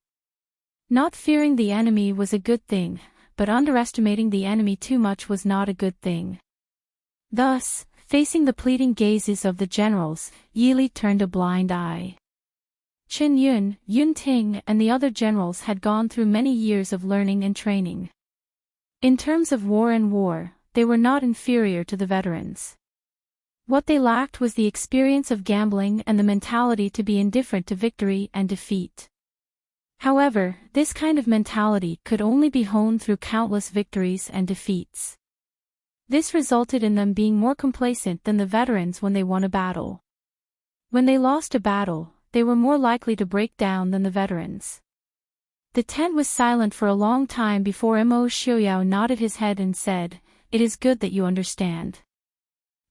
Not fearing the enemy was a good thing, but underestimating the enemy too much was not a good thing. Thus, facing the pleading gazes of the generals, Yi Li turned a blind eye. Chen Yun, Yun Ting, and the other generals had gone through many years of learning and training. In terms of war, they were not inferior to the veterans. What they lacked was the experience of gambling and the mentality to be indifferent to victory and defeat. However, this kind of mentality could only be honed through countless victories and defeats. This resulted in them being more complacent than the veterans when they won a battle. When they lost a battle, they were more likely to break down than the veterans. The tent was silent for a long time before Mo Xiuyao nodded his head and said, "It is good that you understand."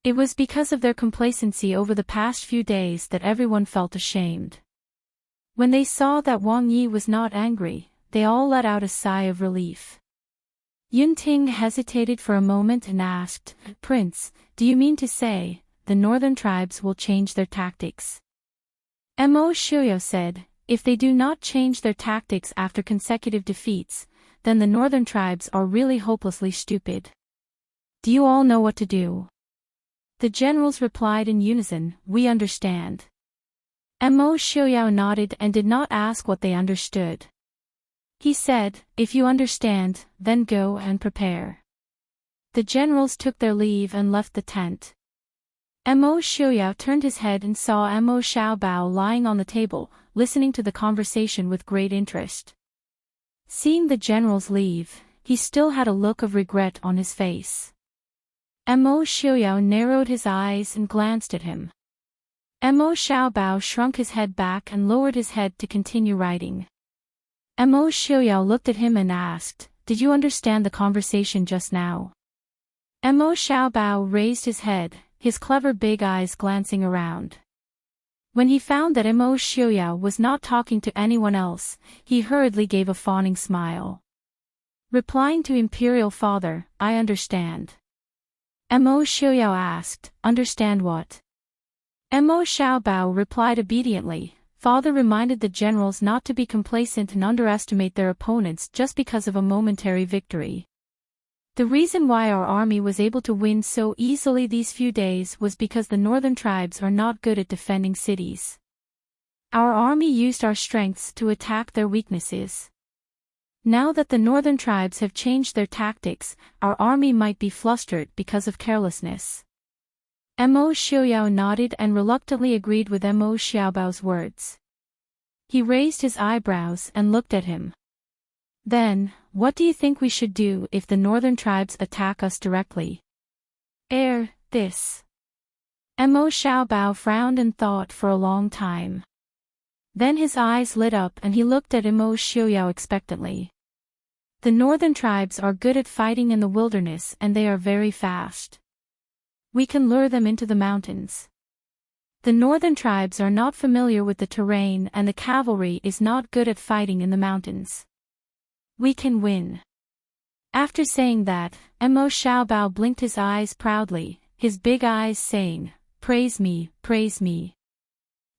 It was because of their complacency over the past few days that everyone felt ashamed. When they saw that Wang Yi was not angry, they all let out a sigh of relief. Yun Ting hesitated for a moment and asked, "Prince, do you mean to say, the northern tribes will change their tactics?" Mo Xiuyao said, "If they do not change their tactics after consecutive defeats, then the northern tribes are really hopelessly stupid. Do you all know what to do?" The generals replied in unison, "We understand." Mo Xiuyao nodded and did not ask what they understood. He said, "If you understand, then go and prepare." The generals took their leave and left the tent. Mo Xiuyao turned his head and saw Mo Xiaobao lying on the table, listening to the conversation with great interest. Seeing the generals leave, he still had a look of regret on his face. Mo Xiuyao narrowed his eyes and glanced at him. Mo Xiaobao shrunk his head back and lowered his head to continue writing. Mo Xiuyao looked at him and asked, "Did you understand the conversation just now?" Mo Xiaobao raised his head, his clever big eyes glancing around. When he found that Mo Xiuyao was not talking to anyone else, he hurriedly gave a fawning smile. Replying to Imperial Father, "I understand." Mo Xiuyao asked, "Understand what?" Mo Xiaobao replied obediently, "Father reminded the generals not to be complacent and underestimate their opponents just because of a momentary victory. The reason why our army was able to win so easily these few days was because the northern tribes are not good at defending cities. Our army used our strengths to attack their weaknesses. Now that the northern tribes have changed their tactics, our army might be flustered because of carelessness. Mo Xiaoyao nodded and reluctantly agreed with Mo Xiaobao's words. He raised his eyebrows and looked at him. Then, what do you think we should do if the northern tribes attack us directly? This. Mo Xiaobao frowned and thought for a long time. Then his eyes lit up and he looked at Mo Xiaoyao expectantly. The northern tribes are good at fighting in the wilderness and they are very fast. We can lure them into the mountains. The northern tribes are not familiar with the terrain and the cavalry is not good at fighting in the mountains. We can win. After saying that, Mo Xiaobao blinked his eyes proudly, his big eyes saying, "Praise me, praise me."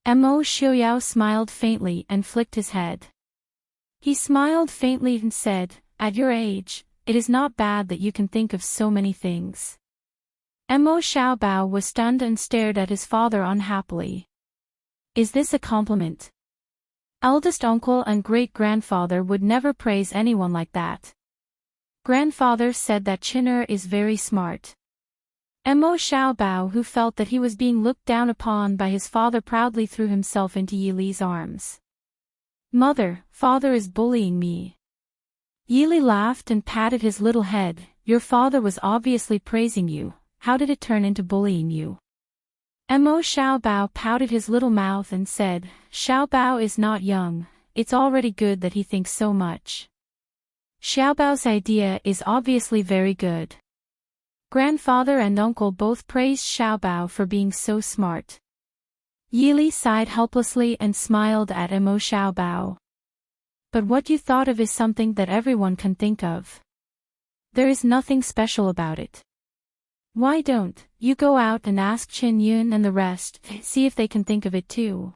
Mo Xiaoyao smiled faintly and flicked his head. He smiled faintly and said, "At your age, it is not bad that you can think of so many things." Mo Xiaobao was stunned and stared at his father unhappily. Is this a compliment? Eldest uncle and great-grandfather would never praise anyone like that. Grandfather said that Chinner is very smart. Mo Xiaobao, who felt that he was being looked down upon by his father, proudly threw himself into Yili's arms. "Mother, father is bullying me." Yili laughed and patted his little head. "Your father was obviously praising you. How did it turn into bullying you?" Mo Xiaobao pouted his little mouth and said, "Xiaobao is not young, it's already good that he thinks so much. Xiaobao's idea is obviously very good." Grandfather and uncle both praised Xiaobao for being so smart. Yili sighed helplessly and smiled at Mo Xiaobao. "But what you thought of is something that everyone can think of. There is nothing special about it. Why don't you go out and ask Qin Yun and the rest, see if they can think of it too?"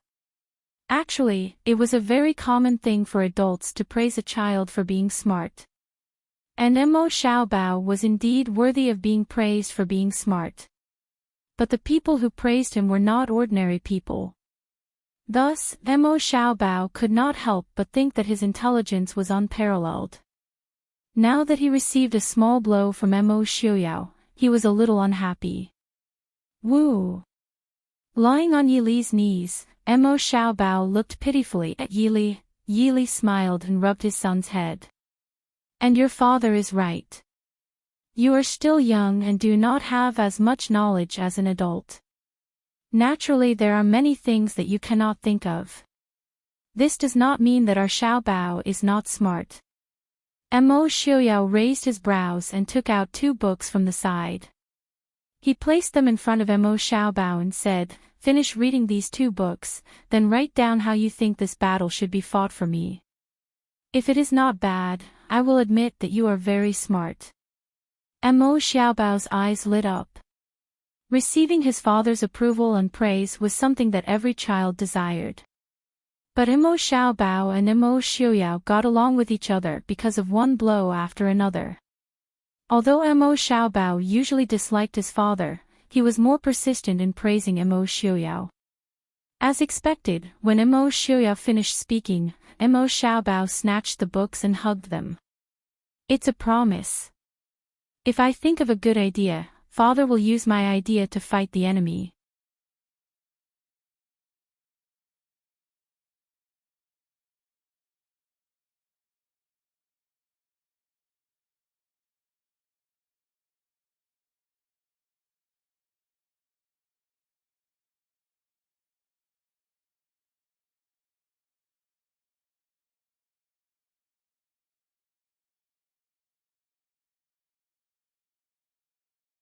Actually, it was a very common thing for adults to praise a child for being smart. And Mo Xiaobao was indeed worthy of being praised for being smart. But the people who praised him were not ordinary people. Thus, Mo Xiaobao could not help but think that his intelligence was unparalleled. Now that he received a small blow from Mo Xiaoyao, he was a little unhappy. Woo! Lying on Yili's knees, Mo Xiaobao looked pitifully at Yili. Yili smiled and rubbed his son's head. "And your father is right. You are still young and do not have as much knowledge as an adult. Naturally, there are many things that you cannot think of. This does not mean that our Xiaobao is not smart." Mo Xiaoyao raised his brows and took out 2 books from the side. He placed them in front of Mo Xiaobao and said, "Finish reading these 2 books, then write down how you think this battle should be fought for me. If it is not bad, I will admit that you are very smart." Mo Xiaobao's eyes lit up. Receiving his father's approval and praise was something that every child desired. But Mo Xiaobao and Mo Xiaoyao got along with each other because of one blow after another. Although Mo Xiaobao usually disliked his father, he was more persistent in praising Mo Xiaoyao. As expected, when Mo Xiaoyao finished speaking, Mo Xiaobao snatched the books and hugged them. "It's a promise. If I think of a good idea, father will use my idea to fight the enemy."